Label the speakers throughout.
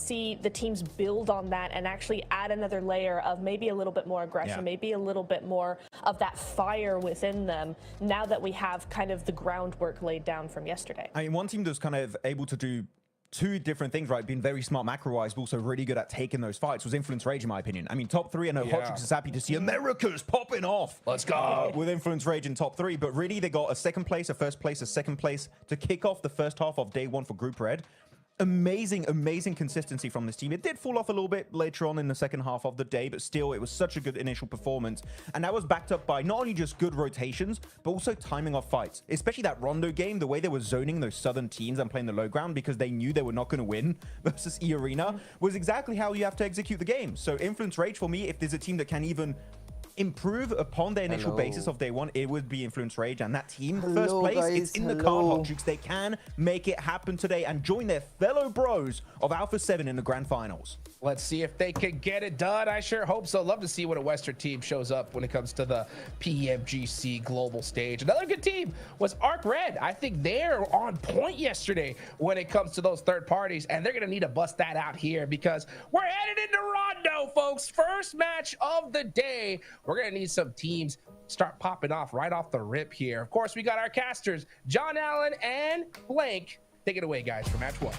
Speaker 1: see the teams build on that and actually add another layer of maybe a little bit more aggression, maybe a little bit more of that fire within them now that we have kind of the groundwork laid down from yesterday.
Speaker 2: I mean, one team that's kind of able to do two different things, right? Being very smart macro-wise, but also really good at taking those fights was Influence Rage, in my opinion. I mean, top 3, I know Hotchix is happy to see America's popping off.
Speaker 3: Let's go.
Speaker 2: With Influence Rage in top 3, but really they got a second place, a first place, a second place to kick off the first half of day 1 for Group Red. Amazing consistency from this team. It did fall off a little bit later on in the second half of the day, but still it was such a good initial performance, and that was backed up by not only just good rotations but also timing off fights, especially that Rondo game. The way they were zoning those southern teams and playing the low ground because they knew they were not going to win versus E-Arena was exactly how you have to execute the game. So Influence Rage, for me, if there's a team that can even improve upon the initial basis of day 1, it would be Influence Rage, and that team, first place, guys, it's in the card. Hotchix, they can make it happen today and join their fellow bros of Alpha 7 in the grand finals.
Speaker 3: Let's see if they can get it done. I sure hope so. Love to see what a Western team shows up when it comes to the PMGC Global stage. Another good team was Arc Red. I think they're on point yesterday when it comes to those third parties, and they're going to need to bust that out here because we're headed into Rondo, folks. First match of the day. We're going to need some teams start popping off right off the rip here. Of course, we got our casters, John Allen and Blank. Take it away, guys, for match 1.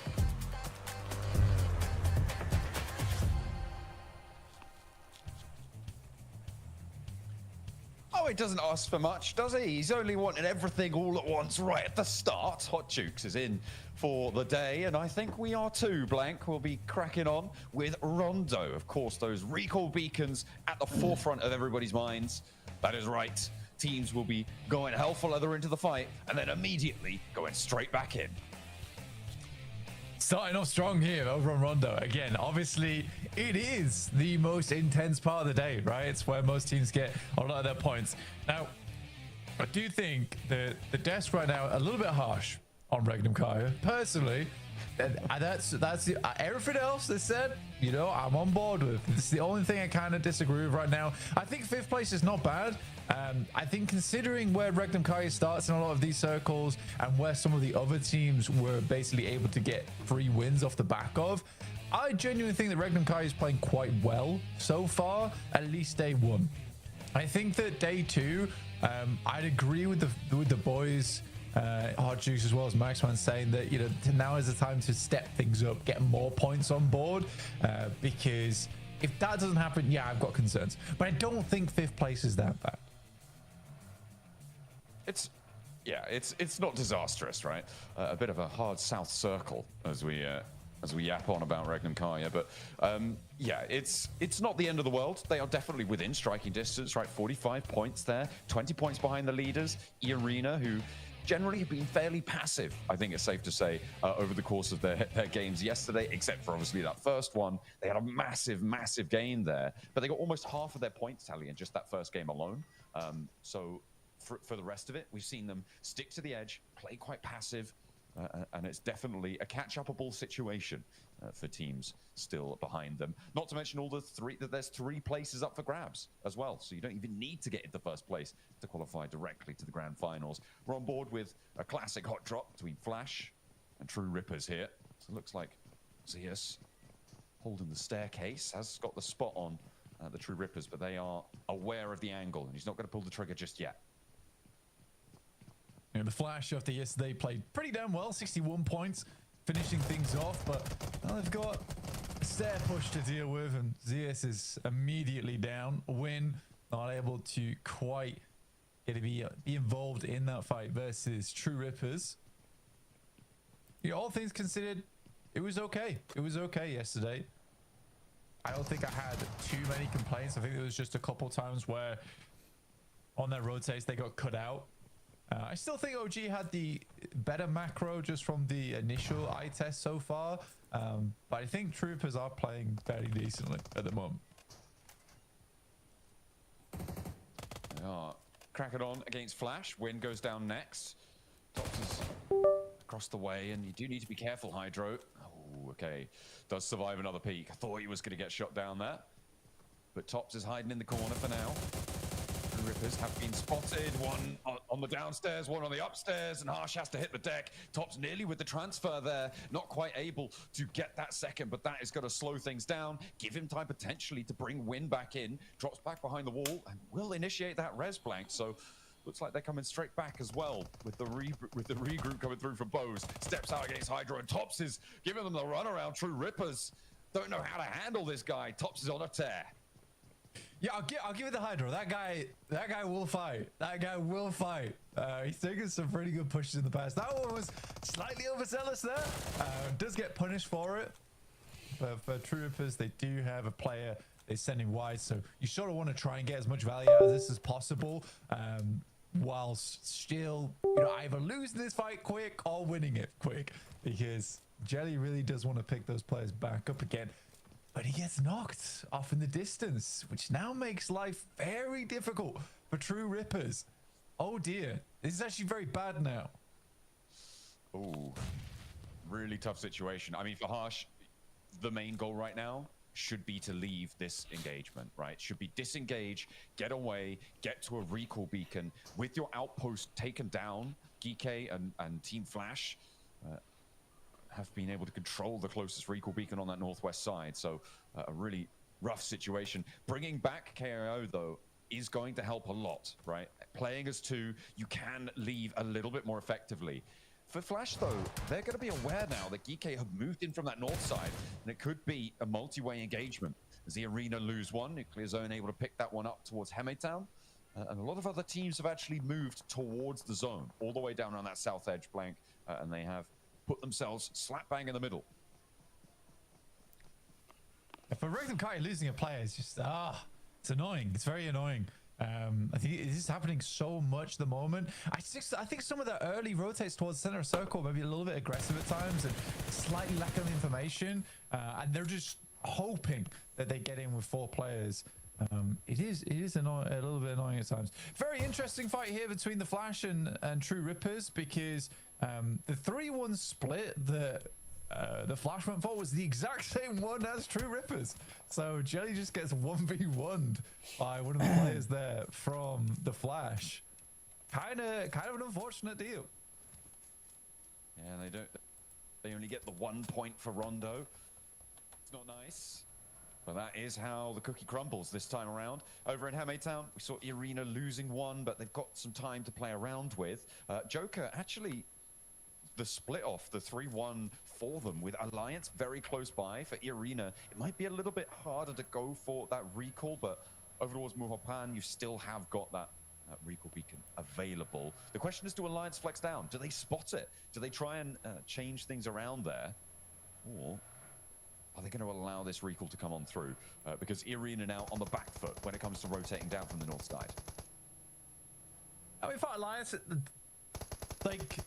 Speaker 4: Oh, it doesn't ask for much, does he? He's only wanted everything all at once right at the start. Hotchix is in for the day, and I think we are too. Blank will be cracking on with Rondo. Of course, those recall beacons at the forefront of everybody's minds. That is right. Teams will be going hell for leather into the fight and then immediately going straight back in.
Speaker 5: Starting off strong here over on Rondo. Again, obviously, it is the most intense part of the day, right? It's where most teams get a lot of their points. Now, I do think that the desk right now a little bit harsh on Regnum Kaya. Personally, that's everything else they said, you know, I'm on board with. It's the only thing I kind of disagree with right now. I think 5th place is not bad. I think considering where Regnum Kaya starts in a lot of these circles and where some of the other teams were basically able to get free wins off the back of, I genuinely think that Regnum Kaya is playing quite well so far, at least day 1. I think that day 2, I'd agree with the boys, Hot Juice as well as Maxman, saying that, you know, now is the time to step things up, get more points on board, because if that doesn't happen, yeah, I've got concerns. But I don't think 5th place is that bad.
Speaker 4: It's not disastrous, right? A bit of a hard south circle as we yap on about Regnum Kaya, but yeah, it's not the end of the world. They are definitely within striking distance, right? 45 points there, 20 points behind the leaders, E-Arena, who generally have been fairly passive, I think it's safe to say, over the course of their games yesterday, except for obviously that first one. They had a massive gain there, but they got almost half of their points tally in just that first game alone. So for the rest of it, we've seen them stick to the edge, play quite passive, and it's definitely a catch-upable situation for teams still behind them. Not to mention all there's 3 places up for grabs as well, so you don't even need to get into first place to qualify directly to the grand finals. We're on board with a classic hot drop between Flash and True Rippers here. So it looks like Zeus holding the staircase, has got the spot on the True Rippers, but they are aware of the angle, and he's not going to pull the trigger just yet.
Speaker 5: You know, the Flash after yesterday played pretty damn well, 61 points, finishing things off, but well, they've got a stair push to deal with, and Zeus is immediately down. Win, not able to quite get to be involved in that fight versus True Rippers. You know, all things considered, it was okay. It was okay yesterday. I don't think I had too many complaints. I think there was just a couple times where on their rotates they got cut out. I still think OG had the better macro just from the initial eye test so far, but I think Troopers are playing very decently at the moment.
Speaker 4: They are cracking on against Flash. Win goes down next. Tops is across the way, and you do need to be careful, Hydro. Oh, okay. Does survive another peek. I thought he was going to get shot down there, but Tops is hiding in the corner for now. Rippers have been spotted. One on the downstairs, one on the upstairs, and Harsh has to hit the deck. Top's nearly with the transfer there, not quite able to get that second, but that is going to slow things down, give him time potentially to bring Win back in, drops back behind the wall, and will initiate that res blank. So looks like they're coming straight back as well with the regroup coming through from Bose. Steps out against Hydra, and Tops is giving them the runaround. True Rippers don't know how to handle this guy. Tops is on a tear.
Speaker 5: Yeah, I'll give it the Hydra. That guy will fight. That guy will fight. He's taken some pretty good pushes in the past. That one was slightly overzealous there. Does get punished for it. But for True Rippers, they do have a player they're sending wide, so you sort of want to try and get as much value out of this as possible. Whilst still, either losing this fight quick or winning it quick, because Jelly really does want to pick those players back up again, but he gets knocked off in the distance, which now makes life very difficult for True Rippers. Oh dear, this is actually very bad now.
Speaker 4: Oh, really tough situation. I mean, for Harsh, the main goal right now should be to leave this engagement, right? Should be disengage, get away, get to a recall beacon. With your outpost taken down, Geeke and Team Flash have been able to control the closest recall beacon on that northwest side. So a really rough situation. Bringing back KO, though, is going to help a lot, right? Playing as two, you can leave a little bit more effectively. For Flash, though, they're going to be aware now that Geeke have moved in from that north side, and it could be a multi-way engagement. As the Arena lose one, Nuclear Zone able to pick that one up towards Hemetown, and a lot of other teams have actually moved towards the zone, all the way down on that south edge blank, and they have put themselves slap bang in the middle.
Speaker 5: For Regnum Kai, losing a player is just, it's annoying. It's very annoying. I think this is happening so much at the moment. I think some of the early rotates towards center circle, maybe a little bit aggressive at times and slightly lack of information, and they're just hoping that they get in with 4 players. It is annoying, a little bit annoying at times. Very interesting fight here between the Flash and True Rippers, because the 3-1 split that the Flash went for was the exact same one as True Rippers. So Jelly just gets 1v1'd by one of the players there from the Flash. Kind of an unfortunate deal.
Speaker 4: Yeah, they only get the 1 point for Rondo. It's not nice. But that is how the cookie crumbles this time around. Over in Hemetown, we saw Arena losing one, but they've got some time to play around with. Joker, actually, the split off, the 3-1 for them, with Alliance very close by. For Arena, it might be a little bit harder to go for that recall, but over towards Muhopan, you still have got that recall beacon available. The question is, do Alliance flex down? Do they spot it? Do they try and change things around there? Or are they going to allow this recall to come on through? Because Arena now on the back foot when it comes to rotating down from the north side.
Speaker 5: I mean, for Alliance, like,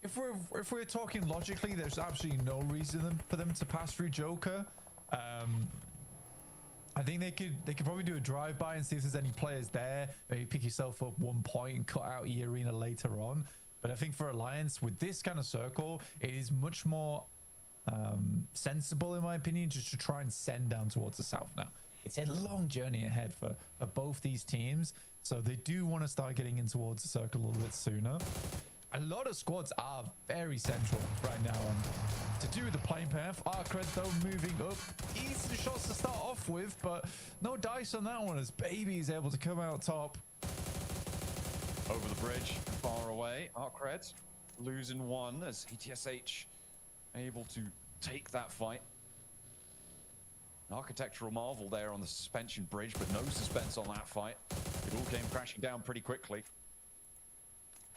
Speaker 5: if we're talking logically, there's absolutely no reason for them to pass through Joker. I think they could probably do a drive-by and see if there's any players there. Maybe pick yourself up 1 point and cut out Arena later on. But I think for Alliance, with this kind of circle, it is much more sensible, in my opinion, just to try and send down towards the south now. It's a long journey ahead for both these teams, so they do want to start getting in towards the circle a little bit sooner. A lot of squads are very central right now to do with the playing path. Arcred, though, moving up. Easy shots to start off with, but no dice on that one as Baby is able to come out top.
Speaker 4: Over the bridge, far away. Arcred losing one as ETSH able to take that fight. An architectural marvel there on the suspension bridge, but no suspense on that fight. It all came crashing down pretty quickly.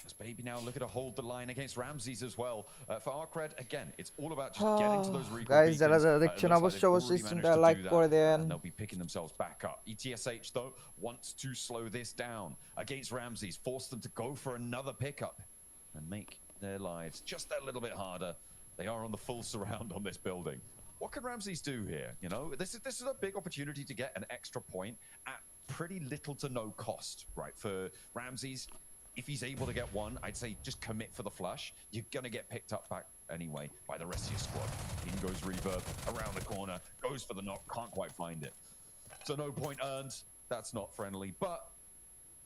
Speaker 4: As Baby now looking to hold the line against Ramses as well. For Arcred, again, it's all about just getting to those recall
Speaker 6: Guys,
Speaker 4: beacons.
Speaker 6: যারা যারা দেখছেন অবশ্যই অবশ্যই স্ট্রিমটা like করে দেন।
Speaker 4: And they'll be picking themselves back up. ETSH, though, wants to slow this down against Ramses, force them to go for another pickup and make their lives just that little bit harder. They are on the full surround on this building. What can Ramses do here? You know, this is a big opportunity to get an extra point at pretty little to no cost, right? For Ramses, if he's able to get one, I'd say just commit for the flush. You're going to get picked up back anyway by the rest of your squad. In goes Reverb, around the corner, goes for the knock, can't quite find it. So no point earned. That's not friendly, but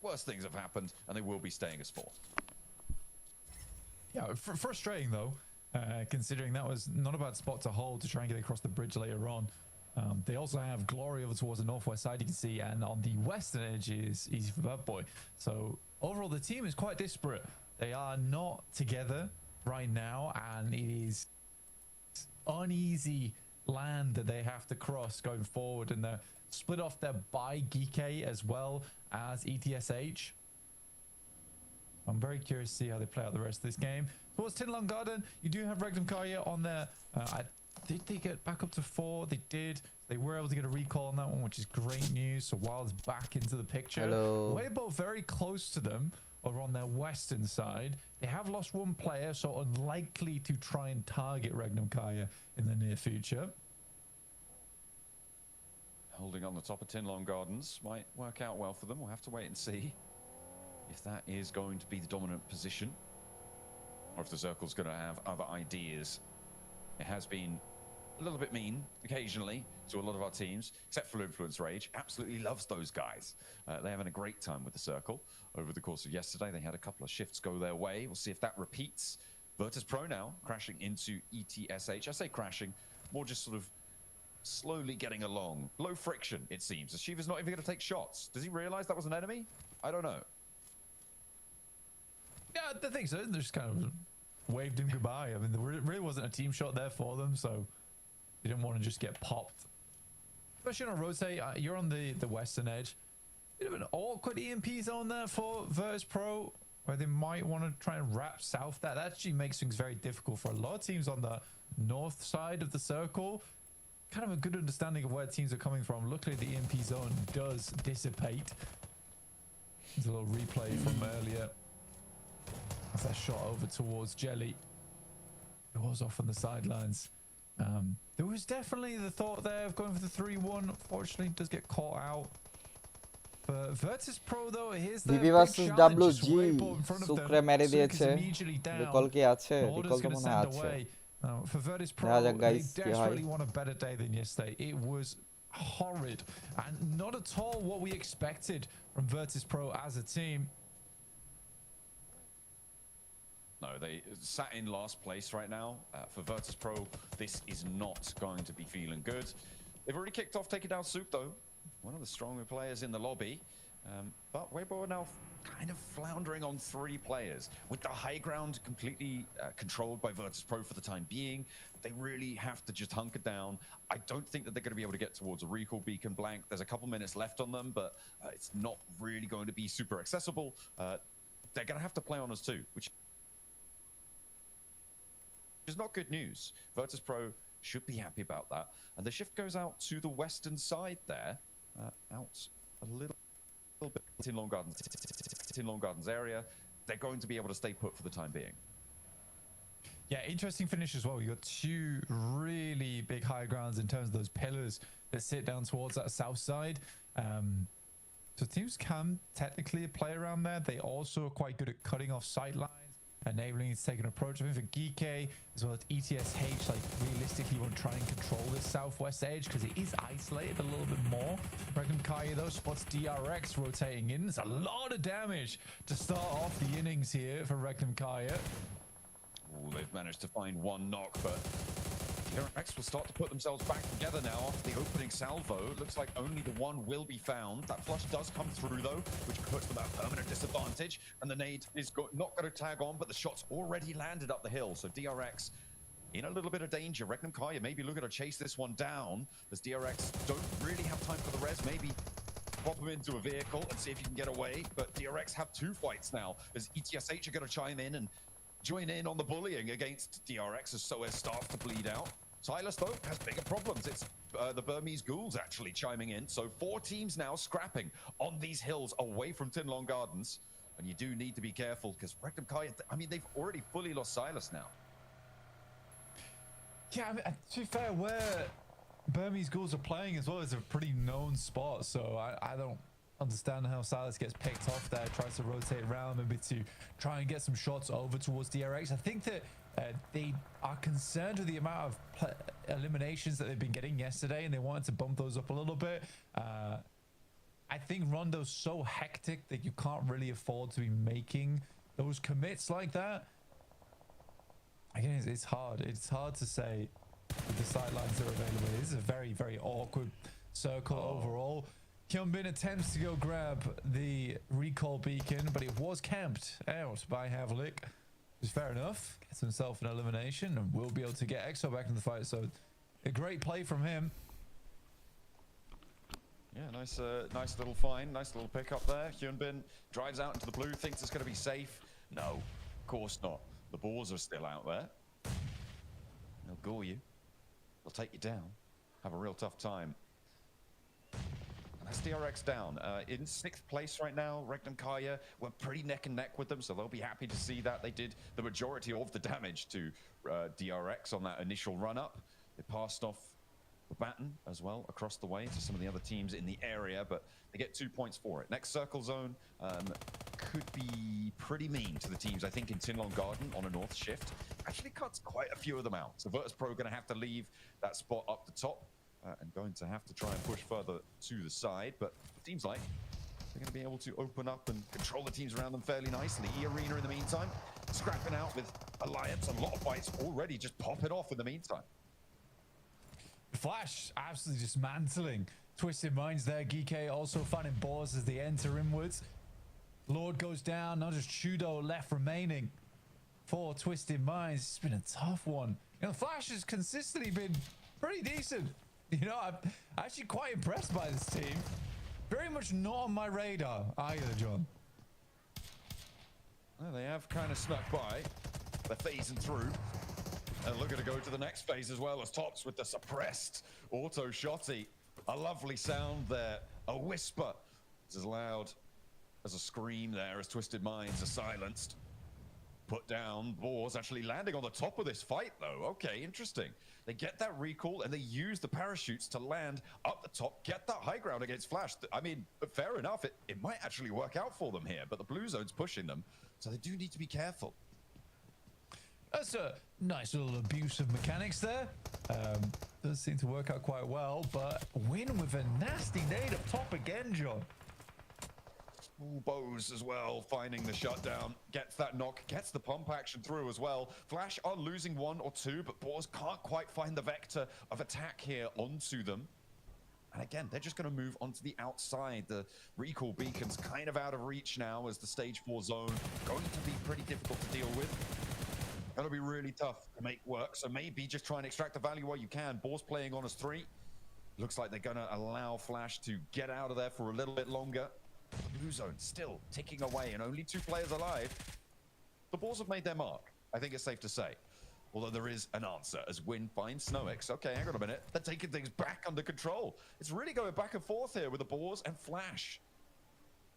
Speaker 4: worse things have happened, and they will be staying as 4th.
Speaker 5: Yeah, frustrating though, considering that was not a bad spot to hold to try and get across the bridge later on. They also have Glory over towards the northwest side, you can see, and on the western edge is Easy for Bad Boy. So overall, the team is quite disparate. They are not together right now, and it is uneasy land that they have to cross going forward, and they're split off there by Geeke as well as ETSH. I'm very curious to see how they play out the rest of this game. Towards Tinlong Garden, you do have Regnum Karya on there. Did they get back up to 4? They did. They were able to get a recall on that one, which is great news. So Wild's back into the picture.
Speaker 6: Hello.
Speaker 5: Weibo very close to them over on their western side. They have lost 1 player, so unlikely to try and target Regnum Karya in the near future.
Speaker 4: Holding on the top of Tinlong Gardens might work out well for them. We'll have to wait and see if that is going to be the dominant position, or if the Circle's going to have other ideas. It has been a little bit mean occasionally to a lot of our teams, except for Influence Rage. Absolutely loves those guys. They're having a great time with the Circle. Over the course of yesterday, they had a couple of shifts go their way. We'll see if that repeats. Virtus.Pro now crashing into ETSH. I say crashing, more just sort of slowly getting along. Low friction, it seems. Ashiva's not even going to take shots. Does he realize that was an enemy? I don't know.
Speaker 5: Yeah, I think so. They just kind of waved him goodbye. I mean, there really wasn't a team shot there for them, so they didn't want to just get popped. Especially on a rotate, you're on the western edge. Bit of an awkward EMP zone there for Virtus.Pro, where they might want to try and wrap south. That actually makes things very difficult for a lot of teams on the north side of the circle. Kind of a good understanding of where teams are coming from. Luckily, the EMP zone does dissipate. There's a little replay from earlier. That's that shot over towards Jelly. It was off on the sidelines. There was definitely the thought there of going for the 3-1. Unfortunately, it does get caught out. But Virtus.Pro though, here's the
Speaker 6: VB versus WG Sucre মেরে দিয়েছে recall কি আছে recall তো মনে আছে
Speaker 5: for Virtus.Pro,
Speaker 6: guys,
Speaker 5: they desperately want a better day than yesterday. It was horrid and not at all what we expected from Virtus.Pro as a team.
Speaker 4: No, they sat in last place right now. For Virtus.Pro, this is not going to be feeling good. They've already kicked off taking down Soup, though. One of the stronger players in the lobby. But Weibo are now kind of floundering on 3 players. With the high ground completely controlled by Virtus.Pro for the time being, they really have to just hunker down. I don't think that they're going to be able to get towards a recall beacon blank. There's a couple minutes left on them, but it's not really going to be super accessible. They're going to have to play on us too, which is not good news. Virtus.Pro should be happy about that. And the shift goes out to the western side there, out a little bit in Long Gardens area. They're going to be able to stay put for the time being.
Speaker 5: Yeah, interesting finish as well. You got 2 really big high grounds in terms of those pillars that sit down towards that south side. So teams can technically play around there. They also are quite good at cutting off sight lines, enabling its take an approach. I think for Geeke as well as ETSH, like realistically you want to try and control this southwest edge because it is isolated a little bit more. Regnum Karya though spots DRX rotating in. It's a lot of damage to start off the innings here for Regnum Karya.
Speaker 4: Oh, they've managed to find 1 knock, but DRX will start to put themselves back together now after the opening salvo. It looks like only the 1 will be found. That flush does come through though, which puts them at a permanent disadvantage. And the nade is not going to tag on, but the shot's already landed up the hill. So DRX in a little bit of danger. Regnum Karya maybe looking to chase this one down, as DRX don't really have time for the res. Maybe pop him into a vehicle and see if you can get away. But DRX have 2 fights now, as ETSH are going to chime in and join in on the bullying against DRX as SOES starts to bleed out. Silas, though, has bigger problems. It's the Burmese ghouls actually chiming in. So 4 teams now scrapping on these hills away from Tinlong Gardens. And you do need to be careful because Regnum Karya, I mean, they've already fully lost Silas now.
Speaker 5: Yeah, I mean, to be fair, where Burmese ghouls are playing as well is a pretty known spot. So I don't understand how Silas gets picked off there, tries to rotate around maybe to try and get some shots over towards DRX. I think that they are concerned with the amount of eliminations that they've been getting yesterday, and they wanted to bump those up a little bit. I think Rondo's so hectic that you can't really afford to be making those commits like that. Again, it's hard. It's hard to say with the sidelines that are available. This is a very, very awkward circle overall. Hyunbin attempts to go grab the recall beacon, but it was camped out by Havlik. It's fair enough. Gets himself an elimination and will be able to get EXO back in the fight. So a great play from him.
Speaker 4: Yeah, nice little find, nice little pick up there. Hyunbin drives out into the blue, thinks it's going to be safe. No, of course not. The balls are still out there. They'll gore you. They'll take you down. Have a real tough time. And that's DRX down. In 6th place right now, Regnum Kaya were pretty neck and neck with them, so they'll be happy to see that. They did the majority of the damage to DRX on that initial run-up. They passed off the baton as well across the way to some of the other teams in the area, but they get 2 points for it. Next circle zone could be pretty mean to the teams, I think, in Tinlong Garden on a north shift. Actually cuts quite a few of them out. So Virtus.Pro going to have to leave that spot up the top and going to have to try and push further to the side, but it seems like they're going to be able to open up and control the teams around them fairly nicely. E-Arena in the meantime, scrapping out with Alliance. A lot of fights already just popping off in the meantime.
Speaker 5: Flash absolutely dismantling Twisted Minds there. Geeke also finding balls as they enter inwards. Lord goes down. Now just Chudo left remaining for Twisted Minds. It's been a tough one. You know, Flash has consistently been pretty decent. You know, I'm actually quite impressed by this team. Very much not on my radar either, John.
Speaker 4: Well, they have kind of snuck by. They're phasing through. And looking to go to the next phase as well as Tops with the suppressed auto shotty. A lovely sound there. A whisper. It's as loud as a scream there as Twisted Minds are silenced. Put down. Boars actually landing on the top of this fight, though. Okay, interesting. They get that recall and they use the parachutes to land up the top, get that high ground against Flash. I mean, fair enough. It might actually work out for them here, but the blue zone's pushing them. So they do need to be careful.
Speaker 5: That's a nice little abuse of mechanics there. Does seem to work out quite well, but Win with a nasty nade up top again, John.
Speaker 4: Ooh, Bows as well, finding the shutdown, gets that knock, gets the pump action through as well. Flash are losing 1 or 2, but Boars can't quite find the vector of attack here onto them. And again, they're just going to move onto the outside. The recall beacon's kind of out of reach now as the stage 4 zone going to be pretty difficult to deal with. That'll be really tough to make work. So maybe just try and extract the value while you can. Boars playing on as 3. Looks like they're going to allow Flash to get out of there for a little bit longer. The blue zone still ticking away and only 2 players alive. The Boars have made their mark, I think it's safe to say. Although there is an answer as Win finds Snowex. Okay, hang on a minute. They're taking things back under control. It's really going back and forth here with the Boars and Flash.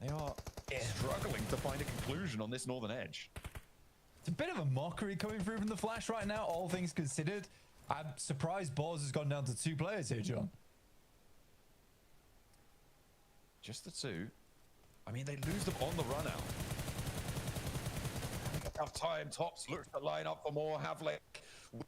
Speaker 4: They are struggling to find a conclusion on this northern edge.
Speaker 5: It's a bit of a mockery coming through from the Flash right now, all things considered. I'm surprised Boars has gone down to 2 players here, John.
Speaker 4: Just the 2. I mean, they lose them on the run out. Enough time. Tops looks to line up for more. Havlik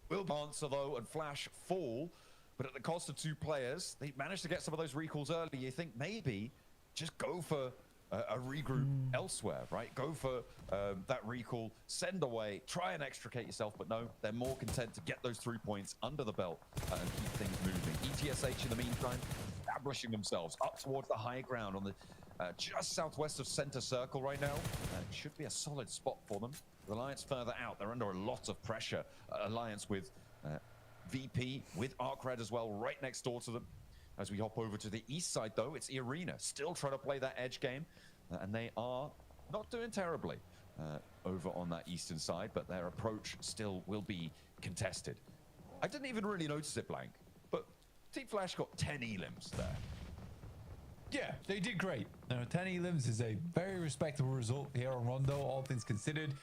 Speaker 4: will answer though, and Flash fall, but at the cost of 2 players. They managed to get some of those recalls early. You think maybe just go for a regroup elsewhere, right? Go for that recall, send away, try and extricate yourself, but no, they're more content to get those 3 points under the belt and keep things moving. ETSH in the meantime, establishing themselves up towards the high ground on the just southwest of center circle right now. It should be a solid spot for them. The Alliance further out, they're under a lot of pressure. Alliance with VP, with Arc Red as well, right next door to them. As we hop over to the east side, though, it's Arena still trying to play that edge game, and they are not doing terribly over on that eastern side, but their approach still will be contested. I didn't even really notice it, Blank, but Team Flash got 10 elims there.
Speaker 5: Yeah, they did great. 10 elims is a very respectable result here on Rondo, all things considered.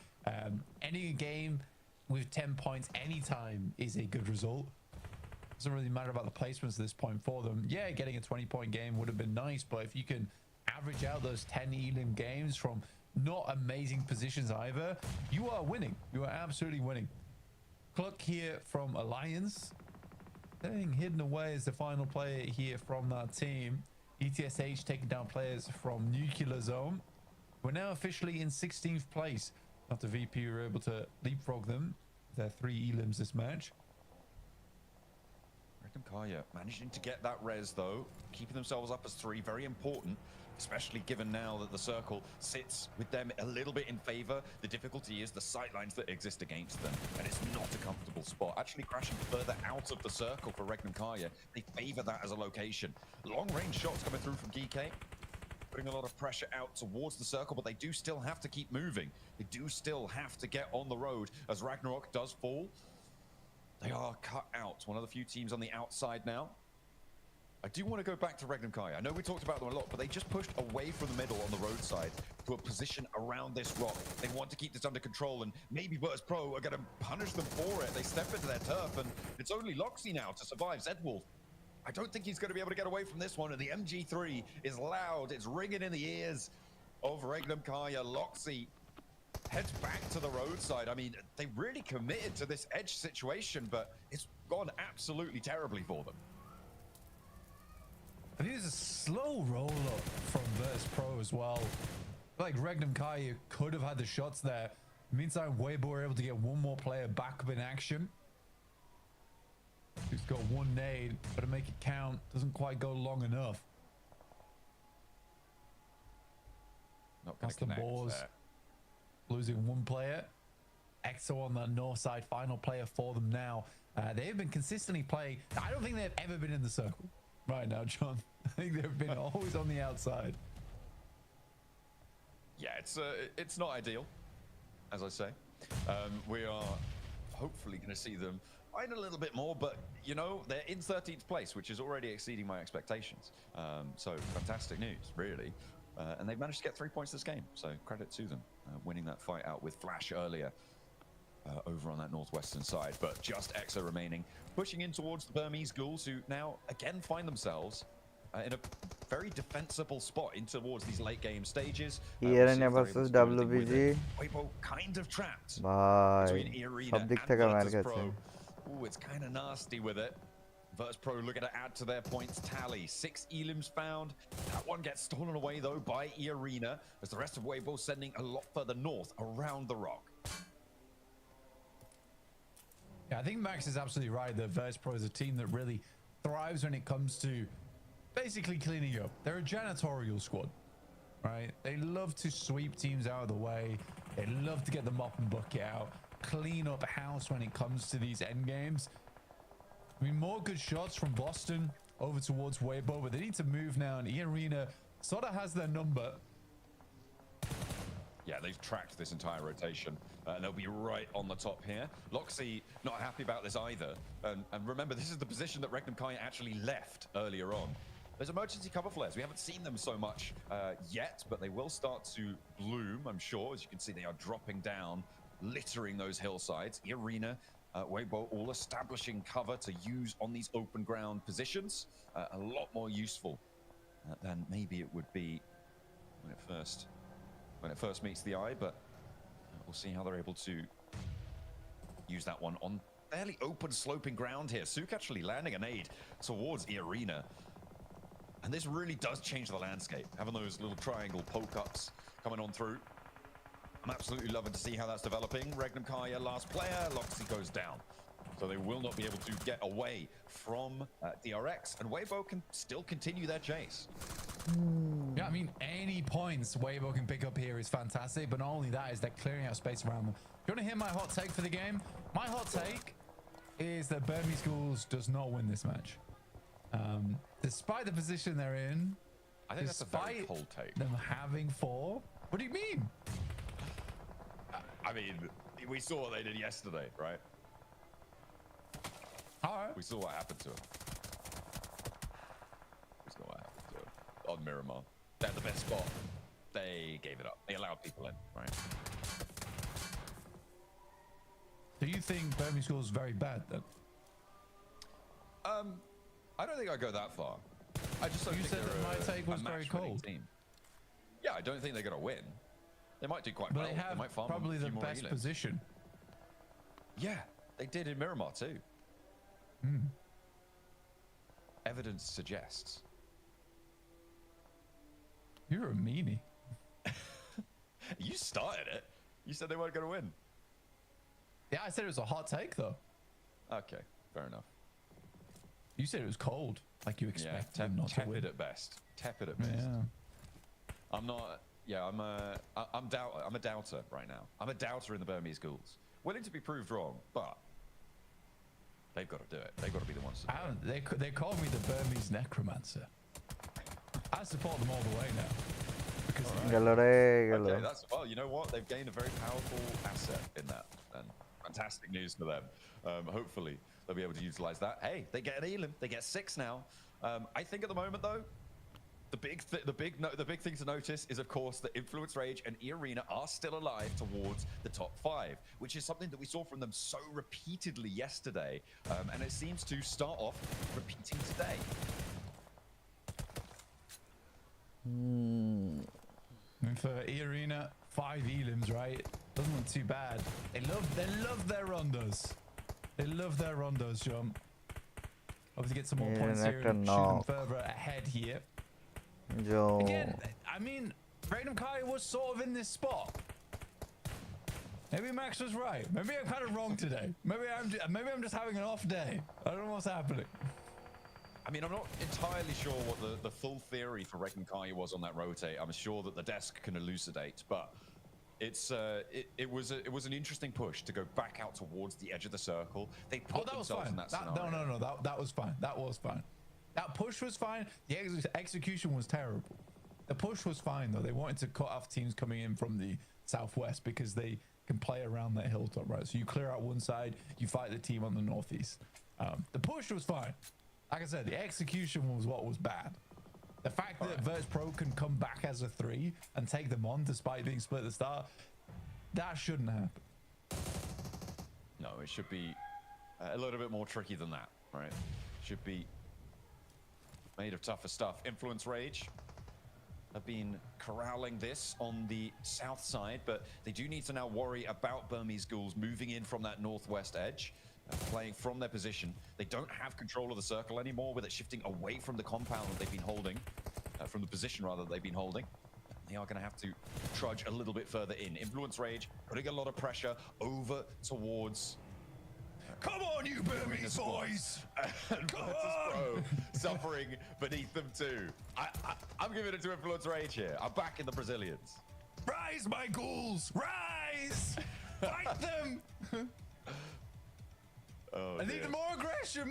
Speaker 5: Any game with 10 points anytime is a good result. Doesn't really matter about the placements at this point for them. Yeah, getting a 20-point game would have been nice, but if you can average out those 10 elim games from not amazing positions either, you are winning. You are absolutely winning. Cluck here from Alliance, getting hidden away as the final player here from that team. ETSH taking down players from Nuclear Zone. We're now officially in 16th place after VP were able to leapfrog them. Their 3 elims this match.
Speaker 4: Regnum Kaya managing to get that res though, keeping themselves up as 3, very important, especially given now that the circle sits with them a little bit in favor. The difficulty is the sightlines that exist against them, and it's not a comfortable spot. Actually crashing further out of the circle for Regnum Kaya, they favor that as a location. Long range shots coming through from DK, putting a lot of pressure out towards the circle, but they do still have to keep moving. They do still have to get on the road as Ragnarok does fall. They are cut out. One of the few teams on the outside now. I do want to go back to Regnum Kai. I know we talked about them a lot, but they just pushed away from the middle on the roadside to a position around this rock. They want to keep this under control, and maybe Virtus.Pro are going to punish them for it. They step into their turf, and it's only Loxy now to survive. Zedwolf, I don't think he's going to be able to get away from this one, and the MG3 is loud. It's ringing in the ears of Regnum Kaya. Loxy heads back to the roadside. I mean, they really committed to this edge situation, but it's gone absolutely terribly for them.
Speaker 5: I think it's a slow roll-up from Virtus.Pro as well. Like Regnum Kai could have had the shots there. Meantime, Weibo were able to get one more player back up in action. He's got one nade, but to make it count, doesn't quite go long enough.
Speaker 4: Not
Speaker 5: That's the Boars losing one player. EXO on the north side, final player for them now. They've been consistently playing. I don't think they've ever been in the circle right now, John. I think they've been always on the outside.
Speaker 4: Yeah, it's not ideal, as I say. We are hopefully going to see them find a little bit more, but you know, they're in 13th place, which is already exceeding my expectations. So fantastic news, really. And they've managed to get 3 points this game, so credit to them, winning that fight out with Flash earlier over on that northwestern side. But just EXO remaining, pushing in towards the Burmese Ghouls, who now again find themselves in a very defensible spot in towards these late game stages.
Speaker 6: Irina versus WBG.
Speaker 4: Weibo kind of trapped
Speaker 6: Bye.
Speaker 4: between Irina and Virtus.Pro. Ooh, it's kind of nasty with it. Virtus.Pro looking to add to their points tally. 6 elims found. That one gets stolen away though by Irina, as the rest of Weibo sending a lot further north around the rock.
Speaker 5: Yeah, I think Max is absolutely right that Virtus.Pro is a team that really thrives when it comes to basically cleaning up. They're a janitorial squad, right? They love to sweep teams out of the way. They love to get the mop and bucket out, clean up house when it comes to these end games. I mean, more good shots from Boston over towards Weibo, but they need to move now, and Irina sort of has their number.
Speaker 4: Yeah, they've tracked this entire rotation, and they'll be right on the top here. Loxy not happy about this either. And remember, this is the position that Regnum Kai actually left earlier on. There's emergency cover flares. We haven't seen them so much yet, but they will start to bloom, I'm sure. As you can see, they are dropping down, littering those hillsides. Irina, Weibo all establishing cover to use on these open ground positions. A lot more useful than maybe it would be when it first meets the eye, but we'll see how they're able to use that one on fairly open sloping ground here. Sook actually landing an aid towards Irina. And this really does change the landscape, having those little triangle poke-ups coming on through. I'm absolutely loving to see how that's developing. Regnum Kaya, last player, Loxy goes down. So they will not be able to get away from DRX, and Weibo can still continue their chase.
Speaker 5: Yeah, I mean, any points Weibo can pick up here is fantastic, but not only that is they're clearing out space around them. Do you want to hear my hot take for the game? My hot take is that Burmese Ghouls does not win this match. Despite the position they're in,
Speaker 4: I think that's a very cold take.
Speaker 5: Them having 4. What do you mean?
Speaker 4: I mean, we saw what they did yesterday, right?
Speaker 5: All right.
Speaker 4: We saw what happened to them. We saw what happened to them on Miramar. They're the best spot. They gave it up. They allowed people in, right?
Speaker 5: Do you think Burmese Ghouls is very bad then?
Speaker 4: I don't think I'd go that far. I just don't
Speaker 5: you
Speaker 4: think
Speaker 5: said that my take was very cold.
Speaker 4: Team. Yeah, I don't think they're going to win. They might do quite
Speaker 5: but
Speaker 4: well.
Speaker 5: They have
Speaker 4: might farm
Speaker 5: probably the best position.
Speaker 4: Yeah, they did in Miramar too.
Speaker 5: Hmm.
Speaker 4: Evidence suggests.
Speaker 5: You're a meanie.
Speaker 4: You started it. You said they weren't going to win.
Speaker 5: Yeah, I said it was a hot take, though.
Speaker 4: Okay, fair enough.
Speaker 5: You said it was cold, like you expect them not to
Speaker 4: tepid
Speaker 5: win.
Speaker 4: at best. Tepid at best.
Speaker 5: Yeah.
Speaker 4: I'm not. Yeah, I'm a doubter right now. I'm a doubter in the Burmese Ghouls. Willing to be proved wrong, but they've got to do it. They've got to be the ones to do it.
Speaker 5: They call me the Burmese necromancer. I support them all the way now. Because
Speaker 4: Okay, that's well. You know what? They've gained a very powerful asset in that, and fantastic news for them. Hopefully, they'll be able to utilize that. Hey, they get an Elim. They get 6 now. I think at the moment, though, the big thing to notice is, of course, that Influence Rage and E-Arena are still alive towards the top 5, which is something that we saw from them so repeatedly yesterday, and it seems to start off repeating today.
Speaker 5: I mean, for E-Arena, 5 elims, right? Doesn't look too bad. They love their rondos. They love their rondos, jump. Obviously get some more points here and shoot them further ahead here. Again, I mean, Random Kai was sort of in this spot. Maybe Max was right. Maybe I'm kind of wrong today. Maybe I'm just having an off day. I don't know what's happening.
Speaker 4: I mean, I'm not entirely sure what the full theory for Reckon Kai was on that rotate. I'm sure that the desk can elucidate, but it's it was an interesting push to go back out towards the edge of the circle. They put themselves in that scenario.
Speaker 5: No, that was fine. That was fine. That push was fine. The execution was terrible. The push was fine though. They wanted to cut off teams coming in from the southwest because they can play around that hilltop, right? So you clear out one side, you fight the team on the northeast. The push was fine. Like I said, the execution was what was bad. The fact that Virtus.Pro can come back as a 3 and take them on despite being split at the start, that shouldn't happen.
Speaker 4: No, it should be a little bit more tricky than that, right? Should be made of tougher stuff. Influence Rage have been corralling this on the south side, but they do need to now worry about Burmese Ghouls moving in from that northwest edge. Playing from their position. They don't have control of the circle anymore, with it shifting away from the compound that they've been holding, from the position rather that they've been holding. They are going to have to trudge a little bit further in. Influence Rage putting a lot of pressure over towards.
Speaker 5: Come on, you Burmese boys!
Speaker 4: And Virtus.Pro suffering beneath them too. I'm giving it to Influence Rage here. I'm backing the Brazilians.
Speaker 5: Rise, my ghouls! Rise! Fight them!
Speaker 4: Oh,
Speaker 5: I need more aggression,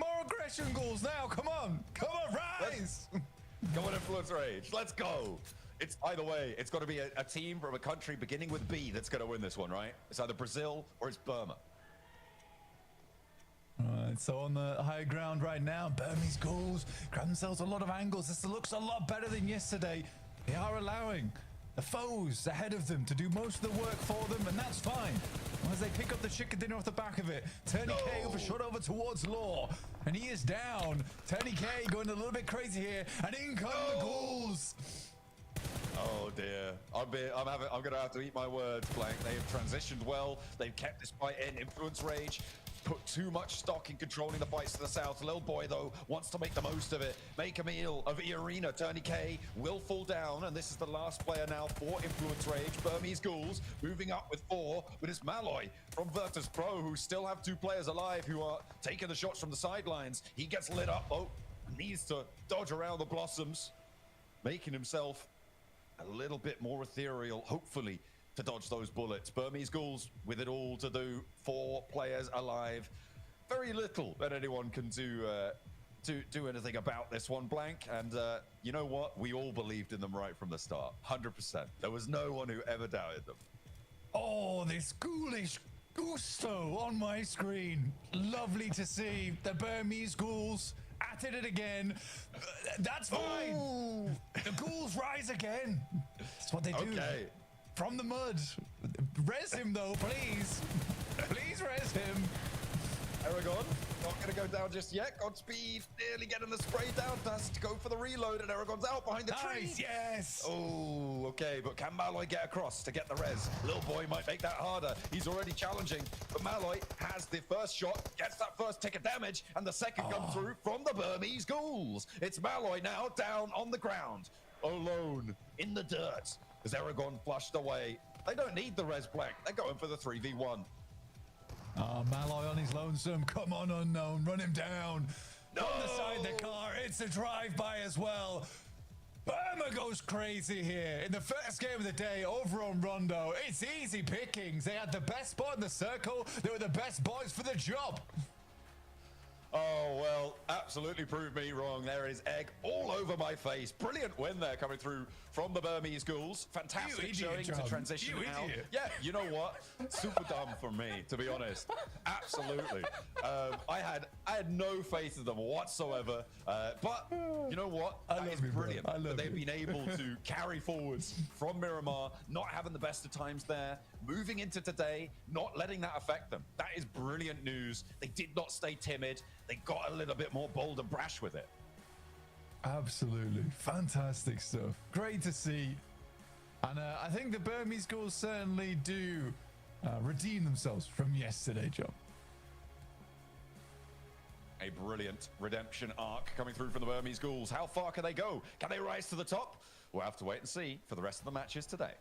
Speaker 5: ghouls now. Come on, rise!
Speaker 4: Come on, Influence Rage. Let's go. It's either way. It's got to be a team from a country beginning with B that's going to win this one, right? It's either Brazil or it's Burma.
Speaker 5: Alright, so on the high ground right now, Burmese ghouls grab themselves a lot of angles. This looks a lot better than yesterday. They are allowing the foes ahead of them to do most of the work for them, and that's fine. As they pick up the chicken dinner off the back of it, Turney K over shot over towards Law, and he is down. Turney K going a little bit crazy here, and in come the ghouls.
Speaker 4: Oh dear, I'm gonna have to eat my words, Blank. They have transitioned well. They've kept this fight in. Influence Rage put too much stock in controlling the fights to the south. Little boy though wants to make the most of it. Make a meal of E-Arena. Turney K will fall down, and this is the last player now for Influence Rage. Burmese Ghouls moving up with 4, but it's Malloy from Virtus.Pro who still have 2 players alive who are taking the shots from the sidelines. He gets lit up though, needs to dodge around the blossoms, making himself a little bit more ethereal, hopefully, to dodge those bullets. Burmese Ghouls with it all to do. 4 players alive. Very little that anyone can do anything about this one, Blank. And you know what? We all believed in them right from the start. 100%. There was no one who ever doubted them.
Speaker 5: Oh, this ghoulish gusto on my screen. Lovely to see the Burmese ghouls at it again. That's fine. Ooh. The ghouls rise again. That's what they do.
Speaker 4: Okay.
Speaker 5: From the mud. Res him though, please. Please res him.
Speaker 4: Aragon, not going to go down just yet. Godspeed, nearly getting the spray down. Has to go for the reload, and Aragon's out behind the tree.
Speaker 5: Yes.
Speaker 4: Oh, okay, but can Malloy get across to get the res? Little boy might make that harder. He's already challenging, but Malloy has the first shot, gets that first tick of damage, and the second comes through from the Burmese Ghouls. It's Malloy now down on the ground. alone in the dirt as Aragon flushed away. They don't need the res black. They're going for the 3v1.
Speaker 5: Oh, Malloy on his lonesome. Come on, Unknown. Run him down. No! On the side of the car. It's a drive-by as well. Burma goes crazy here. In the first game of the day over on Rondo, it's easy pickings. They had the best spot in the circle. They were the best boys for the job.
Speaker 4: Oh, well, absolutely proved me wrong. There is egg all over my face. Brilliant win there coming through from the Burmese Ghouls. Fantastic showing to transition out. Yeah, you know what? Super dumb for me, to be honest. Absolutely. I had no faith in them whatsoever. But you know what? That is brilliant. That they've been able to carry forwards from Miramar, not having the best of times there, moving into today, not letting that affect them. That is brilliant news. They did not stay timid. They got a little bit more bold and brash with it.
Speaker 5: Absolutely. Fantastic stuff. Great to see. And I think the Burmese Ghouls certainly do redeem themselves from yesterday, John.
Speaker 4: A brilliant redemption arc coming through from the Burmese Ghouls. How far can they go? Can they rise to the top? We'll have to wait and see for the rest of the matches today.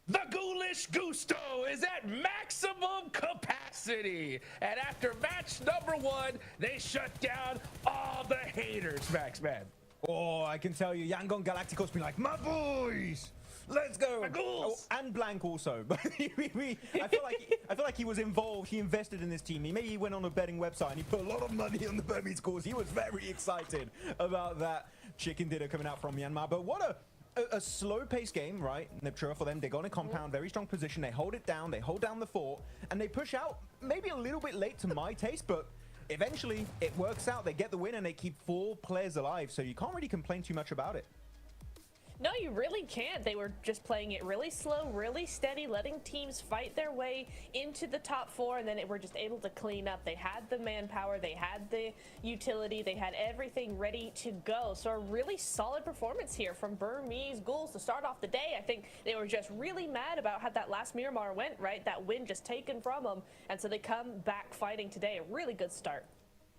Speaker 3: The Ghoulish Gusto is at maximum capacity. And after match number 1, they shut down all the haters, Max, man.
Speaker 2: Oh, I can tell you, Yangon Galacticos been like, my boys, let's go.
Speaker 3: My ghouls.
Speaker 2: Oh, and Blank also. But I feel like he was involved. He invested in this team. Maybe he went on a betting website and he put a lot of money on the Burmese Ghouls. He was very excited about that chicken dinner coming out from Myanmar. But what a slow-paced game, right? Niptra for them. They go in a compound, very strong position. They hold it down. They hold down the fort, and they push out. Maybe a little bit late to my taste, but eventually it works out. They get the win, and they keep 4 players alive. So you can't really complain too much about it.
Speaker 1: No, you really can't. They were just playing it really slow, really steady, letting teams fight their way into the top 4, and then they were just able to clean up. They had the manpower, they had the utility, they had everything ready to go. So a really solid performance here from Burmese Ghouls to start off the day. I think they were just really mad about how that last Miramar went, right? That win just taken from them, and so they come back fighting today. A really good start.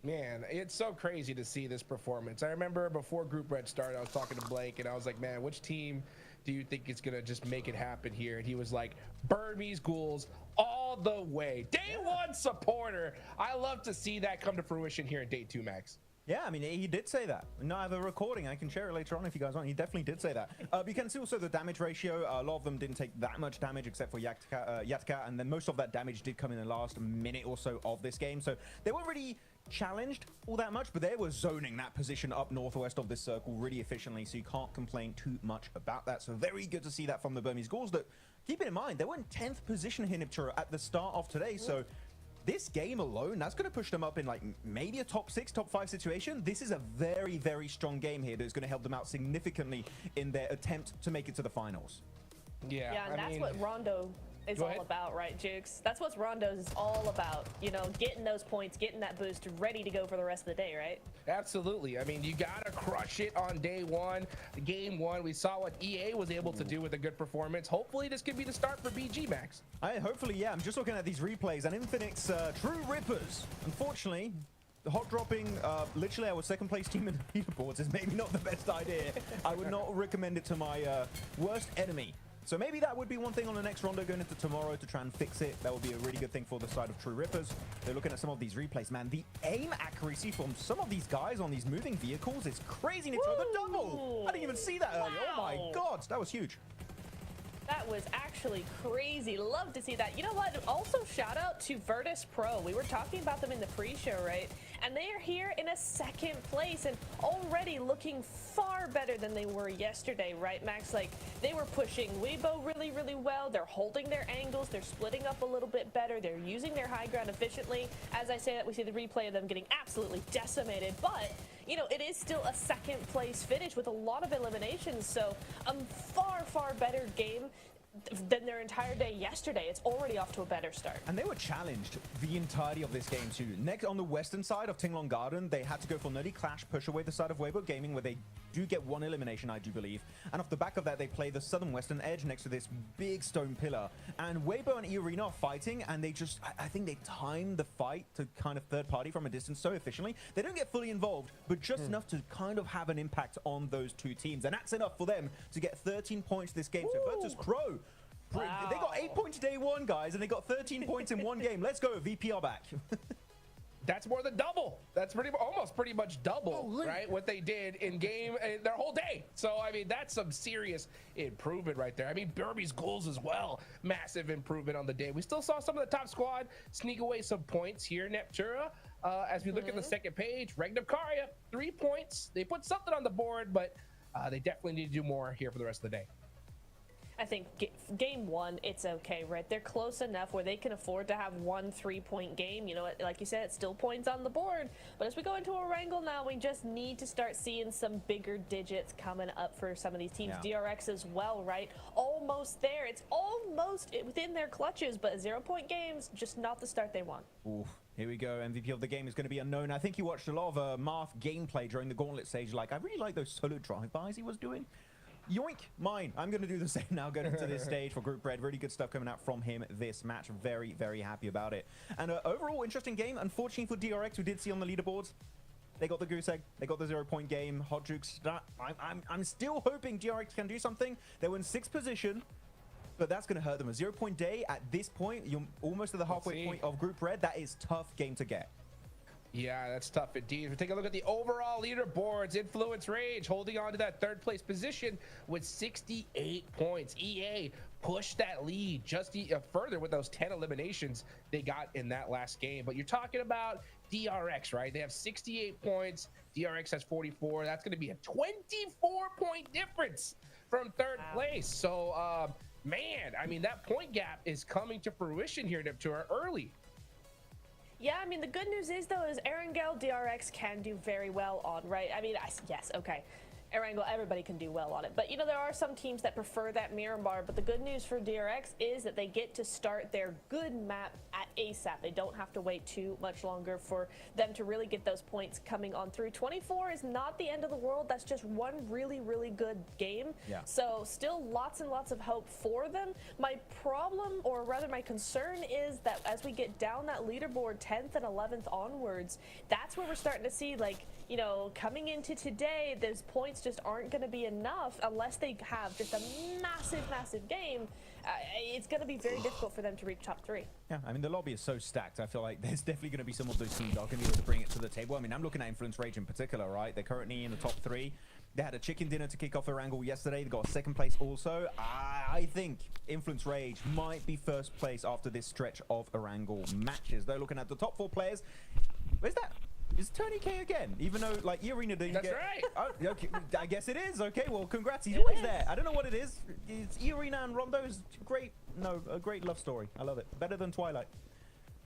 Speaker 3: Man, it's so crazy to see this performance. I remember before Group Red started, I was talking to Blake, and I was like, man, which team do you think is going to just make it happen here? And he was like, Burmese Ghouls all the way. Day 1 supporter. I love to see that come to fruition here in Day 2, Max.
Speaker 2: Yeah, I mean, he did say that. No, I have a recording. I can share it later on if you guys want. He definitely did say that. But you can see also the damage ratio. A lot of them didn't take that much damage except for Yatka, and then most of that damage did come in the last minute or so of this game. So they weren't really challenged all that much, but they were zoning that position up northwest of this circle really efficiently, so you can't complain too much about that. So very good to see that from the Burmese Ghouls. That, keep it in mind, they were in 10th position here at the start of today, so this game alone, that's going to push them up in like maybe a top 6, top 5 situation. This is a very, very strong game here that's going to help them out significantly in their attempt to make it to the finals.
Speaker 1: Yeah, and that's what Rondo is all about, right, Jukes? That's what Rondo's is all about, you know, getting those points, getting that boost, ready to go for the rest of the day, right?
Speaker 3: Absolutely. I mean, you got to crush it on day 1. Game 1, we saw what EA was able to do with a good performance. Hopefully, this could be the start for BG, Max.
Speaker 2: Hopefully, yeah. I'm just looking at these replays, and Infinix True Rippers, unfortunately, hot dropping literally our second place team in the leaderboards is maybe not the best idea. I would not recommend it to my worst enemy. So maybe that would be one thing on the next Rondo going into tomorrow to try and fix it. That would be a really good thing for the side of True Rippers. They're looking at some of these replays, man. The aim accuracy from some of these guys on these moving vehicles is crazy. It's the double. I didn't even see that earlier. Oh my God, that was huge.
Speaker 1: That was actually crazy. Love to see that. You know what? Also, shout out to Virtus.Pro. We were talking about them in the pre-show, right? and they are here in a second place and already looking far better than they were yesterday, right, Max? Like, they were pushing Weibo really, really well. They're holding their angles. They're splitting up a little bit better. They're using their high ground efficiently. As I say that, we see the replay of them getting absolutely decimated, but you know, it is still a second place finish with a lot of eliminations, so a far, far better game than their entire day yesterday. It's already off to a better start.
Speaker 2: And they were challenged the entirety of this game too. Next, on the western side of Tinglong Garden, they had to go for Nerdy Clash, push away the side of Weibo Gaming, where they do get one elimination, I do believe. And off the back of that, they play the southern western edge next to this big stone pillar. And Weibo and E-Arena are fighting, and they just, I think they timed the fight to kind of third party from a distance so efficiently. They don't get fully involved, but just enough to kind of have an impact on those two teams. And that's enough for them to get 13 points this game. So Virtus.Pro,
Speaker 1: wow.
Speaker 2: They got 8 points day one, guys, and they got 13 points in one game. Let's go, VPR back.
Speaker 3: That's more than double. That's almost pretty much double, right? What they did in game their whole day. So, I mean, that's some serious improvement right there. I mean, Burmese goals as well. Massive improvement on the day. We still saw some of the top squad sneak away some points here, Neptura. As we look at the second page, Regnum-Karya, 3 points. They put something on the board, but they definitely need to do more here for the rest of the day.
Speaker 1: I think game one, it's okay, right? They're close enough where they can afford to have 1 3-point game. You know, like you said, it's still points on the board. But as we go into a wrangle now, we just need to start seeing some bigger digits coming up for some of these teams. Yeah. DRX as well, right? Almost there. It's almost within their clutches, but 0-point games, just not the start they want.
Speaker 2: Ooh. Here we go. MVP of the game is going to be unknown. I think you watched a lot of Marth gameplay during the Gauntlet stage. Like, I really like those solo drive-bys he was doing. Yoink, mine. I'm going to do the same now going into this stage for Group Red. Really good stuff coming out from him this match. Very, very happy about it. And overall, interesting game. Unfortunately for DRX, we did see on the leaderboards, they got the goose egg. They got the 0-point game. Hot Jukes. I'm still hoping DRX can do something. They were in 6th position, but that's going to hurt them. A 0-point day at this point, you're almost at the halfway point of Group Red. That is tough game to get.
Speaker 3: Yeah, that's tough indeed. If we take a look at the overall leaderboards, Influence Rage holding on to that 3rd place position with 68 points. EA pushed that lead just further with those 10 eliminations they got in that last game. But you're talking about DRX, right? They have 68 points. DRX has 44. That's going to be a 24-point difference from 3rd place. So, man, I mean, that point gap is coming to fruition here, Neptura, early.
Speaker 1: Yeah, I mean, the good news is, though, is Erangel DRX can do very well on, right? I mean, yes, okay. Erangel, everybody can do well on it. But, you know, there are some teams that prefer that Miramar. But the good news for DRX is that they get to start their good map at ASAP. They don't have to wait too much longer for them to really get those points coming on through. 24 is not the end of the world. That's just one really, really good game. Yeah. So still lots and lots of hope for them. My problem, or rather my concern, is that as we get down that leaderboard 10th and 11th onwards, that's where we're starting to see, like, you know, coming into today, those points just aren't going to be enough unless they have just a massive, massive game. It's going to be very difficult for them to reach top 3.
Speaker 2: Yeah, I mean, the lobby is so stacked. I feel like there's definitely going to be some of those teams that are going to be able to bring it to the table. I mean, I'm looking at Influence Rage in particular, right? They're currently in the top 3. They had a chicken dinner to kick off their angle yesterday. They got a 2nd place also. I think Influence Rage might be 1st place after this stretch of Erangel matches. They're looking at the top 4 players. Where's that? Is Tony K again? Even though, like, E-Arena didn't
Speaker 3: That's
Speaker 2: get...
Speaker 3: right.
Speaker 2: Oh, okay, I guess it is. Okay, well, congrats. He's always there. I don't know what it is. It's E-Arena and Rondo is great. No, a great love story. I love it. Better than Twilight.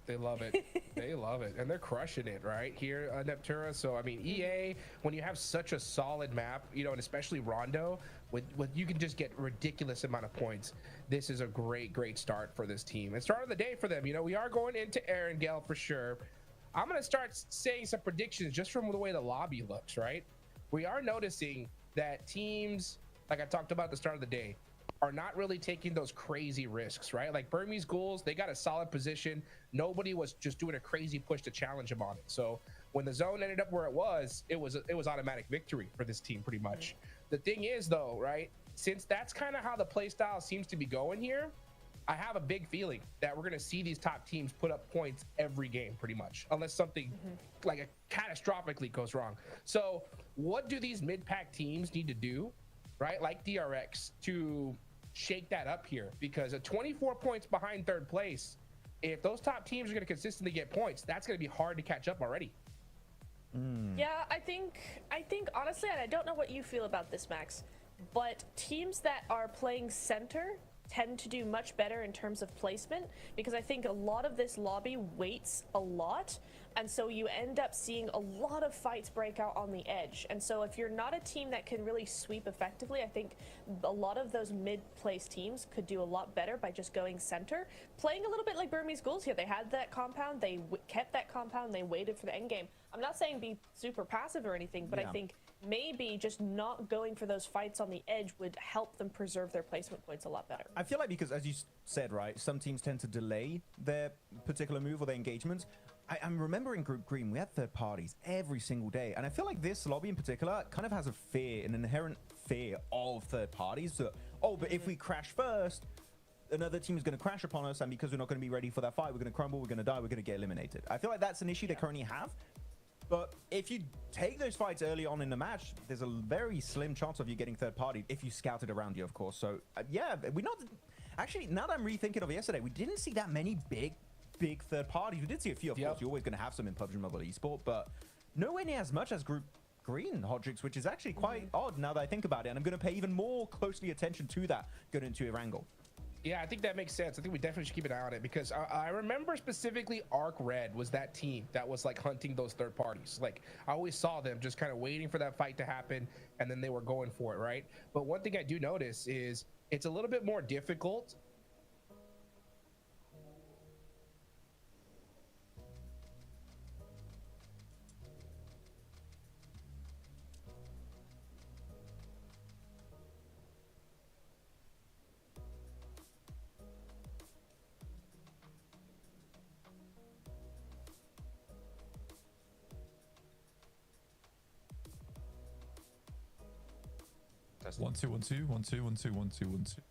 Speaker 3: They love it. They love it. And they're crushing it right here, Neptura. So, I mean, EA, when you have such a solid map, you know, and especially Rondo, with you can just get ridiculous amount of points. This is a great, great start for this team. And start of the day for them. You know, we are going into Erangel for sure. I'm going to start saying some predictions just from the way the lobby looks, right? We are noticing that teams, like I talked about at the start of the day, are not really taking those crazy risks, right? Like Burmese Ghouls, they got a solid position. Nobody was just doing a crazy push to challenge them on it. So when the zone ended up where it was automatic victory for this team pretty much. The thing is though, right? Since that's kind of how the play style seems to be going here, I have a big feeling that we're going to see these top teams put up points every game pretty much, unless something like a catastrophically goes wrong. So what do these mid-pack teams need to do, right? Like DRX, to shake that up here? Because at 24 points behind 3rd place, if those top teams are going to consistently get points, that's going to be hard to catch up already.
Speaker 1: Yeah, I think honestly, and I don't know what you feel about this, Max, but teams that are playing center tend to do much better in terms of placement, because I think a lot of this lobby waits a lot, and so you end up seeing a lot of fights break out on the edge. And so if you're not a team that can really sweep effectively, I think a lot of those mid-place teams could do a lot better by just going center, playing a little bit like Burmese Ghouls here. They had that compound, they kept that compound, they waited for the end game. I'm not saying be super passive or anything, but I think maybe just not going for those fights on the edge would help them preserve their placement points a lot better.
Speaker 2: I feel like, because as you said, right, some teams tend to delay their particular move or their engagement. I'm remembering Group Green, we had third parties every single day, and I feel like this lobby in particular kind of has a fear, an inherent fear of third parties. So, oh, but if we crash first, another team is going to crash upon us, and because we're not going to be ready for that fight, we're going to crumble, we're going to die, we're going to get eliminated. I feel like that's an issue they currently have. But if you take those fights early on in the match, there's a very slim chance of you getting third party if you scout it around you, of course. So, yeah, we're not... Actually, now that I'm rethinking of yesterday, we didn't see that many big third parties. We did see a few, of course. You're always going to have some in PUBG Mobile Esport, but nowhere near as much as Group Green, Hodrix, which is actually quite odd now that I think about it. And I'm going to pay even more closely attention to that going into Erangel.
Speaker 3: Yeah, I think that makes sense. I think we definitely should keep an eye on it, because I remember specifically Arc Red was that team that was like hunting those third parties. Like, I always saw them just kind of waiting for that fight to happen, and then they were going for it, right? But one thing I do notice is it's a little bit more difficult.
Speaker 4: Testing.
Speaker 5: 1 2 1 2 1 2 1 2 1 2 1 2.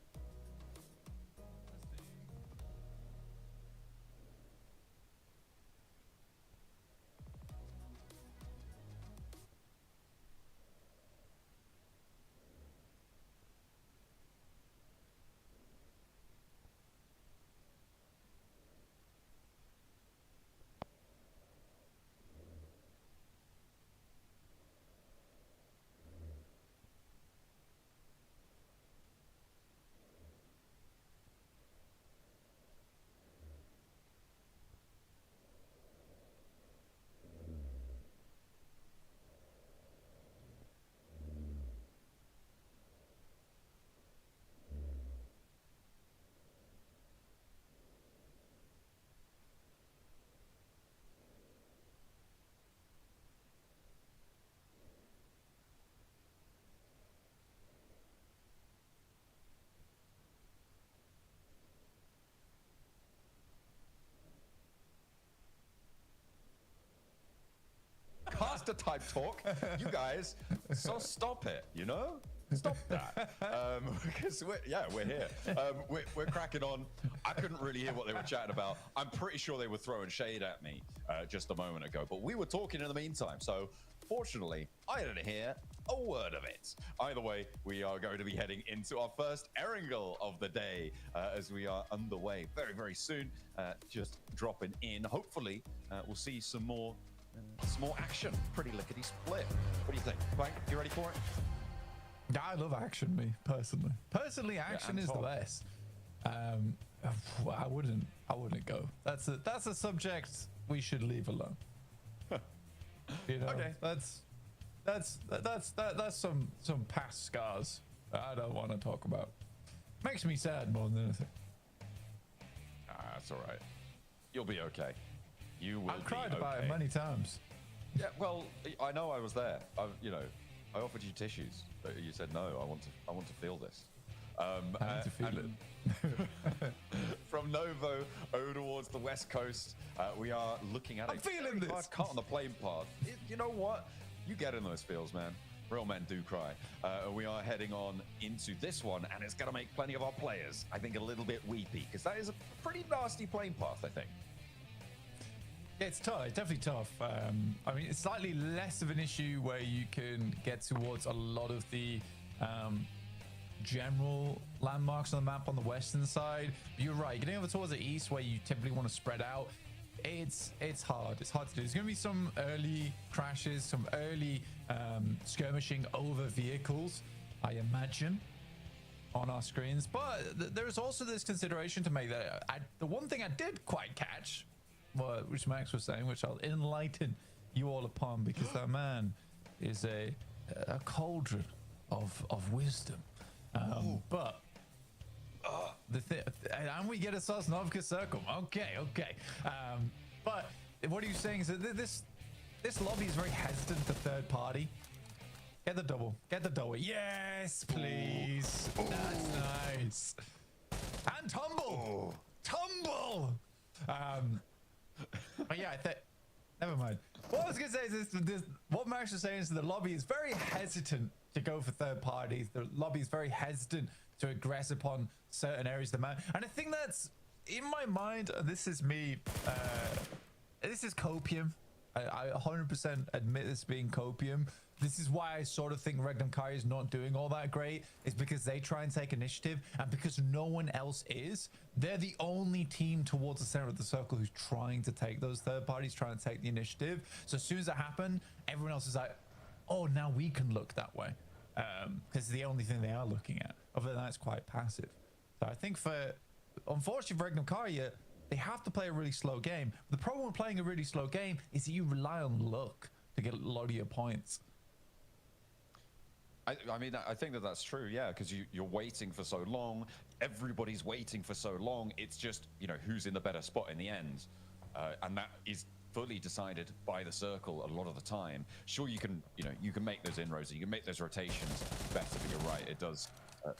Speaker 4: Caster type talk, you guys. So stop it, you know? Stop that. Because we're here. We're cracking on. I couldn't really hear what they were chatting about. I'm pretty sure they were throwing shade at me just a moment ago, but we were talking in the meantime. So fortunately, I didn't hear a word of it. Either way, we are going to be heading into our first Erangel of the day as we are underway very, very soon. Just dropping in. Hopefully, we'll see some more action. Pretty lickety split. What do you think, Blank? You ready for it?
Speaker 5: Yeah, I love action, me personally. Personally, action is the best. I wouldn't go. That's a subject we should leave alone. You know,
Speaker 4: okay.
Speaker 5: That's some past scars that I don't want to talk about. Makes me sad more than anything.
Speaker 4: That's all right. You'll be okay. You will.
Speaker 5: I've cried about it many times.
Speaker 4: Yeah, well, I know I was there. I offered you tissues, but you said no. I want to feel this.
Speaker 5: I need to feel it.
Speaker 4: From Novo over towards the west coast, we are looking at
Speaker 5: I'm feeling this.
Speaker 4: hard cut on the plane path. You know what? You get in those feels, man. Real men do cry. We are heading on into this one, and it's going to make plenty of our players, I think, a little bit weepy, because that is a pretty nasty plane path, I think.
Speaker 5: Yeah, it's tough. It's definitely tough. I mean, it's slightly less of an issue where you can get towards a lot of the general landmarks on the map on the western side. But you're right. Getting over towards the east, where you typically want to spread out, it's hard. It's hard to do. There's going to be some early crashes, some early skirmishing over vehicles, I imagine, on our screens. But there's also this consideration to make that the one thing I did quite catch, which Max was saying, which I'll enlighten you all upon, because that man is a cauldron of wisdom. But and we get a Sosnovka circle. Okay. But what are you saying is that this lobby is very hesitant to third party. Get the double. Yes, please. Ooh. That's nice. And tumble. But yeah, never mind. What I was gonna say is this, what Max was saying is the lobby is very hesitant to go for third parties. The lobby is very hesitant to aggress upon certain areas of the map. And I think that's, in my mind, this is me, this is copium. I 100% admit this being copium. This is why I sort of think Regnum Kai is not doing all that great, is because they try and take initiative, and because no one else is, they're the only team towards the center of the circle who's trying to take those third parties, trying to take the initiative. So as soon as it happened, everyone else is like, oh, now we can look that way, because it's the only thing they are looking at. Other than that, it's quite passive. So I think unfortunately for Regnum Kai, they have to play a really slow game. The problem with playing a really slow game is that you rely on luck to get a lot of your points.
Speaker 4: I mean, I think that's true, yeah, because you're waiting for so long. Everybody's waiting for so long. It's just, who's in the better spot in the end. And that is fully decided by the circle a lot of the time. Sure, you can make those inroads, you can make those rotations better, but you're right, it does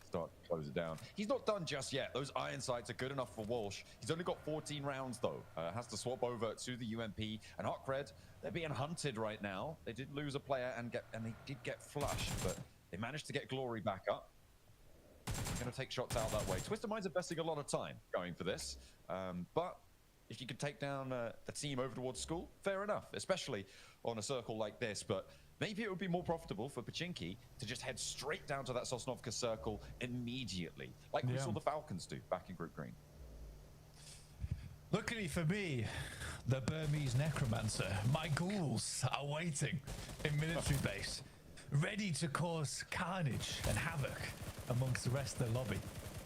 Speaker 4: start to close it down. He's not done just yet. Those iron sights are good enough for Walsh. He's only got 14 rounds though. Has to swap over to the UMP, and Arc Red, they're being hunted right now. They did lose a player and they did get flushed, but they managed to get Glory back up. They're going to take shots out that way. Twisted Mind's investing a lot of time going for this, but if you could take down the team over towards school, fair enough, especially on a circle like this. But maybe it would be more profitable for Pachinki to just head straight down to that Sosnovka circle immediately, like we saw the Falcons do back in Group Green.
Speaker 5: Luckily for me, the Burmese necromancer, my ghouls are waiting in military base, ready to cause carnage and havoc amongst the rest of the lobby.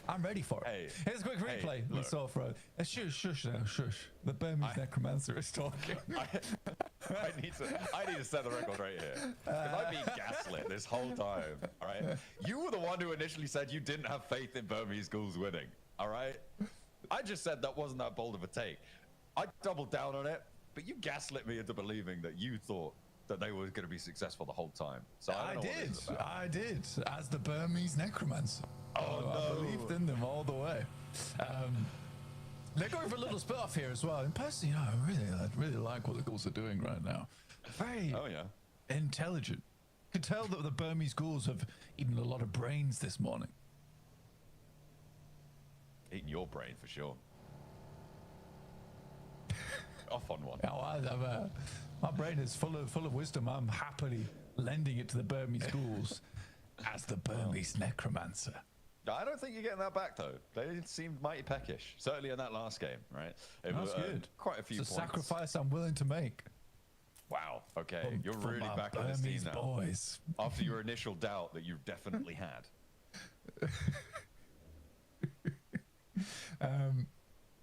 Speaker 5: I'm ready for it. Hey, here's a quick replay we saw for shush now, shush. The Burmese necromancer is talking.
Speaker 4: I need to set the record right here. Because I've been gaslit this whole time. All right. You were the one who initially said you didn't have faith in Burmese ghouls winning. All right. I just said that wasn't that bold of a take. I doubled down on it, but you gaslit me into believing that you thought that they were going to be successful the whole time. So I
Speaker 5: did, as the Burmese necromancer. Oh, no. I believed in them all the way. They're going for a little split off here as well. And personally, I really like what the ghouls are doing right now. Very intelligent. You can tell that the Burmese ghouls have eaten a lot of brains this morning.
Speaker 4: Eating your brain for sure. Off on one.
Speaker 5: Oh, my brain is full of wisdom. I'm happily lending it to the Burmese ghouls as the Burmese necromancer.
Speaker 4: I don't think you're getting that back though. They seemed mighty peckish, certainly in that last game, right?
Speaker 5: That's good.
Speaker 4: Quite a few
Speaker 5: it's a
Speaker 4: points.
Speaker 5: Sacrifice I'm willing to make.
Speaker 4: Wow. Okay, you're really back on this team now.
Speaker 5: Boys.
Speaker 4: After your initial doubt that you definitely had.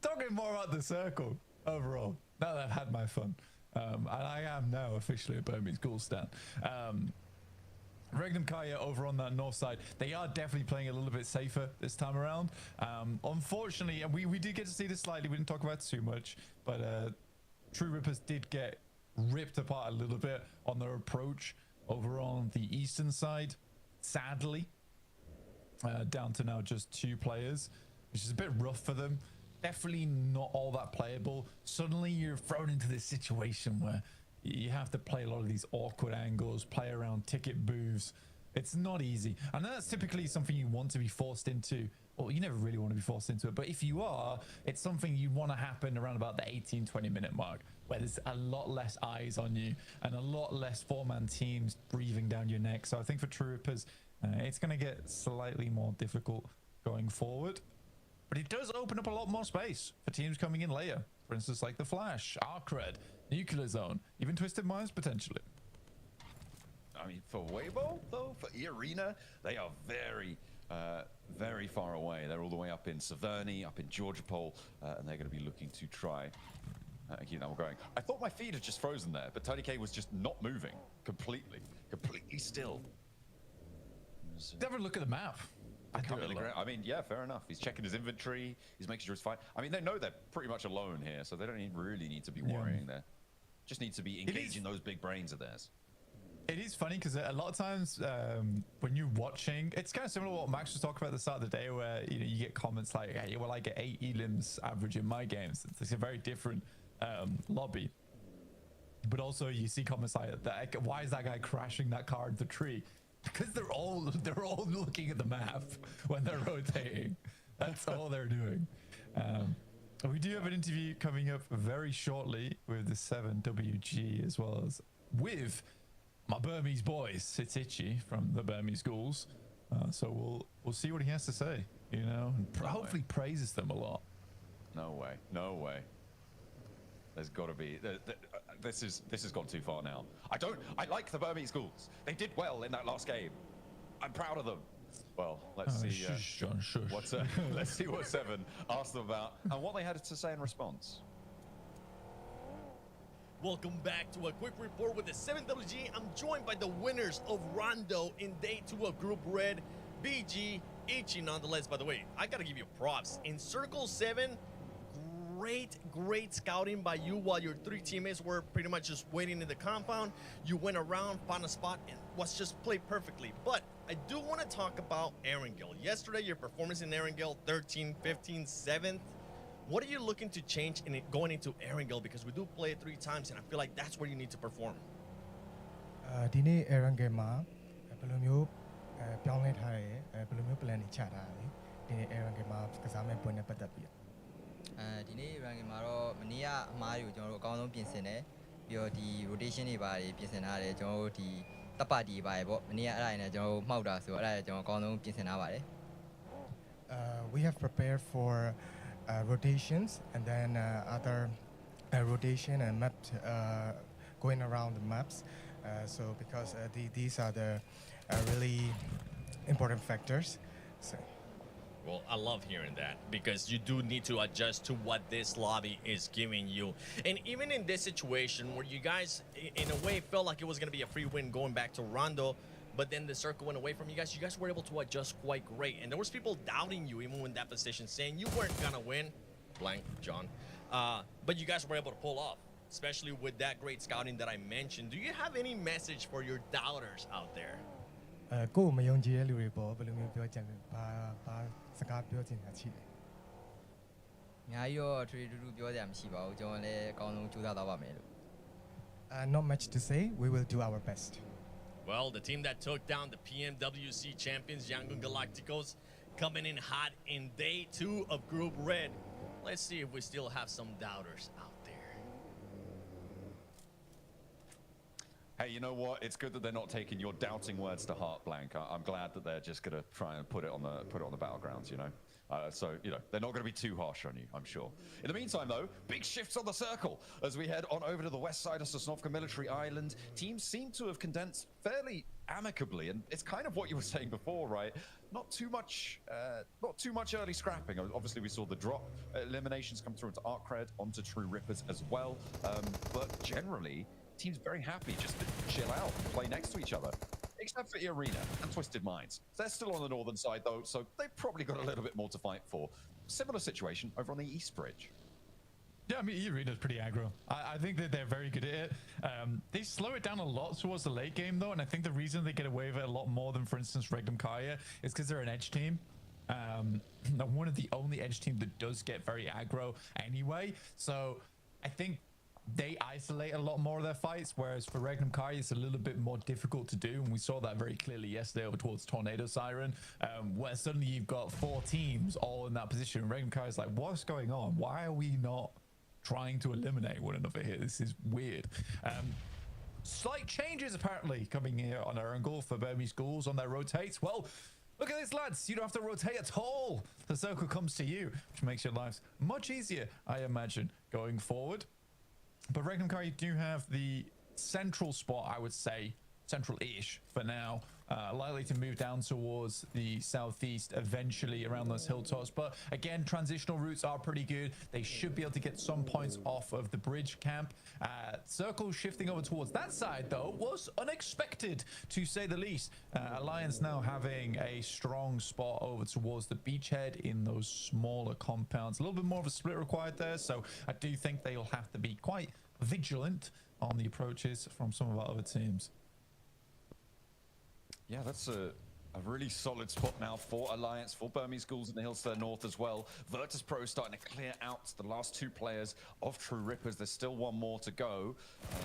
Speaker 5: Talking more about the circle overall. Now that I've had my fun, and I am now officially a Burmese Ghoul stan. Regnum Kaya over on that north side, they are definitely playing a little bit safer this time around. Unfortunately, and we did get to see this slightly, we didn't talk about it too much, but True Rippers did get ripped apart a little bit on their approach over on the eastern side, sadly. Down to now just 2 players, which is a bit rough for them. Definitely not all that playable. Suddenly you're thrown into this situation where you have to play a lot of these awkward angles, play around ticket booths. It's not easy. And that's typically something you want to be forced into. Well, you never really want to be forced into it, but if you are, it's something you want to happen around about the 18-20 minute mark, where there's a lot less eyes on you and a lot less 4-man teams breathing down your neck. So I think for True Rippers, it's going to get slightly more difficult going forward. But it does open up a lot more space for teams coming in later. for instance, like the Flash, Arc Red, Nuclear Zone, even Twisted Minds potentially.
Speaker 4: I mean, for Weibo, though, for E-Arena, they are very far away. They're all the way up in Severny, up in Georgopol, and they're going to be looking to try and keep that one going. I thought my feed had just frozen there, but Tony K was just not moving completely still.
Speaker 5: Never look at the map.
Speaker 4: I mean, yeah, fair enough. He's checking his inventory. He's making sure it's fine. I mean, they know they're pretty much alone here, so they don't really need to be worrying there. Just need to be engaging those big brains of theirs.
Speaker 5: It is funny because a lot of times when you're watching, it's kind of similar to what Max was talking about at the start of the day, where you get comments like, hey, well, I get 8 elims average in my games. It's a very different lobby. But also you see comments like that. Why is that guy crashing that car into the tree? Because they're all looking at the map when they're rotating. That's all they're doing. We do have an interview coming up very shortly with the 7WG, as well as with my Burmese boys, it's Itchy from the Burmese Ghouls. So we'll see what he has to say, and hopefully praises them a lot.
Speaker 4: No way. There's got to be. This has gone too far now. I like the Burmese Ghouls. They did well in that last game. I'm proud of them. Well, let's see.
Speaker 5: Shush, John, shush.
Speaker 4: Let's see what Seven asked them about and what they had to say in response.
Speaker 7: Welcome back to a quick report with the 7WG. I'm joined by the winners of Rondo in day 2 of Group Red, BG, Ichi nonetheless. By the way, I gotta give you props. In Circle 7, great scouting by you while your 3 teammates were pretty much just waiting in the compound. You went around, found a spot, and was just played perfectly. But I do want to talk about Erangel. Yesterday, your performance in Erangel, 13, 15, 7th. What are you looking to change in it going into Erangel? Because we do play it 3 times, and I feel like that's where you need to perform.
Speaker 8: ဒီနေ့ Erangel မှာဘယ်လိုမျိုးပြောင်းလဲထားတယ်ဘယ်လိုမျိုး plan တွေချထားတယ်ဒီနေ့ Erangel မှာကစားမဲ့ပွဲနဲ့ပတ်သက်ပြီး
Speaker 9: ဒီနေ့ ranking မှာတော့မနေ့ကအမားတွေကိုကျွန်တော်တို့အကောင်းဆုံးပြင်ဆင်တယ်ပြီးတော့ဒီ rotation တွေပါတယ်ပြင်ဆင်ထားတယ်ကျွန်တော်တို့ဒီတပ်ပါတီပါတယ်ပေါ့မနေ့ကအဲ့ဒါတွေနဲ့ကျွန်တော်တို့မှောက်တာဆိုအဲ့ဒါတွေကျွန်တော်အကောင်းဆုံးပြင်ဆင်ထားပါတယ်
Speaker 8: we have prepared for rotations and then other rotation and map going around the maps so because these are the really important factors so.
Speaker 7: Well, I love hearing that because you do need to adjust to what this lobby is giving you. And even in this situation where you guys, in a way, felt like it was going to be a free win going back to Rondo, but then the circle went away from you guys were able to adjust quite great. And there was people doubting you even in that position, saying you weren't going to win, blank, John. But you guys were able to pull off, especially with that great scouting that I mentioned. Do you have any message for your doubters out there?
Speaker 8: ကိုယ်မယုံကြည်တဲ့လူတွေပေါ့ဘယ်လိုမျိုးပြောချင်လဲဘာစကားပြောချင်တာရှိတယ်
Speaker 9: အများကြီးတော့ထွေထူးထူးပြောစရာမရှိပါဘူးကျွန်တော်လည်းအကောင်းဆုံးကြိုးစားသွားပါမယ်လို့
Speaker 8: not much to say we will do our best
Speaker 7: Well, the team that took down the PMWC champions Yangon Galacticos coming in hot in day 2 of Group Red. Let's see if we still have some doubters out there.
Speaker 4: Hey, you know what? It's good that they're not taking your doubting words to heart, Blank. I'm glad that they're just going to try and put it on the battlegrounds, So, they're not going to be too harsh on you, I'm sure. In the meantime, though, big shifts on the circle as we head on over to the west side of Sosnovka Military Island. Teams seem to have condensed fairly amicably, and it's kind of what you were saying before, right? Not too much early scrapping. Obviously, we saw the drop eliminations come through into Arcred, onto True Rippers as well. But generally, teams very happy just to chill out and play next to each other. Except for E-Arena and Twisted Minds. They're still on the northern side, though, so they've probably got a little bit more to fight for. Similar situation over on the East Bridge.
Speaker 5: Yeah, I mean, E-Arena's pretty aggro. I think that they're very good at it. They slow it down a lot towards the late game, though, and I think the reason they get away with it a lot more than, for instance, Regnum Kaya is because they're an edge team. One of the only edge teams that does get very aggro anyway, so I think they isolate a lot more of their fights, whereas for Regnum Kai it's a little bit more difficult to do, and we saw that very clearly yesterday over towards Tornado Siren, where suddenly you've got 4 teams all in that position. Regnum Kai is like, what's going on? Why are we not trying to eliminate one another here? This is weird. Slight changes apparently coming here on Erangel for Burmese Ghouls on their rotates. Well, Look at this, lads. You don't have to rotate at all. The circle comes to you, which makes your lives much easier, I imagine, going forward. But Regnum Kai do have the central spot, I would say, central-ish for now. Likely to move down towards the southeast eventually around those hilltops. But again, transitional routes are pretty good. They should be able to get some points off of the bridge camp. Circle shifting over towards that side, though, was unexpected, to say the least. Alliance now having a strong spot over towards the beachhead in those smaller compounds. A little bit more of a split required there, so I do think they'll have to be quite vigilant on the approaches from some of our other teams.
Speaker 4: Yeah, that's a really solid spot now for Alliance, for Burmese Schools in the hills to the north as well. Virtus.Pro starting to clear out the last two players of True Rippers. There's still one more to go,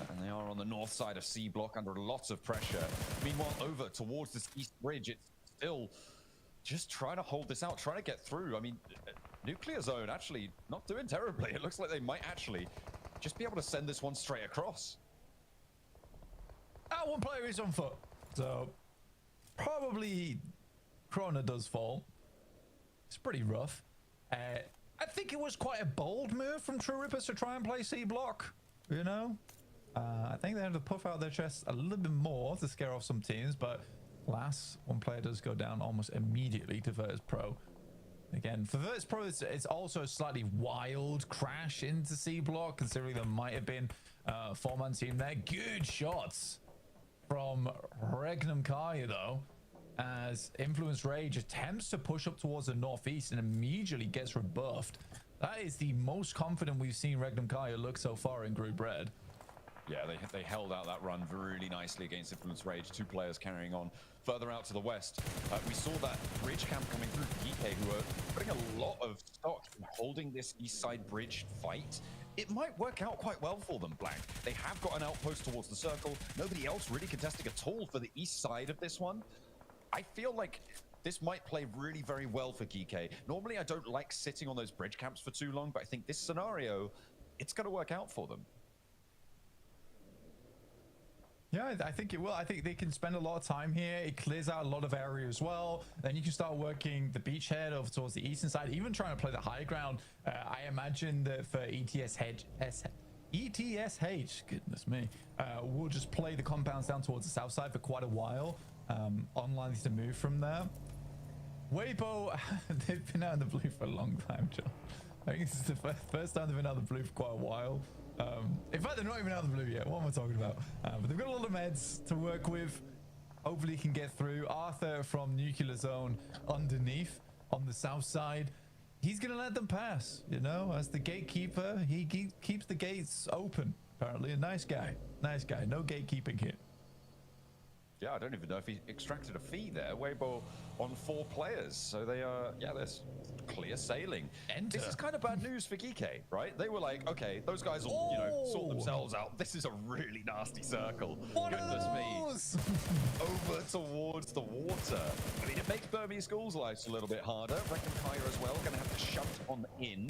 Speaker 4: and they are on the north side of C block under lots of pressure. Meanwhile, over towards this east bridge, it's still just trying to hold this out, trying to get through. I mean, Nuclear Zone actually not doing terribly. It looks like they might actually just be able to send this one straight across.
Speaker 5: One player is on foot, so probably Krona does fall. It's pretty rough. I think it was quite a bold move from True Rippers to try and play C block, you know? I think they had to puff out their chests a little bit more to scare off some teams, but alas, one player does go down almost immediately to Virtus.Pro. Again, for Virtus.Pro, it's also a slightly wild crash into C block, considering there might have been a four-man team there. Good shots from Regnum Kai, though, as Influence Rage attempts to push up towards the northeast and immediately gets rebuffed. That is the most confident we've seen Regnum Kai look so far in Group Red.
Speaker 4: Yeah, they held out that run really nicely against Influence Rage. Two players carrying on further out to the west. We saw that bridge camp coming through DK, who are putting a lot of stock in holding this east side bridge fight. It might work out quite well for them, Blank. They have got an outpost towards the circle. Nobody else really contesting at all for the east side of this one. I feel like this might play really very well for GK. Normally, I don't like sitting on those bridge camps for too long, but I think this scenario, it's going to work out for them.
Speaker 5: Yeah, I think it will. I think they can spend a lot of time here. It clears out a lot of area as well. Then you can start working the beachhead over towards the eastern side, even trying to play the high ground. I imagine that for ETSH, goodness me, we'll just play the compounds down towards the south side for quite a while. Online to move from there. Weibo, they've been out in the blue for a long time, John. I think this is the first time they've been out in the blue for quite a while. In fact, they're not even out of the blue yet. What am I talking about? But they've got a lot of meds to work with. Hopefully he can get through. Arthur from Nuclear Zone underneath on the south side. He's going to let them pass, you know, as the gatekeeper. He keeps the gates open, apparently. A nice guy. Nice guy. No gatekeeping here.
Speaker 4: Yeah, I don't even know if he extracted a fee there. Weibo on 4 players. So they are, yeah, there's clear sailing. Enter. This is kind of bad news for Geeke, right? They were like, okay, those guys will, you know, sort themselves out. This is a really nasty circle. Goodness me. Over towards the water. I mean, it makes Burmese Schools' lives a little bit harder. Reckon Kaya as well, going to have to shunt on in.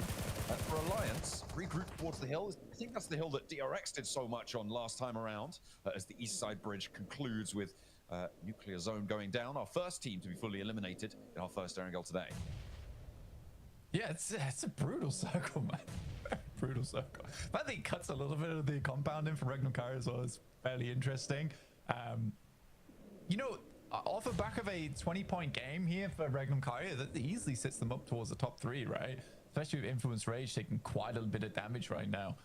Speaker 4: For Alliance, regroup towards the hill. I think that's the hill that DRX did so much on last time around, as the east side bridge concludes with Nuclear Zone going down. Our first team to be fully eliminated in our first Erangel today.
Speaker 5: Yeah, it's a brutal circle, man. Brutal circle. I think it cuts a little bit of the compound in for Regnum Kai as well. It's fairly interesting. You know, off the back of a 20-point game here for Regnum Kai, that easily sits them up towards the top 3, right? Especially with Influence Rage taking quite a bit of damage right now.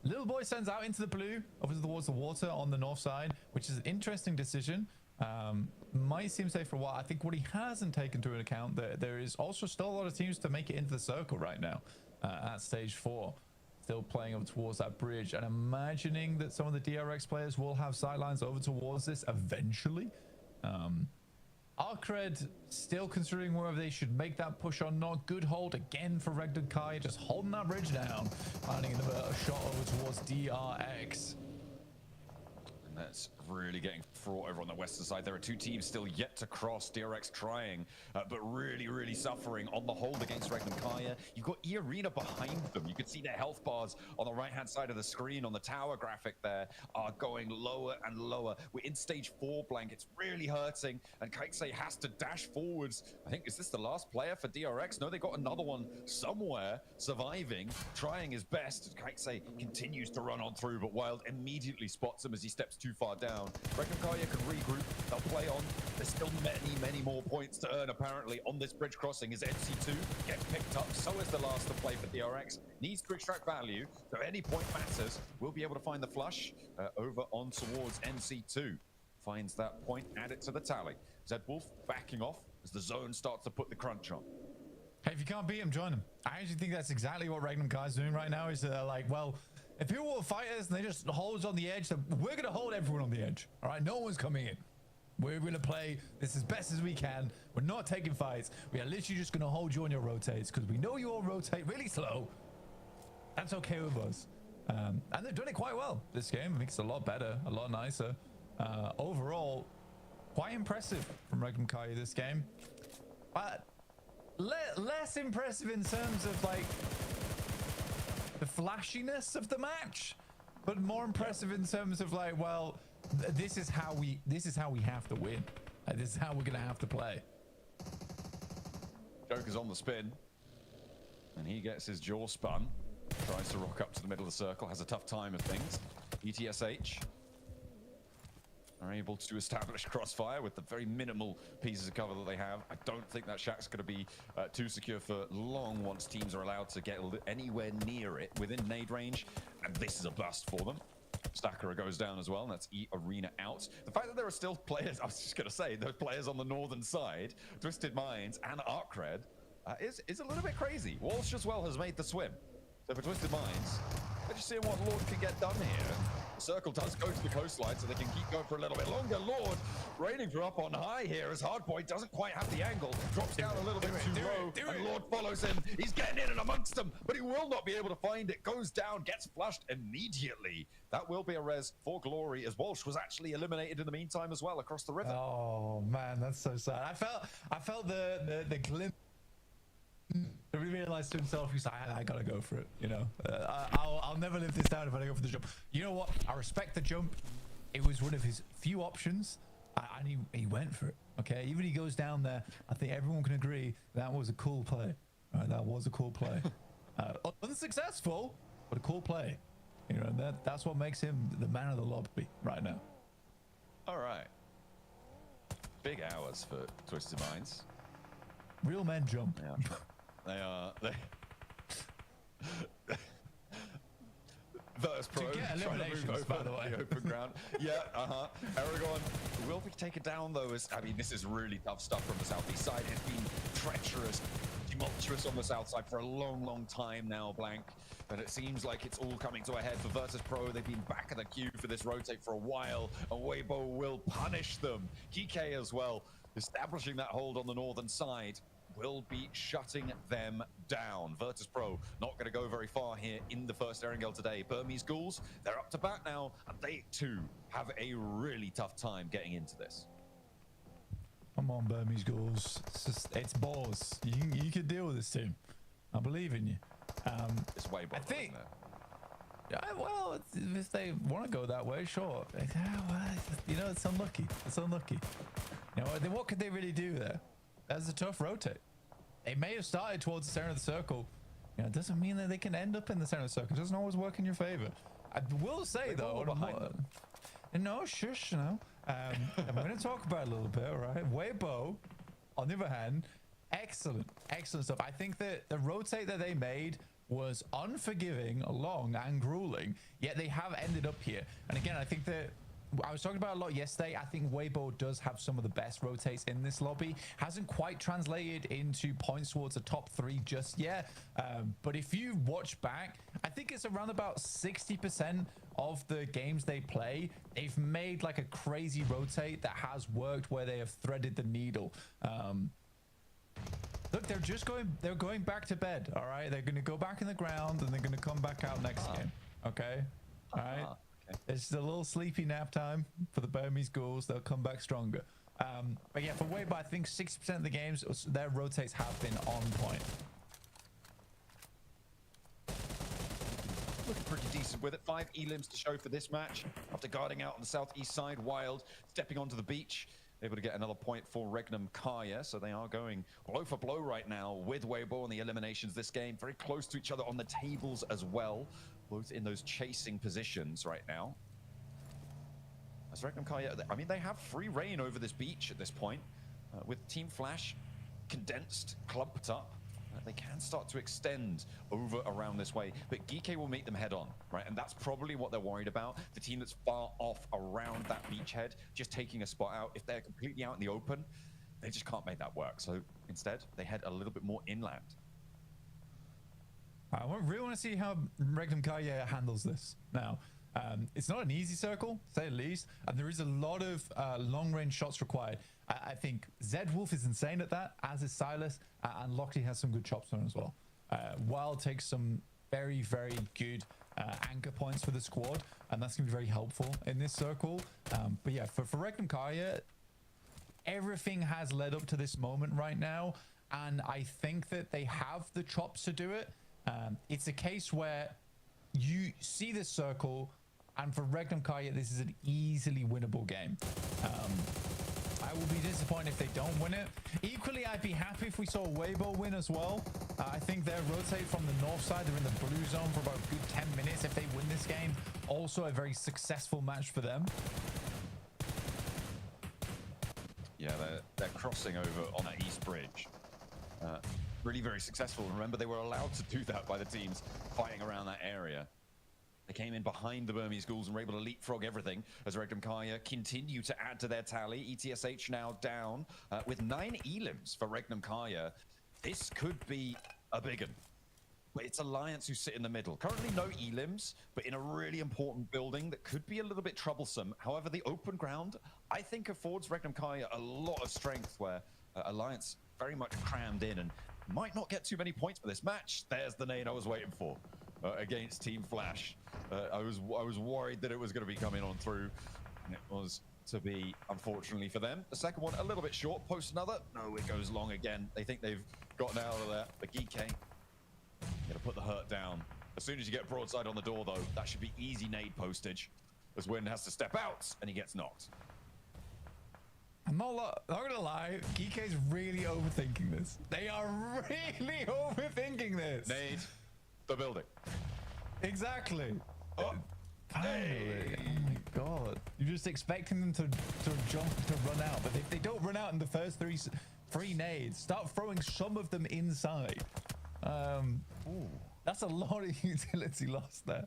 Speaker 5: Little Boy sends out into the blue, over towards the water on the north side, which is an interesting decision. Might seem safe for a while. I think what he hasn't taken into account that there is also still a lot of teams to make it into the circle right now at stage 4. Still playing up towards that bridge and imagining that some of the DRX players will have sidelines over towards this eventually. Arcred still considering whether they should make that push or not. Good hold again for Regnum Kai, just holding that bridge down, finding another shot over towards DRX.
Speaker 4: That's really getting fraught over on the western side. There are two teams still yet to cross. DRX trying, but really suffering on the hold against Regnum Kaya. You've got E-Arena behind them. You can see their health bars on the right-hand side of the screen on the tower graphic there are going lower and lower. We're in stage 4, Blank. It's really hurting, and Kaiksei has to dash forwards. I think, is this the last player for DRX? No, they got another one somewhere surviving, trying his best. Kaiksei continues to run on through, but Wild immediately spots him as he steps too far down. Regnum Kaya can regroup. They'll play on. There's still many more points to earn, apparently, on this bridge crossing as NC2 gets picked up. So is the last to play for DRX. Needs to extract value, so any point matters. We'll be able to find the flush over on towards NC2. Finds that point, add it to the tally. Zed Wolf backing off as the zone starts to put the crunch on.
Speaker 5: Hey, if you can't beat him, join him. I actually think that's exactly what Regnum Kai's doing right now. Is like, well, if people will fight us and they just hold on the edge, then we're going to hold everyone on the edge. All right, no one's coming in. We're going to play this as best as we can. We're not taking fights. We are literally just going to hold you on your rotates because we know you all rotate really slow. That's okay with us. And they've done it quite well this game. I think it's a lot better, a lot nicer. Overall, quite impressive from Regnum Kai this game. But less impressive in terms of like the flashiness of the match, but more impressive in terms of like, well, this is how we have to win. This is how we're gonna have to play.
Speaker 4: Joker's on the spin, and he gets his jaw spun. Tries to rock up to the middle of the circle, has a tough time of things. ETSH are able to establish crossfire with the very minimal pieces of cover that they have. I don't think that shack's going to be too secure for long once teams are allowed to get anywhere near it within nade range, and this is a bust for them. Stakara goes down as well, and that's E-Arena out. The fact that there are still players, I was just going to say, those players on the northern side, Twisted Minds and ArcRed, is a little bit crazy. Walsh as well has made the swim. So for Twisted Minds, they're just seeing what Lord can get done here. The circle does go to the coastline, so they can keep going for a little bit longer. Lord raining from up on high here as Hardpoint doesn't quite have the angle. Drops down a little bit too low, and Lord follows him. He's getting in and amongst them, but he will not be able to find it. Goes down, gets flushed immediately. That will be a res for Glory, as Walsh was actually eliminated in the meantime as well across the river.
Speaker 5: Oh man, that's so sad. I felt the glimmer. He realized to himself, he's like, I gotta go for it, you know. I'll never live this down if I don't go for the jump. You know what? I respect the jump. It was one of his few options, and he went for it. Okay, even he goes down there. I think everyone can agree that was a cool play. That was a cool play. Unsuccessful, but a cool play. You know, that's what makes him the man of the lobby right now.
Speaker 4: All right. Big hours for Twisted Minds.
Speaker 5: Real men jump.
Speaker 4: Yeah. They are. Virtus.Pro trying to move over
Speaker 5: by the way.
Speaker 4: The open ground. Yeah, Aragon will be taken down though. I mean, this is really tough stuff from the southeast side. It's been treacherous, tumultuous on the south side for a long time now, Blank. But it seems like it's all coming to a head for Virtus.Pro. They've been back of the queue for this rotate for a while, and Weibo will punish them. Kike as well, establishing that hold on the northern side, will be shutting them down. Virtus.Pro not going to go very far here in the first Erangel today. Burmese Ghouls, they're up to bat now, and they too have a really tough time getting into this.
Speaker 5: Come on, Burmese Ghouls. It's balls. You can deal with this team. I believe in you.
Speaker 4: It's way better,
Speaker 5: I think.
Speaker 4: isn't it?
Speaker 5: Yeah, well, if they want to go that way, sure. You know, it's unlucky. It's unlucky. You know, what could they really do there? That's a tough rotate. They may have started towards the center of the circle. You know, it doesn't mean that they can end up in the center of the circle. It doesn't always work in your favor. I will say though, no, shush, you know. I'm going to talk about it a little bit, all right? Weibo, on the other hand, excellent stuff. I think that the rotate that they made was unforgiving, long, and grueling, yet they have ended up here. And again, I think that I was talking about a lot yesterday. I think Weibo does have some of the best rotates in this lobby. Hasn't quite translated into points towards the top 3 just yet. But if you watch back, I think it's around about 60% of the games they play, they've made like a crazy rotate that has worked where they have threaded the needle. Look, they're going back to bed, all right? They're going to go back in the ground and they're going to come back out next game, okay? All right? It's a little sleepy nap time for the Burmese ghouls. They'll come back stronger. But yeah, for Weibo, I think 60% of the games, their rotates have been on point.
Speaker 4: Looking pretty decent with it. 5 elims to show for this match. After guarding out on the southeast side, Wild stepping onto the beach, able to get another point for Regnum Kaya. So they are going blow for blow right now with Weibo on the eliminations this game. Very close to each other on the tables as well. Both in those chasing positions right now. As Regnum Kaya, I mean, they have free reign over this beach at this point. With Team Flash condensed, clumped up. They can start to extend over around this way, but Geeke will meet them head on, right? And that's probably what they're worried about. The team that's far off around that beachhead, just taking a spot out. If they're completely out in the open, they just can't make that work. So instead, they head a little bit more inland.
Speaker 5: I really want to see how Regnum Kaya handles this now. It's not an easy circle, to say the least, and there is a lot of long-range shots required. I think Zed Wolf is insane at that, as is Silas, and Lockley has some good chops on as well. Wild takes some very, very good anchor points for the squad, and that's going to be very helpful in this circle. But yeah, for Regnum Kaya, everything has led up to this moment right now, and I think that they have the chops to do it. It's a case where you see this circle, and for Regnum Kaya, this is an easily winnable game. I will be disappointed if they don't win it. Equally, I'd be happy if we saw Weibo win as well. I think they'll rotate from the north side. They're in the blue zone for about a good 10 minutes. If they win this game, also a very successful match for them.
Speaker 4: Yeah, they're crossing over on that east bridge. Really very successful. Remember, they were allowed to do that by the teams fighting around that area. They came in behind the Burmese Ghouls and were able to leapfrog everything as Regnum Kaya continue to add to their tally. ETSH now down with 9 elims for Regnum Kaya. This could be a big one. It's Alliance who sit in the middle. Currently no elims, but in a really important building that could be a little bit troublesome. However, the open ground, I think, affords Regnum Kaya a lot of strength, where Alliance very much crammed in and might not get too many points for this match. There's the nade I was waiting for. Against Team Flash. I was worried that it was going to be coming on through, and it was to be, unfortunately for them. The second one a little bit short. Post another. No, it goes long again. They think they've gotten out of that. But Geeke gonna put the hurt down. As soon as you get broadside on the door, though, that should be easy nade postage. As Win has to step out and he gets knocked.
Speaker 5: I'm not gonna lie, Geeke's really overthinking this. They are really overthinking this.
Speaker 4: Nade the building.
Speaker 5: Exactly.
Speaker 4: Oh,
Speaker 5: hey. Oh my god. You're just expecting them to jump, to run out, but if they don't run out in the first three nades, start throwing some of them inside. That's a lot of utility lost there.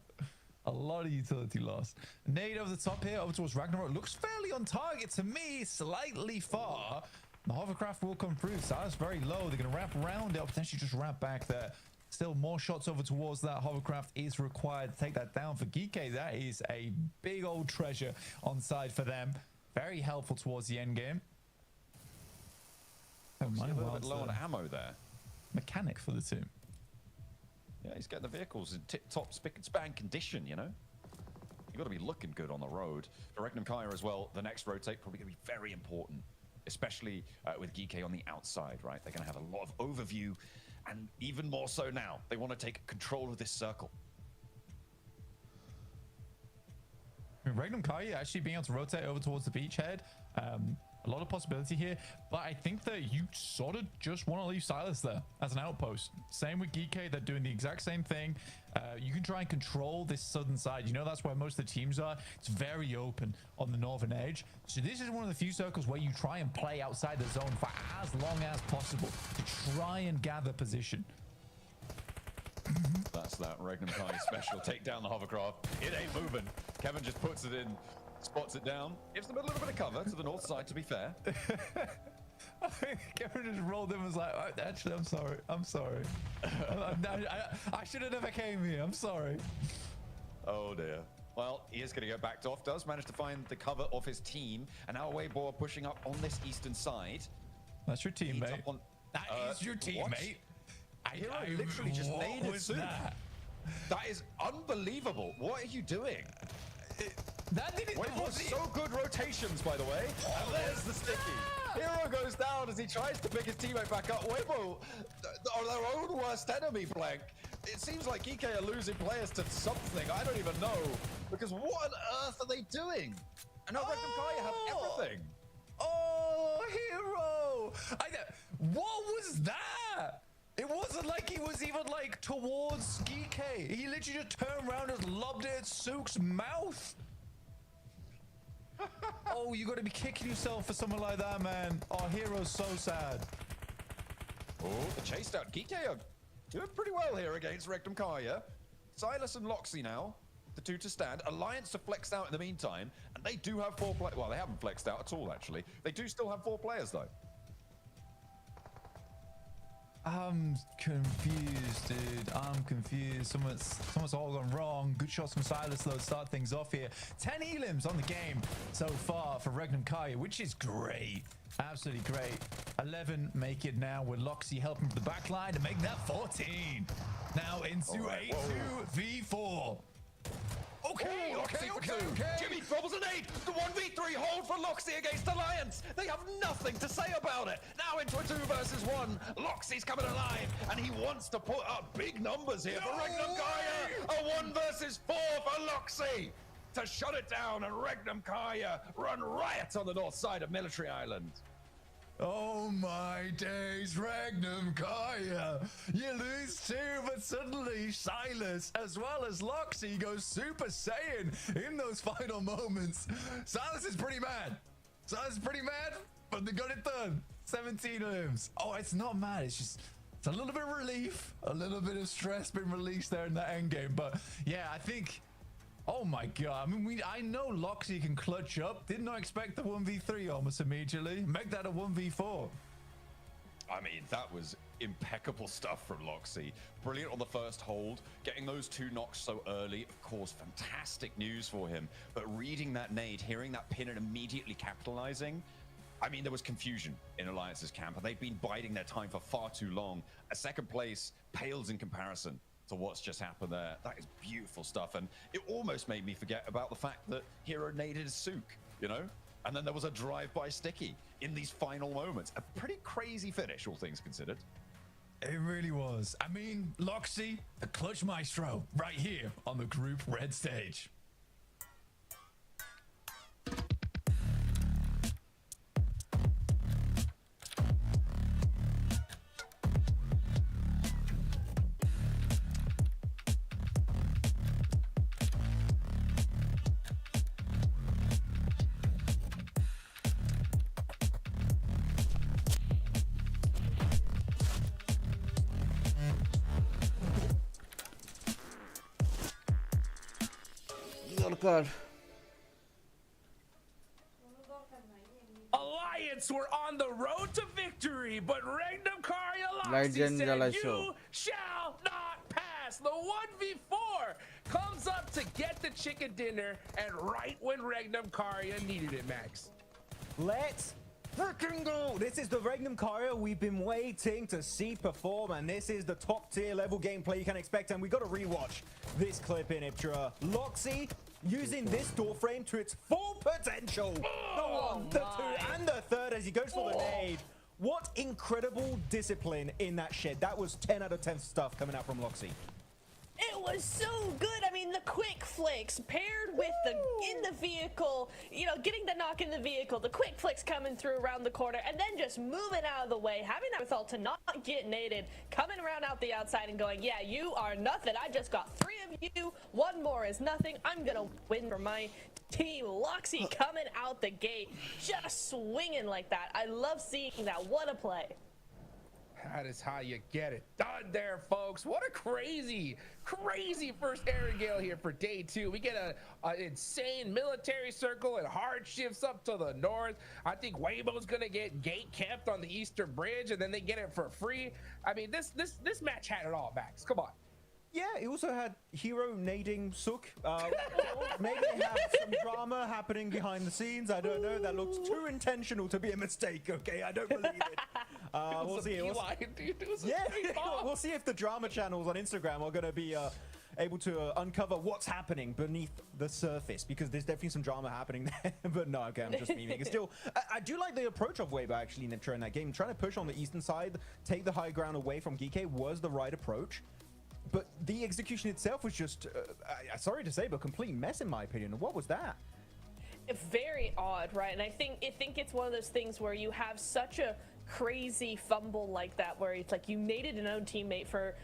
Speaker 5: A lot of utility lost. Nade over the top here, over towards Ragnarok. Looks fairly on target to me, slightly far. The hovercraft will come through. Silas very low. They're going to wrap around it, or potentially just wrap back there. Still more shots over towards that. Hovercraft is required to take that down for Geeke. That is a big old treasure on side for them. Very helpful towards the end game.
Speaker 4: Oh, my, a little bit low on ammo there.
Speaker 5: Mechanic for the team.
Speaker 4: Yeah, he's getting the vehicles in tip-top spick and span condition, you know? You've got to be looking good on the road. For Regnum Kaya as well, the next rotate probably going to be very important, especially with Geeke on the outside, right? They're going to have a lot of overview, and even more so now, they want to take control of this circle.
Speaker 5: Regnum Kaya actually being able to rotate over towards the beachhead. A lot of possibility here, but I think that you sort of just want to leave Silas there as an outpost. Same with Geeke, they're doing the exact same thing. You can try and control this southern side. You know, that's where most of the teams are. It's very open on the northern edge. So this is one of the few circles where you try and play outside the zone for as long as possible to try and gather position.
Speaker 4: That's that Regnum Kaya special. Take down the hovercraft. It ain't moving. Kevin just puts it in, spots it down, gives them a little bit of cover to the north side, to be fair.
Speaker 5: Kevin just rolled in and was like, oh, actually, I'm sorry. I'm sorry. I should have never came here. I'm sorry.
Speaker 4: Oh, dear. Well, he is going to get backed off. Does manage to find the cover of his team. And now Weibo are pushing up on this eastern side.
Speaker 5: That's your teammate. That is your teammate.
Speaker 4: I literally just naded Soup. That is unbelievable. What are you doing?
Speaker 5: That didn't.
Speaker 4: Weibo, so good rotations, by the way. And there's the sticky. Hero goes down as he tries to pick his teammate back up. Weibo are their own worst enemy, Blank. It seems like EK are losing players to something. I don't even know. Because what on earth are they doing? And now Regnum Kaya have everything.
Speaker 5: Oh, Hero! What was that? It wasn't like he was even like towards GK. He literally just turned around and lobbed it at Sook's mouth. Oh, you got to be kicking yourself for something like that, man. Oh, Hero's so sad.
Speaker 4: Oh, the chased out GK are doing pretty well here against Regnum Kaya. Silas and Loxy now, the two to stand. Alliance to flex out in the meantime, and they do have 4 players. Well, they haven't flexed out at all, actually. They do still have 4 players, though.
Speaker 5: I'm confused, dude. I'm confused. Someone's all gone wrong. Good shots from Silas, though, to start things off here. 10 elims on the game so far for Regnum Kaya, which is great. Absolutely great. 11 make it now with Loxy helping from the back line to make that 14. Now into a 2v4.
Speaker 4: Okay. Jimmy bobbles an 8. The 1v3 hold for Loxy against Alliance. They have nothing to say about it. Now into a 2 versus 1. Loxy's coming alive, and he wants to put up big numbers here for Regnum Kaya. A 1 versus 4 for Loxy to shut it down, and Regnum Kaya run riot on the north side of Military Island.
Speaker 5: Oh my days, Regnum Kaya. You lose 2, but suddenly Silas as well as Loxy goes Super Saiyan in those final moments. Silas is pretty mad. But they got it done. 17 limbs. Oh, it's not mad. It's a little bit of relief, a little bit of stress being released there in that end game. But yeah, I think. Oh my god, I mean, I know Loxy can clutch up. Did not expect the 1v3 almost immediately. Make that a 1v4.
Speaker 4: I mean, that was impeccable stuff from Loxy. Brilliant on the first hold. Getting those 2 knocks so early, of course, fantastic news for him. But reading that nade, hearing that pin and immediately capitalizing, I mean, there was confusion in Alliance's camp, and they've been biding their time for far too long. A second place pales in comparison to what's just happened there. That is beautiful stuff, and it almost made me forget about the fact that Hero naded Sook, you know? And then there was a drive-by sticky in these final moments. A pretty crazy finish, all things considered.
Speaker 5: It really was. I mean, Loxy, the clutch maestro, right here on the Group Red stage.
Speaker 3: Alliance were on the road to victory, but Regnum Kaya Loxy said, "You shall not pass." The 1v4 comes up to get the chicken dinner, and right when Regnum Kaya needed it, Max.
Speaker 2: Let's freaking go! This is the Regnum Kaya we've been waiting to see perform, and this is the top tier level gameplay you can expect, and we got to rewatch this clip in Iptra. Loxy using this door frame to its full potential. The 1, the 2, and the 3rd as he goes for the nade. What incredible discipline in that shed. That was 10 out of 10 stuff coming out from Loxy.
Speaker 1: It was so good. I mean, the quick flicks paired with the in the vehicle, you know, getting the knock in the vehicle, the quick flicks coming through around the corner, and then just moving out of the way, having that withal to not get naded, coming around out the outside and going, yeah, you are nothing. I just got 3 of you. 1 more is nothing. I'm going to win for my team. Loxy coming out the gate, just swinging like that. I love seeing that. What a play.
Speaker 3: That is how you get it done there, folks. What a crazy first Aaron Gale here for day 2. We get an insane military circle and hard shifts up to the north. I think Weibo's gonna get gate kept on the Eastern Bridge, and then they get it for free. I mean, this match had it all, Max. Come on.
Speaker 2: Yeah, he also had Hero nading Sook. Maybe they have some drama happening behind the scenes. I don't know. That looks too intentional to be a mistake. Okay, I don't believe it. We'll see.
Speaker 3: We'll see if the drama channels on Instagram are going to be
Speaker 2: able to uncover what's happening beneath the surface, because there's definitely some drama happening there. But no, okay, I'm just memeing. It's still, I do like the approach of Weibo actually, Nitro, in that game. Trying to push on the eastern side, take the high ground away from Geeke was the right approach. But the execution itself was just, sorry to say, but complete mess in my opinion. What was that?
Speaker 1: Very odd, right? And I think it's one of those things where you have such a crazy fumble like that, where it's like you naded an own teammate for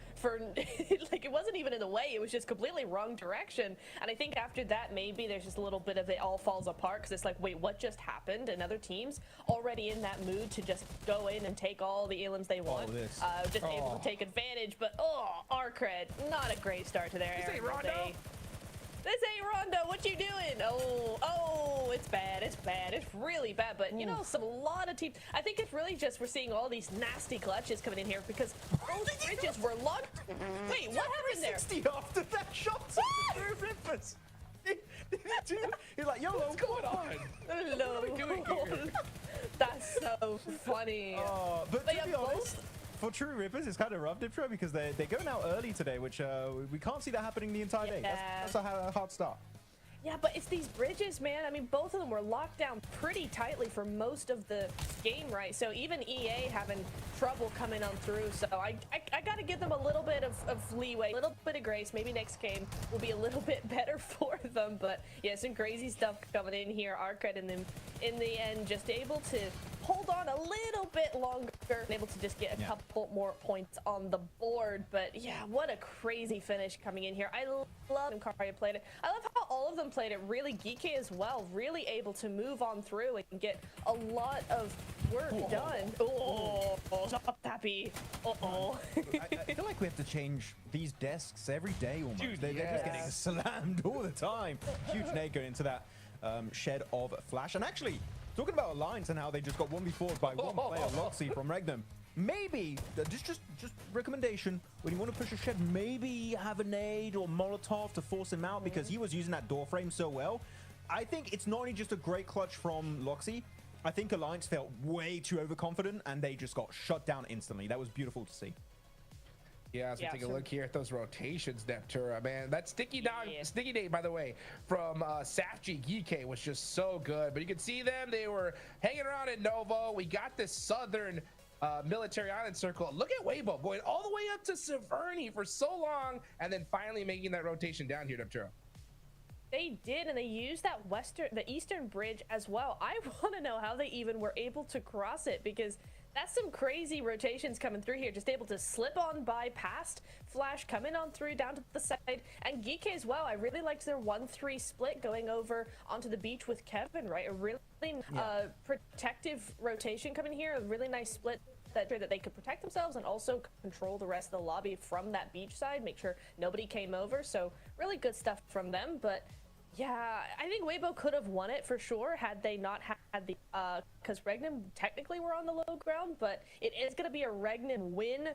Speaker 1: like it wasn't even in the way, it was just completely wrong direction. And I think after that, maybe there's just a little bit of it all falls apart, because it's like, wait, what just happened? And other teams already in that mood to just go in and take all the elims they want, just able to take advantage. But Arcred, not a great start to their era. This ain't Rondo. What you doing? Oh, it's bad. It's bad. It's really bad. But, you know, a lot of teams. I think it's really just we're seeing all these nasty clutches coming in here because both bridges were locked. Wait, what happened there?
Speaker 2: 60 after that shot. Rippers. He's like, yo, what's going on?
Speaker 1: Hello.
Speaker 3: What are we doing here?
Speaker 1: That's so funny.
Speaker 2: But to be honest, for True Rippers, it's kind of rough, Diptro, because they're going out early today, which we can't see that happening the entire day. That's a hard start.
Speaker 1: Yeah, but it's these bridges, man. I mean, both of them were locked down pretty tightly for most of the game, right? So even EA having trouble coming on through. So I got to give them a little bit of leeway, a little bit of grace. Maybe next game will be a little bit better for them. But yeah, some crazy stuff coming in here. Arcred and them in the end just able to hold on a little bit longer, able to just get a couple more points on the board. But yeah, what a crazy finish coming in here. I love how Karia played it. I love how all of them played it. Really Geeke as well, really able to move on through and get a lot of work done. Stop happy.
Speaker 2: I feel like we have to change these desks every day almost.
Speaker 3: Dude,
Speaker 2: they're just getting slammed all the time. Huge nade going into that shed of Flash. And actually, talking about Alliance and how they just got 1v4'd by one player, Loxy from Regnum. Maybe, just recommendation, when you want to push a shed, maybe have a nade or Molotov to force him out, because he was using that door frame so well. I think it's not only just a great clutch from Loxy, I think Alliance felt way too overconfident and they just got shut down instantly. That was beautiful to see.
Speaker 3: Yeah, so take a look here at those rotations, Neptura, man. That sticky nade, by the way, from Safji Geeke was just so good. But you can see them, they were hanging around at Novo. We got this southern military island circle. Look at Weibo going all the way up to Severny for so long, and then finally making that rotation down here, Neptura.
Speaker 1: They did, and they used that the eastern bridge as well. I want to know how they even were able to cross it, because that's some crazy rotations coming through here. Just able to slip on by past Flash, coming on through down to the side, and Geeke as well. I really liked their 1-3 split going over onto the beach with Kevin, right? A really protective rotation coming here. A really nice split that they could protect themselves and also control the rest of the lobby from that beach side, make sure nobody came over. So really good stuff from them. But yeah, I think Weibo could have won it for sure had they not had the because Regnum technically were on the low ground, but it is going to be a Regnum win.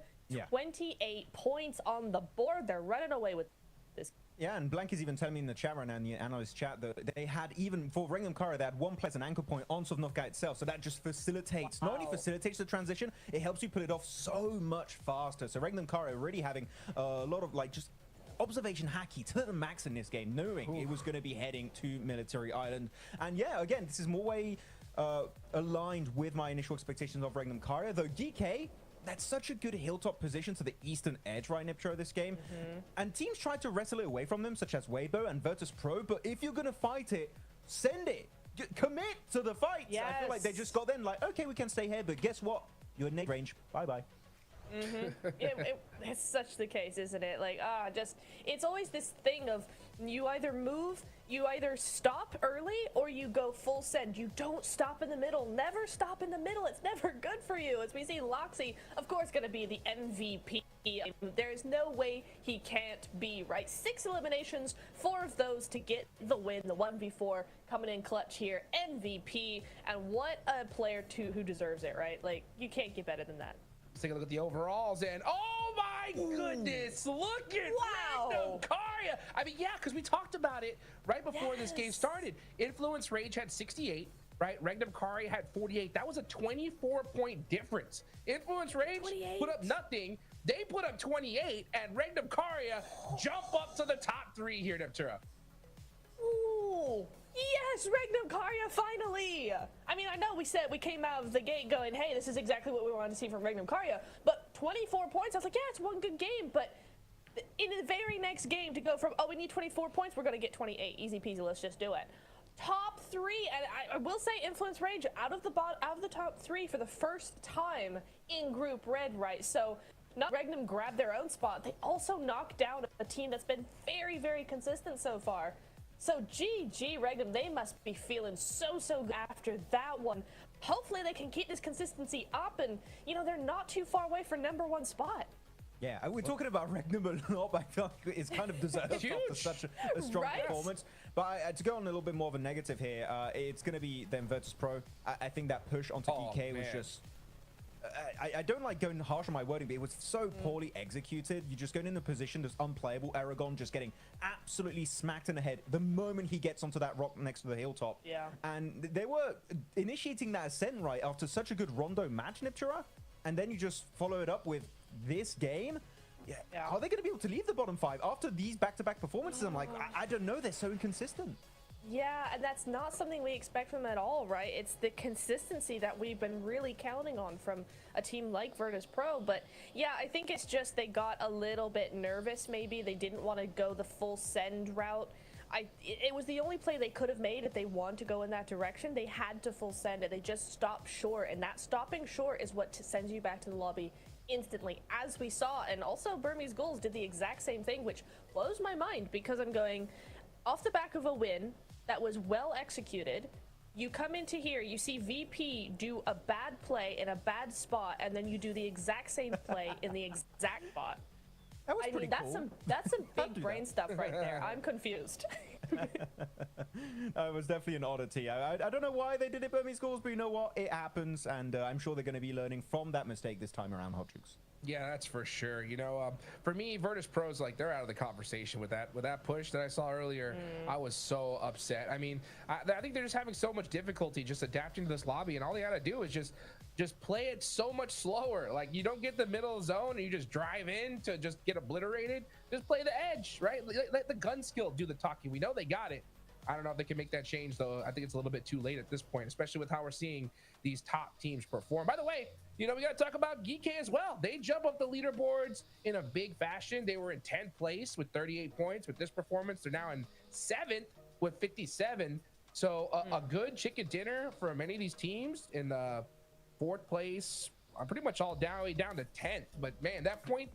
Speaker 1: 28 points on the board. They're running away with this.
Speaker 2: Yeah, and Blank is even telling me in the chat right now, in the analyst chat, that they had, even for Regnum Kara, they had one pleasant anchor point on Sovnovka itself. So that just facilitates, not only facilitates the transition, it helps you put it off so much faster. So Regnum Kara really having a lot of just observation hacky to the max in this game, knowing it was going to be heading to Military Island. And yeah, again, this is more way aligned with my initial expectations of Regnum Kara, though Geeke, that's such a good hilltop position to the eastern edge right Niptro this game. And teams tried to wrestle it away from them, such as Weibo and Virtus.Pro, but if you're going to fight it, send it. Commit to the fight. I feel like they just got then like, okay, we can stay here, but guess what? You're in nade range. Bye-bye.
Speaker 1: It's such the case, isn't it? Like, it's always this thing of you either move, you either stop early, or you go full send. You don't stop in the middle. Never stop in the middle. It's never good for you. As we see Loxy, of course, going to be the MVP. There's no way he can't be, right? 6 eliminations, 4 of those to get the win. The 1v4 coming in clutch here. MVP. And what a player who deserves it, right? Like, you can't get better than that.
Speaker 3: Let's take a look at the overalls, and oh my goodness, look at Random Karia. I mean, yeah, because we talked about it right before this game started. Influence Rage had 68, right? Regnum Karia had 48. That was a 24-point difference. Influence Rage put up nothing, They put up 28, and Regnum Karya jump up to the top 3 here, Neptura.
Speaker 1: Ooh, yes, Regnum Karya finally. I mean, I know we came out of the gate going, hey, this is exactly what we wanted to see from Regnum Karya, but 24 points, I was like, yeah, it's one good game, but in the very next game to go from, oh, we need 24 points, we're going to get 28. Easy peasy, let's just do it. Top 3, and I will say Influence Rage out of the top 3 for the first time in Group Red, right? So not Regnum grabbed their own spot, they also knocked down a team that's been very, very consistent so far. So GG Regnum, they must be feeling so good after that one. Hopefully they can keep this consistency up, and you know, they're not too far away for #1 spot.
Speaker 2: Yeah, we're talking about Regnum a lot, but I feel like it's kind of deserved after such a strong performance. But to go on a little bit more of a negative here, it's going to be then Virtus.Pro. I think that push onto DK was just... I don't like going harsh on my wording, but it was so poorly executed. You're just going in a position that's unplayable. Aragon just getting absolutely smacked in the head the moment he gets onto that rock next to the hilltop.
Speaker 1: Yeah.
Speaker 2: And they were initiating that ascent right after such a good Rondo match, Niptura, and then you just follow it up with this game. Yeah. Are they going to be able to leave the bottom 5 after these back-to-back performances? I'm like, I don't know. They're so inconsistent.
Speaker 1: Yeah, and that's not something we expect from them at all, right? It's the consistency that we've been really counting on from a team like Virtus.Pro. But yeah, I think it's just they got a little bit nervous, maybe. They didn't want to go the full send route. It was the only play they could have made if they wanted to go in that direction. They had to full send it. They just stopped short, and that stopping short is what sends you back to the lobby instantly, as we saw. And also Burmese Ghouls did the exact same thing, which blows my mind, because I'm going off the back of a win that was well executed. You come into here, you see VP do a bad play in a bad spot, and then you do the exact same play in the exact spot.
Speaker 2: That was pretty cool.
Speaker 1: That's some big brain stuff right there. I'm confused.
Speaker 2: It was definitely an oddity. I don't know why they did it, Burmese Ghouls, but you know what? It happens, and I'm sure they're going to be learning from that mistake this time around, Hot Jukes.
Speaker 3: Yeah, that's for sure. You know, for me, Virtus.Pro's like, they're out of the conversation with that push that I saw earlier. I was so upset. I mean, I think they're just having so much difficulty just adapting to this lobby, and all they got to do is just play it so much slower. Like, you don't get the middle zone and you just drive in to just get obliterated. Just play the edge, right? Let the gun skill do the talking. We know they got it. I don't know if they can make that change, though. I think it's a little bit too late at this point, especially with how we're seeing these top teams perform. By the way, you know, we got to talk about Geek as well. They jump up the leaderboards in a big fashion. They were in 10th place with 38 points. With this performance, they're now in 7th with 57. So a good chicken dinner for many of these teams in the 4th place. I'm pretty much all down to 10th. But, man, that point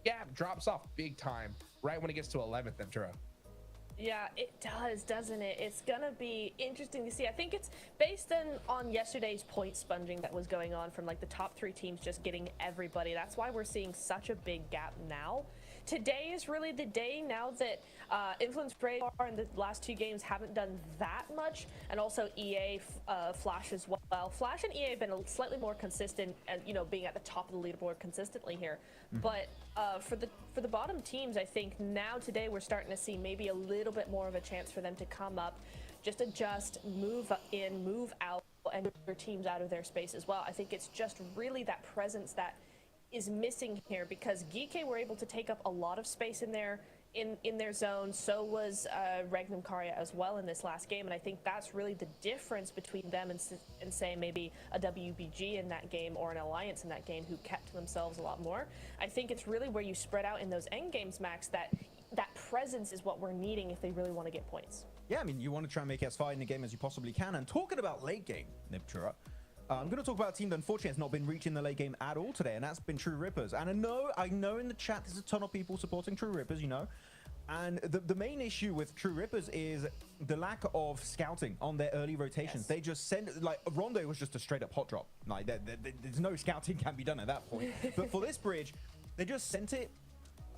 Speaker 3: gap drops off big time right when it gets to 11th, Ventura.
Speaker 1: Yeah, it does, doesn't it? It's gonna be interesting to see. I think it's based on yesterday's point sponging that was going on from like the top 3 teams just getting everybody. That's why we're seeing such a big gap now. Today is really the day now that Influence Rage in the last 2 games haven't done that much, and also EA Flash as well. Flash and EA have been slightly more consistent, and you know, being at the top of the leaderboard consistently here. But for the bottom teams, I think now today we're starting to see maybe a little bit more of a chance for them to come up, just adjust, move in, move out, and move their teams out of their space as well. I think it's just really that presence that is missing here, because Geek were able to take up a lot of space in their zone. So was Regnum Karya as well in this last game, and I think that's really the difference between them and say maybe a WBG in that game or an Alliance in that game, who kept to themselves a lot more. I think it's really where you spread out in those end games, Max, that presence is what we're needing if they really want to get points. Yeah, I mean, you want to try and make as far in the game as you possibly can. And talking about late game, Niptura, I'm going to talk about a team that unfortunately has not been reaching the late game at all today, and that's been True Rippers. And I know in the chat there's a ton of people supporting True Rippers, you know. And the main issue with True Rippers is the lack of scouting on their early rotations. Yes. They just send, like, Rondo was just a straight up hot drop. Like, there's no scouting can be done at that point. But for this bridge, they just sent it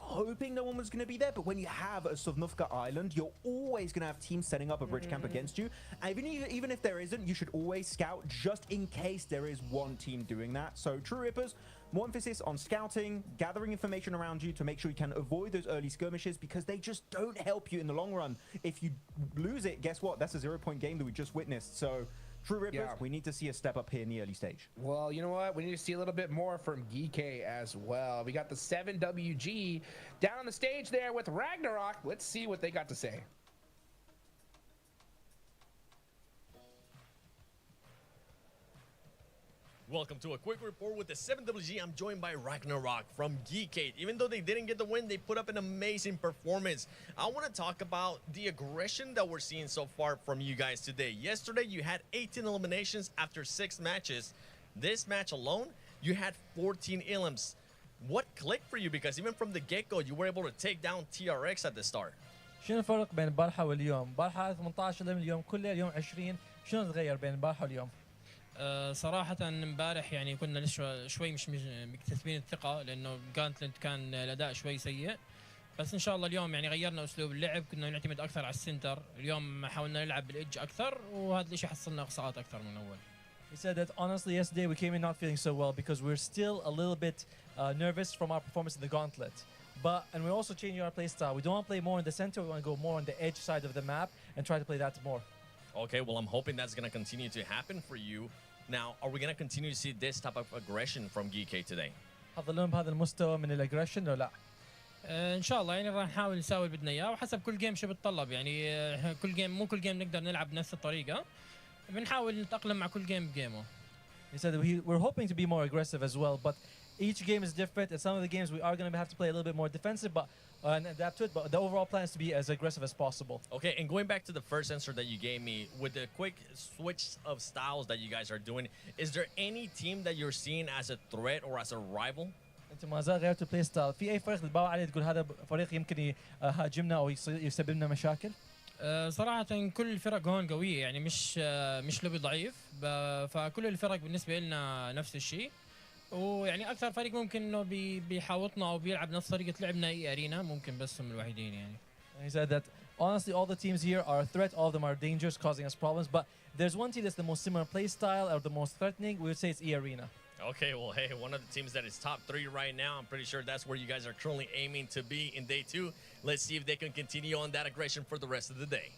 Speaker 1: hoping no one was going to be there. But when you have a Sovnivka Island, you're always going to have teams setting up a bridge camp against you. And even if there isn't, you should always scout just in case there is one team doing that. So True Rippers, more emphasis on scouting, gathering information around you to make sure you can avoid those early skirmishes, because they just don't help you in the long run. If you lose it, guess what? That's a 0-point game that we just witnessed. So
Speaker 2: True Rippers,
Speaker 3: Yeah.
Speaker 2: we need to see a step up here in the early stage.
Speaker 3: Well, you know what? We need to see a little bit more from Geeky as well. We got the 7WG down on the stage there with Ragnarok. Let's see what they got to say.
Speaker 7: Welcome to a quick report with the 7WG. I'm joined by Ragnarok from Geekade. Even though they didn't get the win, they put up an amazing performance. I want to talk about the aggression that we're seeing so far from you guys today. Yesterday, you had 18 eliminations after 6 matches. This match alone, you had 14 elims. What clicked for you? Because even from the get-go, you were able to take down TRX at the start.
Speaker 10: شنو الفرق بين البارحة واليوم؟ بارحة 18 اليوم كله، اليوم 20. شنو تغير بين البارحة واليوم؟
Speaker 11: صراحة امبارح يعني كنا لسه شوي مش مكتسبين الثقة، لأنه كان الأداء شوي سيء. بس إن شاء الله اليوم يعني غيرنا أسلوب اللعب، كنا نعتمد أكثر على السنتر. اليوم حاولنا نلعب بالإدج أكثر، وهذا الشيء حصلنا إقصاءات أكثر من أول.
Speaker 10: He said that honestly yesterday we came in not feeling so well because we're still a little bit nervous from our performance in the gauntlet. And we're also changing our play style. We don't want to play more in the center, we want to go more on the edge side of the map and try to play that more.
Speaker 7: Okay, well, I'm hoping that's going to continue to happen for you. Now, are we going to continue to see this type of aggression from Geekade today?
Speaker 10: حضرون بهذا المستوى من الاجريشن ولا لا؟
Speaker 11: ان شاء الله يعني راح نحاول نساوي اللي بدنا اياه، وحسب كل جيم شو بتطلب. يعني كل جيم مو كل جيم نقدر نلعب بنفس الطريقة، بنحاول نتأقلم مع كل جيم بجيمه.
Speaker 10: He said we're hoping to be more aggressive as well, but each game is different. In some of the games we are going to have to play a little bit more defensive, and adapt to it. But the overall plan is to be as aggressive as possible.
Speaker 7: Okay, and going back to the first answer that you gave me, with the quick switch of styles that you guys are doing, is there any team that you're seeing as a threat or as a rival?
Speaker 10: انت ما زال غيرت البلاي ستايل، في اي فريق تباوع عليه تقول هذا فريق يمكن يهاجمنا او يسبب لنا مشاكل؟
Speaker 11: صراحة كل الفرق هون قوية، يعني مش لوبي ضعيف، فكل الفرق بالنسبة لنا نفس الشيء. ويعني أكثر فريق ممكن إنه بيحاوطنا أو بيلعب نفس طريقة لعبنا أي أرينا، ممكن بس هم الوحيدين يعني.
Speaker 10: He said that honestly all the teams here are a threat, all of them are dangerous, causing us problems, but there's one team that's the most similar play style or the most threatening, we would say it's E-Arena.
Speaker 7: Okay, well, hey, one of the teams that is top 3 right now, I'm pretty sure that's where you guys are currently aiming to be in day 2. Let's see if they can continue on that aggression for the rest of the day.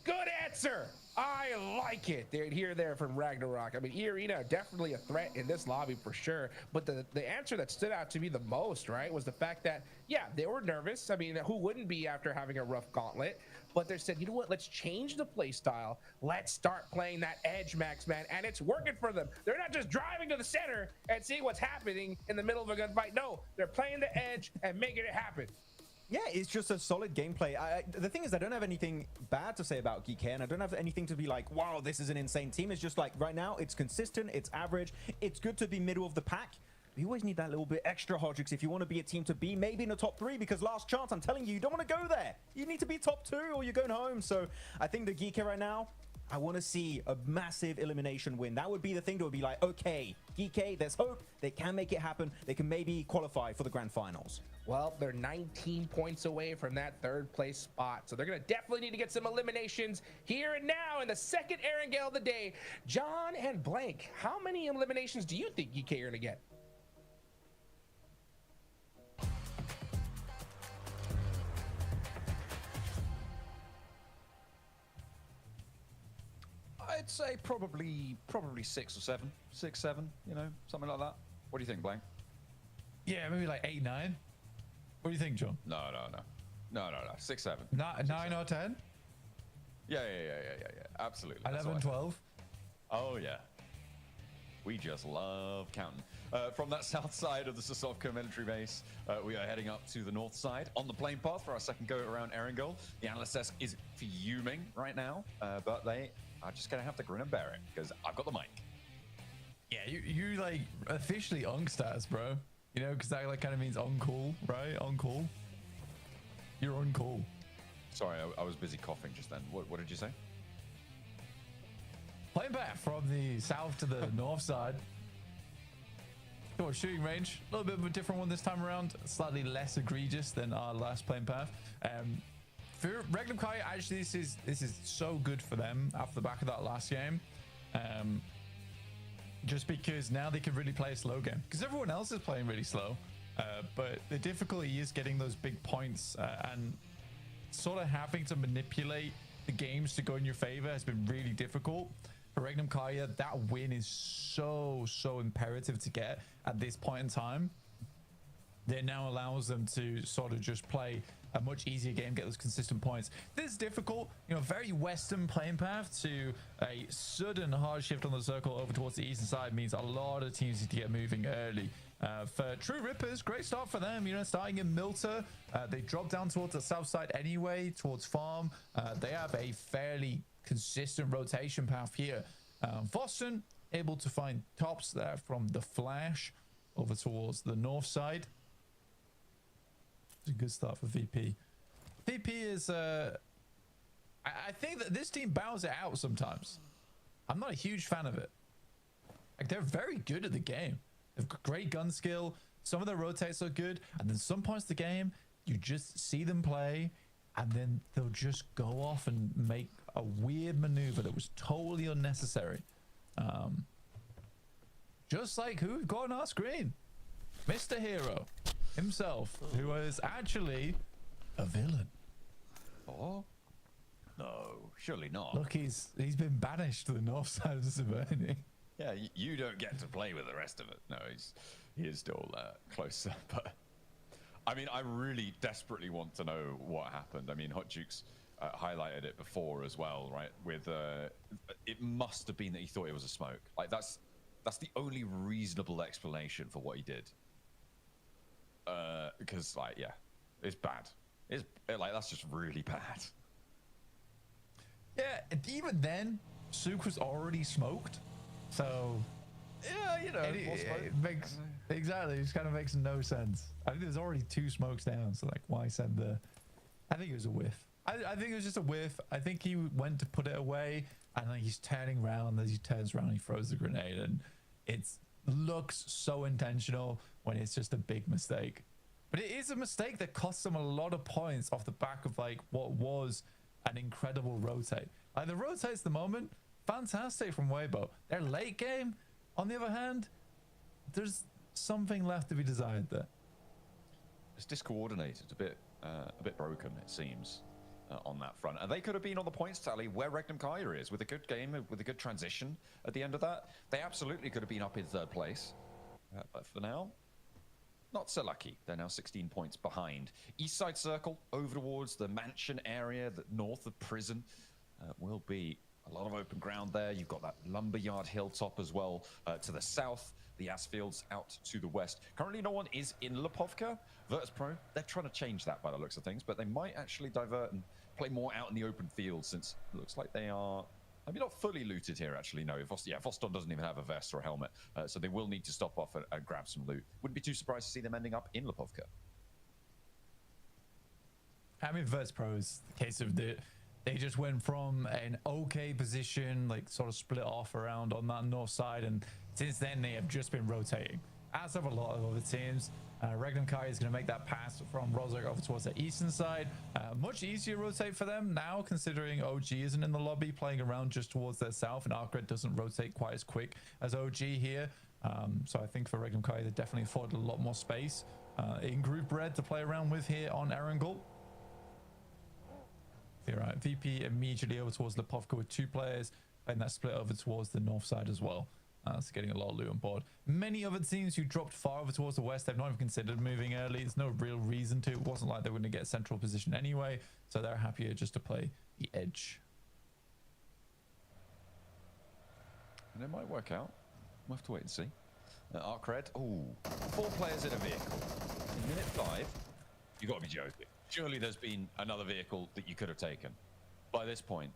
Speaker 3: Good answer. I like it. There from Ragnarok. I mean, E-Arena are definitely a threat in this lobby for sure. But the answer that stood out to me the most, right, was the fact that, yeah, they were nervous. I mean, who wouldn't be after having a rough gauntlet? But they said, you know what, let's change the play style. Let's start playing that edge, Max, man. And it's working for them. They're not just driving to the center and seeing what's happening in the middle of a gunfight. No, they're playing the edge and making it happen.
Speaker 2: Yeah, it's just a solid gameplay. The thing is, I don't have anything bad to say about Geek, and I don't have anything to be like, wow, this is an insane team. It's just like, right now, it's consistent, it's average, it's good to be middle of the pack. You always need that little bit extra, Hodrix, if you want to be a team to be maybe in the top 3, because last chance, I'm telling you, you don't want to go there. You need to be top 2 or you're going home. So I think the Geek right now, I want to see a massive elimination win. That would be the thing that would be like, okay, Geek, there's hope. They can make it happen. They can maybe qualify for the grand finals.
Speaker 3: Well, they're 19 points away from that 3rd place spot. So they're going to definitely need to get some eliminations here and now in the second Erangel of the day. John and Blank, how many eliminations do you think Geek are going to get?
Speaker 4: I'd say probably 6 or 7, 6, 7, you know, something like that. What do you think, Blank?
Speaker 5: Yeah, maybe like 8, 9. What do you think, John?
Speaker 4: No. 6, 7.
Speaker 5: 9 or 10?
Speaker 4: Yeah. Absolutely.
Speaker 5: 11, 12.
Speaker 4: Oh yeah. We just love counting. From that south side of the Sosovka military base, we are heading up to the north side on the plane path for our second go around Erangel. The analyst desk is fuming right now, but they are just gonna have to grin and bear it because I've got the mic.
Speaker 5: Yeah, you like officially Ongstars, bro. You know, because that like kind of means on call, right? On call. You're on call.
Speaker 4: Sorry, I was busy coughing just then. What did you say?
Speaker 5: Playing back from the south to the north side. Shooting range, a little bit of a different one this time around. Slightly less egregious than our last playing path. For Regnum Kai, actually, this is so good for them after the back of that last game. Just because now they can really play a slow game. Because everyone else is playing really slow. But the difficulty is getting those big points and sort of having to manipulate the games to go in your favor has been really difficult. For Regnum Kaya, that win is so imperative to get at this point in time. That now allows them to sort of just play a much easier game, get those consistent points. This is difficult, you know, very Western playing path to a sudden hard shift on the circle over towards the eastern side means a lot of teams need to get moving early. For True Rippers, great start for them, you know, starting in Milter. They drop down towards the south side anyway, towards farm. They have a fairly consistent rotation path here. Boston able to find tops there from the flash over towards the north side. It's a good start for VP. VP is I think that this team bows it out sometimes. I'm not a huge fan of it. Like, they're very good at the game. They've got great gun skill. Some of their rotates are good, and then some points of the game you just see them play and then they'll just go off and make a weird maneuver that was totally unnecessary. Just like who we've got on our screen, Mr. Hero himself, who is actually a villain.
Speaker 4: Oh no, surely not.
Speaker 5: Look, he's been banished to the north side of Severny.
Speaker 4: Yeah, you don't get to play with the rest of it. No, he is still closer. But I mean, I really desperately want to know what happened. I mean, Hot Jukes highlighted it before as well, right? With it must have been that he thought it was a smoke. Like that's the only reasonable explanation for what he did. Because like, yeah, it's bad. It's like, that's just really bad.
Speaker 5: Yeah, and even then, Sook was already smoked. So
Speaker 4: yeah, you know,
Speaker 5: it makes exactly. It just kind of makes no sense. I think there's already 2 smokes down, so like, why send the? I think it was a whiff. I think it was just a whiff. I think he went to put it away, and then he's turning around. As he turns around, he throws the grenade, and it looks so intentional when it's just a big mistake. But it is a mistake that costs them a lot of points off the back of like what was an incredible rotate. Like, the rotates at the moment, fantastic from Weibo. Their late game, on the other hand, there's something left to be desired there.
Speaker 4: It's discoordinated, a bit broken, it seems, on that front. And they could have been on the points tally where Regnum Kaya is, with a good game, with a good transition at the end of that. They absolutely could have been up in 3rd place. But for now, not so lucky. They're now 16 points behind. East side circle, over towards the mansion area, the north of prison, will be a lot of open ground there. You've got that lumberyard hilltop as well to the south. The Asfields out to the west. Currently, no one is in Lipovka. Virtus.Pro, they're trying to change that by the looks of things, but they might actually divert and play more out in the open field, since it looks like they are, I mean, not fully looted here, actually. No, Voston doesn't even have a vest or a helmet, so they will need to stop off and grab some loot. Wouldn't be too surprised to see them ending up in Lipovka.
Speaker 5: I mean, Virtus.Pro is the case of they just went from an okay position, like sort of split off around on that north side, and since then they have just been rotating, as have a lot of other teams. Regnum Kai is going to make that pass from Rozak over towards the eastern side. Much easier rotate for them now, considering OG isn't in the lobby, playing around just towards their south, and Arcred doesn't rotate quite as quick as OG here. So I think for Regnum Kai, they definitely afforded a lot more space in Group Red to play around with here on Erangel. You're right, VP immediately over towards Lipovka with 2 players, and that split over towards the north side as well. So getting a lot of loot on board. Many other teams who dropped far over towards the west, they've not even considered moving early. There's no real reason to. It wasn't like they were going to get a central position anyway, so they're happier just to play the edge.
Speaker 4: And it might work out. We'll have to wait and see. Arcred, 4 players in a vehicle. In minute 5, you've got to be joking. Surely there's been another vehicle that you could have taken. By this point,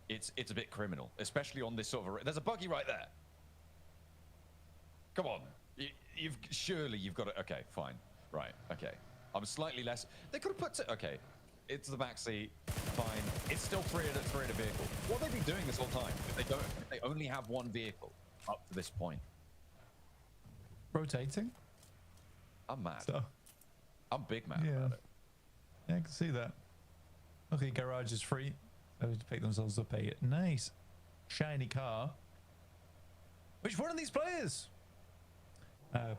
Speaker 4: it's a bit criminal, especially on this sort of... There's a buggy right there. Come on. Surely you've got to... Okay, fine. Right, okay. I'm slightly less... They could have put... Okay, it's the back seat. Fine. It's still 3 in a vehicle. What have they been doing this whole time if they only have 1 vehicle up to this point?
Speaker 5: Rotating?
Speaker 4: I'm mad.
Speaker 5: So,
Speaker 4: I'm big mad about it.
Speaker 5: Yeah, I can see that. Okay, garage is free. They have to pick themselves up a nice shiny car. Which one of these players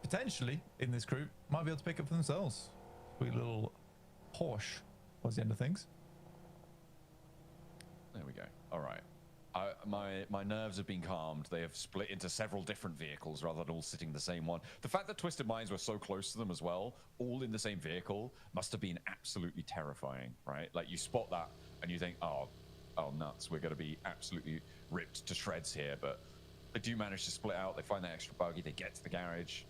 Speaker 5: potentially in this group might be able to pick up for themselves? Sweet little Porsche was the end of things.
Speaker 4: There we go. All right. My nerves have been calmed. They have split into several different vehicles rather than all sitting in the same one. The fact that Twisted Minds were so close to them as well, all in the same vehicle, must have been absolutely terrifying, right? Like, you spot that and you think, oh nuts, we're going to be absolutely ripped to shreds here. But they do manage to split out. They find that extra buggy. They get to the garage.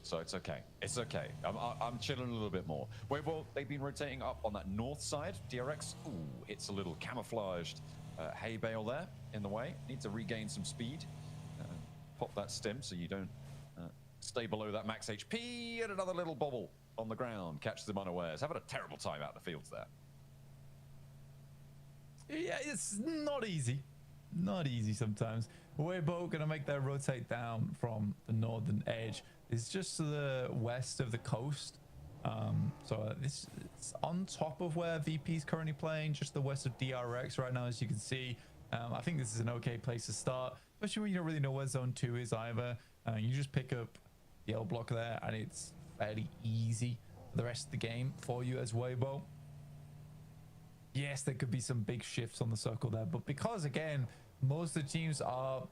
Speaker 4: So it's okay. It's okay. I'm chilling a little bit more. Well, they've been rotating up on that north side. DRX, ooh, it's a little camouflaged hay bale there in the way. Need to regain some speed. Pop that stim so you don't stay below that max HP. And another little bobble on the ground. Catches them unawares. Having a terrible time out in the fields there.
Speaker 5: Yeah, it's not easy. Not easy sometimes. Weibo gonna make their rotate down from the northern edge. It's just to the west of the coast. So this is on top of where VP is currently playing, just the west of DRX right now, as you can see. I think this is an okay place to start, especially when you don't really know where zone 2 is either. You just pick up the L block there and it's fairly easy for the rest of the game for you as Weibo. Yes, there could be some big shifts on the circle there, but because again, most of the teams are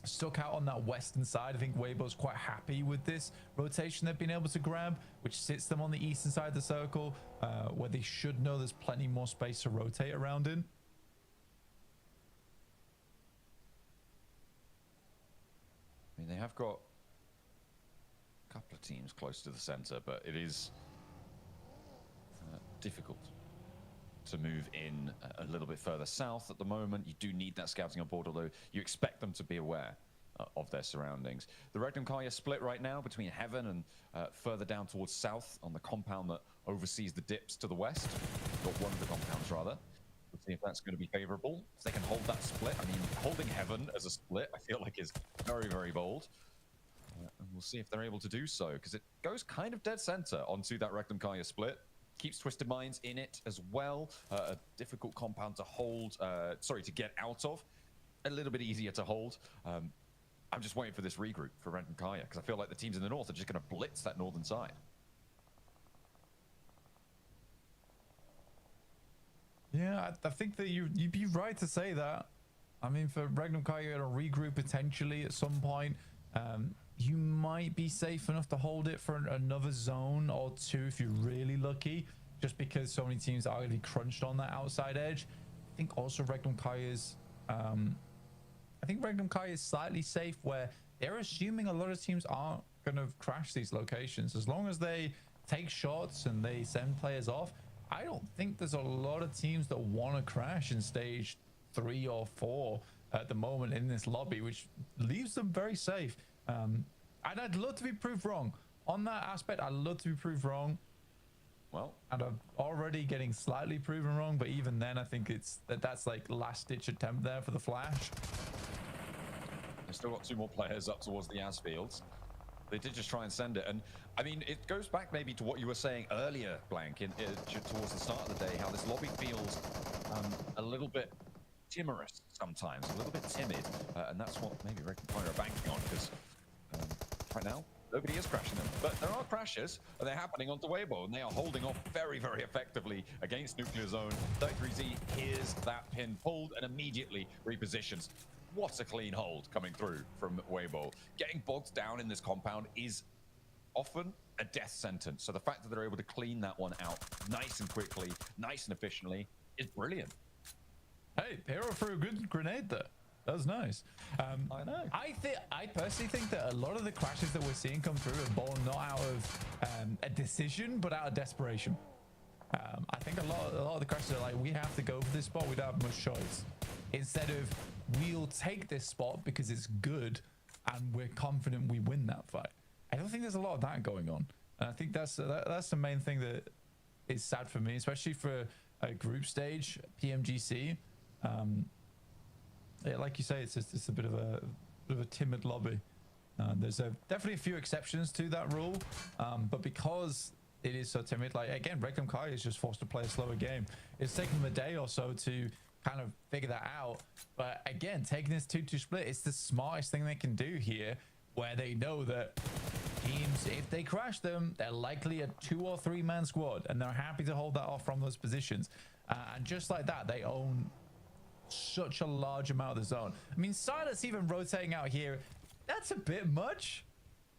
Speaker 5: stuck out on that western side, I think Weibo's quite happy with this rotation they've been able to grab, which sits them on the eastern side of the circle, where they should know there's plenty more space to rotate around in.
Speaker 4: I mean, they have got a couple of teams close to the center, but it is difficult to move in a little bit further south at the moment. You do need that scouting on board, although you expect them to be aware of their surroundings. The Regnum Karya split right now between Heaven and further down towards south on the compound that oversees the dips to the west. Got one of the compounds, rather. We'll see if that's going to be favorable. If they can hold that split. I mean, holding Heaven as a split, I feel like is very, very bold. And we'll see if they're able to do so, because it goes kind of dead center onto that Regnum Karya split. Keeps Twisted Minds in it as well. A difficult compound to hold, to get out of. A little bit easier to hold. I'm just waiting for this regroup for Regnum Karya, because I feel like the teams in the north are just going to blitz that northern side.
Speaker 5: Yeah, I think that you'd be right to say that. I mean, for Regnum Karya to regroup potentially at some point, you might be safe enough to hold it for another zone or two if you're really lucky, just because so many teams are going to be crunched on that outside edge. I think also Regnum Karya's slightly safe, where they're assuming a lot of teams aren't going to crash these locations. As long as they take shots and they send players off, I don't think there's a lot of teams that want to crash in stage 3 or 4 at the moment in this lobby, which leaves them very safe. And I'd love to be proved wrong on that aspect. I'd love to be proved wrong.
Speaker 4: Well,
Speaker 5: and I'm already getting slightly proven wrong, but even then I think that's like last ditch attempt there for the flash.
Speaker 4: They've still got 2 more players up towards the As fields. They did just try and send it, and I mean, it goes back maybe to what you were saying earlier, Blank, towards the start of the day, how this lobby feels a little bit timorous sometimes, a little bit timid, and that's what maybe Regnum Karya are banking on, because right now nobody is crashing them, but there are crashes, and they're happening onto Weibo, and they are holding off very, very effectively against Nuclear Zone. 33Z hears that pin pulled and immediately repositions. What a clean hold coming through from Weibo. Getting bogged down in this compound is often a death sentence, so the fact that they're able to clean that one out nice and quickly, nice and efficiently, is brilliant.
Speaker 5: Hey, Hero threw a good grenade there. That was nice.
Speaker 4: I know.
Speaker 5: I personally think that a lot of the crashes that we're seeing come through are born not out of a decision, but out of desperation. I think a lot of the crashes are like, we have to go for this spot, we don't have much choice. Instead of, we'll take this spot because it's good and we're confident we win that fight. I don't think there's a lot of that going on. And I think that's the main thing that is sad for me, especially for a group stage PMGC. Yeah, like you say, it's a bit of a timid lobby. There's definitely a few exceptions to that rule, but because it is so timid, like again, Regnum Karya is just forced to play a slower game. It's taken them a day or so to kind of figure that out, but again, taking this 2-2 split, it's the smartest thing they can do here, where they know that teams, if they crash them, they're likely a 2 or 3 man squad, and they're happy to hold that off from those positions, and just like that, they own such a large amount of the zone. I mean, Silas even rotating out here, that's a bit much.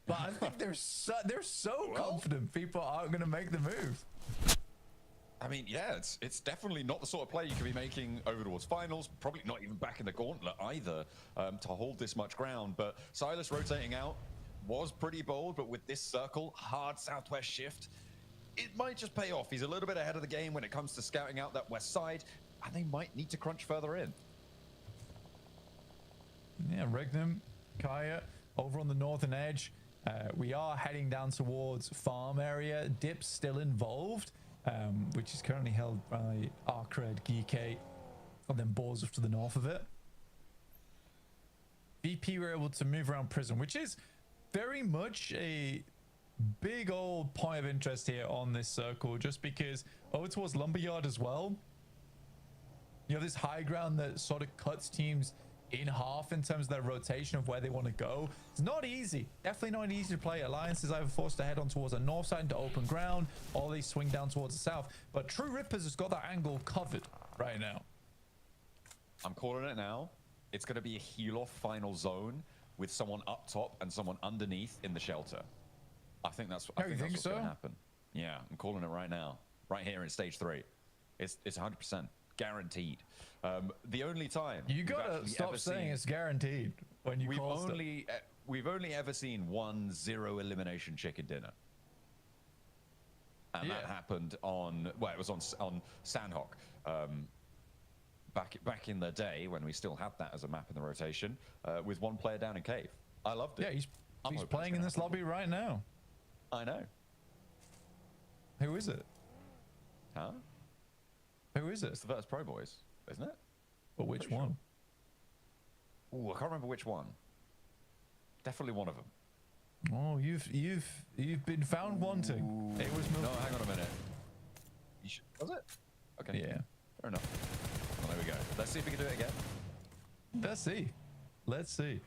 Speaker 5: But I think they're so confident people aren't going to make the move.
Speaker 4: I mean, yeah, it's definitely not the sort of play you could be making over towards finals. Probably not even back in the gauntlet either, to hold this much ground. But Silas rotating out was pretty bold, but with this circle, hard southwest shift, it might just pay off. He's a little bit ahead of the game when it comes to scouting out that west side, and they might need to crunch further in.
Speaker 5: Yeah, Regnum, Kaya, over on the northern edge. We are heading down towards farm area. Dip's still involved, which is currently held by Arcred, GK, and then Borzov to the north of it. VP were able to move around prison, which is very much a big old point of interest here on this circle, just because over towards Lumberyard as well, you have this high ground that sort of cuts teams in half in terms of their rotation of where they want to go. It's not easy, definitely not easy to play. Alliance is either forced to head on towards the north side into open ground, or they swing down towards the south. But True Rippers has got that angle covered right now.
Speaker 4: I'm calling it now. It's going to be a heal-off final zone with someone up top and someone underneath in the shelter. I think that's what's going to happen. Yeah, I'm calling it right now, right here in stage 3. It's 100% guaranteed. The only time
Speaker 5: you gotta stop saying it's guaranteed when you call it.
Speaker 4: We've only ever seen 1-0 elimination chicken dinner, and that happened on, well, it was on Sandhawk, back in the day when we still had that as a map in the rotation, with one player down in cave. I loved it.
Speaker 5: Yeah, he's playing in this lobby right now.
Speaker 4: I know.
Speaker 5: Who is it?
Speaker 4: Huh?
Speaker 5: Who is it?
Speaker 4: It's the Virtus.Pro boys, isn't it?
Speaker 5: But which one?
Speaker 4: Sure. Ooh, I can't remember which one. Definitely one of them.
Speaker 5: Oh, you've been found wanting.
Speaker 4: Ooh.
Speaker 5: It was
Speaker 4: no, hang on a minute. Was it? Okay.
Speaker 5: Yeah.
Speaker 4: Fair enough. Well, there we go. Let's see if we can do it again.
Speaker 5: Let's see.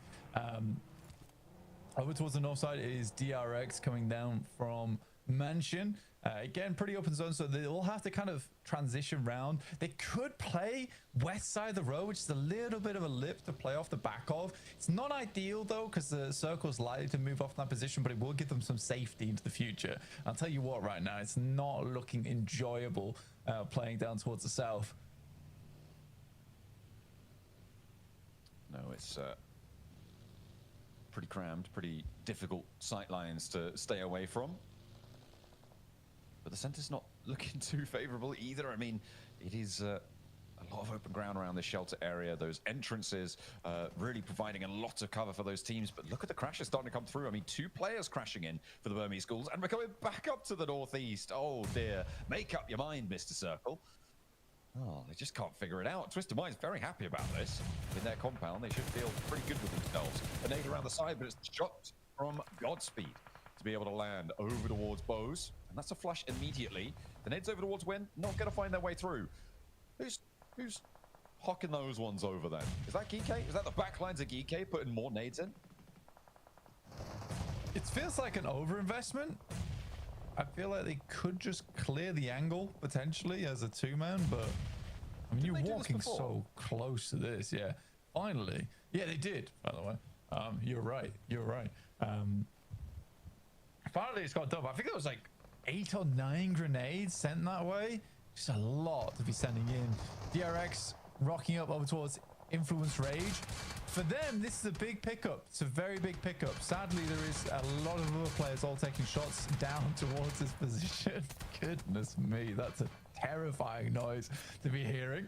Speaker 5: Over towards the north side is DRX coming down from Mansion. Again, pretty open zone, so they'll have to kind of transition round. They could play west side of the road, which is a little bit of a lip to play off the back of. It's not ideal though, because the circle's likely to move off that position, but it will give them some safety into the future. I'll tell you what, right now, it's not looking enjoyable playing down towards the south.
Speaker 4: No, it's pretty crammed, pretty difficult sight lines to stay away from. But the center's not looking too favorable either. I mean, it is a lot of open ground around this shelter area. Those entrances really providing a lot of cover for those teams. But look at the crashes starting to come through. I mean, 2 players crashing in for the Burmese schools, and we're coming back up to the northeast. Oh dear. Make up your mind, Mr. Circle. Oh, they just can't figure it out. Twisted Mind's very happy about this. In their compound, they should feel pretty good with themselves. A nade around the side, but it's shot from Godspeed to be able to land over towards Bose. And that's a flush immediately. The nades over towards Win, not going to find their way through. Who's hocking those ones over then? Is that GK? Is that the back lines of GK putting more nades in?
Speaker 5: It feels like an overinvestment. I feel like they could just clear the angle potentially as a 2-man, but I mean, you're walking so close to this. Yeah, finally. Yeah, they did, by the way. You're right. Finally, it's got done. I think it was like 8 or 9 grenades sent that way. Just a lot to be sending in. DRX rocking up over towards Influence Rage. For them, this is a big pickup. It's a very big pickup. Sadly, there is a lot of other players all taking shots down towards this position. Goodness me, that's a terrifying noise to be hearing.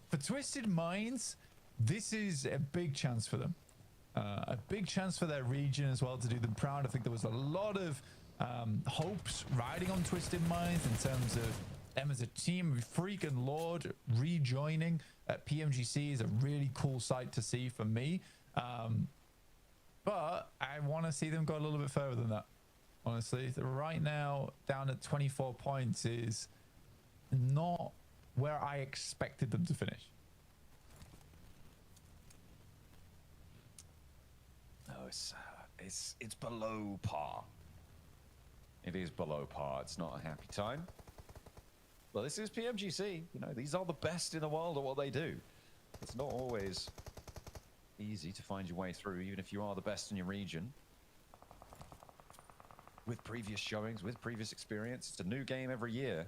Speaker 5: For Twisted Minds, this is a big chance for them. A big chance for their region as well to do them proud. I think there was a lot of hopes riding on Twisted Minds in terms of them as a team. Freak and Lord rejoining at PMGC is a really cool sight to see for me. But I want to see them go a little bit further than that. Honestly, right now down at 24 points is not where I expected them to finish.
Speaker 4: No, it's below par. It is below par. It's not a happy time. But this is PMGC. You know, these are the best in the world at what they do. It's not always easy to find your way through, even if you are the best in your region. With previous showings, with previous experience, it's a new game every year.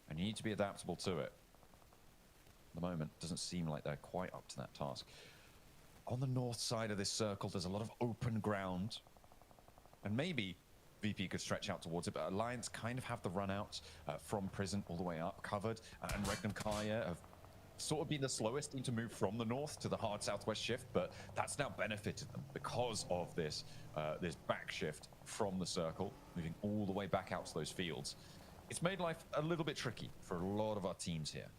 Speaker 4: And you need to be adaptable to it. At the moment, it doesn't seem like they're quite up to that task. On the north side of this circle, there's a lot of open ground. And maybe VP could stretch out towards it, but Alliance kind of have the run out from Prison all the way up covered. And Regnum Kaya have sort of been the slowest team to move from the north to the hard southwest shift, but that's now benefited them because of this this back shift from the circle, moving all the way back out to those fields. It's made life a little bit tricky for a lot of our teams here.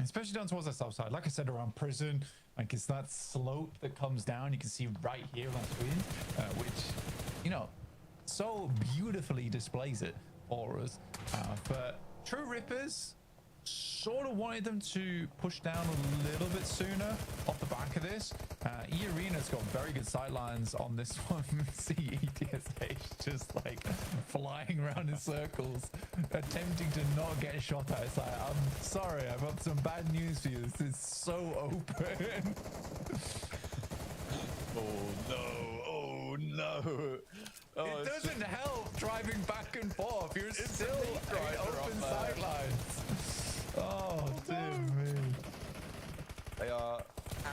Speaker 5: Especially down towards the south side. Like I said, around Prison, like it's that slope that comes down. You can see right here on screen, which, you know, so beautifully displays it for us. But True Rippers sort of wanted them to push down a little bit sooner off the back of this. E-Arena's got very good sightlines on this one. See ETSH just like flying around in circles, attempting to not get shot at. It's like, I'm sorry, I've got some bad news for you. This is so open.
Speaker 4: Oh no, oh no. Oh,
Speaker 5: it doesn't help driving back and forth. You're still open sidelines. Oh, dear me.
Speaker 4: They are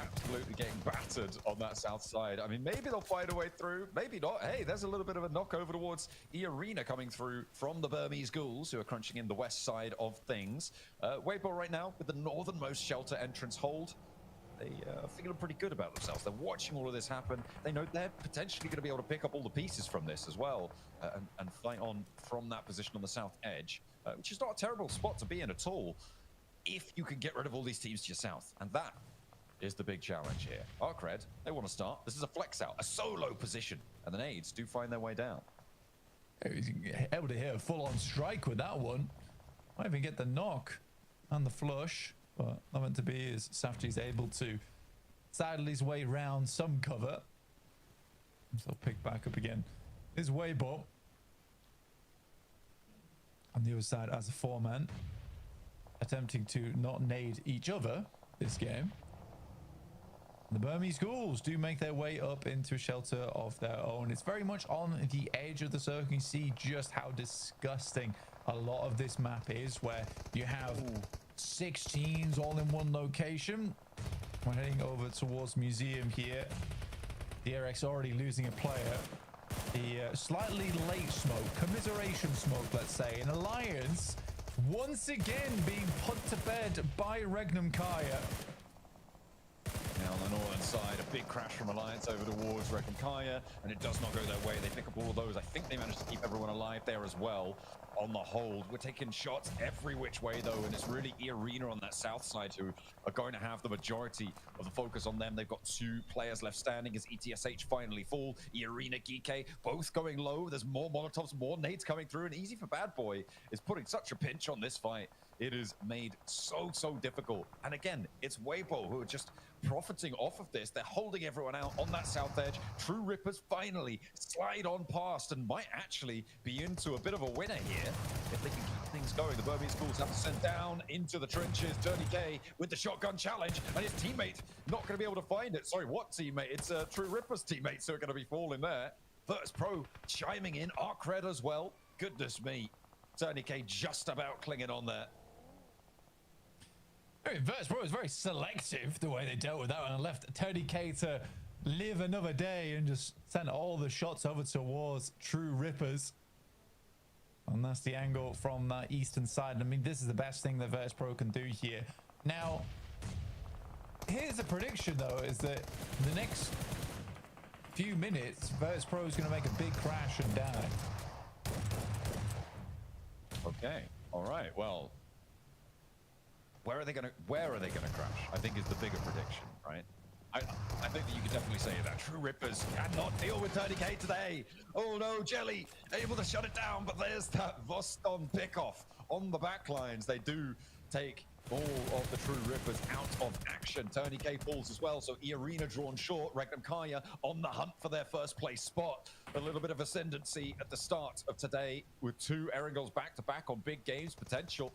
Speaker 4: absolutely getting battered on that south side. I mean, maybe they'll find a way through, maybe not. Hey, there's a little bit of a knock over towards E-Arena coming through from the Burmese Ghouls, who are crunching in the west side of things. Weibo right now with the northernmost shelter entrance hold. They are feeling pretty good about themselves. They're watching all of this happen. They know they're potentially going to be able to pick up all the pieces from this as well and fight on from that position on the south edge, which is not a terrible spot to be in at all if you can get rid of all these teams to your south. And that is the big challenge here. Arc Red, they want to start. This is a flex out, a solo position, and the nades do find their way down.
Speaker 5: He's able to hit a full-on strike with that one. Might even get the knock and the flush. But not meant to be is Safji's able to saddle his way round some cover. So pick back up again. Is Weibo on the other side as a four-man, attempting to not nade each other this game. The Burmese Ghouls do make their way up into a shelter of their own. It's very much on the edge of the circle. You see just how disgusting a lot of this map is, where you have 6 teams all in one location. We're heading over towards Museum here. The RX already losing a player. The slightly late smoke, commiseration smoke, let's say. An Alliance once again being put to bed by Regnum Kaya.
Speaker 4: Now on the northern side, a big crash from Alliance over towards Regnum Kaya, and it does not go their way. They pick up all of those. I think they managed to keep everyone alive there as well. On the hold, we're taking shots every which way though, and it's really E-Arena on that south side who are going to have the majority of the focus on them. They've got 2 players left standing as ETSH finally fall. E-Arena, Geeke, both going low. There's more Molotovs, more nades coming through, and Easy for Bad Boy is putting such a pinch on this fight. It is made so difficult. And again, it's Weibo who are just profiting off of this. They're holding everyone out on that south edge. True Rippers finally slide on past and might actually be into a bit of a winner here if they can keep things going. The Burmese Ghouls have to send down into the trenches. Dirty K with the shotgun challenge, and his teammate not going to be able to find it. Sorry, what teammate? It's True Rippers teammates who are going to be falling there. Virtus.Pro chiming in. Arc Red as well. Goodness me. Dirty K just about clinging on there.
Speaker 5: Virtus.Pro is very selective the way they dealt with that one and left 30k to live another day and just sent all the shots over towards True Rippers. And that's the angle from that eastern side. I mean, this is the best thing that Virtus.Pro can do here. Now, here's a prediction though, is that the next few minutes, Virtus.Pro is going to make a big crash and die.
Speaker 4: Okay, all right, well, where are they gonna crash? I think is the bigger prediction, right? I think that you could definitely say that True Rippers cannot deal with 30k today. Oh no, Jelly able to shut it down, but there's that Voston pickoff on the backlines. They do take all of the True Rippers out of action. 30k falls as well, so E-Arena drawn short. Regnum Kaya on the hunt for their first place spot. A little bit of ascendancy at the start of today with 2 Erangels back to back on big games potential.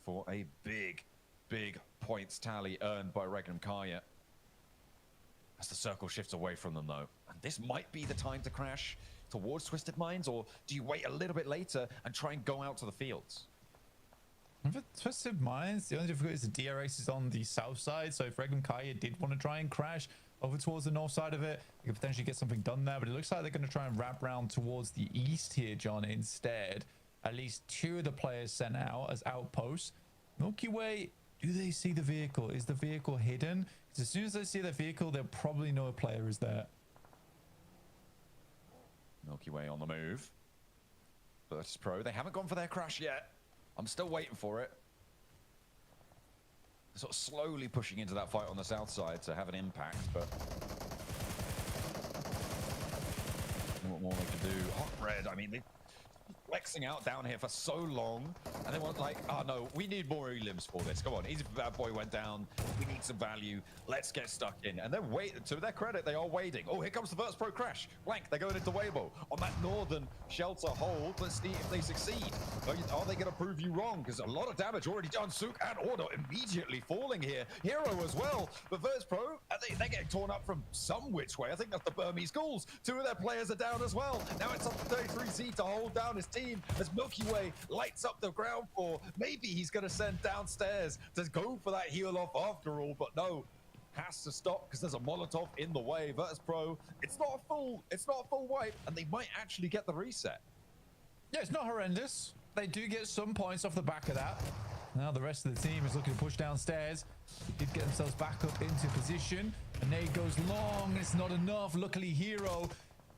Speaker 4: for a big points tally earned by Regnum Kaya. As the circle shifts away from them, though. And this might be the time to crash towards Twisted Minds, or do you wait a little bit later and try and go out to the fields?
Speaker 5: For Twisted Minds, the only difficulty is the DRX is on the south side, so if Regnum Kaya did want to try and crash over towards the north side of it, you could potentially get something done there, but it looks like they're going to try and wrap round towards the east here, John, instead. At least 2 of the players sent out as outposts. Milky Way, do they see the vehicle? Is the vehicle hidden? Because as soon as they see the vehicle, they'll probably know a player is there.
Speaker 4: Milky Way on the move. Virtus.Pro, they haven't gone for their crash yet. I'm still waiting for it. They're sort of slowly pushing into that fight on the south side to have an impact, but what more they can do. Hot Red, I mean, they're flexing out down here for so long, and they want like, oh no, we need more elims for this. Come on, Easy Bad Boy went down. We need some value. Let's get stuck in. And they're waiting. To their credit, they are waiting. Oh, here comes the Virtus.Pro crash. Blank, they're going into Weibo on that northern shelter hold. Let's see if they succeed. Are they going to prove you wrong? Because a lot of damage already done. Sook and Ordo immediately falling here. Hero as well. But Virtus.Pro, they're getting torn up from some which way. I think that's the Burmese Ghouls. 2 of their players are down as well. Now it's up to 33Z to hold down his team as Milky Way lights up the ground floor. Maybe he's going to send downstairs to go for that heal off after all, but no. Has to stop because there's a Molotov in the way. Virtus.Pro, it's not a full wipe, and they might actually get the reset.
Speaker 5: Yeah, it's not horrendous. They do get some points off the back of that. Now the rest of the team is looking to push downstairs. They did get themselves back up into position. A nade goes long. It's not enough. Luckily, Hero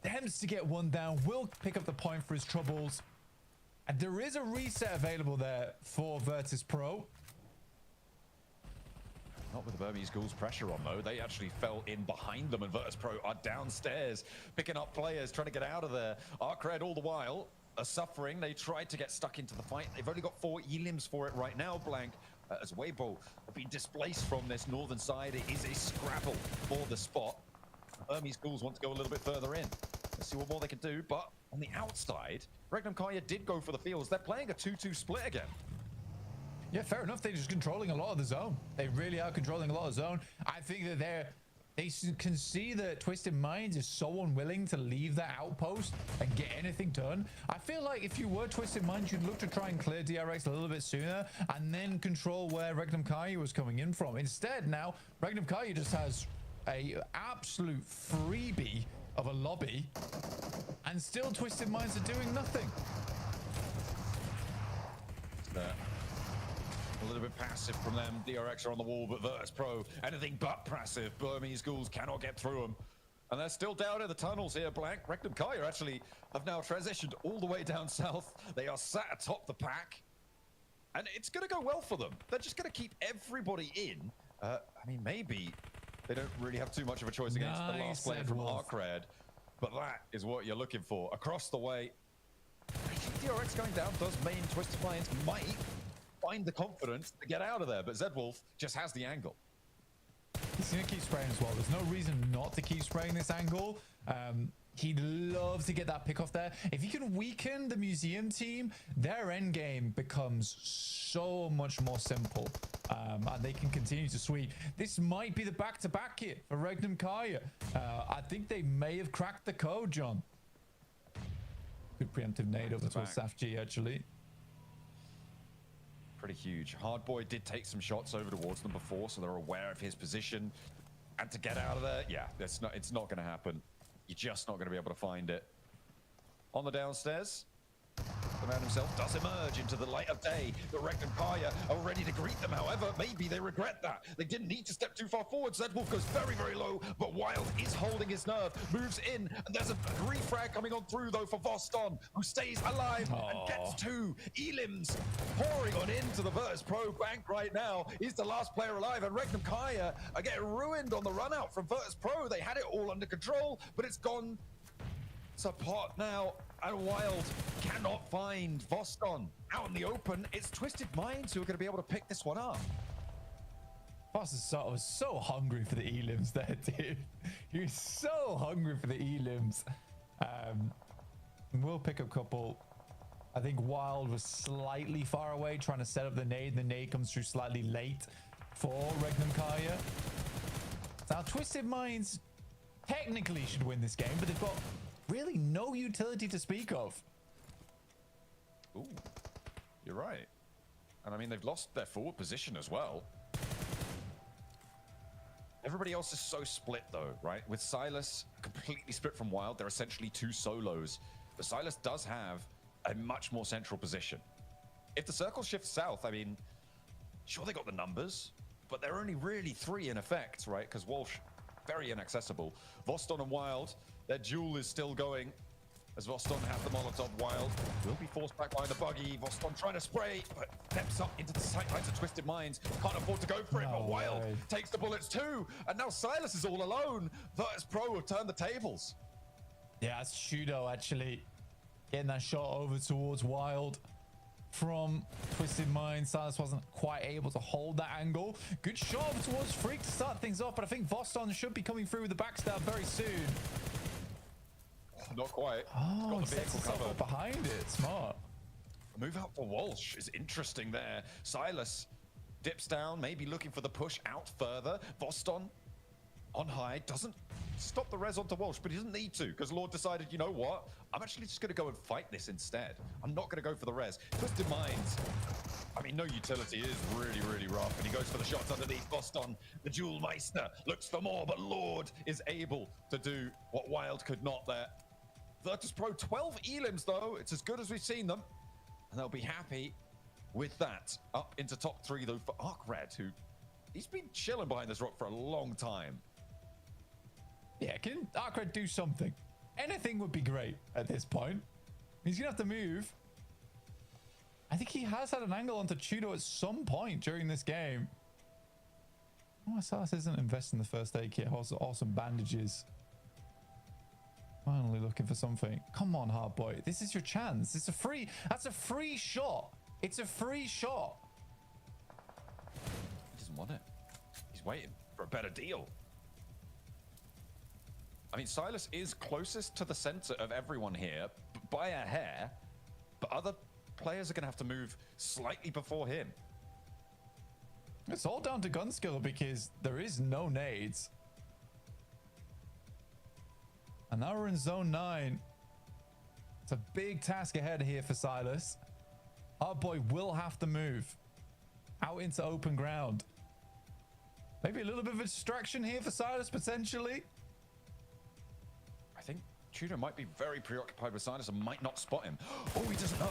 Speaker 5: attempts to get one down. Will pick up the point for his troubles. And there is a reset available there for Virtus.Pro.
Speaker 4: Not with the Burmese Ghouls pressure on, though. They actually fell in behind them, and Virtus.Pro are downstairs, picking up players, trying to get out of there. Arcred, all the while, are suffering. They tried to get stuck into the fight. They've only got 4 elims for it right now, Blank. As Weibo have been displaced from this northern side, it is a scrabble for the spot. Burmese Ghouls want to go a little bit further in. Let's see what more they can do, but on the outside, Regnum Kaya did go for the fields. They're playing a 2-2 split again.
Speaker 5: Yeah, fair enough. They're just controlling a lot of the zone. They really are controlling a lot of the zone. I think that they can see that Twisted Minds is so unwilling to leave that outpost and get anything done. I feel like if you were Twisted Minds, you'd look to try and clear DRX a little bit sooner and then control where Regnum Kaya was coming in from. Instead, now, Regnum Kaya just has a absolute freebie of a lobby, and still Twisted Minds are doing nothing.
Speaker 4: A little bit passive from them. DRX are on the wall, but Virtus.Pro, anything but passive. Burmese Ghouls cannot get through them. And they're still down in the tunnels here, Blank. Regnum Kaya actually have now transitioned all the way down south. They are sat atop the pack. And it's going to go well for them. They're just going to keep everybody in. I mean, maybe they don't really have too much of a choice against the last player from Arcred. But that is what you're looking for. Across the way, DRX going down does mean Twisted Minds might find the confidence to get out of there, but Zedwolf just has the angle.
Speaker 5: He's going to keep spraying as well. There's no reason not to keep spraying this angle. He'd love to get that pick off there. If he can weaken the museum team, their end game becomes so much more simple, and they can continue to sweep. This might be the back-to-back here for Regnum Kaya. I think they may have cracked the code, John. Good preemptive nade over towards Safji, actually.
Speaker 4: Pretty huge. Hardboy did take some shots over towards them before, so they're aware of his position. And to get out of there, yeah, it's not going to happen. You're just not going to be able to find it. On the downstairs, the man himself does emerge into the light of day. The Regnum Kaya are ready to greet them. However, maybe they regret that. They didn't need to step too far forward. Zedwolf goes very, very low, but Wild is holding his nerve. Moves in, and there's a refrag coming on through, though, for Voston, who stays alive and gets 2 elims. Pouring on into the Virtus.Pro bank right now. He's the last player alive, and Regnum Kaya are getting ruined on the run out from Virtus.Pro. They had it all under control, but it's gone to pot now. And Wild cannot find Voston out in the open. It's Twisted Minds who are going to be able to pick this one up.
Speaker 5: Voston was so hungry for the elims there, dude. He was so hungry for the elims. We'll pick up a couple. I think Wild was slightly far away trying to set up the nade. The nade comes through slightly late for Regnum Kaya. Now, Twisted Minds technically should win this game, but they've got really no utility to speak of.
Speaker 4: Ooh, you're right. And I mean, they've lost their forward position as well. Everybody else is so split though, right? With Silas completely split from Wild, they're essentially two solos. But Silas does have a much more central position. If the circle shifts south, I mean, sure, they got the numbers, but they're only really 3 in effect, right? Because Walsh, very inaccessible. Voston and Wild, their duel is still going. As Voston has the Molotov, Wild will be forced back by the buggy. Voston trying to spray, but steps up into the sight lines of Twisted Minds. Can't afford to go for it, but Wild takes the bullets too. And now Silas is all alone. Virtus.Pro have turned the tables.
Speaker 5: Yeah, it's Shudo actually getting that shot over towards Wild from Twisted Minds. Silas wasn't quite able to hold that angle. Good shot over towards Freak to start things off, but I think Voston should be coming through with the backstab very soon.
Speaker 4: Not quite.
Speaker 5: Oh,
Speaker 4: got the
Speaker 5: sets
Speaker 4: vehicle
Speaker 5: himself
Speaker 4: cover
Speaker 5: up behind it. Smart.
Speaker 4: A move out for Walsh is interesting there. Silas dips down, maybe looking for the push out further. Voston on high, doesn't stop the res onto Walsh, but he doesn't need to because Lord decided, you know what? I'm actually just going to go and fight this instead. I'm not going to go for the res. Twisted Minds, I mean, no utility is really, really rough, and he goes for the shots underneath. Voston, the Jewel Meister, looks for more, but Lord is able to do what Wild could not there. Virtus.Pro 12 elims though. It's as good as we've seen them, and they'll be happy with that. Up into top 3 though for Arc Red, who he's been chilling behind this rock for a long time.
Speaker 5: Yeah, can Arc Red do something? Anything would be great at this point. He's gonna have to move. I think he has had an angle onto Chudo at some point during this game. Oh, Silas isn't investing in the first aid kit. Awesome bandages. Finally looking for something. Come on, hard boy. This is your chance. It's a free. That's a free shot. It's a free shot.
Speaker 4: He doesn't want it. He's waiting for a better deal. I mean, Silas is closest to the center of everyone here by a hair, but other players are going to have to move slightly before him.
Speaker 5: It's all down to gun skill because there is no nades. And now we're in zone 9. It's a big task ahead here for Silas. Our boy will have to move out into open ground. Maybe a little bit of a distraction here for Silas potentially.
Speaker 4: I think Tudor might be very preoccupied with Silas and might not spot him. Oh, he doesn't know.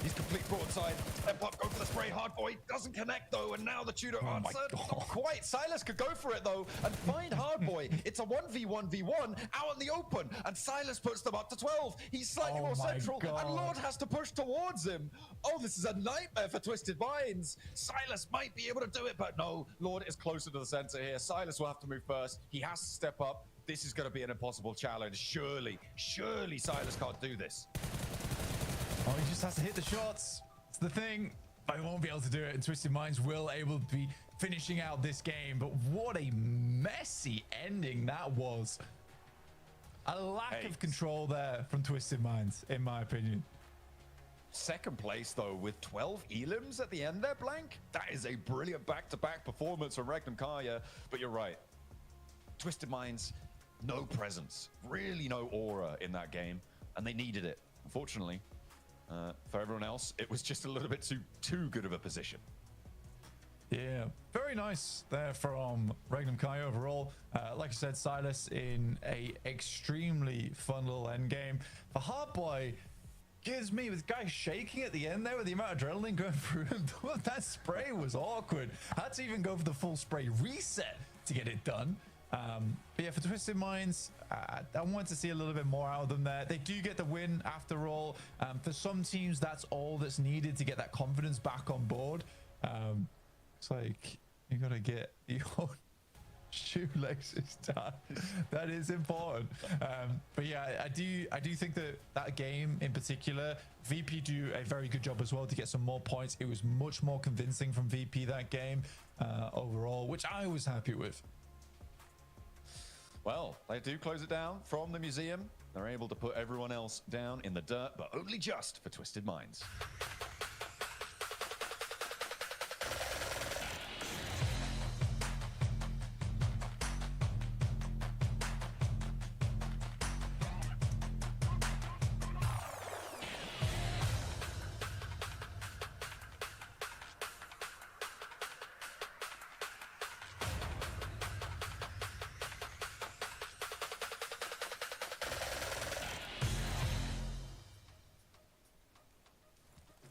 Speaker 4: He's complete broadside. Step up, go for the spray. Hard boy doesn't connect though, and now the Tudor answer. Not quite. Silas could go for it though and find Hard boy. It's a 1v1v1 out in the open, and Silas puts them up to 12. He's slightly more central, and Lord has to push towards him. Oh, this is a nightmare for Twisted Minds. Silas might be able to do it, but no. Lord is closer to the center here. Silas will have to move first. He has to step up. This is going to be an impossible challenge. Surely Silas can't do this.
Speaker 5: Oh, he just has to hit the shots. It's the thing. I won't be able to do it, and Twisted Minds will able to be finishing out this game. But what a messy ending that was. A lack of control there from Twisted Minds, in my opinion.
Speaker 4: Second place, though, with 12 elims at the end there, Blank. That is a brilliant back-to-back performance from Regnum Kaya. But you're right. Twisted Minds, no presence, really no aura in that game, and they needed it. Unfortunately, for everyone else, it was just a little bit too good of a position.
Speaker 5: Yeah, very nice there from Regnum Kai overall. Like I said, Silas in a extremely fun little end game. For Hardboy, gives me with guy shaking at the end there with the amount of adrenaline going through him. That spray was awkward. Had to even go for the full spray reset to get it done. But yeah, for Twisted Minds, I wanted to see a little bit more out of them there. They do get the win after all. For some teams, that's all that's needed to get that confidence back on board. It's like you gotta get your shoelaces done. That is important. But yeah, I do think that that game in particular, VP do a very good job as well to get some more points. It was much more convincing from VP that game overall, which I was happy with.
Speaker 4: Well, they do close it down from the museum. They're able to put everyone else down in the dirt, but only just for Twisted Minds.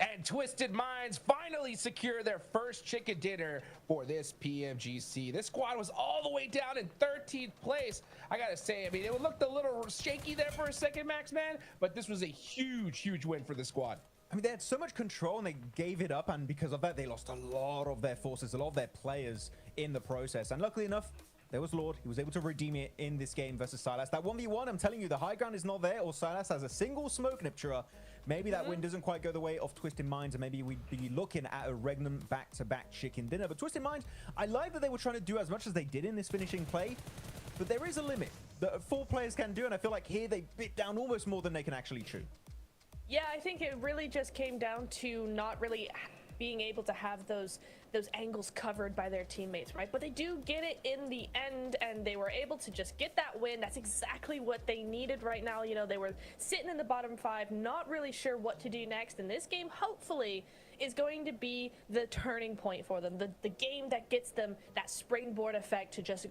Speaker 3: And Twisted Minds finally secure their first chicken dinner for this PMGC. This squad was all the way down in 13th place. I gotta say, I mean, it looked a little shaky there for a second, Max Man, but this was a huge, huge win for the squad.
Speaker 2: I mean, they had so much control and they gave it up, and because of that, they lost a lot of their forces, a lot of their players in the process. And luckily enough, there was Lord. He was able to redeem it in this game versus Silas. That 1v1, I'm telling you, the high ground is not there, or Silas has a single smoke Niptura. Maybe that win doesn't quite go the way of Twisted Minds, and maybe we'd be looking at a Regnum back-to-back chicken dinner. But Twisted Minds, I like that they were trying to do as much as they did in this finishing play, but there is a limit that 4 players can do, and I feel like here they bit down almost more than they can actually chew.
Speaker 1: Yeah, I think it really just came down to not really being able to have those angles covered by their teammates, right? But they do get it in the end, and they were able to just get that win. That's exactly what they needed right now. You know, they were sitting in the bottom 5, not really sure what to do next, and this game hopefully is going to be the turning point for them, the game that gets them that springboard effect to just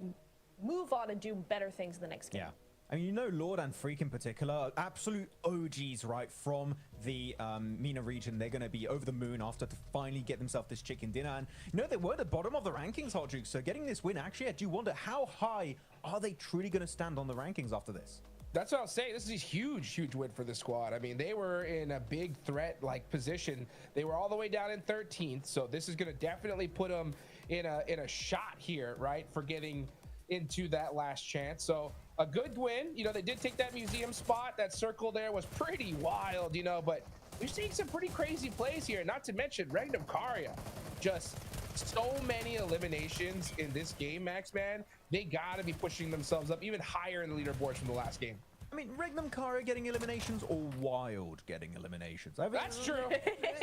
Speaker 1: move on and do better things in the next game.
Speaker 2: Yeah. I mean, you know, Lord and Freak in particular, absolute OGs, right, from the MENA region. They're going to be over the moon after to finally get themselves this chicken dinner. And, you know, they were at the bottom of the rankings, Hot Juke. So getting this win, actually, I do wonder how high are they truly going to stand on the rankings after this?
Speaker 3: That's what I'll say. This is a huge, huge win for the squad. I mean, they were in a big threat-like position. They were all the way down in 13th. So this is going to definitely put them in a shot here, right, for getting into that last chance. So a good win. You know, they did take that museum spot. That circle there was pretty wild, you know, but we're seeing some pretty crazy plays here. Not to mention Regnum Karya. Just so many eliminations in this game, Max, man. They got to be pushing themselves up even higher in the leaderboards from the last game.
Speaker 2: I mean, Regnum Karya getting eliminations or Wild getting eliminations? I mean,
Speaker 3: that's true.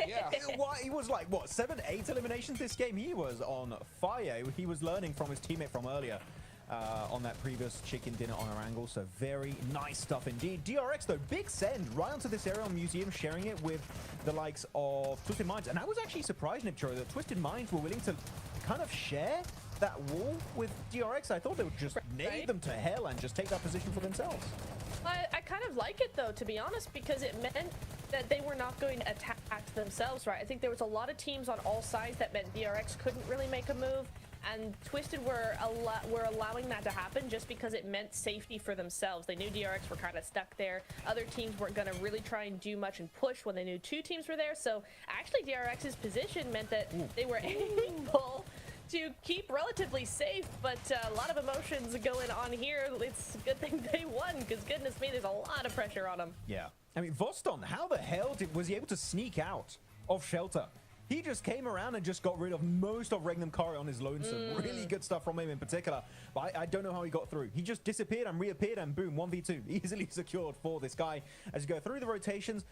Speaker 3: Yeah.
Speaker 2: He was like, what, 7, 8 eliminations this game? He was on fire. He was learning from his teammate from earlier. On that previous chicken dinner on our angle. So very nice stuff indeed. DRX though, big send right onto this area on Museum, sharing it with the likes of Twisted Minds. And I was actually surprised, Niptura, that Twisted Minds were willing to kind of share that wall with DRX. I thought they would just nade them to hell and just take that position for themselves.
Speaker 1: I kind of like it though, to be honest, because it meant that they were not going to attack themselves, right? I think there was a lot of teams on all sides that meant DRX couldn't really make a move. And Twisted were allowing that to happen just because it meant safety for themselves. They knew DRX were kind of stuck there. Other teams weren't going to really try and do much and push when they knew 2 teams were there. So actually DRX's position meant that they were able to keep relatively safe, but a lot of emotions going on here. It's a good thing they won, because goodness me, there's a lot of pressure on them.
Speaker 2: Yeah. I mean, Voston, how the hell was he able to sneak out of shelter? He just came around and just got rid of most of Regnum Karya on his lonesome. Really good stuff from him in particular. But I don't know how he got through. He just disappeared and reappeared, and boom, 1v2. Easily secured for this guy as you go through the rotations.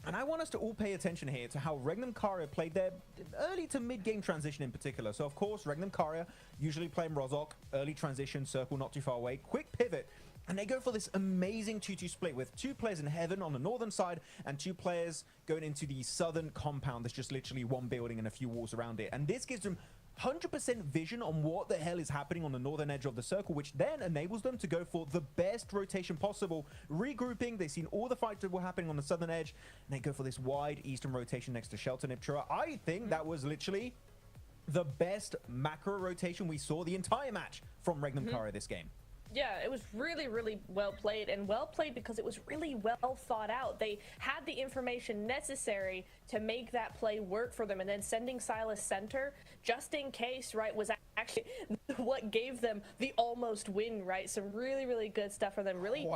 Speaker 2: And I want us to all pay attention here to how Regnum Karya played their early to mid-game transition in particular. So, of course, Regnum Karya usually playing Rozok, early transition, circle not too far away, quick pivot. And they go for this amazing 2-2 split with 2 players in heaven on the northern side and 2 players going into the southern compound. There's just literally 1 building and a few walls around it. And this gives them 100% vision on what the hell is happening on the northern edge of the circle, which then enables them to go for the best rotation possible. Regrouping, they've seen all the fights that were happening on the southern edge, and they go for this wide eastern rotation next to Shelter Niptura. I think that was literally the best macro rotation we saw the entire match from Regnum Karya this game.
Speaker 1: Yeah, it was really, really well played, and well played because it was really well thought out. They had the information necessary to make that play work for them, and then sending Silas center just in case, right, was actually what gave them the almost win, right? Some really, really good stuff from them. Really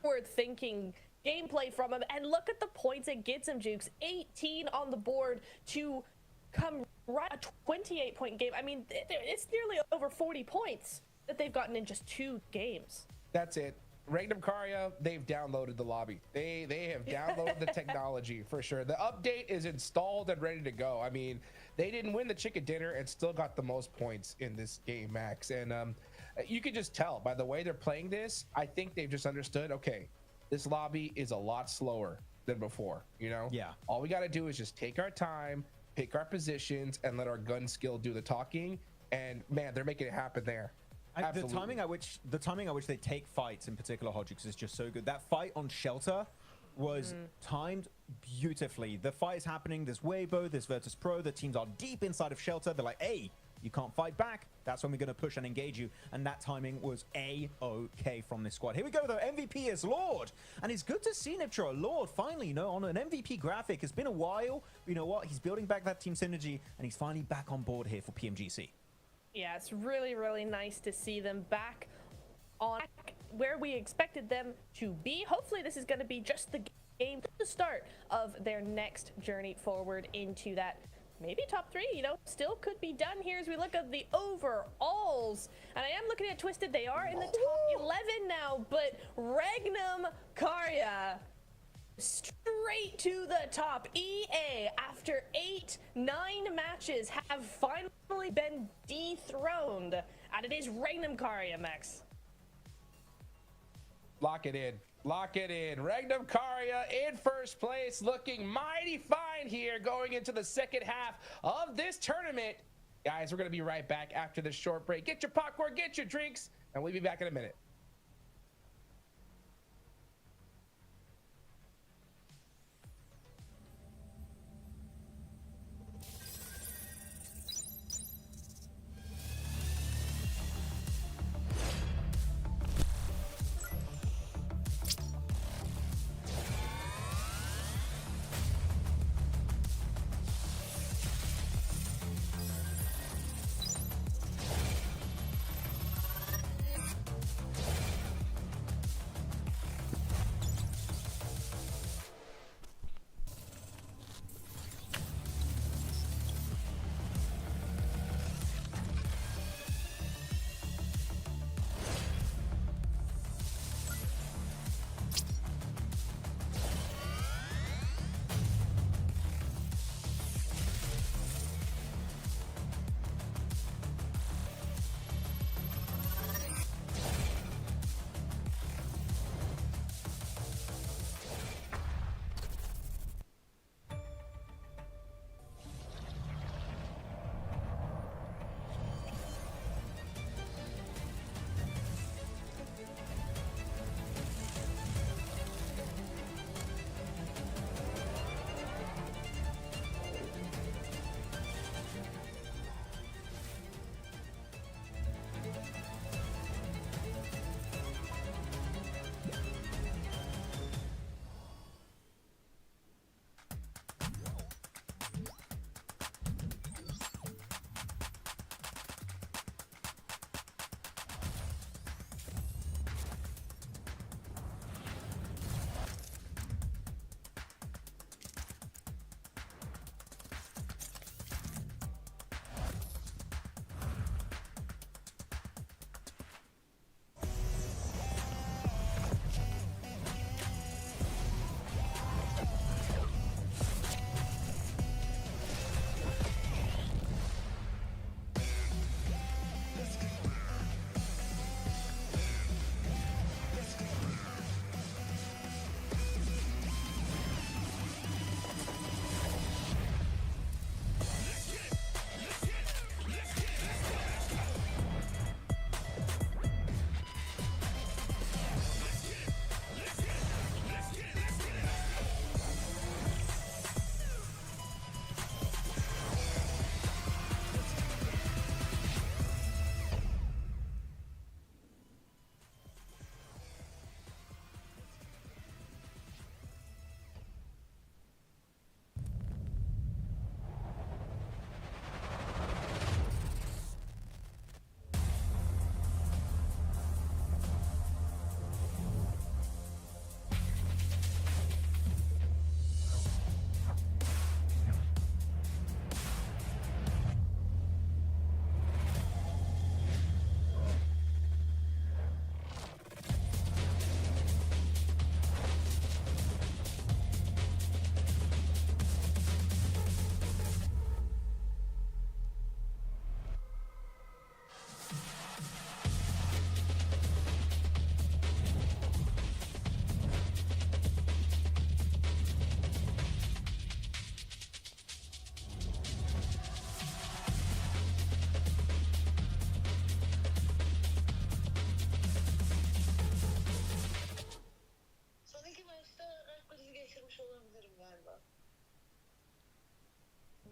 Speaker 1: forward-thinking gameplay from them, and look at the points it gets them, Jukes. 18 on the board to come right a 28-point game. I mean, it's nearly over 40 points that they've gotten in just 2 games.
Speaker 3: That's it. Regnum Karya, they've downloaded the lobby. They have downloaded the technology for sure. The update is installed and ready to go. I mean, they didn't win the chicken dinner and still got the most points in this game, Max. And you can just tell by the way they're playing this. I think they've just understood, okay, this lobby is a lot slower than before, you know?
Speaker 2: Yeah.
Speaker 3: All we got to do is just take our time, pick our positions, and let our gun skill do the talking. And man, they're making it happen there.
Speaker 2: The timing at which they take fights in particular, Hodgix, is just so good. That fight on Shelter was timed beautifully. The fight is happening. There's Weibo, there's Virtus.Pro. The teams are deep inside of Shelter. They're like, hey, you can't fight back. That's when we're going to push and engage you. And that timing was A-OK from this squad. Here we go, though. MVP is Lord. And it's good to see Niptro. Lord, finally, you know, on an MVP graphic. It's been a while. But you know what? He's building back that team synergy. And he's finally back on board here for PMGC.
Speaker 1: Yeah, it's really, really nice to see them back on where we expected them to be. Hopefully this is going to be just the game, the start of their next journey forward into that maybe top 3, you know, still could be done here as we look at the overalls. And I am looking at Twisted. They are in the top 11 now, but Regnum Karya straight to the top. EA, after 8-9 matches, have finally been dethroned, and it is Regnum Karya, Max.
Speaker 3: Lock it in. Lock it in. Regnum Karya in first place, looking mighty fine here going into the second half of this tournament. Guys, we're going to be right back after this short break. Get your popcorn, get your drinks, and we'll be back in a minute.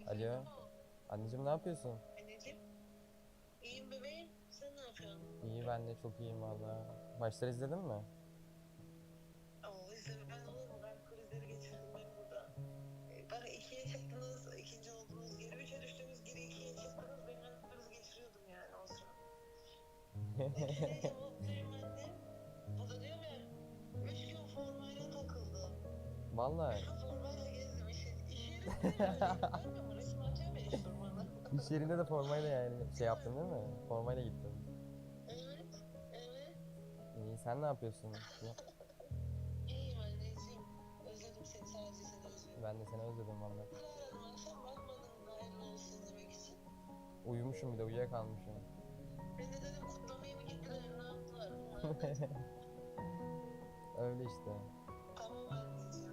Speaker 12: Alo. Anneciğim ne yapıyorsun?
Speaker 13: Anneciğim. İyiyim bebeğim. Sen ne yapıyorsun?
Speaker 12: İyi ben de çok iyiyim valla. Maçları izledin mi?
Speaker 13: Oo izlemeden olur mu? Ben krizleri geçirdim ben burada. Bak ikiye çıktınız, ikinci oldunuz, geri üçe düştünüz, geri ikiye çıktınız. Ben kriz geçiriyordum yani o sıra. Neyse cevaplıyım annem. Bu da diyor ya, 3 gün formayla takıldı.
Speaker 12: Vallahi.
Speaker 13: 3 gün formayla gezdim. İş yerinde de görmüyor musun? Resim atıyor ya iş formalı.
Speaker 12: İş yerinde de formayla yani şey yaptın değil mi? Formayla gittin.
Speaker 13: Evet, evet.
Speaker 12: İyi sen ne yapıyorsun?
Speaker 13: İyiyim anneciğim. Özledim seni, sadece seni özledim.
Speaker 12: Ben de seni özledim valla.
Speaker 13: Aradım, akşam bakmadın hayırlı olsun demek için.
Speaker 12: Uyumuşum bir de uyuyakalmışım.
Speaker 13: Ben de dedim kutlamaya mı gittiler, ne yaptılar?
Speaker 12: Öyle işte.
Speaker 13: Tamam anneciğim.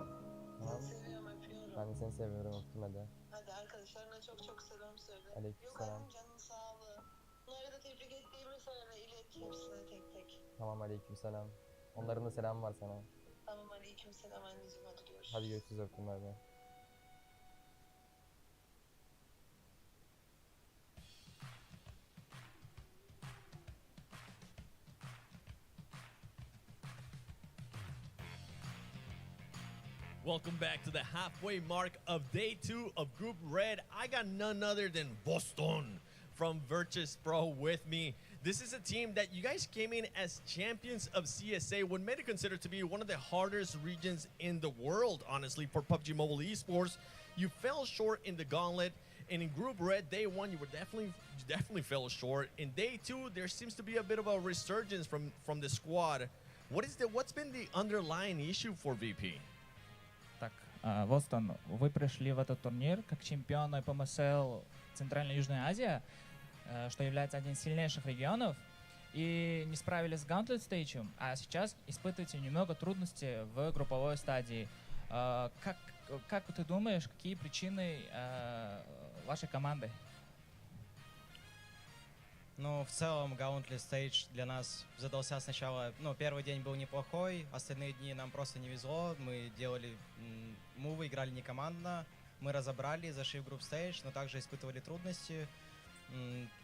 Speaker 12: Tamam.
Speaker 13: Seni seviyorum, öpüyorum.
Speaker 12: Ben de seni seviyorum öptüm hadi.
Speaker 13: Hadi arkadaşlarına çok çok selam söyle.
Speaker 12: Aleykümselam.
Speaker 13: Yok canın sağlığı. Bunları da tebrik ettiğimi söyle, ilet hepsine tek tek.
Speaker 12: Tamam aleykümselam. Onların da selam var sana.
Speaker 13: Tamam aleykümselam anneciğim, hadi görüşürüz.
Speaker 12: Hadi görüşürüz öptüm bay bay.
Speaker 7: Welcome back to the halfway mark of day 2 of Group Red. I got none other than Boston from Virtus.Pro with me. This is a team that you guys came in as champions of CSA, what made it considered to be one of the hardest regions in the world, honestly, for PUBG Mobile Esports. You fell short in the gauntlet, and in Group Red, day 1, you definitely fell short. In day 2, there seems to be a bit of a resurgence from the squad. What's been the underlying issue for VP?
Speaker 14: Так, Востон, вы пришли в этот турнир как чемпионы ПМСЛ Центральная и Южная Азия, что является одним из сильнейших регионов, и не справились с Gauntlet Stage, а сейчас испытываете немного трудностей в групповой стадии. Как ты думаешь, какие причины вашей команды?
Speaker 15: Ну, в целом, Gauntlet Stage для нас задался сначала... Ну, первый день был неплохой, остальные дни нам просто не везло. Мы делали мувы, играли не командно. Мы разобрали, зашли в Group Stage, но также испытывали трудности.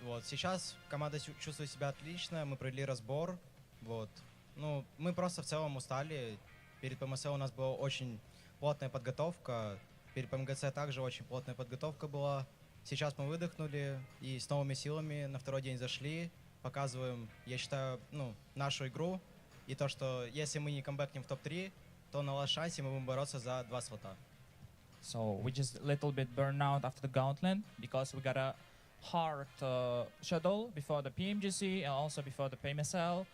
Speaker 15: Вот. Сейчас команда чувствует себя отлично, мы провели разбор. Вот. Ну, мы просто в целом устали. Перед ПМСЛ у нас была очень плотная подготовка. Перед ПМГЦ также очень плотная подготовка была. Сейчас мы выдохнули и с новыми силами на второй день зашли, показываем, я считаю, ну, нашу игру и то, что если мы не камбэкнем в топ-3, то на лast шансе мы будем бороться за 2 слота.
Speaker 14: So we just a little bit burned out after the gauntlet because we got a hard schedule before the PMGC and also before the PMSL,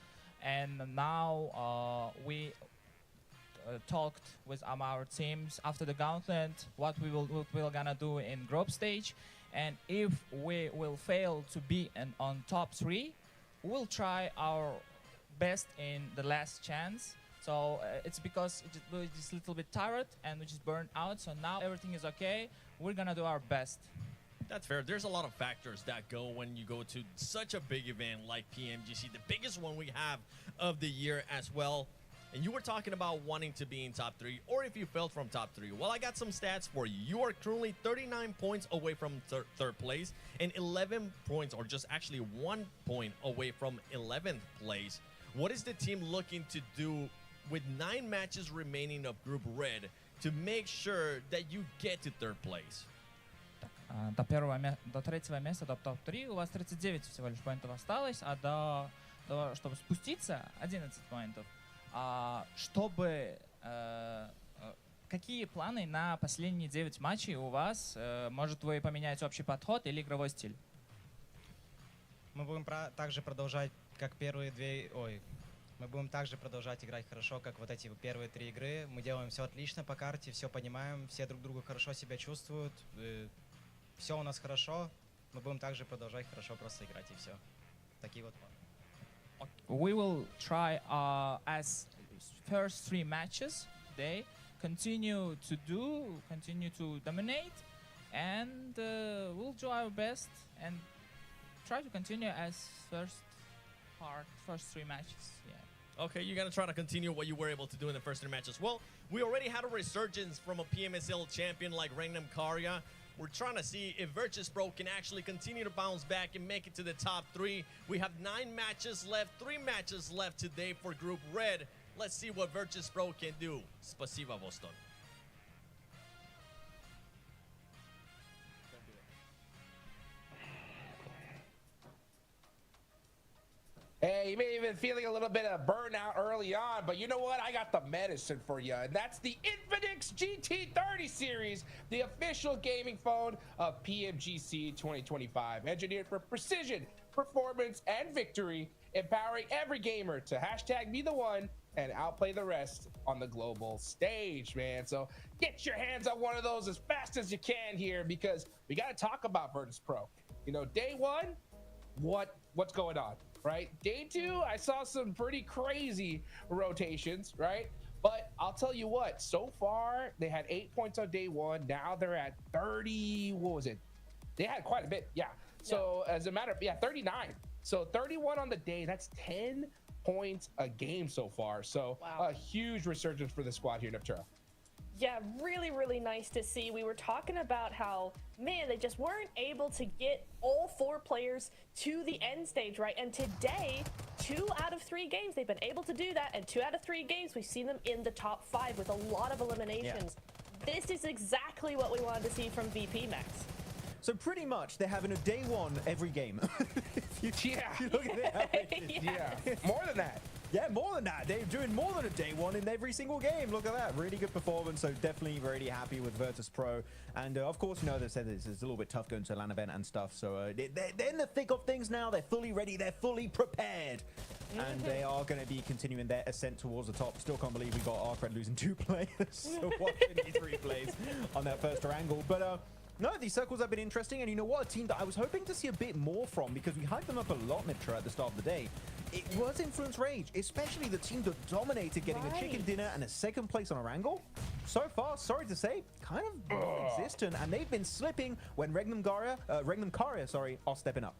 Speaker 14: and now we talked with our teams after the gauntlet what we're gonna do in group stage, and if we will fail to be on top 3, we'll try our best in the last chance. So it's because we're just a little bit tired and we just burned out, so now everything is okay. We're gonna do our best.
Speaker 7: That's fair. There's a lot of factors that go when you go to such a big event like PMGC, the biggest one we have of the year as well. And you were talking about wanting to be in top 3, or if you fell from top 3. Well, I got some stats for you. You are currently 39 points away from third place and 11 points, or just actually 1 point away from 11th place. What is the team looking to do with 9 matches remaining of Group Red to make sure that you get to third place?
Speaker 14: До третьего места, до топ-3 у вас 39 всего лишь поинтов осталось, а чтобы спуститься, 11 поинтов. Какие планы на последние 9 матчей у вас? Может, вы поменяете общий подход или игровой стиль?
Speaker 15: Мы будем также продолжать, как первые мы будем также продолжать играть хорошо, как вот эти первые 3 игры. Мы делаем все отлично по карте, все понимаем, все друг друга хорошо себя чувствуют. Все у нас хорошо. Мы будем также продолжать хорошо просто играть, и все. Такие вот планы.
Speaker 14: We will try as first 3 matches today, continue to dominate, and we'll do our best and try to continue as first 3 matches. Yeah.
Speaker 7: Okay, you're gonna try to continue what you were able to do in the first 3 matches. Well, we already had a resurgence from a PMSL champion like Regnum Karya. We're trying to see if Virtus.Pro can actually continue to bounce back and make it to the top 3. We have 9 matches left, 3 matches left today for Group Red. Let's see what Virtus.Pro can do. Spasiba, Boston.
Speaker 3: Hey, you may have been feeling a little bit of burnout early on, but you know what? I got the medicine for you, and that's the Infinix GT30 series, the official gaming phone of PMGC 2025, engineered for precision, performance, and victory, empowering every gamer to hashtag be the one and outplay the rest on the global stage, man. So get your hands on one of those as fast as you can here, because we got to talk about Virtus.Pro. You know, day one, what's going on? Right? Day 2, I saw some pretty crazy rotations, right? But I'll tell you what, so far they had 8 points on day 1. Now they're at 30. What was it? They had quite a bit. Yeah. So as a matter of, 39. So 31 on the day. That's 10 points a game so far. So a huge resurgence for the squad here in Neptune.
Speaker 1: Yeah, really, really nice to see. We were talking about how, man, they just weren't able to get all 4 players to the end stage, right? And today, 2 out of 3 games, they've been able to do that. And 2 out of 3 games, we've seen them in the top 5 with a lot of eliminations. Yeah. This is exactly what we wanted to see from VP Max.
Speaker 2: So pretty much they're having a day 1 every game. If you look at it,
Speaker 3: yeah, more than that.
Speaker 2: Yeah, more than that. They're doing more than a day 1 in every single game. Look at that. Really good performance. So definitely really happy with Virtus.Pro. And of course, you know, they said it's a little bit tough going to LAN event and stuff. So they're in the thick of things now. They're fully ready. They're fully prepared. And they are going to be continuing their ascent towards the top. Still can't believe we got Arcred losing 2 players. So watching these replays on that first angle. But no, these circles have been interesting, and you know what? A team that I was hoping to see a bit more from, because we hyped them up a lot, Nitra, at the start of the day. It was Influence Rage, especially the team that dominated, getting a chicken dinner and a 2nd place on a wrangle. So far, sorry to say, kind of non-existent, and they've been slipping when Regnum Karia are stepping up.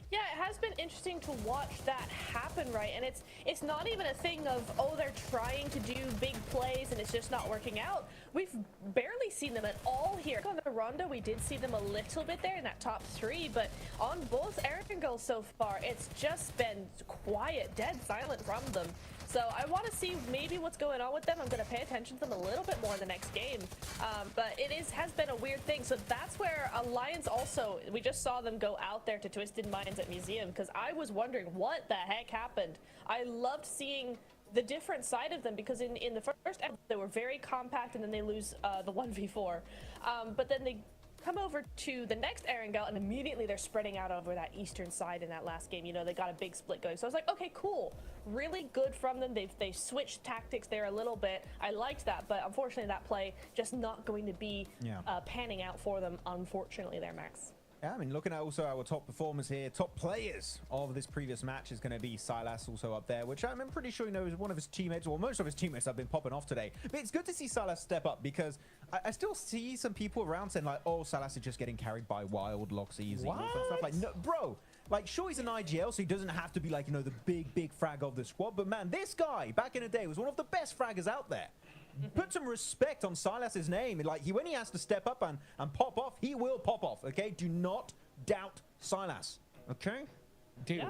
Speaker 1: Yeah, it has been interesting to watch that happen, right? And it's not even a thing of, oh, they're trying to do big plays and it's just not working out. We've barely seen them at all here. On the Rondo, we did see them a little bit there in that top 3, but on both Erangel so far, it's just been quiet, dead silent from them. So I want to see maybe what's going on with them. I'm going to pay attention to them a little bit more in the next game. But it has been a weird thing. So that's where Alliance also, we just saw them go out there to Twisted Minds at Museum, because I was wondering what the heck happened. I loved seeing the different side of them, because in the first episode, they were very compact, and then they lose the 1v4. But then they come over to the next Erangel, and immediately they're spreading out over that eastern side in that last game. You know, they got a big split going. So I was like, okay, cool. Really good from them. They switched tactics there a little bit. I liked that, but unfortunately that play just not going to be panning out for them, unfortunately there, Max.
Speaker 2: Yeah, I mean, looking at also our top performers here, top players of this previous match is going to be Silas also up there, which I'm pretty sure, you know, is one of his teammates, or most of his teammates have been popping off today. But it's good to see Silas step up, because I still see some people around saying like, oh, Silas is just getting carried by Wild, Locks Easy, and stuff like, no, bro. Like, sure, he's an IGL, so he doesn't have to be like, you know, the big frag of the squad. But man, this guy back in the day was one of the best fraggers out there. Put some respect on Silas's name. Like, when he has to step up and pop off, he will pop off, okay? Do not doubt Silas, okay?
Speaker 3: Dude,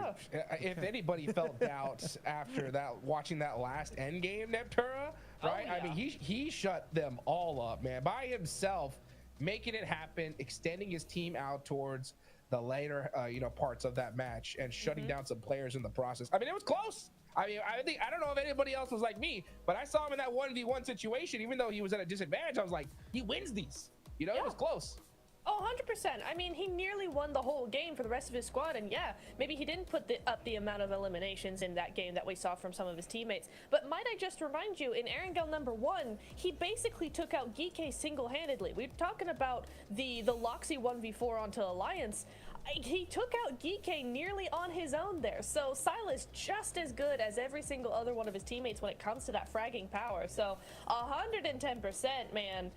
Speaker 3: if anybody felt doubts after that, watching that last end game, Neptura, right? I mean, he shut them all up, man, by himself, making it happen, extending his team out towards the later, you know, parts of that match, and shutting down some players in the process. I mean, it was close. I mean, I don't know if anybody else was like me, but I saw him in that 1v1 situation. Even though he was at a disadvantage, I was like, he wins these. You know, it was close.
Speaker 1: Oh, 100%. I mean, he nearly won the whole game for the rest of his squad, and yeah, maybe he didn't put up the amount of eliminations in that game that we saw from some of his teammates. But might I just remind you, in Erangel number 1, he basically took out Geeke single-handedly. We're talking about the Loxy 1v4 onto Alliance. He took out Geeke nearly on his own there. So Silas just as good as every single other one of his teammates when it comes to that fragging power. So 110%, man.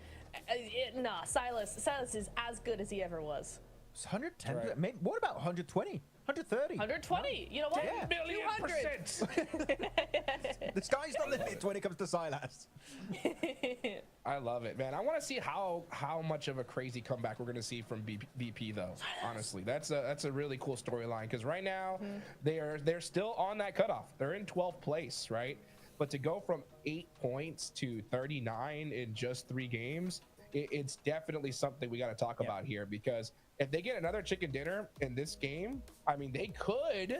Speaker 1: Nah, Silas is as good as he ever was.
Speaker 2: 110. Right. What about 120? 130?
Speaker 1: 120. You know what?
Speaker 3: 10 million %.
Speaker 2: The sky's the limit when it comes to Silas.
Speaker 3: I love it, man. I want to see how much of a crazy comeback we're going to see from VP, though. Honestly, that's a really cool storyline because right now they're still on that cutoff. They're in 12th place, right? But to go from 8 points to 39 in just 3 games, it's definitely something we got to talk about here, because if they get another chicken dinner in this game, I mean, they could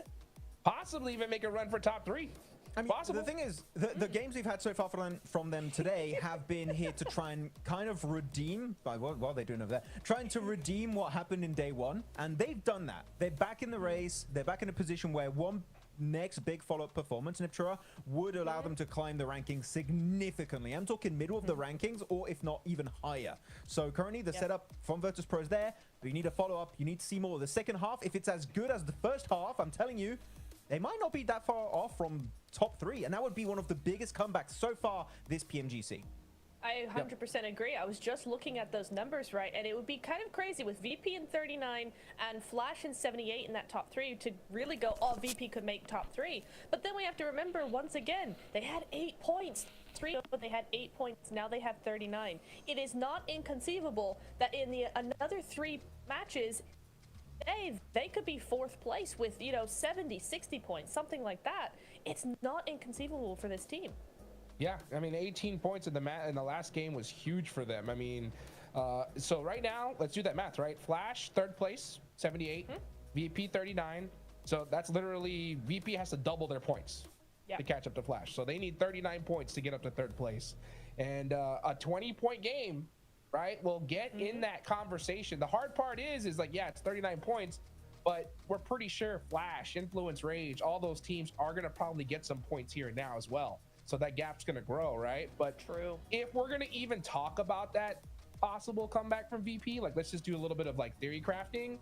Speaker 3: possibly even make a run for top 3.
Speaker 2: I mean, the thing is, the games we've had so far from them today have been here to try and kind of redeem, what are they doing over there? Trying to redeem what happened in day 1, and they've done that. They're back in the race. They're back in a position where one next big follow-up performance in Ipchura would allow them to climb the rankings significantly. I'm talking middle of the rankings, or if not even higher. So currently the setup from Virtus.Pro is there, but you need a follow-up. You need to see more. The second half, if it's as good as the first half, I'm telling you, they might not be that far off from top 3, and that would be one of the biggest comebacks so far this PMGC.
Speaker 1: I 100% agree. I was just looking at those numbers, right, and it would be kind of crazy with VP in 39 and Flash in 78 in that top 3 to really go, oh, VP could make top 3. But then we have to remember, once again, they had 8 points. 3, but they had 8 points. Now they have 39. It is not inconceivable that in another 3 matches, they could be 4th place with, 70, 60 points, something like that. It's not inconceivable for this team.
Speaker 3: Yeah, I mean, 18 points in the last game was huge for them. I mean, so right now, let's do that math, right? Flash, 3rd place, 78. VP, 39. So that's literally, VP has to double their points to catch up to Flash. So they need 39 points to get up to 3rd place. And a 20-point game, right, will get in that conversation. The hard part is like, yeah, it's 39 points, but we're pretty sure Flash, Influence, Rage, all those teams are going to probably get some points here and now as well. So that gap's going to grow, right? But if we're going to even talk about that possible comeback from VP, like let's just do a little bit of like theory crafting.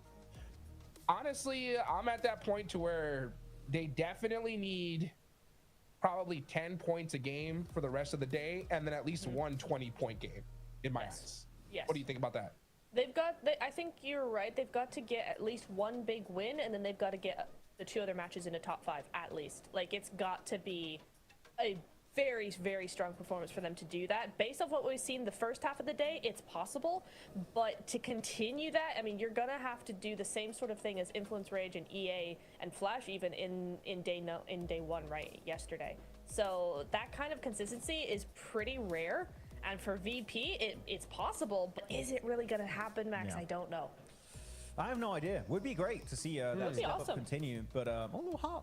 Speaker 3: Honestly, I'm at that point to where they definitely need probably 10 points a game for the rest of the day, and then at least one 20-point game in my eyes.
Speaker 1: Yes.
Speaker 3: What do you think about that?
Speaker 1: They've got, I think you're right. They've got to get at least one big win, and then they've got to get the 2 other matches in a top 5 at least. Like, it's got to be a very, very strong performance for them to do that. Based off what we've seen the first half of the day, it's possible, but to continue that, I mean, you're gonna have to do the same sort of thing as Influence, Rage, and EA and Flash even in day 1, right, yesterday. So that kind of consistency is pretty rare, and for VP, it's possible, but is it really gonna happen, Max? I don't know.
Speaker 2: I have no idea. Would be great to see that step up continue, but a little hard.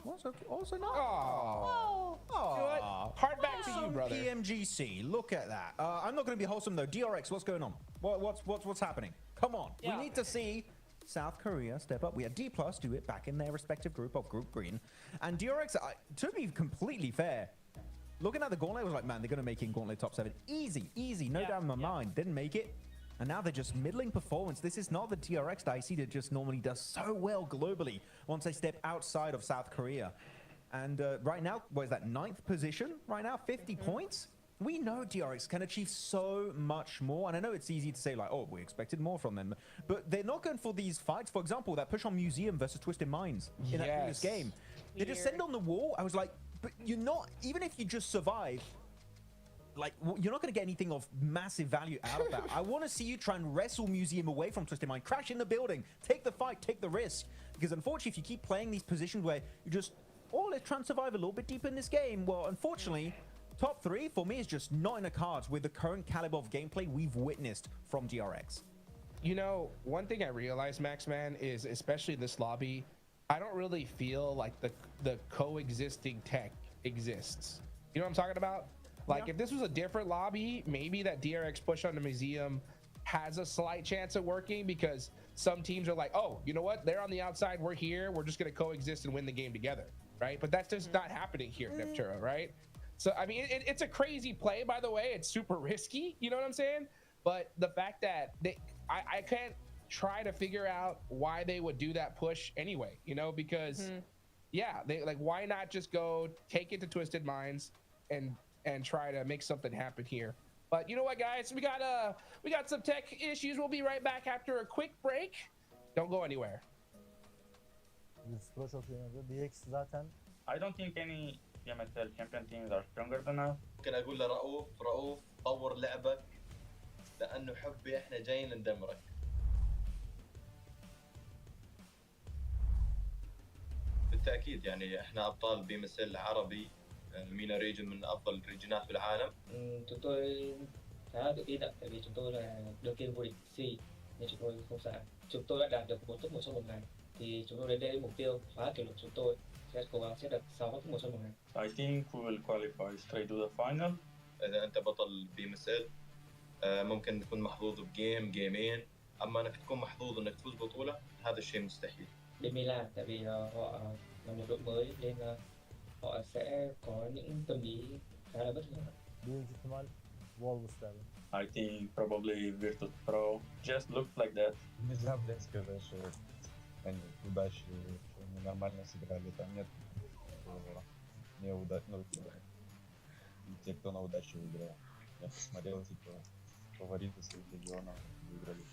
Speaker 2: Also not.
Speaker 3: Oh, hard back to you, brother.
Speaker 2: PMGC, look at that. I'm not going to be wholesome though. DRX, what's going on? What's happening? Come on, we need to see South Korea step up. We had D+ do it back in their respective group of Group Green, and DRX. To be completely fair, looking at the gauntlet, I was like, man, they're going to make it in gauntlet top 7, easy, no doubt in my mind. Didn't make it. And now they're just middling performance. This is not the DRX that I see that just normally does so well globally once they step outside of South Korea. And right now, what is that, 9th position? Right now, 50 points? We know DRX can achieve so much more. And I know it's easy to say like, oh, we expected more from them. But they're not going for these fights. For example, that push on Museum versus Twisted Minds in that previous game. They just send on the wall. I was like, but you're not, even if you just survive, like, you're not going to get anything of massive value out of that. I want to see you try and wrestle Museum away from Twisted Mind, crash in the building, take the fight, take the risk. Because unfortunately, if you keep playing these positions where you just, oh, let's try and survive a little bit deeper in this game, well, unfortunately, top 3 for me is just not in the cards with the current caliber of gameplay we've witnessed from DRX.
Speaker 3: You know, one thing I realized, Max, man, is especially this lobby, I don't really feel like the coexisting tech exists. You know what I'm talking about? Like, if this was a different lobby, maybe that DRX push on the Museum has a slight chance of working, because some teams are like, oh, you know what? They're on the outside. We're here. We're just going to coexist and win the game together, right? But that's just not happening here at Ipchura, right? So, I mean, it's a crazy play, by the way. It's super risky. You know what I'm saying? But the fact that I can't try to figure out why they would do that push anyway, you know, because, yeah, they like, why not just go take it to Twisted Minds and try to make something happen here. But you know what, guys, we got some tech issues. We'll be right back after a quick break. Don't go anywhere.
Speaker 12: Virtus.Pro çok iyi oynadı. DX zaten
Speaker 16: I don't think any PMSL champion teams are stronger than us.
Speaker 17: ممكن اقول لرؤوف طور لعبك لانه حبي احنا جايين ندمرك. بالتاكيد يعني احنا ابطال بي ام اس ال عربي مينا ريجن من افضل الريجنات بالعالم.
Speaker 18: Chúng tôi khá là tự tin ạ, tại vì chúng tôi là đương kim vô địch C nên chúng tôi không sợ. Chúng tôi đã đạt được 4 top 1 trong một ngày thì chúng tôi đến đây với mục tiêu phá kỷ lục. Chúng tôi sẽ cố gắng sẽ được 6 top 1 trong một ngày.
Speaker 16: I think we will qualify straight to the final.
Speaker 17: اذا انت بطل بي ام اس ال ممكن تكون محظوظ بجيم جيمين، اما انك تكون محظوظ انك تفوز بطوله هذا الشيء مستحيل.
Speaker 18: Đến Milan tại vì họ là một đội mới nên họ sẽ có những tâm lý khá là bất ngờ.
Speaker 12: Büyük ihtimal Wolves derdim.
Speaker 16: I think probably Virtus.Pro just looked like that.
Speaker 19: Нельзя, блядь, сказать, что они удачи, что они нормально сыграли. Там нет неудачи, те, кто на удачу выиграл. Я посмотрел, типа, фавориты своих регионов выиграли.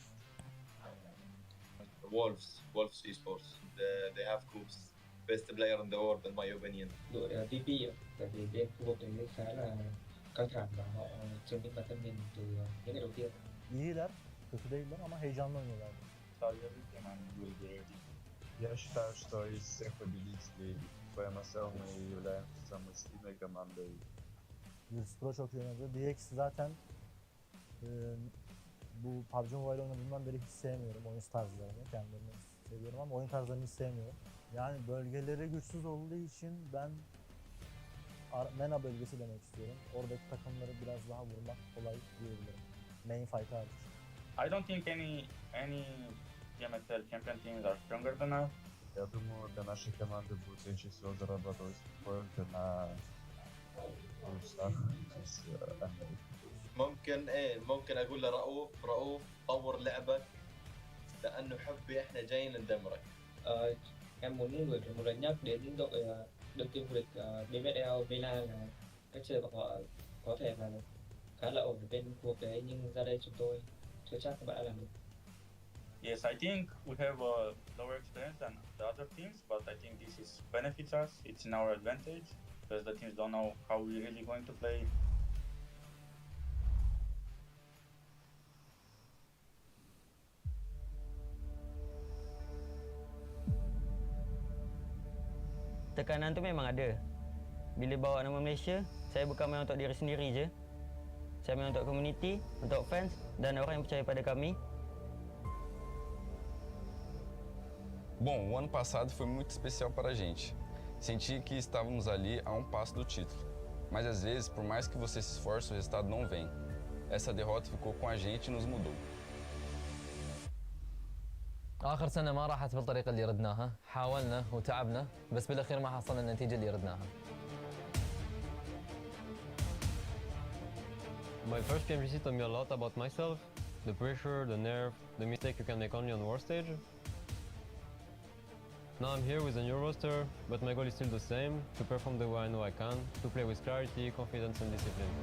Speaker 17: Wolves Esports, they have Coops, best player in the world in my opinion.
Speaker 18: Đội VP tại vì bên khu vực đấy khá là căng thẳng và họ chứng minh bản thân mình từ những ngày đầu tiên.
Speaker 12: İyiler, kötü değiller ama heyecanlı oynuyorlar.
Speaker 19: Я считаю, что из всех победителей PMSL мы являемся самой сильной командой.
Speaker 12: Virtus.Pro çok iyi oynadı. DX zaten bu PUBG Mobile oynadığımdan beri hiç sevmiyorum oyun tarzlarını. Kendilerini seviyorum ama oyun tarzlarını hiç sevmiyorum. Yani bölgeleri güçsüz olduğu için ben MENA bölgesi demek istiyorum. Oradaki takımları biraz daha vurmak kolay diyebilirim. Main fight hariç.
Speaker 16: I don't think any PMSL champion teams are stronger than us.
Speaker 19: Я думаю, для нашей команды будет легче всего зарабатывать только на плюсах из Америки.
Speaker 17: ممكن اقول لرؤوف طور لعبك لانه حبي احنا جايين ندمرك.
Speaker 18: Em muốn gửi một lời nhắc đến đội đương kim vô địch BMSL Milan là cách chơi của họ có thể là khá là ổn ở bên khu vực đấy nhưng ra đây chúng tôi chưa chắc các bạn đã làm được.
Speaker 16: Yes, I think we have a lower experience than the other teams, but I think this is benefits us. It's in our advantage because the teams don't know how we're really going to play.
Speaker 20: Tekanan tu memang ada. Bila bawa nama Malaysia, saya bukan main untuk diri sendiri je. Saya main untuk community, untuk fans dan orang yang percaya pada kami.
Speaker 21: Bom, o ano passado foi muito especial para a gente. Senti que estávamos ali a um passo do título. Mas às vezes, por mais que você se esforce, o resultado não vem. Essa derrota ficou com a gente e nos mudou.
Speaker 22: آخر سنة ما راحت بالطريقة اللي ردناها، حاولنا وتعبنا بس بالأخير ما حصلنا النتيجة اللي ردناها.
Speaker 23: My first PMGC taught me a lot about myself, the pressure, the nerve, the mistake you can make only on war stage. Now I'm here with a new roster, but my goal is still the same, to perform the way I know I can, to play with clarity, confidence and discipline.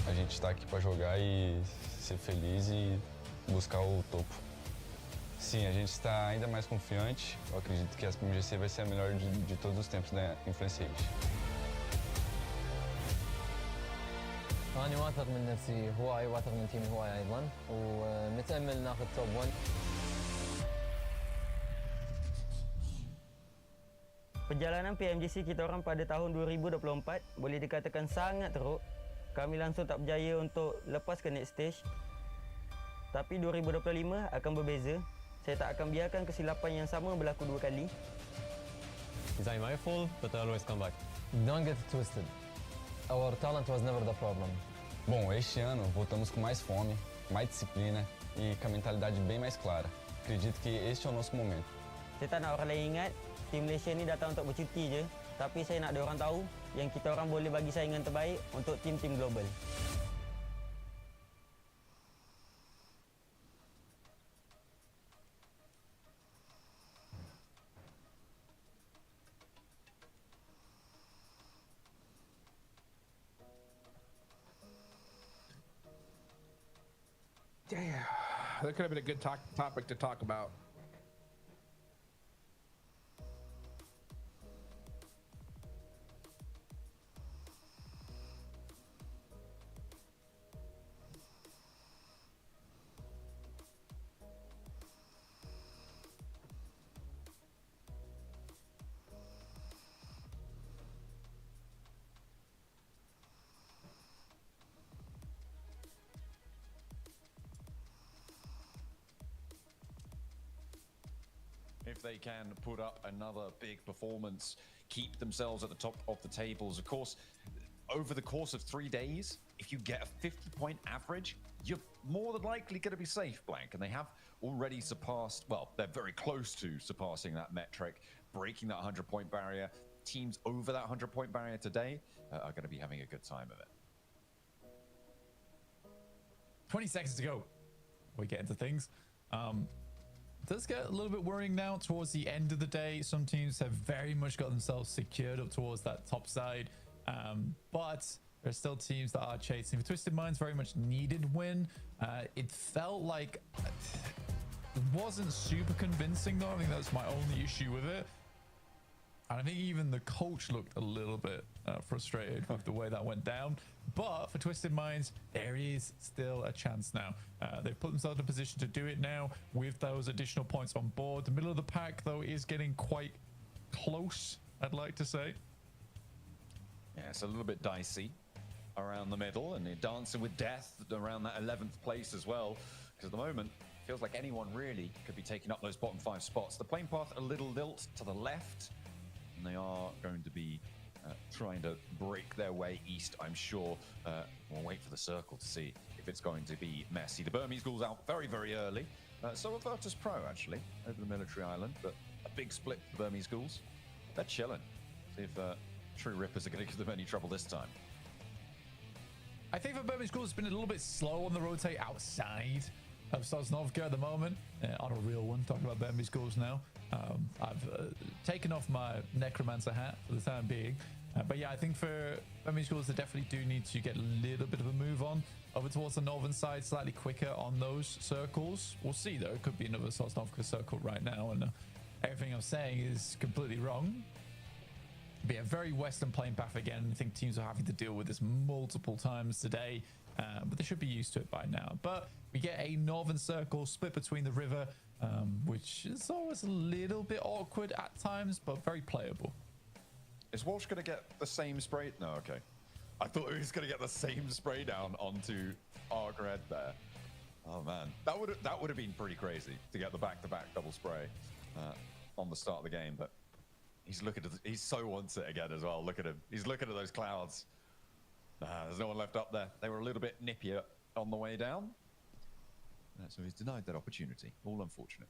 Speaker 21: A gente está aqui para jogar e ser feliz e buscar o topo. Sim, a gente está ainda mais confiante. Eu acredito que a PMGC vai ser a melhor de todos os tempos da Influence Age.
Speaker 22: أنا واثق من نفسي هواي، واثق من تيمي هواي أيضا، ونتأمل ناخذ توب 1.
Speaker 20: Perjalanan PMGC kita orang pada tahun 2024 boleh dikatakan sangat teruk. Kami langsung tak berjaya untuk lepas ke next stage. Tapi 2025 akan berbeza. Saya tak akan biarkan kesilapan yang sama berlaku dua kali.
Speaker 23: It's my fault, but I always come back.
Speaker 22: Don't get it twisted. Our talent was never the problem.
Speaker 21: Bom, este ano voltamos com mais fome, mais disciplina e com a mentalidade bem mais clara. Acredito que este é o nosso momento.
Speaker 20: Saya tak nak orang lain ingat, tim Malaysia ni datang untuk bercuti je. Tapi saya nak diorang tahu yang kita orang boleh bagi saingan terbaik untuk tim-tim global.
Speaker 3: Yeah, that could have been a good topic to talk about.
Speaker 4: if they can put up another big performance, keep themselves at the top of the tables. Of course, over the course of 3 days, if you get a 50-point average, you're more than likely going to be safe, Blank. And they have already surpassed, well, they're very close to surpassing that metric, breaking that 100-point barrier. Teams over that 100-point barrier today are going to be having a good time of it.
Speaker 5: 20 seconds to go. We get into things. It does get a little bit worrying now towards the end of the day. Some teams have very much got themselves secured up towards that top side. But there's still teams that are chasing. For Twisted Minds, very much needed win. It felt like it wasn't super convincing though. I think that's my only issue with it. And I think even the coach looked a little bit frustrated with the way that went down. But for Twisted Minds, there is still a chance now. They've put themselves in a position to do it now with those additional points on board. The middle of the pack, though, is getting quite close, I'd like to say.
Speaker 4: Yeah, it's a little bit dicey around the middle, and they're dancing with death around that 11th place as well. Because at the moment, it feels like anyone really could be taking up those bottom 5 spots. The plane path a little lilt to the left. And they are going to be trying to break their way east, I'm sure. We'll wait for the circle to see if it's going to be messy. The Burmese Ghouls out very, very early. So are Virtus.Pro, actually, over the military island. But a big split for the Burmese Ghouls. They're chilling. See if True Rippers are going to give them any trouble this time.
Speaker 5: I think for Burmese Ghouls, it's been a little bit slow on the rotate outside of Sosnovka at the moment. On a real one, talking about Burmese Ghouls now. I've taken off my Necromancer hat for the time being. But yeah, I think for Burmese Ghouls, they definitely do need to get a little bit of a move on over towards the northern side, slightly quicker on those circles. We'll see, though. It could be another Sosnovka circle right now, and everything I'm saying is completely wrong. Be a very western plane path again. I think teams are having to deal with this multiple times today, but they should be used to it by now. But we get a northern circle split between the river, which is always a little bit awkward at times, but very playable.
Speaker 4: Is Walsh going to get the same spray? No, okay. I thought he was going to get the same spray down onto Arc Red there. Oh man, that would have been pretty crazy to get the back-to-back double spray on the start of the game. But he's he so wants it again as well. Look at him. He's looking at those clouds. There's no one left up there. They were a little bit nippier on the way down. So he's denied that opportunity. All unfortunate.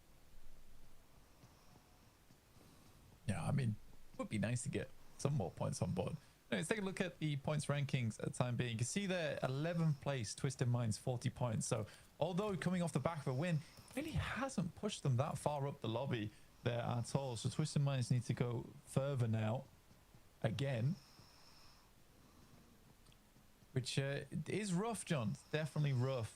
Speaker 5: Yeah, I mean, it would be nice to get some more points on board. Let's take a look at the points rankings at the time being. You can see there, 11th place, Twisted Minds, 40 points. So although coming off the back of a win, really hasn't pushed them that far up the lobby there at all. So Twisted Minds need to go further now again, which is rough, John. Definitely rough.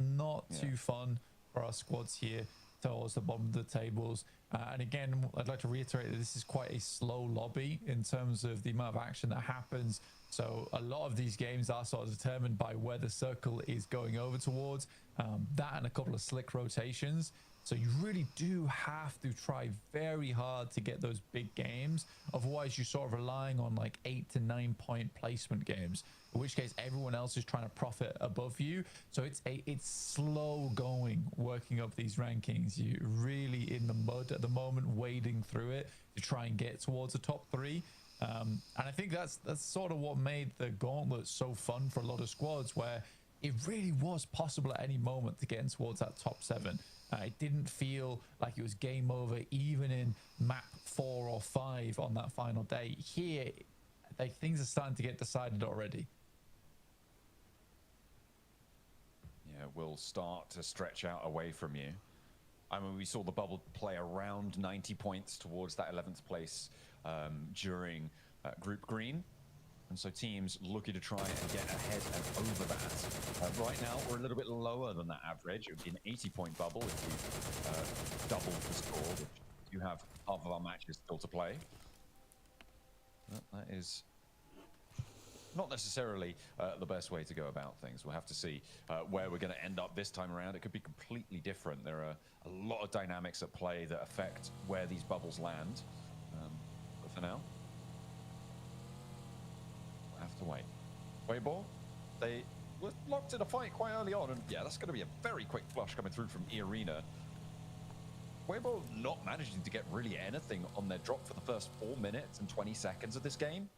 Speaker 5: Not too fun for our squads here towards the bottom of the tables. And again, I'd like to reiterate that this is quite a slow lobby in terms of the amount of action that happens. So a lot of these games are sort of determined by where the circle is going over towards. That and a couple of slick rotations. So you really do have to try very hard to get those big games. Otherwise, you're sort of relying on like 8 to 9 point placement games, in which case everyone else is trying to profit above you. So it's slow going, working up these rankings. You're really in the mud at the moment, wading through it to try and get towards the top 3. And I think that's sort of what made the gauntlet so fun for a lot of squads, where it really was possible at any moment to get in towards that top 7. It didn't feel like it was game over even in map 4 or 5 on that final day. Here, things are starting to get decided already.
Speaker 4: Yeah, will start to stretch out away from you. I mean, we saw the bubble play around 90 points towards that 11th place during Group Green. And so teams looking to try and get ahead and over that. Right now, we're a little bit lower than that average. It would be an 80-point bubble if you double the score, which you have half of our matches still to play. But that is not necessarily the best way to go about things. We'll have to see where we're going to end up this time around. It could be completely different. There are a lot of dynamics at play that affect where these bubbles land. But for now, have to wait. Weibo, they were locked in a fight quite early on, and yeah, that's going to be a very quick flush coming through from E-Arena. Weibo not managing to get really anything on their drop for the first 4 minutes and 20 seconds of this game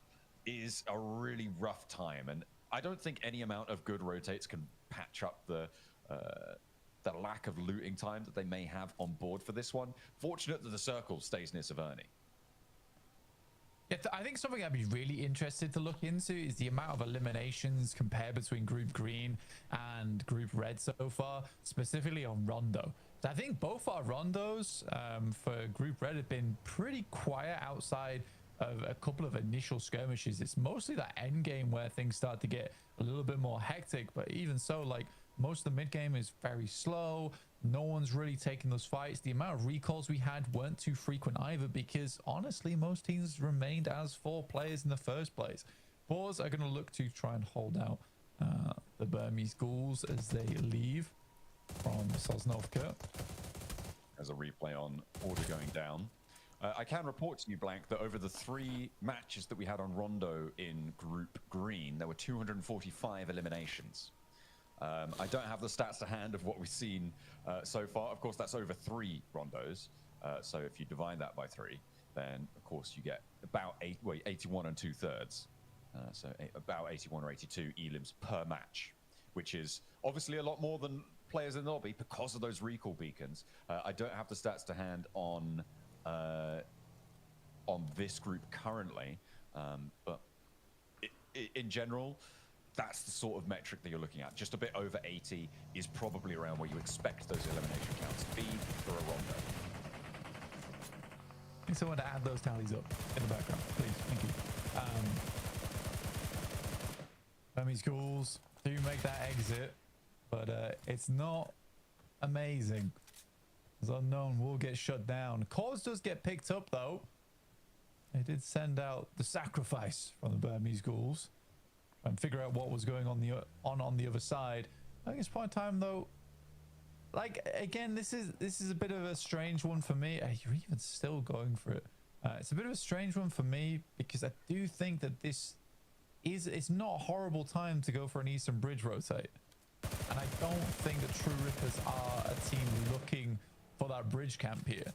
Speaker 4: is a really rough time. And I don't think any amount of good rotates can patch up the lack of looting time that they may have on board for this one. Fortunate that the circle stays near Severny.
Speaker 5: Yeah, I think something I'd be really interested to look into is the amount of eliminations compared between Group Green and Group Red so far, specifically on Rondo. So I think both our Rondos for Group Red have been pretty quiet outside of a couple of initial skirmishes. It's mostly that end game where things start to get a little bit more hectic, but even so, like, most of the mid game is very slow. No one's really taking those fights. The amount of recalls we had weren't too frequent either, because honestly most teams remained as 4 players in the first place. Boars are going to look to try and hold out the Burmese Ghouls as they leave from Sosnovka.
Speaker 4: As a replay on order going down. I can report to you, Blank, that over the 3 matches that we had on Rondo in Group Green, there were 245 eliminations. I don't have the stats to hand of what we've seen so far. Of course, that's over 3 Rondos. So if you divide that by 3, then of course you get about 81 and 2/3. So about 81 or 82 elims per match, which is obviously a lot more than players in the lobby because of those recall beacons. I don't have the stats to hand on this group currently, but in general, that's the sort of metric that you're looking at. Just a bit over 80 is probably around where you expect those elimination counts to be for a Rondo.
Speaker 5: I need someone to add those tallies up in the background, please. Thank you. Burmese Ghouls do make that exit, but it's not amazing. As Unknown will get shut down. Cause does get picked up though. They did send out the sacrifice from the Burmese Ghouls and figure out what was going on the other side. I think it's point in time though. Like again, this is a bit of a strange one for me. You're even still going for it. It's a bit of a strange one for me because I do think that it's not a horrible time to go for an Eastern Bridge rotate, and I don't think that True Rippers are a team looking for that bridge camp here.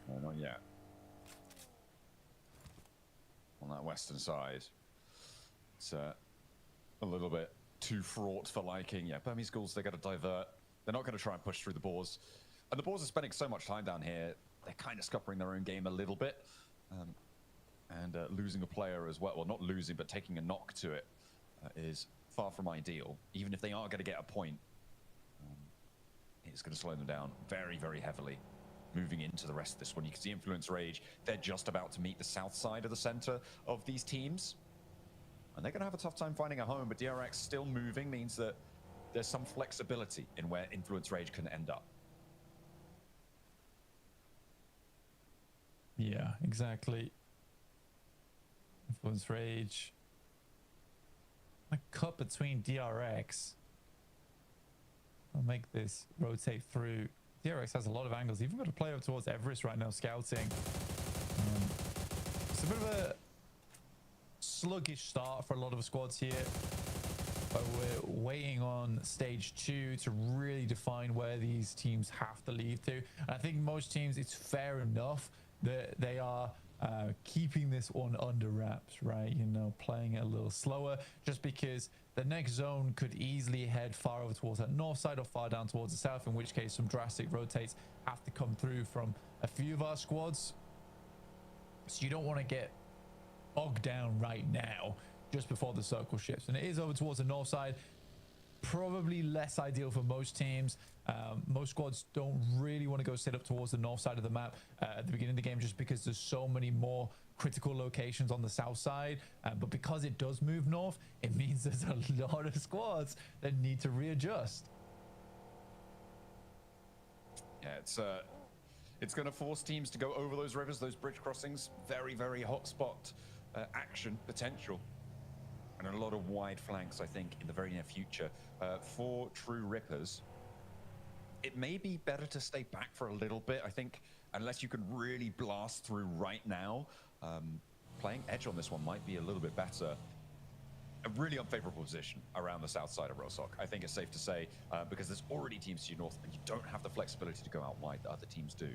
Speaker 4: No, not yet. On that western side, it's a little bit too fraught for liking. Yeah, Burmese Ghouls, they got to divert. They're not going to try and push through the Boars. And the Boars are spending so much time down here, they're kind of scuppering their own game a little bit. And losing a player as well. Well, not losing, but taking a knock to it is far from ideal. Even if they are going to get a point, it's going to slow them down very, very heavily. Moving into the rest of this one, you can see Influence Rage. They're just about to meet the south side of the center of these teams. And they're going to have a tough time finding a home, but DRX still moving means that there's some flexibility in where Influence Rage can end up.
Speaker 5: Yeah, exactly. Influence Rage. A cut between DRX. I'll make this rotate through. DRX has a lot of angles. Even got a player up towards Everest right now, scouting. It's a bit of a sluggish start for a lot of squads here. But we're waiting on stage 2 to really define where these teams have to lead to. And I think most teams, it's fair enough that they are keeping this one under wraps, right? You know, playing it a little slower, just because the next zone could easily head far over towards that north side or far down towards the south, in which case some drastic rotates have to come through from a few of our squads. So you don't want to get bogged down right now just before the circle shifts. And it is over towards the north side. Probably less ideal for most teams. Most squads don't really want to go sit up towards the north side of the map at the beginning of the game, just because there's so many more critical locations on the south side. But because it does move north, it means there's a lot of squads that need to readjust.
Speaker 4: Yeah, it's going to force teams to go over those rivers, those bridge crossings. Very, very hot spot action potential. And a lot of wide flanks, I think, in the very near future. For True Rippers, it may be better to stay back for a little bit. I think unless you can really blast through right now, playing edge on this one might be a little bit better. a really unfavorable position around the south side of Rosok. I think it's safe to say, because there's already teams to your north, and you don't have the flexibility to go out wide that other teams do.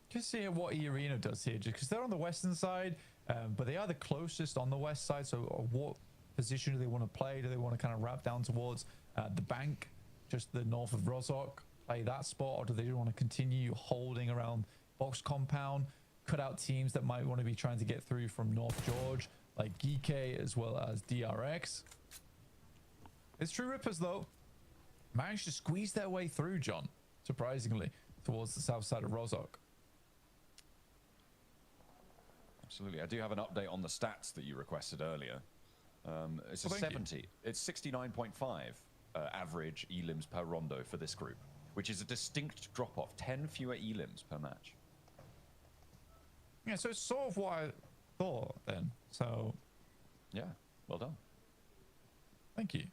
Speaker 5: Just seeing what E-Arena does here, just because they're on the western side, but they are the closest on the west side. So what position do they want to play? Do they want to kind of wrap down towards the bank, just the north of Rosok, play that spot, or do they want to continue holding around box compound, cut out teams that might want to be trying to get through from North George, like Geeke as well as DRX? It's True Rippers, though, managed to squeeze their way through, John, surprisingly, towards the south side of Rosok.
Speaker 4: Absolutely. I do have an update on the stats that you requested earlier. It's a 70. It's 69.5 average elims per rondo for this group, which is a distinct drop-off. 10 fewer elims per match.
Speaker 5: Yeah, so it's sort of what I thought then. So,
Speaker 4: yeah, well done.
Speaker 5: Thank you.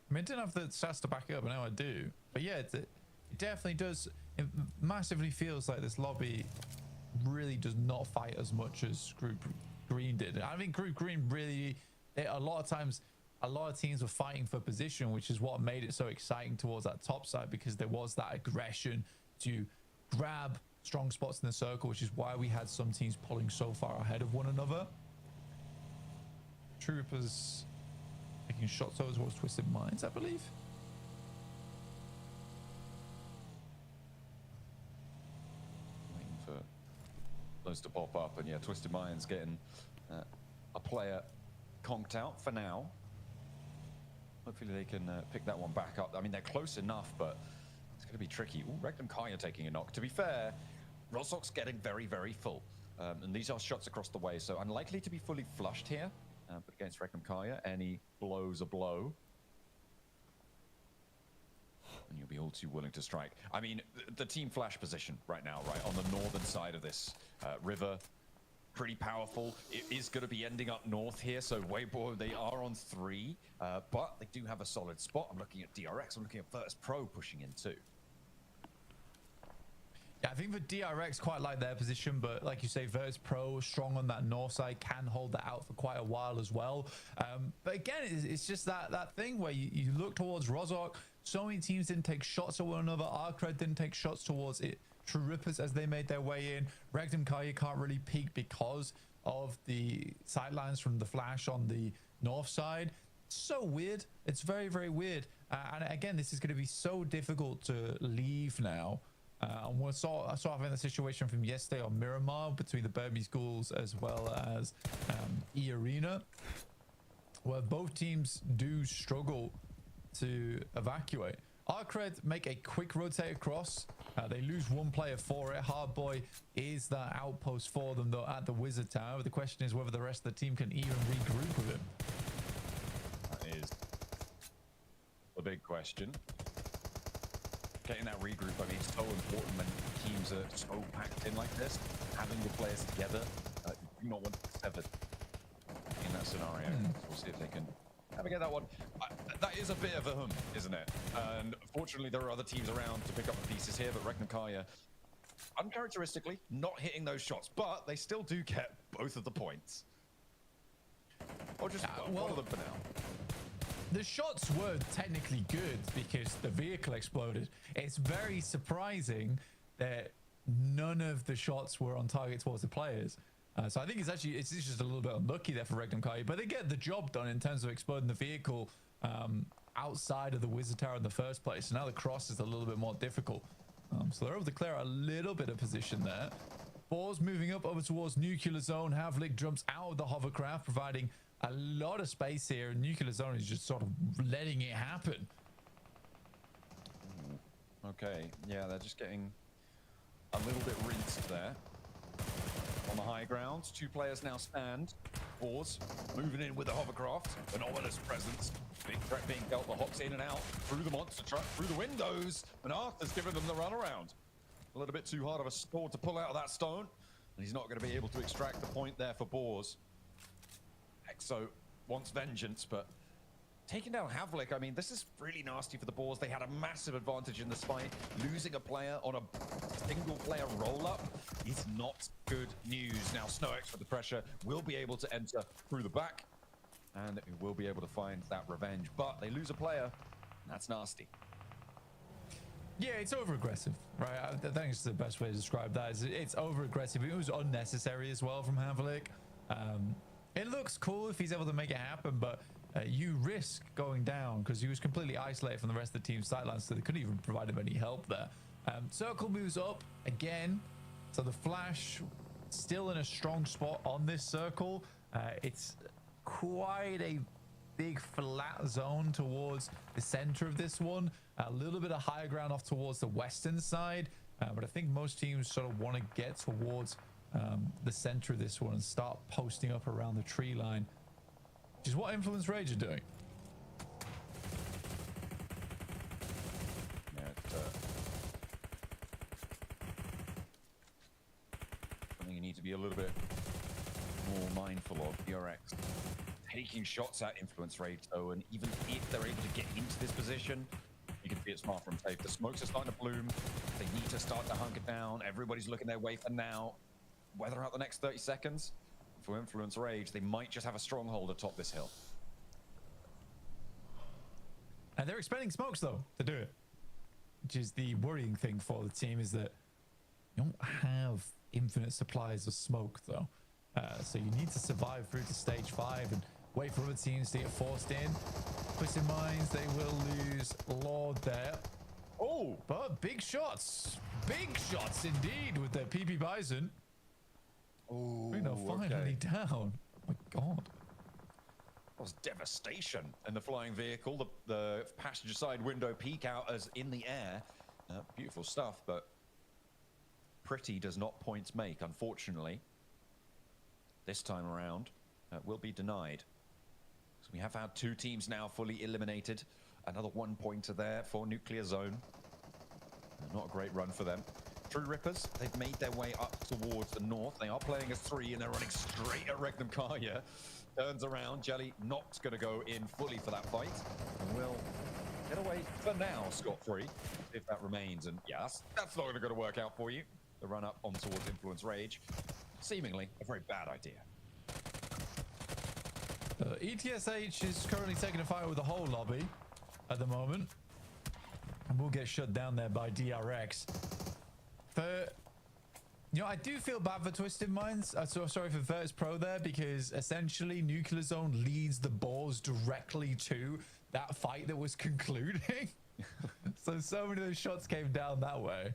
Speaker 5: I mean, I didn't have the stats to back it up, and now I do. But yeah, it definitely does. It massively feels like this lobby really does not fight as much as Group Green did. I think Group Green really, a lot of times, a lot of teams were fighting for position, which is what made it so exciting towards that top side, because there was that aggression to grab strong spots in the circle, which is why we had some teams pulling so far ahead of one another. Troopers taking shots towards Twisted Minds, I believe.
Speaker 4: Waiting for those to pop up, and yeah, Twisted Minds getting a player conked out for now. Hopefully they can pick that one back up. I mean, they're close enough, but it's going to be tricky. Ooh, Regnum Kaya taking a knock. To be fair, Rosok's getting very, very full. And these are shots across the way, so unlikely to be fully flushed here. But against Regnum Kaya, any blow's a blow. And you'll be all too willing to strike. I mean, the team flash position right now, right, on the northern side of this river, pretty powerful. It is going to be ending up north here, so Weibo, they are on 3, but they do have a solid spot. I'm looking at DRX, I'm looking at Virtus.Pro pushing in too.
Speaker 5: Yeah, I think for DRX, quite like their position, but like you say, Virtus.Pro strong on that north side, can hold that out for quite a while as well. But again, it's just that thing where you look towards Rosok, so many teams didn't take shots at one another. Arcred didn't take shots towards it. True Rippers, as they made their way in. Regnum Kaya can't really peek because of the sidelines from the flash on the north side. It's so weird. It's very, very weird. And again, this is going to be so difficult to leave now. And we're sort of in the situation from yesterday on Miramar between the Burmese Ghouls as well as E-Arena, where both teams do struggle to evacuate. Arcred make a quick rotate across. They lose one player for it. Hardboy is that outpost for them, though, at the Wizard Tower. The question is whether the rest of the team can even regroup with him.
Speaker 4: That is a big question. Getting that regroup, I mean, it's so important when teams are so packed in like this. Having your players together, you do not want to sever in that scenario. We'll see if they can navigate that one. That is a bit of a hum, isn't it? And fortunately, there are other teams around to pick up the pieces here, but Regnum Kaya, uncharacteristically, not hitting those shots, but they still do get both of the points. Or just one of them for now.
Speaker 5: The shots were technically good because the vehicle exploded. It's very surprising that none of the shots were on target towards the players. So I think it's just a little bit unlucky there for Regnum Kaya, but they get the job done in terms of exploding the vehicle outside of the Wizard Tower in the first place. So now the cross is a little bit more difficult. So they're able to clear a little bit of position there. Boars moving up over towards Nuclear Zone. Havlik jumps out of the hovercraft, providing a lot of space here. Nuclear Zone is just sort of letting it happen.
Speaker 4: Okay, yeah, they're just getting a little bit rinsed there. On the high ground, 2 players now stand. Boars moving in with the hovercraft, an ominous presence. Big threat being dealt, the hops in and out through the monster truck, through the windows, and Arthur's giving them the runaround. A little bit too hard of a score to pull out of that stone, and he's not going to be able to extract the point there for Boars. Exo wants vengeance, but taking down Havlik, I mean, this is really nasty for the Boars. They had a massive advantage in this fight. Losing a player on a single player roll-up is not good news. Now, SnowX with the pressure will be able to enter through the back, and will be able to find that revenge. But they lose a player, and that's nasty.
Speaker 5: Yeah, it's over-aggressive, right? I think it's the best way to describe that. Is it's over-aggressive. It was unnecessary as well from Havlik. It looks cool if he's able to make it happen, but you risk going down because he was completely isolated from the rest of the team's sidelines, so they couldn't even provide him any help there. Circle moves up again, so the Flash still in a strong spot on this circle. It's quite a big flat zone towards the center of this one, a little bit of higher ground off towards the western side, but I think most teams sort of want to get towards the center of this one and start posting up around the tree line, which is what Influence Rage are doing.
Speaker 4: Yeah, something you need to be a little bit more mindful of. DRX taking shots at Influence Rage though, and even if they're able to get into this position, you can see it smart from tape. The smokes are starting to bloom. They need to start to hunker down. Everybody's looking their way for now. Weather out the next 30 seconds. For Influence Rage, they might just have a stronghold atop this hill.
Speaker 5: And they're expending smokes though to do it, which is the worrying thing for the team, is that you don't have infinite supplies of smoke though. So you need to survive through to stage 5 and wait for other teams to get forced in. Twisted Minds, they will lose Lord there.
Speaker 4: Oh,
Speaker 5: but big shots indeed with their PP Bison.
Speaker 4: Oh,
Speaker 5: finally down. Oh my god.
Speaker 4: That was devastation in the flying vehicle. The passenger side window peek out as in the air. Beautiful stuff, but pretty does not points make, unfortunately. This time around will be denied. So we have had 2 teams now fully eliminated. Another 1 pointer there for Nuclear Zone. Not a great run for them. True Rippers, they've made their way up towards the north. They are playing as 3 and they're running straight at Regnum Karya. Turns around, Jelly not going to go in fully for that fight. And will get away for now, scot-free, if that remains. And yeah, that's not going to work out for you. The run up on towards Influence Rage. Seemingly a very bad idea.
Speaker 5: ETSH is currently taking a fight with the whole lobby at the moment. And we'll get shut down there by DRX. I do feel bad for Twisted Minds. Sorry for Virtus.Pro there, because essentially Nuclear Zone leads the Boars directly to that fight that was concluding. so many of those shots came down that way.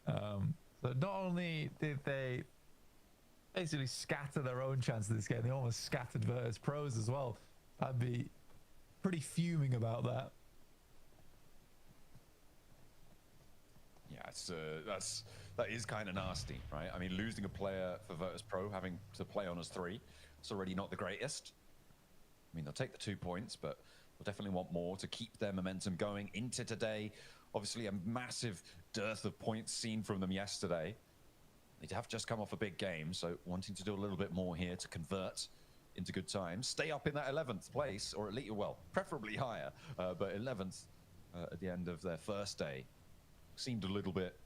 Speaker 5: So not only did they basically scatter their own chance of this game, they almost scattered Virtus.Pro's as well. I'd be pretty fuming about that.
Speaker 4: Yeah, that is kind of nasty, right? I mean, losing a player for Virtus.Pro, having to play on as 3, it's already not the greatest. I mean, they'll take the 2 points, but they'll definitely want more to keep their momentum going into today. Obviously, a massive dearth of points seen from them yesterday. They have just come off a big game, so wanting to do a little bit more here to convert into good times. Stay up in that 11th place, or at least, well, preferably higher, but 11th at the end of their first day seemed a little bit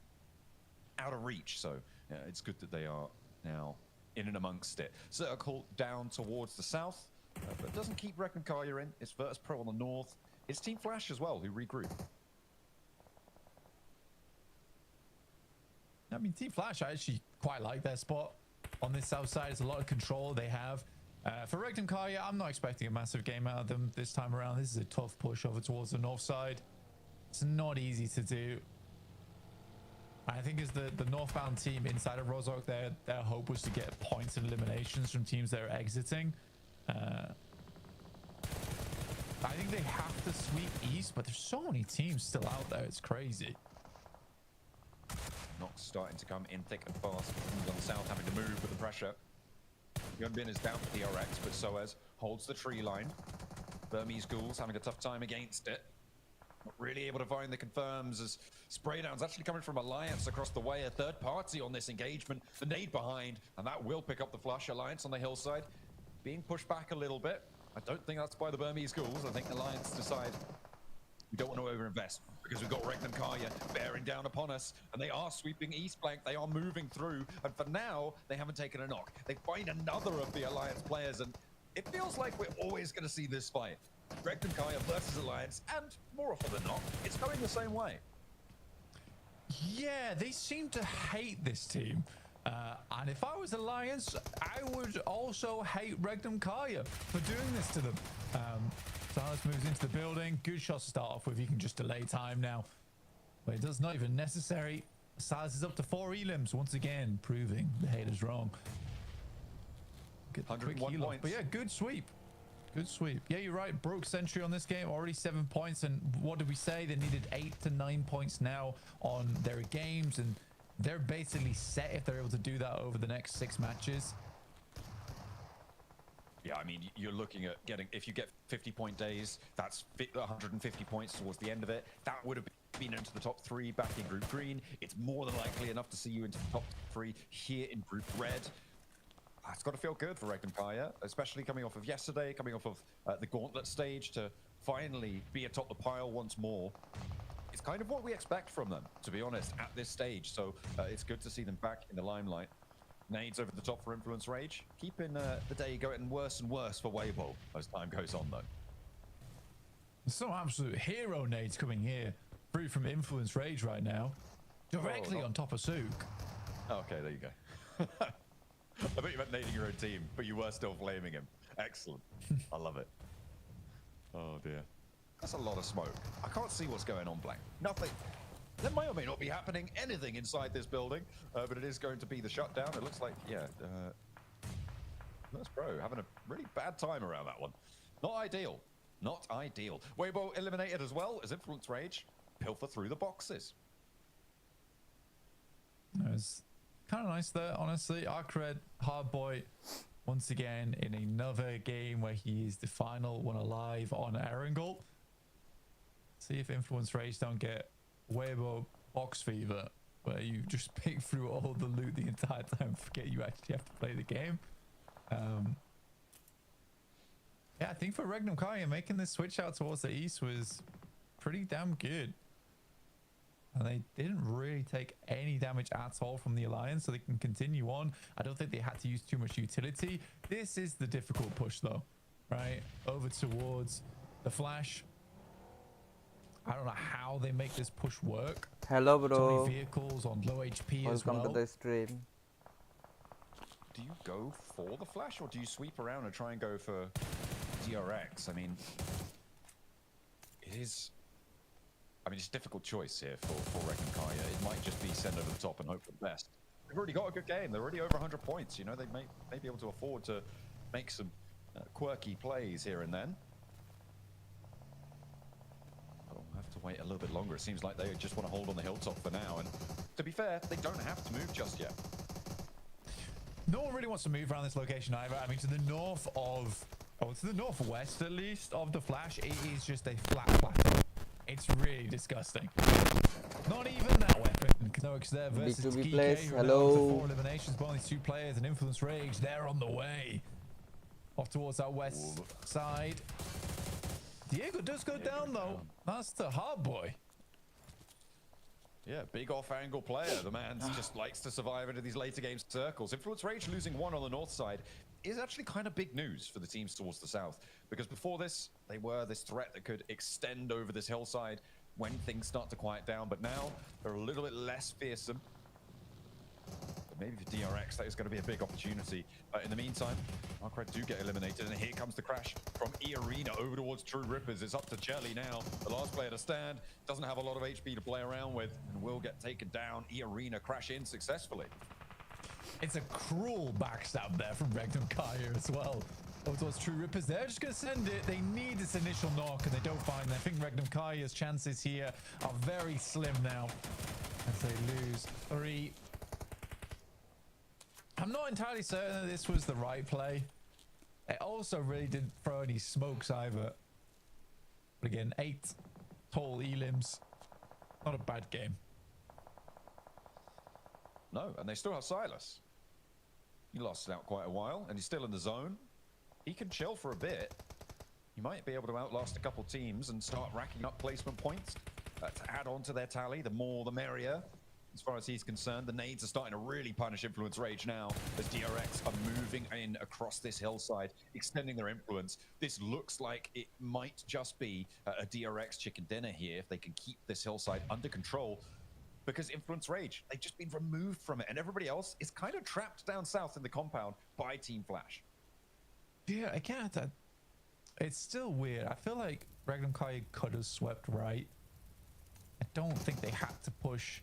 Speaker 4: out of reach. So yeah, it's good that they are now in and amongst it. Circle down towards the south, but doesn't keep Reckon Karya in. It's Virtus.Pro on the north. It's Team Flash as well, who regroup.
Speaker 5: I mean, Team Flash, I actually quite like their spot on this south side. It's a lot of control they have. For Regnum Karya, I'm not expecting a massive game out of them this time around. This is a tough push over towards the north side. It's not easy to do. I think as the northbound team inside of Rozhok, their hope was to get points and eliminations from teams that are exiting. I think they have to sweep east, but there's so many teams still out there. It's crazy.
Speaker 4: Knocks starting to come in thick and fast. Teams on the south having to move with the pressure. Yunbin is down for DRX, but Soez holds the tree line. Burmese Ghouls having a tough time against it. Not really able to find the confirms as Spraydown's actually coming from Alliance across the way. A third party on this engagement. The nade behind, and that will pick up the Flush. Alliance on the hillside being pushed back a little bit. I don't think that's by the Burmese schools. I think Alliance decide we don't want to overinvest because we've got Regnum Karya bearing down upon us, and they are sweeping east flank. They are moving through, and for now, they haven't taken a knock. They find another of the Alliance players, and it feels like we're always going to see this fight. Regnum Karya versus Alliance, and more often than not, it's going the same way.
Speaker 5: Yeah, they seem to hate this team. And if I was Alliance, I would also hate Regnum Karya for doing this to them. Silas moves into the building. Good shots to start off with. You can just delay time now. But it does not even necessary. Silas is up to 4 elims once again, proving the haters wrong. Get the quick heal off. But yeah, good sweep. Good sweep. Yeah, you're right. Broke Sentry on this game. Already 7 points. And what did we say? They needed 8 to 9 points now on their games. And they're basically set if they're able to do that over the next 6 matches.
Speaker 4: Yeah, I mean, you're looking at getting, if you get 50-point days, that's 150 points towards the end of it. That would have been into the top 3 back in Group Green. It's more than likely enough to see you into the top 3 here in Group Red. It's got to feel good for Regnum Karya, especially coming off of yesterday, coming off of the Gauntlet stage, to finally be atop the pile once more. It's kind of what we expect from them, to be honest, at this stage. So it's good to see them back in the limelight. Nades over the top for Influence Rage, keeping the day going worse and worse for Weibo as time goes on, though.
Speaker 5: There's some absolute hero nades coming here through from Influence Rage right now, directly on top of Sook.
Speaker 4: Okay, there you go. I thought you meant nading your own team, but you were still flaming him. Excellent. I love it. Oh dear. That's a lot of smoke. I can't see what's going on, Blank. Nothing. There may or may not be happening anything inside this building, but it is going to be the shutdown. It looks like, yeah, Virtus.Pro having a really bad time around that one. Not ideal. Not ideal. Weibo eliminated as well as Influence Rage pilfer through the boxes.
Speaker 5: It was kind of nice there, honestly. Arcred, Hardboy, once again in another game where he is the final one alive on Erangel. See if Influence Rage don't get Weibo box fever, where you just pick through all the loot the entire time, forget you actually have to play the game. Yeah, I think for Regnum Karya, making this switch out towards the east was pretty damn good. And they didn't really take any damage at all from the Alliance, so they can continue on. I don't think they had to use too much utility. This is the difficult push, though, right? Over towards the Flash. I don't know how they make this push work.
Speaker 6: Hello, bro.
Speaker 5: So many vehicles on low HP as well.
Speaker 6: Welcome to the stream.
Speaker 4: Do you go for the Flash, or do you sweep around and try and go for DRX? I mean, it's a difficult choice here for Regnum Karya. It might just be send over the top and hope for the best. They've already got a good game. They're already over 100 points. You know, they may be able to afford to make some quirky plays here and then. I'll have to wait a little bit longer. It seems like they just want to hold on the hilltop for now. And to be fair, they don't have to move just yet.
Speaker 5: No one really wants to move around this location either. I mean, to the north of, to the northwest at least of the Flash, it is just a flat plateau. It's really disgusting. Not even that weapon. No, because they're versus
Speaker 6: B2B
Speaker 5: Geek.
Speaker 6: plays. Hello.
Speaker 5: 4 eliminations by only 2 players, and Influence Rage, they're on the way. Off towards that west side. Diego does go down though. That's the hard boy.
Speaker 4: Yeah, big off-angle player. The man just likes to survive into these later game circles. Influence Rage losing 1 on the north side is actually kind of big news for the teams towards the south, because before this, they were this threat that could extend over this hillside when things start to quiet down, but now they're a little bit less fearsome. But maybe for DRX, that is going to be a big opportunity. In the meantime, Arcred do get eliminated, and here comes the crash from E-Arena over towards True Rippers. It's up to Jelly now, the last player to stand. Doesn't have a lot of HP to play around with, and will get taken down. E-Arena crash in successfully.
Speaker 5: It's a cruel backstab there from Regnum Karya as well. Over towards True Rippers, they're just going to send it. They need this initial knock, and they don't find it. I think Regnum Karya's chances here are very slim now as they lose 3. I'm not entirely certain that this was the right play. It also really didn't throw any smokes either. But again, 8 tall elims. Not a bad game.
Speaker 4: No, and they still have Silas. He lost out quite a while, and he's still in the zone. He can chill for a bit. he might be able to outlast a couple teams and start racking up placement points to add on to their tally. The more, the merrier. As far as he's concerned, the nades are starting to really punish Influence Rage now as DRX are moving in across this hillside, extending their influence. This looks like it might just be a DRX chicken dinner here if they can keep this hillside under control, because Influence Rage, they've just been removed from it, and everybody else is kind of trapped down south in the compound by Team Flash.
Speaker 5: Yeah, again, it's still weird. I feel like Regnum Kai could have swept right. I don't think they had to push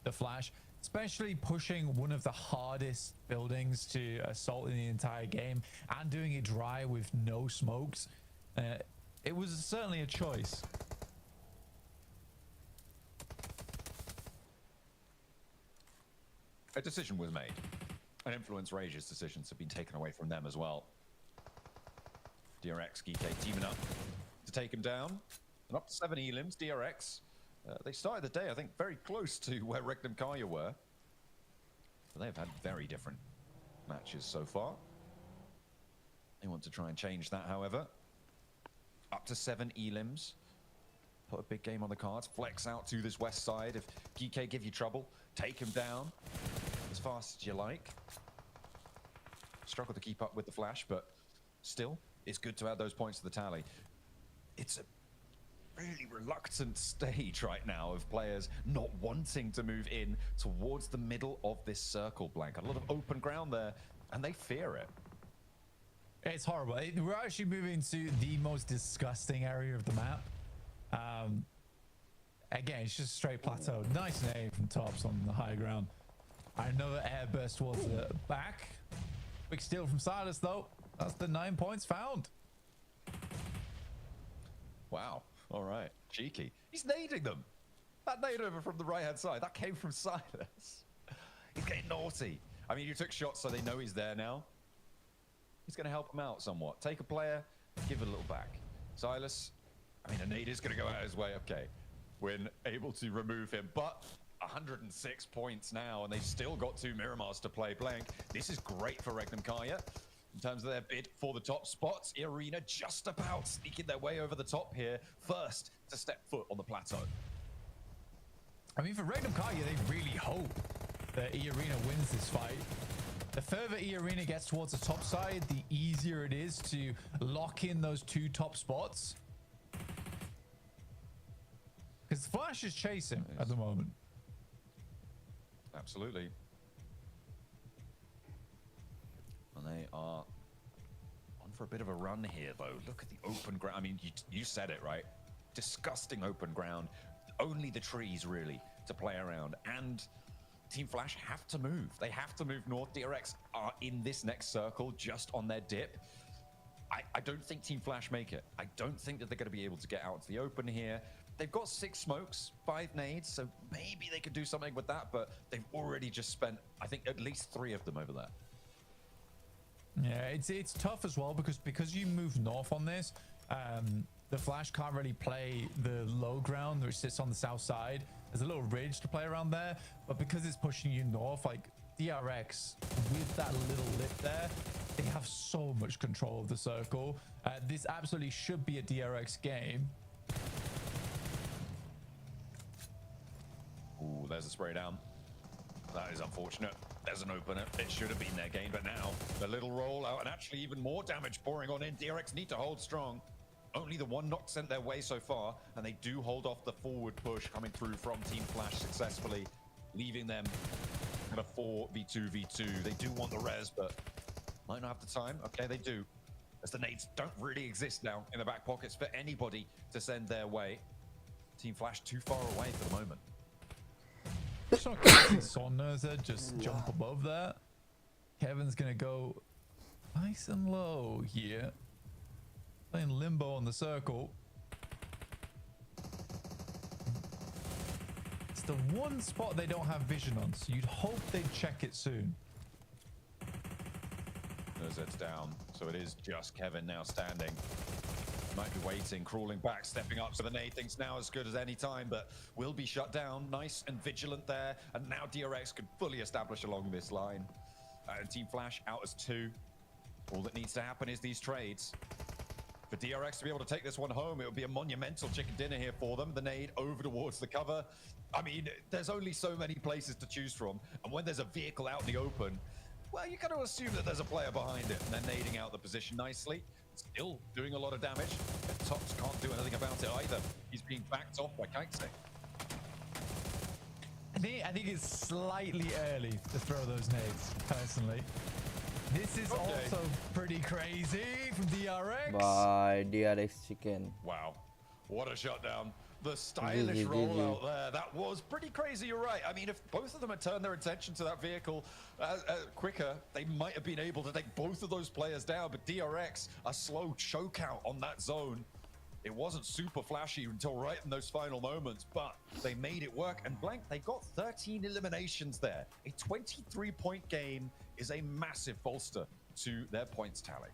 Speaker 5: the Flash, especially pushing one of the hardest buildings to assault in the entire game and doing it dry with no smokes. It was certainly a choice.
Speaker 4: A decision was made, and Influence Rage's decisions have been taken away from them as well. DRX, Geek teaming up to take him down, and up to 7 elims. DRX, they started the day, I think, very close to where Regnum Kaya were. But they've had very different matches so far. They want to try and change that, however. Up to 7 elims. Put a big game on the cards. Flex out to this west side. If GK give you trouble, take him down as fast as you like. Struggle to keep up with the Flash, but still, it's good to add those points to the tally. It's a really reluctant stage right now of players not wanting to move in towards the middle of this circle, Blank. A lot of open ground there, and they fear it.
Speaker 5: It's horrible. We're actually moving to the most disgusting area of the map. Again, it's just straight plateau. Nice name from Tops on the high ground. Another air burst towards the back. Quick steal from Silas, though. That's the 9 points found.
Speaker 4: Wow. All right. Cheeky. He's nading them. That nade over from the right-hand side, that came from Silas. He's getting naughty. I mean, you took shots so they know he's there now. He's going to help him out somewhat. Take a player, give it a little back. Silas, I mean, a nade is going to go out his way. Okay. When able to remove him, but 106 points now, and they've still got 2 Miramars to play. Blank, this is great for Regnum Kaya in terms of their bid for the top spots. Arena just about sneaking their way over the top here, first to step foot on the plateau.
Speaker 5: I mean, for Regnum Kaya, they really hope that E-Arena wins this fight. The further E-Arena gets towards the top side, the easier it is to lock in those 2 top spots. Because Flash is chasing at the moment.
Speaker 4: Absolutely. And they are on for a bit of a run here, though. Look at the open ground. I mean, you said it, right? Disgusting open ground. Only the trees, really, to play around. And Team Flash have to move. They have to move north. DRX are in this next circle, just on their dip. I don't think Team Flash make it. I don't think that they're going to be able to get out to the open here. They've got 6 smokes, 5 nades, so maybe they could do something with that, but they've already just spent, I think, at least 3 of them over there.
Speaker 5: Yeah, it's tough as well because you move north on this. The Flash can't really play the low ground which sits on the south side. There's a little ridge to play around there, but because it's pushing you north, like DRX with that little lip there, they have so much control of the circle. This absolutely should be a DRX game.
Speaker 4: Ooh, there's a spray down. That is unfortunate. There's an opener. It should have been their game, but now the little roll out and actually even more damage pouring on in. DRX need to hold strong. Only the 1 knock sent their way so far, and they do hold off the forward push coming through from Team Flash successfully, leaving them at a 4v2v2. They do want the res, but might not have the time. Okay, they do. As the nades don't really exist now in the back pockets for anybody to send their way. Team Flash too far away for the moment.
Speaker 5: Sonnerza just jump above that. Kevin's gonna go nice and low here, playing limbo on the circle. It's the one spot they don't have vision on, so you'd hope they'd check it soon.
Speaker 4: Nozzet's down, so it is just Kevin now standing. Might be waiting, crawling back, stepping up. So the nade thinks now as good as any time, but will be shut down. Nice and vigilant there. And now DRX could fully establish along this line. And Team Flash out as 2. All that needs to happen is these trades. For DRX to be able to take this one home, it would be a monumental chicken dinner here for them. The nade over towards the cover. I mean, there's only so many places to choose from. And when there's a vehicle out in the open, well, you got to assume that there's a player behind it. And they're nading out the position nicely. Still doing a lot of damage. But Tops can't do anything about it either. He's being backed off by Kaixe.
Speaker 5: I think it's slightly early to throw those nades, personally. This is also pretty crazy from DRX.
Speaker 6: By DRX Chicken.
Speaker 4: Wow. What a shutdown. The stylish rollout there. That was pretty crazy, you're right. I mean, if both of them had turned their attention to that vehicle quicker, they might have been able to take both of those players down. But DRX, a slow choke out on that zone. It wasn't super flashy until right in those final moments, but they made it work. And Blank, they got 13 eliminations there. A 23-point game is a massive bolster to their points tally.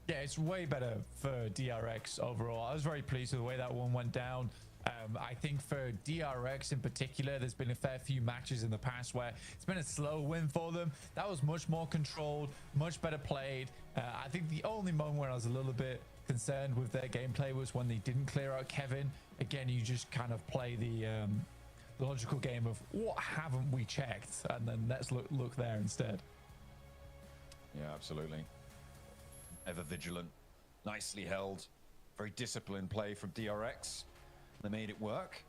Speaker 5: Yeah, it's way better for DRX overall. I was very pleased with the way that one went down. I think for DRX in particular, there's been a fair few matches in the past where it's been a slow win for them. That was much more controlled, much better played. I think the only moment where I was a little bit concerned with their gameplay was when they didn't clear out Kevin. Again, you just kind of play the logical game of what haven't we checked, and then let's look there instead.
Speaker 4: Yeah, absolutely. Ever vigilant, nicely held, very disciplined play from DRX. They made it work.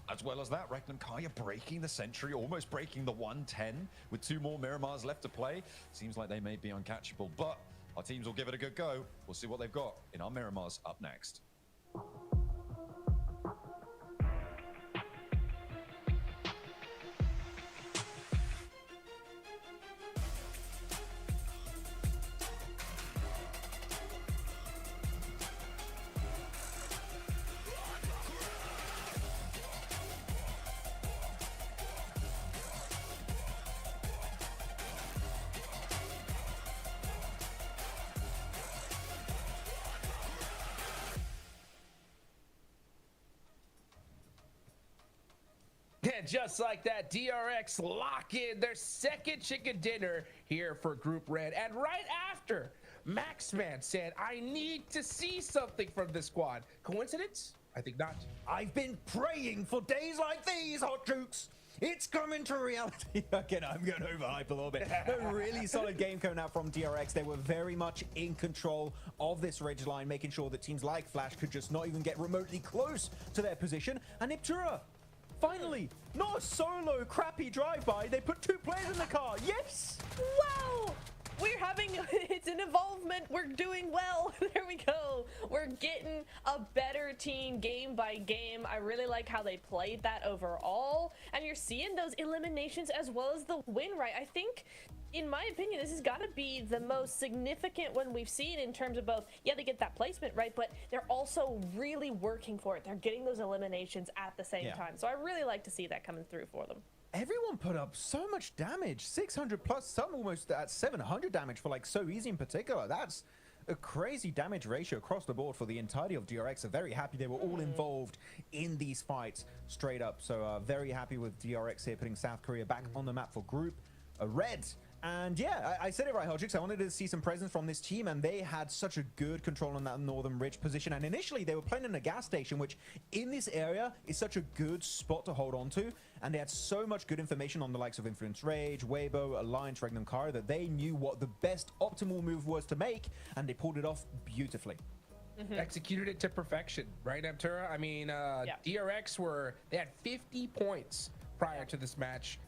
Speaker 4: As well as that, Kaya breaking the century, almost breaking the 110 with 2 more Miramars left to play. Seems like they may be uncatchable, but our teams will give it a good go. We'll see what they've got in our Miramars up next.
Speaker 3: And just like that, DRX lock in their second chicken dinner here for Group Red. And right after, Maxman said, I need to see something from this squad. Coincidence? I think not.
Speaker 2: I've been praying for days like these, Hot Jukes. It's coming to reality. Again, I'm going to overhype a little bit. A really solid game coming out from DRX. They were very much in control of this ridge line, making sure that teams like Flash could just not even get remotely close to their position. And Iptura, finally, not a solo crappy drive-by. They put 2 players in the car. Yes!
Speaker 1: Wow! We're having, it's an involvement. We're doing well. There we go. We're getting a better team game by game. I really like how they played that overall. And you're seeing those eliminations as well as the win, right? I think, in my opinion, this has got to be the most significant one we've seen in terms of both, yeah, they get that placement, right? But they're also really working for it. They're getting those eliminations at the same time. So I really like to see that coming through for them.
Speaker 2: Everyone put up so much damage, 600 plus, some almost at 700 damage for like So Easy in particular. That's a crazy damage ratio across the board for the entirety of DRX. I'm very happy they were all involved in these fights straight up. So very happy with DRX here putting South Korea back on the map for Group Red. And yeah, I said it right, Hodgix. I wanted to see some presence from this team, and they had such a good control on that northern ridge position. And initially, they were playing in a gas station, which in this area is such a good spot to hold on to. And they had so much good information on the likes of Influence Rage, Weibo, Alliance, Regnum Kara, that they knew what the best optimal move was to make, and they pulled it off beautifully.
Speaker 3: Executed it to perfection, right, Neptura? I mean, DRX they had 50 points prior to this match.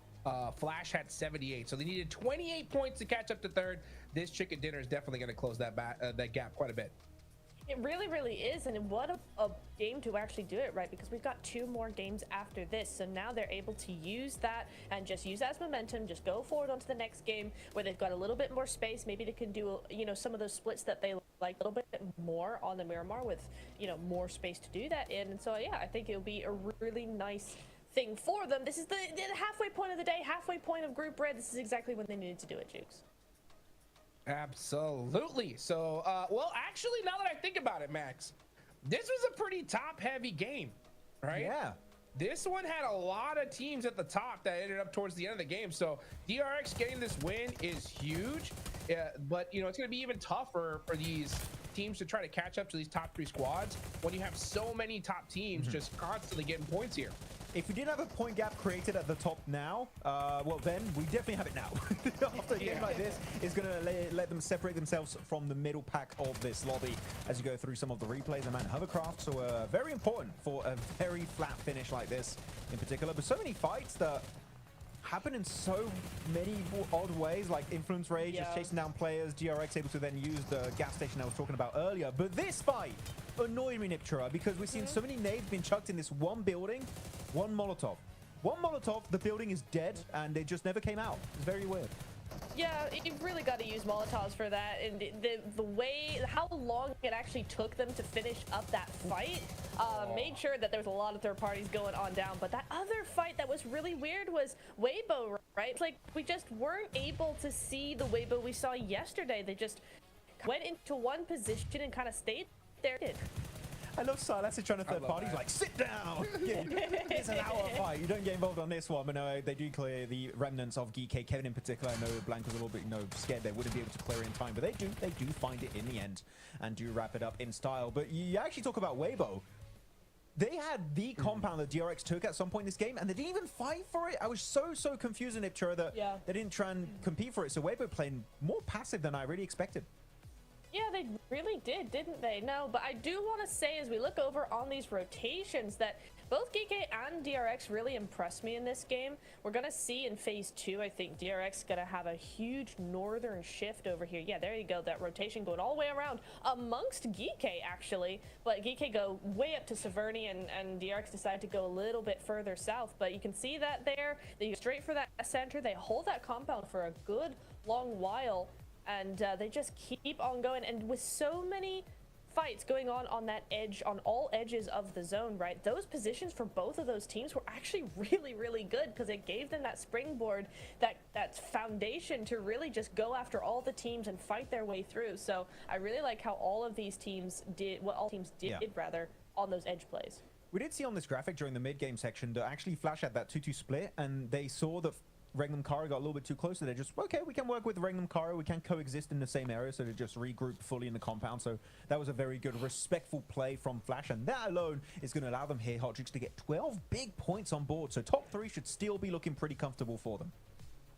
Speaker 3: Flash had 78, so they needed 28 points to catch up to third. This chicken dinner is definitely going to close that gap quite a bit.
Speaker 1: It really, really is, and what a game to actually do it, right? Because we've got 2 more games after this, so now they're able to use that and just use that as momentum, just go forward onto the next game where they've got a little bit more space. Maybe they can do, you know, some of those splits that they like a little bit more on the Miramar with, you know, more space to do that in. And so, yeah, I think it'll be a really nice thing for them. This is the halfway point of the day, halfway point of Group Red. This is exactly when they needed to do it, Jukes.
Speaker 3: Absolutely. So, well, actually, now that I think about it, Max, this was a pretty top-heavy game, right?
Speaker 2: Yeah.
Speaker 3: This one had a lot of teams at the top that ended up towards the end of the game. So, DRX getting this win is huge, but, you know, it's going to be even tougher for these teams to try to catch up to these top 3 squads when you have so many top teams just constantly getting points here.
Speaker 2: If we didn't have a point gap created at the top now, well, then we definitely have it now. After a game like this, it's going to let them separate themselves from the middle pack of this lobby as you go through some of the replays. And man, hovercraft, so very important for a very flat finish like this in particular. But so many fights that happen in so many odd ways, like Influence Rage just chasing down players, DRX able to then use the gas station I was talking about earlier. But this fight annoyed me, Niptura, because we've seen so many nades being chucked in this one building, one Molotov. One Molotov, the building is dead, and it just never came out. It's very weird.
Speaker 1: Yeah, you've really got to use Molotovs for that, and the way, how long it actually took them to finish up that fight made sure that there was a lot of third parties going on down. But that other fight that was really weird was Weibo, right? It's like we just weren't able to see the Weibo we saw yesterday. They just went into one position and kind of stayed there.
Speaker 2: I love Silas is trying to third parties like, sit down. It's an hour fight. You don't get involved on this one. But no, they do clear the remnants of Geek. Kevin in particular, I know Blank was a little bit scared they wouldn't be able to clear it in time, but they do find it in the end and do wrap it up in style. But you actually talk about Weibo. They had the compound that DRX took at some point in this game, and they didn't even fight for it. I was so confused in Iptura that they didn't try and compete for it. So Weibo playing more passive than I really expected.
Speaker 1: Yeah, they really did, didn't they? No, but I do want to say, as we look over on these rotations, that both Geek and DRX really impressed me in this game. We're going to see in phase 2, I think DRX is going to have a huge northern shift over here. Yeah, there you go. That rotation going all the way around amongst Geek, actually. But Geek go way up to Severny, and DRX decided to go a little bit further south. But you can see that there. They go straight for that center. They hold that compound for a good long while. And they just keep on going. And with so many fights going on that edge, on all edges of the zone, right? Those positions for both of those teams were actually really good because it gave them that springboard, that foundation to really just go after all the teams and fight their way through. So I really like how all of these teams did, what all teams did rather, on those edge plays.
Speaker 2: We did see on this graphic during the mid-game section that actually Flash had that 2-2 split, and they saw that Regnum Kara got a little bit too close, so they're just, okay, we can work with Regnum Kara, we can coexist in the same area, so they just regroup fully in the compound. So that was a very good, respectful play from Flash, and that alone is going to allow them here, Hotchicks, to get 12 big points on board. So top 3 should still be looking pretty comfortable for them.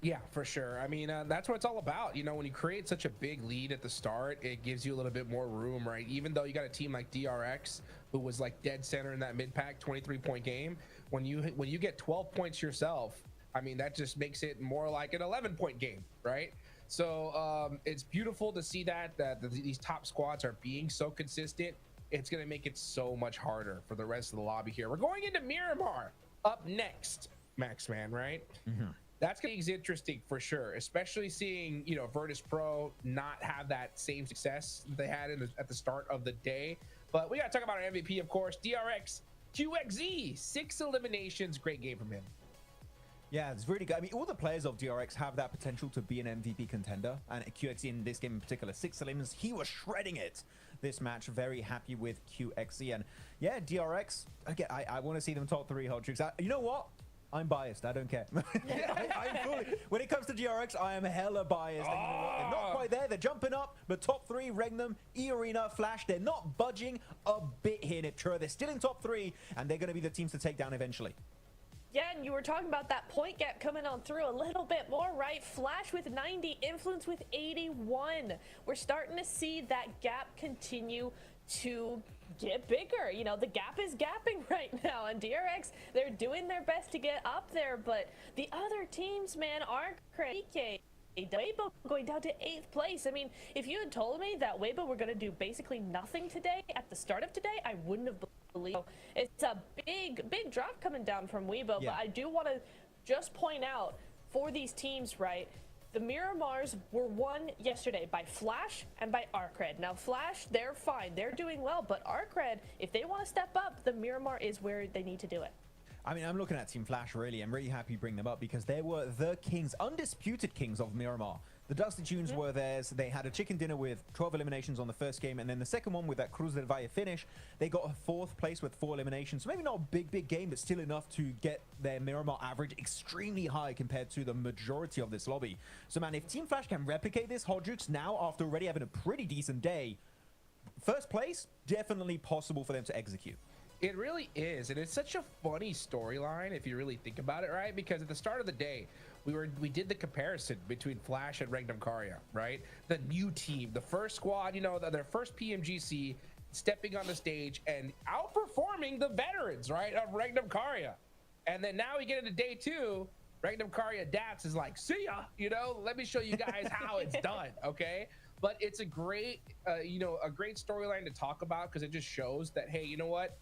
Speaker 3: Yeah, for sure. I mean, that's what it's all about. You know, when you create such a big lead at the start, it gives you a little bit more room, right? Even though you got a team like DRX, who was like dead center in that mid-pack 23-point game, when you get 12 points yourself, I mean, that just makes it more like an 11-point game, right? So it's beautiful to see that these top squads are being so consistent. It's going to make it so much harder for the rest of the lobby here. We're going into Miramar up next, Maxman, right? That's going to be interesting for sure, especially seeing, you know, Virtus.Pro not have that same success they had at the start of the day. But we got to talk about our MVP, of course, DRX QXZ, 6 eliminations. Great game from him.
Speaker 2: Yeah, it's really good. I mean, all the players of DRX have that potential to be an MVP contender, and QXZ in this game in particular, 6 eliminations, he was shredding it this match. Very happy with QXZ, and yeah, DRX, again, I want to see them top 3 hot tricks. You know what? I'm biased. I don't care. I'm fully, when it comes to DRX, I am hella biased. And you know what? They're not quite there. They're jumping up, but top 3, Regnum, E-Arena, Flash, they're not budging a bit here, Niptura. They're still in top 3, and they're going to be the teams to take down eventually.
Speaker 1: Yeah, and you were talking about that point gap coming on through a little bit more, right? Flash with 90, Influence with 81. We're starting to see that gap continue to get bigger. You know, the gap is gapping right now, and DRX, they're doing their best to get up there, but the other teams, man, aren't crazy. Weibo going down to 8th place. I mean, if you had told me that Weibo were going to do basically nothing today at the start of today, I wouldn't have believed. It's a big drop coming down from Weibo, but I do want to just point out for these teams, right, the Miramars were won yesterday by Flash and by ArcRed. Now, Flash, they're fine. They're doing well, but ArcRed, if they want to step up, the Miramar is where they need to do it.
Speaker 2: I mean, I'm looking at Team Flash, really. I'm really happy to bring them up because they were the kings, undisputed kings of Miramar. The Dusty Tunes were theirs. They had a chicken dinner with 12 eliminations on the first game, and then the second one with that Cruz del Valle finish, they got a 4th place with 4 eliminations. So maybe not a big game, but still enough to get their Miramar average extremely high compared to the majority of this lobby. So, man, if Team Flash can replicate this, Hodrix, now after already having a pretty decent day, first place, definitely possible for them to execute.
Speaker 3: It really is, and it's such a funny storyline if you really think about it, right? Because at the start of the day, we did the comparison between Flash and Regnum Karya, right? The new team, the first squad, you know, their first PMGC, stepping on the stage and outperforming the veterans, right, of Regnum Karya. And then now we get into day 2, Regnum Karya Dats is like, see ya, you know, let me show you guys how it's done, okay? But it's a great, you know, a great storyline to talk about because it just shows that, hey, you know what?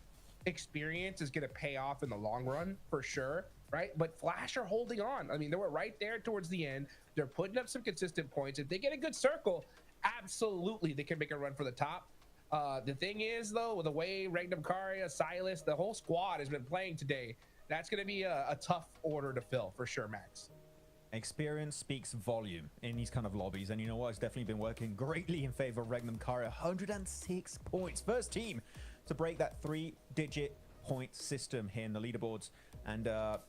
Speaker 3: Experience is going to pay off in the long run for sure, right? But Flash are holding on. I mean, they were right there towards the end. They're putting up some consistent points. If they get a good circle, absolutely they can make a run for the top. The thing is, though, with the way Regnum Karya, Silas, the whole squad has been playing today, that's going to be a tough order to fill for sure, Max.
Speaker 2: Experience speaks volume in these kind of lobbies, and you know what? It's definitely been working greatly in favor of Regnum Karya. 106 points. First team to break that 3-digit point system here in the leaderboards. And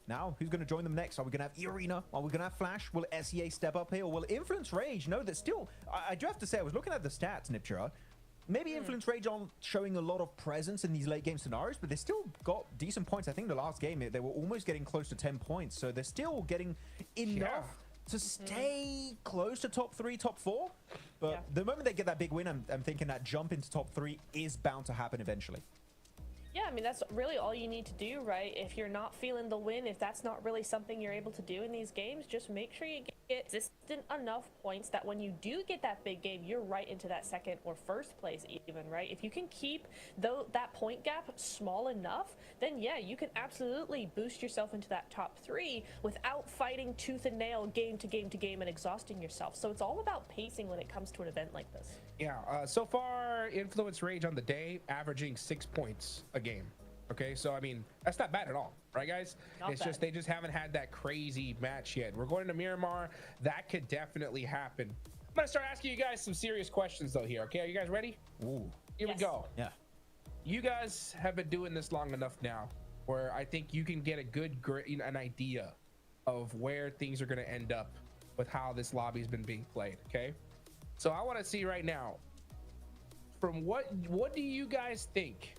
Speaker 2: now, who's going to join them next? Are we going to have Irina? Are we going to have Flash? Will SEA step up here? Or will Influence Rage? No, that's still... I do have to say, I was looking at the stats, Nipchira. Maybe Influence Rage aren't showing a lot of presence in these late game scenarios, but they still got decent points. I think the last game, they were almost getting close to 10 points. So they're still getting enough to stay close to top 3, top 4. But the moment they get that big win, I'm thinking that jump into top 3 is bound to happen eventually.
Speaker 1: Yeah, I mean, that's really all you need to do, right? If you're not feeling the win, if that's not really something you're able to do in these games, just make sure you get consistent enough points that when you do get that big game, you're right into that second or first place even, right? If you can keep that point gap small enough, then yeah, you can absolutely boost yourself into that top 3 without fighting tooth and nail game to game to game and exhausting yourself. So it's all about pacing when it comes to an event like this.
Speaker 3: Yeah, so far, Influence Rage on the day, averaging 6 points a game. Okay, so I mean, that's not bad at all, right, guys? It's just they just haven't had that crazy match yet. We're going to Miramar. That could definitely happen. I'm gonna start asking you guys some serious questions though here. Okay, are you guys ready?
Speaker 2: Ooh.
Speaker 3: Here we go.
Speaker 2: Yeah.
Speaker 3: You guys have been doing this long enough now, where I think you can get a good, an idea of where things are gonna end up with how this lobby's been being played. Okay. So I want to see right now, from what do you guys think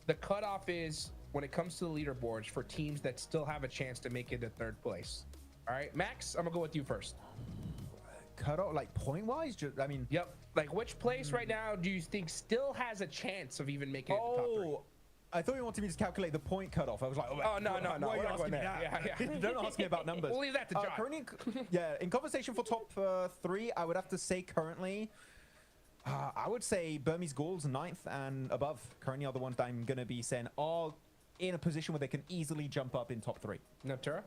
Speaker 3: the cutoff is when it comes to the leaderboards for teams that still have a chance to make it to 3rd place? All right, Max, I'm gonna go with you first.
Speaker 2: Cutoff, like point-wise? I mean...
Speaker 3: Yep. Like, which place right now do you think still has a chance of even making it to the top 3?
Speaker 2: I thought you wanted me to calculate the point cutoff. I was like,
Speaker 3: oh, no.
Speaker 2: Why are you asking me that?
Speaker 3: Yeah.
Speaker 2: Don't ask me about numbers.
Speaker 3: We'll leave that to John.
Speaker 2: Currently, yeah, in conversation for top 3, I would have to say currently, I would say Burmese Gauls 9th and above. Currently are the ones that I'm going to be saying are in a position where they can easily jump up in top 3.
Speaker 3: Natura?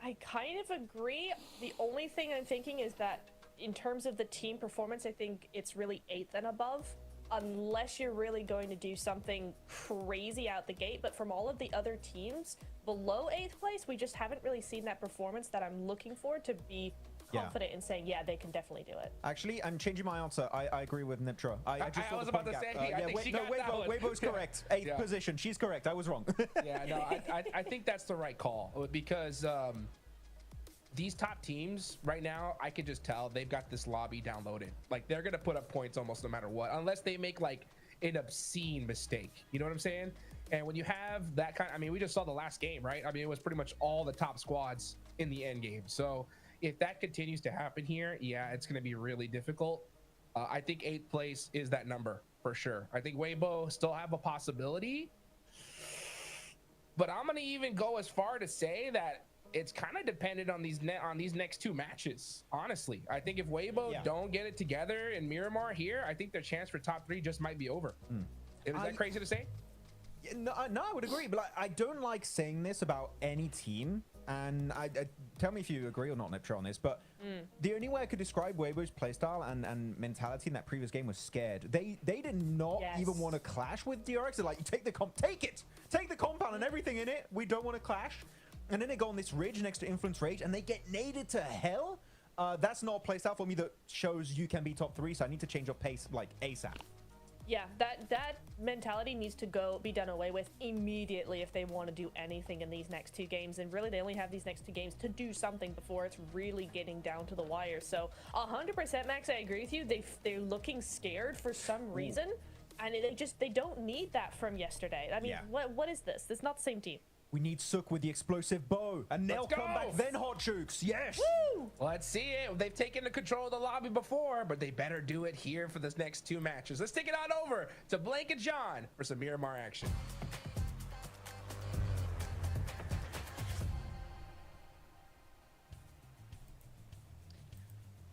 Speaker 1: I kind of agree. The only thing I'm thinking is that in terms of the team performance, I think it's really 8th and above. Unless you're really going to do something crazy out the gate. But from all of the other teams below 8th place, we just haven't really seen that performance that I'm looking for to be confident in saying, yeah, they can definitely do it.
Speaker 2: Actually, I'm changing my answer. I agree with Niptra. I just
Speaker 3: was about to say, I think she got that one.
Speaker 2: Weibo's correct. 8th position. She's correct. I was wrong.
Speaker 3: Yeah, no, I think that's the right call because these top teams right now, I could just tell they've got this lobby downloaded. Like, they're going to put up points almost no matter what, unless they make like an obscene mistake. You know what I'm saying? And when you have that kind, I mean, we just saw the last game, right? I mean, it was pretty much all the top squads in the end game. So if that continues to happen here, yeah, it's going to be really difficult. I think 8th place is that number for sure. I think Weibo still have a possibility, but I'm going to even go as far to say that it's kind of dependent on these next 2 matches. Honestly, I think if Weibo don't get it together in Miramar here, I think their chance for top 3 just might be over. Is that crazy to say?
Speaker 2: No, I would agree, but I don't like saying this about any team. And tell me if you agree or not, Niptra, on this. But the only way I could describe Weibo's playstyle and mentality in that previous game was scared. They did not even want to clash with DRX. They're like, take the compound and everything in it. We don't want to clash. And then they go on this ridge next to Influence Rage and they get naded to hell. That's not a playstyle for me that shows you can be top 3. So I need to change your pace like ASAP.
Speaker 1: Yeah, that mentality needs to be done away with immediately if they want to do anything in these next 2 games. And really, they only have these next 2 games to do something before it's really getting down to the wire. So 100%, Max, I agree with you. They're looking scared for some reason, and they don't need that from yesterday. I mean, what is this? It's not the same team.
Speaker 2: We need Sook with the explosive bow, and they'll come back, then Hot Jukes. Yes.
Speaker 1: Woo!
Speaker 3: Let's see it. They've taken the control of the lobby before, but they better do it here for this next 2 matches. Let's take it on over to Blake and John for some Miramar action.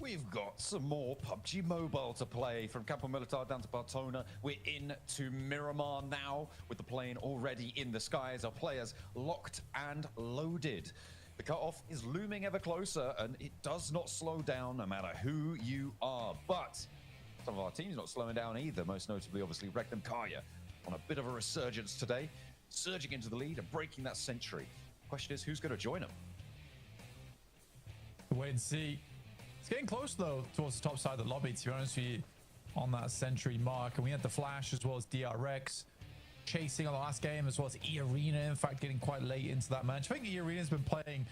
Speaker 4: We've got some more PUBG Mobile to play. From Campo Militar down to Bartona, we're into Miramar now, with the plane already in the skies. Our players locked and loaded. The cutoff is looming ever closer, and it does not slow down no matter who you are. But some of our teams not slowing down either, most notably, obviously, Regnum Kaya on a bit of a resurgence today, surging into the lead and breaking that century. Question is, who's going to join them?
Speaker 5: Wait and see. It's getting close, though, towards the top side of the lobby, to be honest with you, on that century mark. And we had the Flash as well as DRX chasing on the last game, as well as E-Arena, in fact, getting quite late into that match. I think E-Arena's been playing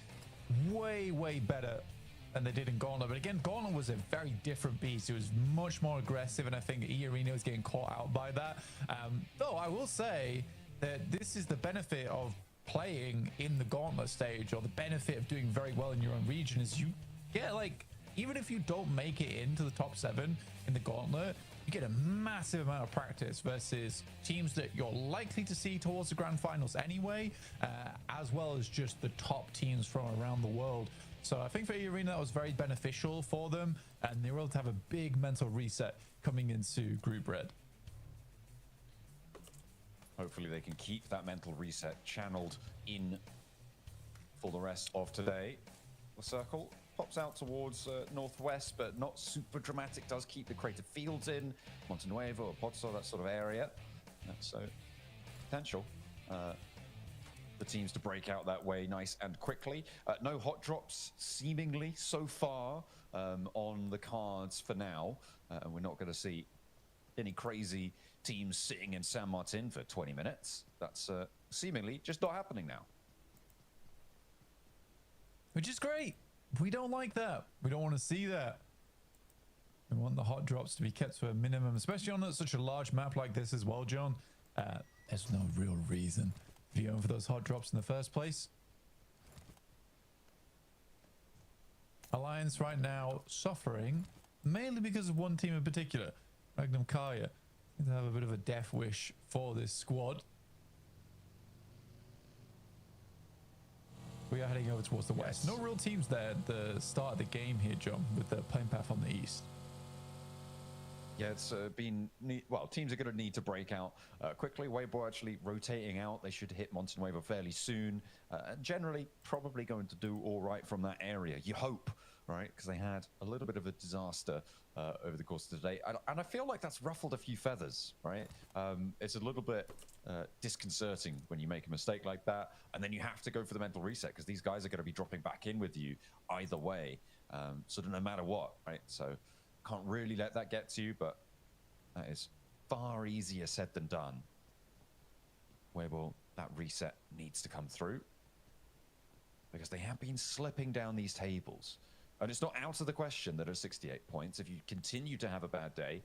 Speaker 5: way, way better than they did in Gauntlet. But again, Gauntlet was a very different beast. It was much more aggressive, and I think E-Arena was getting caught out by that. Though I will say that this is the benefit of playing in the Gauntlet stage, or the benefit of doing very well in your own region, is you get, like, even if you don't make it into the top 7 in the Gauntlet, you get a massive amount of practice versus teams that you're likely to see towards the grand finals anyway, as well as just the top teams from around the world. So I think for Arena, that was very beneficial for them, and they were able to have a big mental reset coming into Group Red.
Speaker 4: Hopefully they can keep that mental reset channeled in for the rest of today. The circle pops out towards northwest, but not super dramatic. Does keep the creative fields in Montenuevo or Pozzo, that sort of area. So potential the teams to break out that way nice and quickly. No hot drops seemingly so far on the cards for now, and we're not going to see any crazy teams sitting in San Martin for 20 minutes. That's seemingly just not happening now,
Speaker 5: which is great. We don't like that. We don't want to see that. We want the hot drops to be kept to a minimum, especially on such a large map like this as well, John. There's no real reason for going for those hot drops in the first place. Alliance right now suffering, mainly because of one team in particular, Regnum Kaya. They have a bit of a death wish for this squad. We are heading over towards the west. No real teams there at the start of the game here, John, with the playing path on the east.
Speaker 4: Yeah, it's been well, teams are going to need to break out quickly. Weibo actually rotating out. They should hit Montenuevo fairly soon. Generally, probably going to do all right from that area. You hope, right? Because they had a little bit of a disaster over the course of the day. And I feel like that's ruffled a few feathers, right? It's a little bit disconcerting when you make a mistake like that. And then you have to go for the mental reset because these guys are going to be dropping back in with you either way. Sort of no matter what, right? So can't really let that get to you, but that is far easier said than done. Weibo, that reset needs to come through because they have been slipping down these tables. And it's not out of the question that at 68 points, if you continue to have a bad day,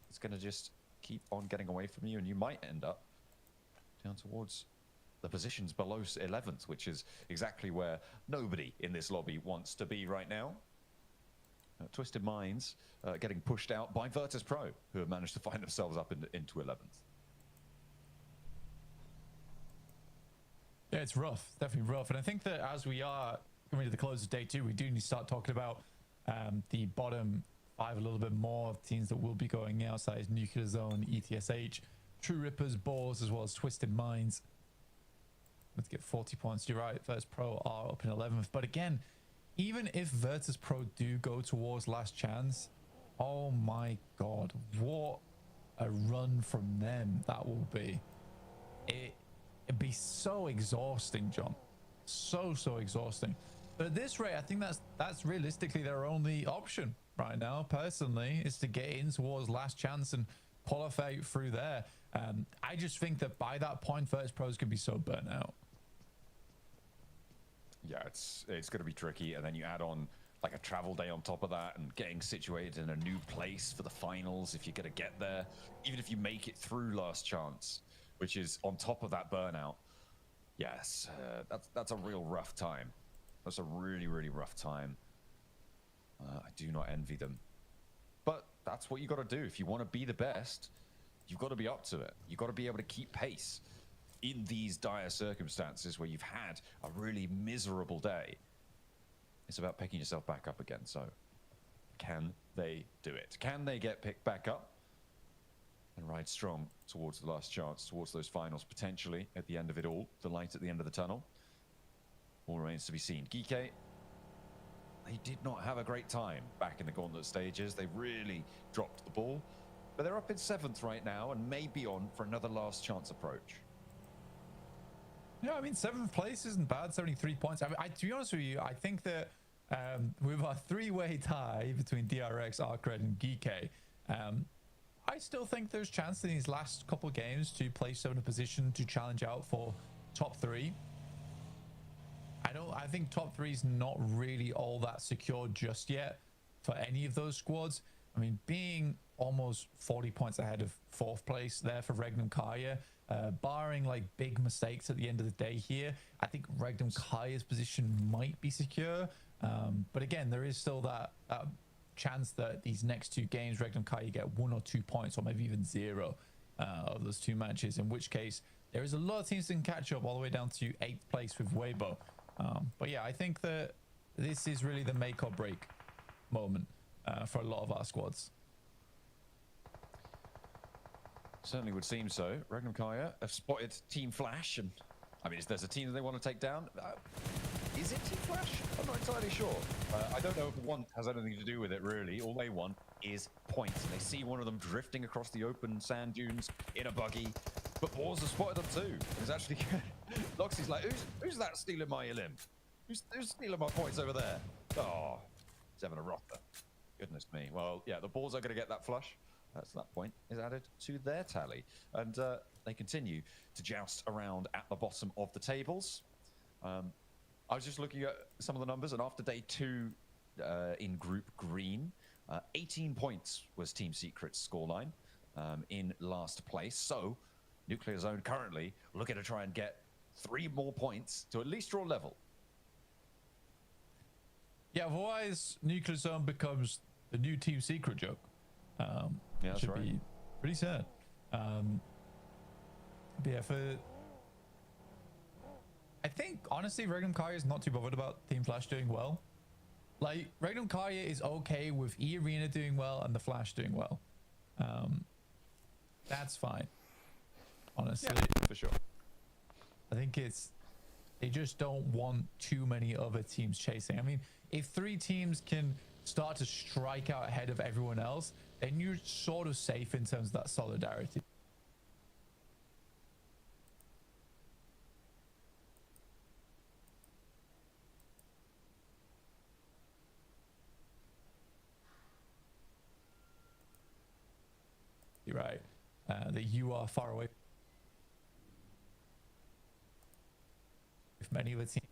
Speaker 4: it's going to just keep on getting away from you, and you might end up down towards the positions below 11th, which is exactly where nobody in this lobby wants to be right now. Twisted Minds getting pushed out by Virtus.Pro, who have managed to find themselves up into 11th.
Speaker 5: Yeah, it's rough. It's definitely rough. And I think that as we are coming to the close of day 2, we do need to start talking about the bottom 5 a little bit more of teams that will be going outside Nuclear Zone, ETSH, True Rippers, Boars, as well as Twisted Minds. Let's get 40 points. You're right, Virtus.Pro are up in 11th. But again, even if Virtus.Pro do go towards last chance, oh my god, what a run from them that will be. It'd be so exhausting, John. So exhausting. But at this rate, I think that's realistically their only option right now, personally, is to get in towards last chance and pull a fight through there. I just think that by that point, Virtus.Pro is going to be so burnt out.
Speaker 4: Yeah, it's going to be tricky, and then you add on like a travel day on top of that, and getting situated in a new place for the finals if you're going to get there, even if you make it through last chance, which is on top of that burnout. Yes, that's a real rough time. That's a really, really rough time. I do not envy them, but that's what you got to do if you want to be the best. You've got to be up to it. You've got to be able to keep pace in these dire circumstances where you've had a really miserable day. It's about picking yourself back up again. So can they do it? Can they get picked back up and ride strong towards the last chance, towards those finals, potentially at the end of it all, the light at the end of the tunnel? All remains to be seen. Geeke, they did not have a great time back in the gauntlet stages. They really dropped the ball, but they're up in 7th right now and may be on for another last chance approach.
Speaker 5: Yeah, I mean, 7th place isn't bad, 73 points. I mean, to be honest with you, I think that with a 3-way tie between DRX, ArcRed, and Geeke, I still think there's chance in these last couple of games to place them in a position to challenge out for top 3. I think top 3 is not really all that secure just yet for any of those squads. I mean, being almost 40 points ahead of 4th place there for Regnum Kaya, barring like big mistakes at the end of the day here, I think Regnum Kaya's position might be secure. But again, there is still that chance that these next 2 games, Regnum Kaya get 1 or 2 points, or maybe even 0 of those 2 matches, in which case there is a lot of teams that can catch up all the way down to 8th place with Weibo. But yeah, I think that this is really the make or break moment for a lot of our squads.
Speaker 4: Certainly would seem so. Regnum Kaya have spotted Team Flash, and I mean, if there's a team that they want to take down, is it Team Flash? I'm not entirely sure. I don't know if want has anything to do with it, really. All they want is points. They see one of them drifting across the open sand dunes in a buggy, but Wars have spotted them too. It's actually Loxy's like, who's that stealing my limb? Who's stealing my points over there? Oh, he's having a rotter. Goodness me. Well, yeah, the Bulls are going to get that flush. So that point is added to their tally, and they continue to joust around at the bottom of the tables. I was just looking at some of the numbers, and after day 2 in Group Green, 18 points was Team Secret's scoreline in last place. So Nuclear Zone currently looking to try and get 3 more points to at least draw level.
Speaker 5: Yeah, otherwise Nuclear Zone becomes the new Team Secret joke.
Speaker 4: Yeah, that's
Speaker 5: should
Speaker 4: right.
Speaker 5: be pretty sad. But yeah, I think honestly Regnum Kaya is not too bothered about Team Flash doing well. Like, Regnum Kaya is okay with E-Arena doing well and the Flash doing well. That's fine, honestly.
Speaker 4: Yeah, for sure.
Speaker 5: I think they just don't want too many other teams chasing. I mean, if 3 teams can start to strike out ahead of everyone else, then you're sort of safe in terms of that solidarity. You're right, that you are far away with many of the teams.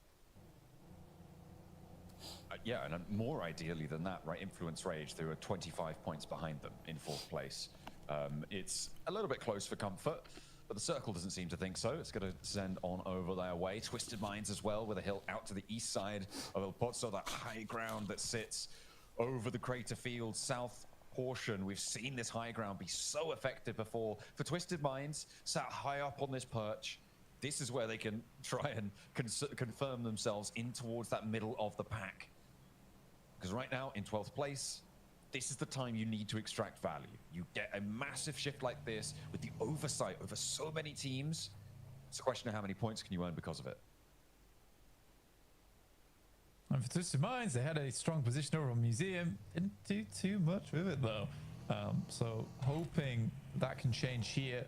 Speaker 4: Yeah, and more ideally than that, right? Influence Rage, they were 25 points behind them in 4th place. It's a little bit close for comfort, but the Circle doesn't seem to think so. It's going to send on over their way. Twisted Minds as well, with a hill out to the east side of El Pozo, that high ground that sits over the crater field south portion. We've seen this high ground be so effective before. For Twisted Minds, sat high up on this perch, this is where they can try and confirm themselves in towards that middle of the pack. Because right now, in 12th place, this is the time you need to extract value. You get a massive shift like this with the oversight over so many teams. It's a question of how many points can you earn because of it.
Speaker 5: And for Twisted Minds, they had a strong position over on Museum. Didn't do too much with it, though. So hoping that can change here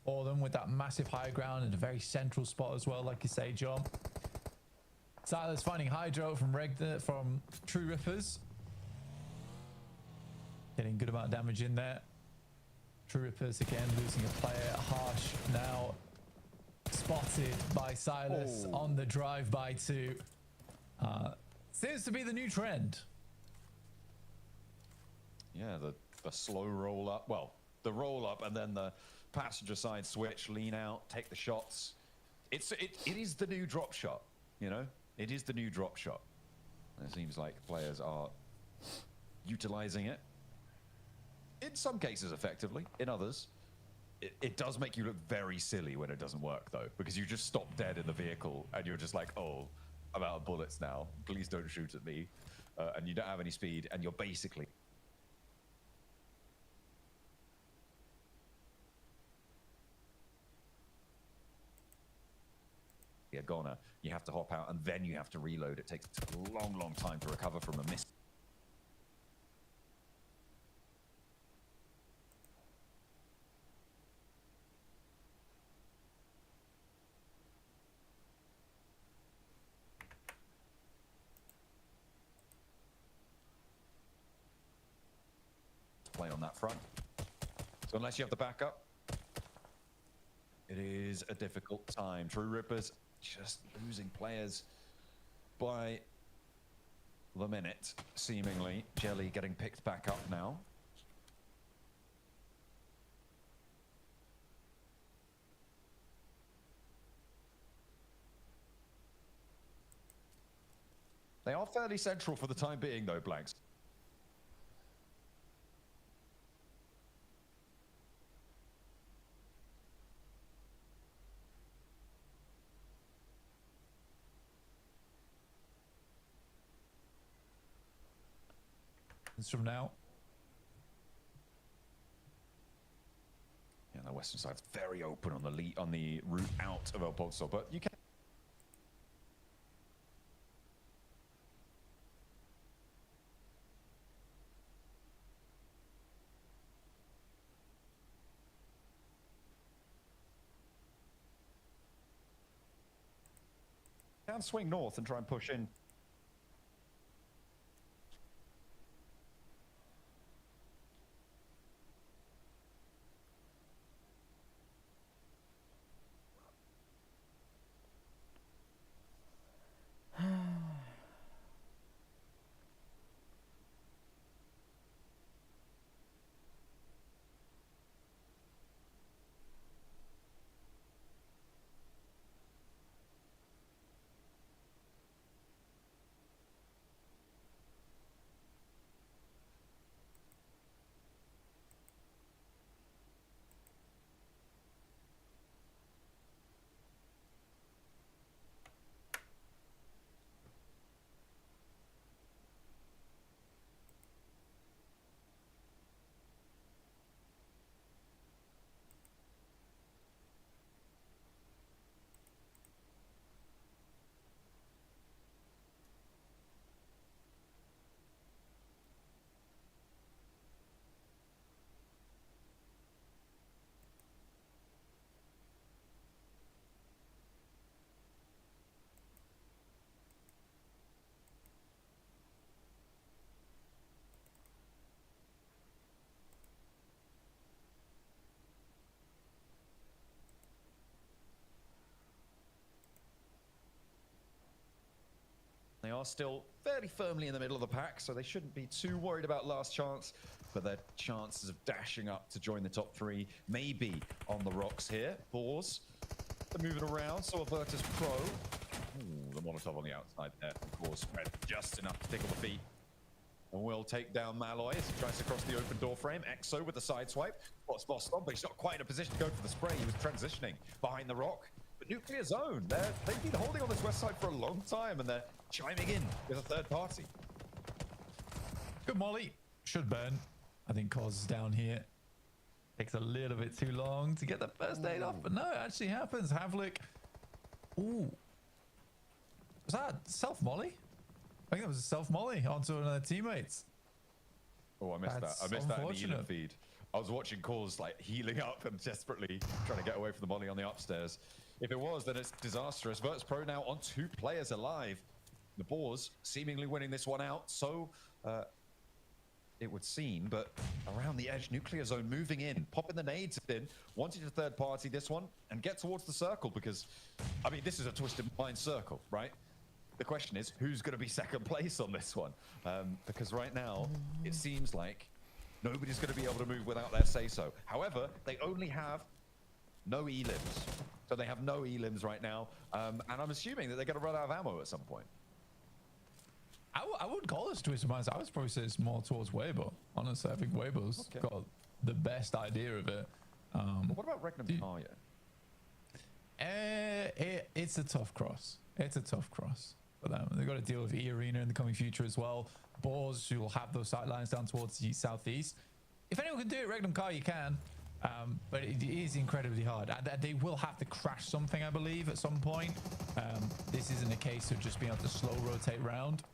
Speaker 5: for them with that massive high ground and a very central spot as well, like you say, John. Silas finding Hydro from True Rippers. Getting good amount of damage in there. Troopers again losing a player. Harsh now spotted by Silas on the drive-by two. Seems to be the new trend.
Speaker 4: Yeah, the slow roll up. Well, the roll up and then the passenger side switch, lean out, take the shots. It is the new drop shot, you know? It is the new drop shot. It seems like players are utilizing it. In some cases effectively, in others, it does make you look very silly when it doesn't work though, because you just stop dead in the vehicle and you're just like, oh, I'm out of bullets now. Please don't shoot at me. And you don't have any speed and you're basically... a goner. You have to hop out and then you have to reload. It takes a long time to recover from a miss. Play on that front. So unless you have the backup, it is a difficult time. True Rippers just losing players by the minute, seemingly. Jelly getting picked back up now. They are fairly central for the time being, though, Blanks.
Speaker 5: From now.
Speaker 4: Yeah, the western side's very open on the route out of El Pozo, but you can swing north and try and push in. They are still fairly firmly in the middle of the pack, so they shouldn't be too worried about last chance, but their chances of dashing up to join the top three may be on the rocks here. Boars, they're moving around, so a Virtus.Pro. Ooh, the Molotov on the outside there, of course. Red just enough to tickle the feet. And will take down Malloy as he tries to cross the open door frame. Exo with the side swipe. Spots Boss on, but he's not quite in a position to go for the spray. He was transitioning behind the rock. But Nuclear Zone, they've been holding on this west side for a long time, and they're chiming in with a third party.
Speaker 5: Good molly. Should burn. I think Cause is down here. Takes a little bit too long to get the first aid off, but no, it actually happens. Havlik. Ooh. Was that self-molly? I think that was a self-molly onto one of their teammates.
Speaker 4: Oh, I missed that. I missed that in the Elam feed. I was watching Cause like healing up and desperately trying to get away from the molly on the upstairs. If it was, then it's disastrous. Virtus.Pro now on 2 players alive. The Boars seemingly winning this one out. So it would seem, but around the edge, Nuclear Zone moving in, popping the nades in, wanting to third party this one and get towards the circle because, I mean, this is a Twisted Mind circle, right? The question is, who's going to be second place on this one? Because right now, it seems like nobody's going to be able to move without their say-so. However, they only have no elims. So they have no elims right now. And I'm assuming that they're going to run out of ammo at some point.
Speaker 5: I wouldn't call this Twisted Minds. I would probably say it's more towards Weibo. Honestly, I think Weibo's got the best idea of it.
Speaker 4: What about Regnum Karya?
Speaker 5: It's a tough cross. It's a tough cross for them. They've got to deal with E-Arena in the coming future as well. Boars, who will have those sight lines down towards the southeast. If anyone can do it, Regnum Karya can. But it is incredibly hard. And they will have to crash something, I believe, at some point. This isn't a case of just being able to slow rotate round.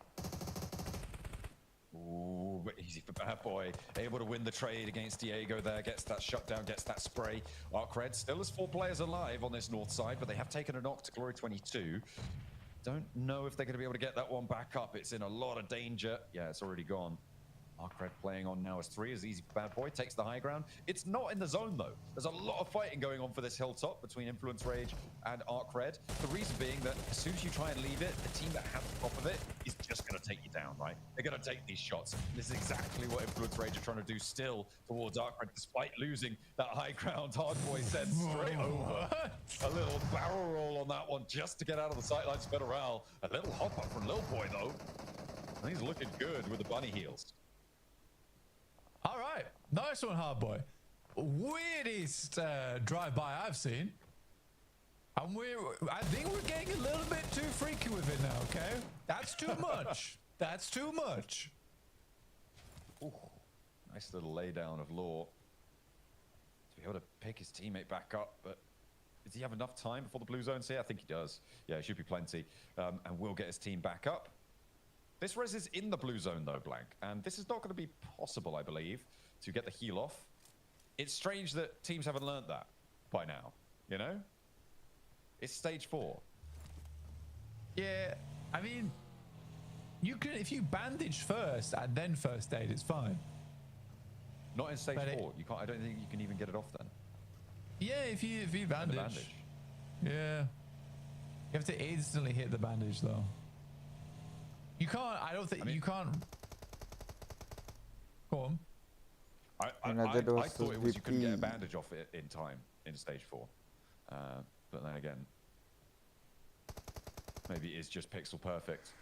Speaker 4: Ooh, but easy for Bad Boy. Able to win the trade against Diego there. Gets that shutdown, gets that spray. Arc Red still has 4 players alive on this north side, but they have taken a knock to Glory 22. Don't know if they're going to be able to get that one back up. It's in a lot of danger. Yeah, it's already gone. Arc Red playing on now as 3 as Easy Bad Boy takes the high ground. It's not in the zone though. There's a lot of fighting going on for this hilltop between Influence Rage and Arc Red. The reason being that as soon as you try and leave it, the team that has the top of it is just going to take you down, right? They're going to take these shots. This is exactly what Influence Rage are trying to do still towards Arc Red, despite losing that high ground. Hard Boy sends straight over. A little barrel roll on that one just to get out of the sightlines for Federal. A little hop up from Lil Boy though. And he's looking good with the bunny heels.
Speaker 5: All right, nice one, Hard Boy. Weirdest drive-by I've seen. And I think we're getting a little bit too freaky with it now, okay? That's too much. That's too much.
Speaker 4: Ooh, nice little laydown of Law to be able to pick his teammate back up, but does he have enough time before the blue zone's here? I think he does. Yeah, it should be plenty. And will get his team back up. This res is in the blue zone though, Blank, and this is not going to be possible, I believe, to get the heal off. It's strange that teams haven't learned that by now, you know? It's stage 4.
Speaker 5: Yeah, I mean, you can, if you bandage first and then first aid, it's fine.
Speaker 4: Not in stage 4. You can't. I don't think you can even get it off then.
Speaker 5: Yeah, if you bandage. Yeah. You have to instantly hit the bandage though. You can't. I don't think you can't. Go on.
Speaker 4: I thought it was you couldn't get a bandage off it in time in stage 4, but then again, maybe it's just pixel perfect.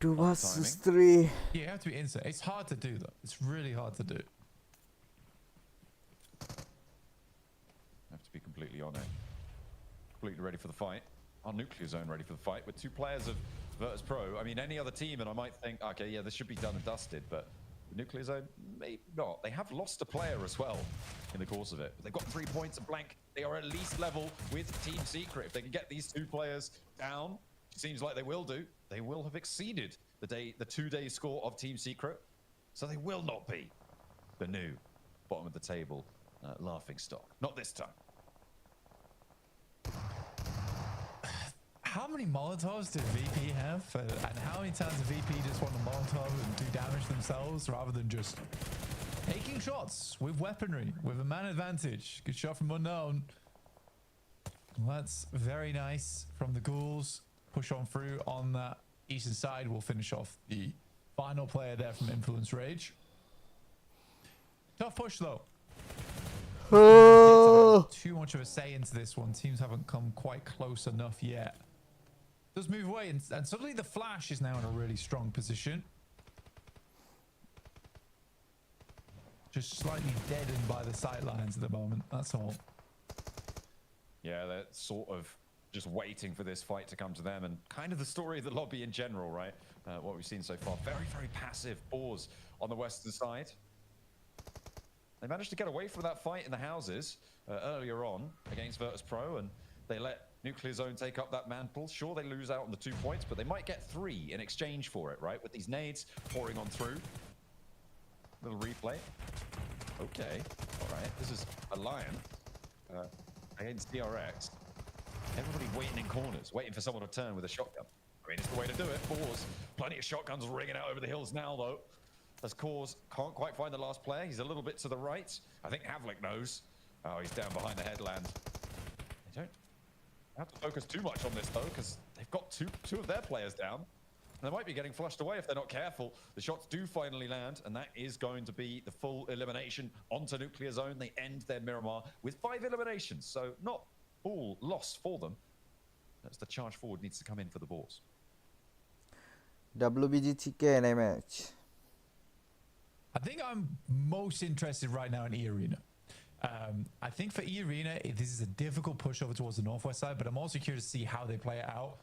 Speaker 6: 2 versus 3.
Speaker 5: Yeah, you have to be instant. It's hard to do though. It's really hard to do.
Speaker 4: Have to be completely on it. Completely ready for the fight. Our Nuclear Zone ready for the fight with 2 players of Virtus.Pro. I mean, any other team, and I might think, okay, yeah, this should be done and dusted, but the Nuclear Zone, maybe not. They have lost a player as well in the course of it. But they've got 3 points at Blank. They are at least level with Team Secret. If they can get these 2 players down, it seems like they will do. They will have exceeded the 2-day score of Team Secret. So they will not be the new bottom of the table laughing stock. Not this time.
Speaker 5: How many Molotovs did VP have? And how many times did VP just want to Molotov and do damage themselves rather than just taking shots with weaponry, with a man advantage? Good shot from Unknown. Well, that's very nice from the Ghouls. Push on through on that eastern side. We'll finish off the final player there from Influence Rage. Tough push though. Too much of a say into this one. Teams haven't come quite close enough yet. Does move away, and suddenly the Flash is now in a really strong position. Just slightly deadened by the sight lines at the moment, that's all.
Speaker 4: Yeah, they're sort of just waiting for this fight to come to them, and kind of the story of the lobby in general, right? What we've seen so far. Very, very passive Boars on the western side. They managed to get away from that fight in the houses earlier on against Virtus.Pro, and they let Nuclear Zone take up that mantle. Sure, they lose out on the 2 points, but they might get 3 in exchange for it, right? With these nades pouring on through. Little replay. Okay, all right. This is a Lion against DRX. Everybody waiting in corners, waiting for someone to turn with a shotgun. I mean, it's the way to do it. Boars, plenty of shotguns ringing out over the hills now, though. as Cause can't quite find the last player. He's a little bit to the right. I think Havlik knows. Oh, he's down behind the headland. They don't have to focus too much on this, though, because they've got two of their players down. And they might be getting flushed away if they're not careful. The shots do finally land, and that is going to be the full elimination onto Nuclear Zone. They end their Miramar with 5 eliminations, so not all loss for them. That's the charge forward needs to come in for the Boars.
Speaker 6: WBGTK ใน match.
Speaker 5: I think I'm most interested right now in E Arena. I think for E Arena, this is a difficult pushover towards the northwest side, but I'm also curious to see how they play it out.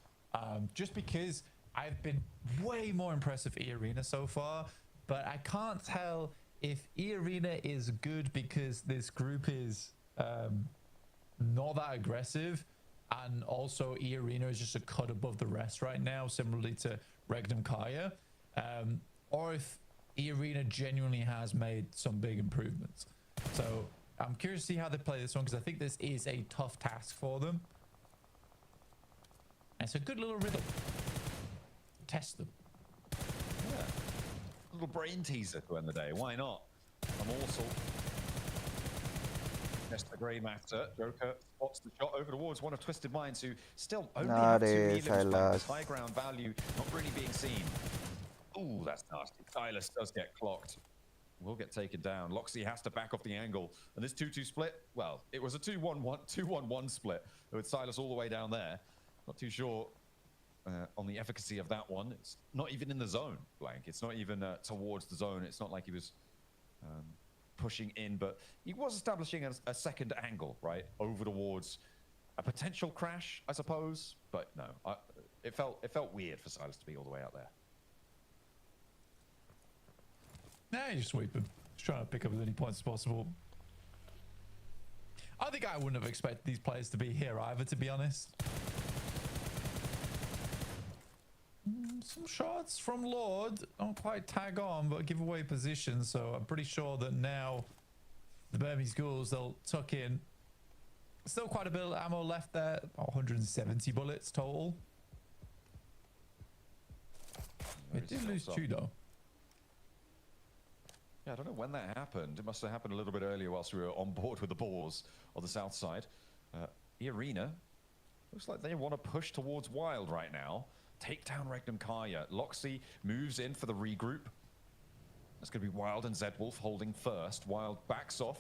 Speaker 5: Just because I've been way more impressed with E Arena so far, but I can't tell if E Arena is good because this group is not that aggressive, and also E Arena is just a cut above the rest right now, similarly to Regnum Kaya, or if E Arena genuinely has made some big improvements. So I'm curious to see how they play this one, because I think this is a tough task for them. And it's a good little riddle. Test them.
Speaker 4: Yeah. A little brain teaser to end the day. Why not? A morsel. Test the grey matter. Joker spots the shot over towards one of Twisted Minds, who still only have 2 elims back. High ground value not really being seen. Ooh, that's nasty. Silas does get clocked. Will get taken down. Loxy has to back off the angle. And this 2-2 split, well, it was a 2-1-1 split with Silas all the way down there. Not too sure on the efficacy of that one. It's not even in the zone, Blank. It's not even towards the zone. It's not like he was pushing in, but he was establishing a second angle, right, over towards a potential crash, I suppose. But no, it felt weird for Silas to be all the way out there.
Speaker 5: Nah, you're sweeping. Just trying to pick up as many points as possible. I think I wouldn't have expected these players to be here either, to be honest. Some shots from Lord don't quite tag on, but give away position. So I'm pretty sure that now the Burmese Ghouls, they'll tuck in. Still quite a bit of ammo left there. 170 bullets total. It did lose 2 though.
Speaker 4: Yeah, I don't know when that happened. It must have happened a little bit earlier whilst we were on board with the Boars on the south side. E Arena looks like they want to push towards Wild right now. Take down Regnum Kaya. Loxy moves in for the regroup. That's going to be Wild and Zedwolf holding first. Wild backs off.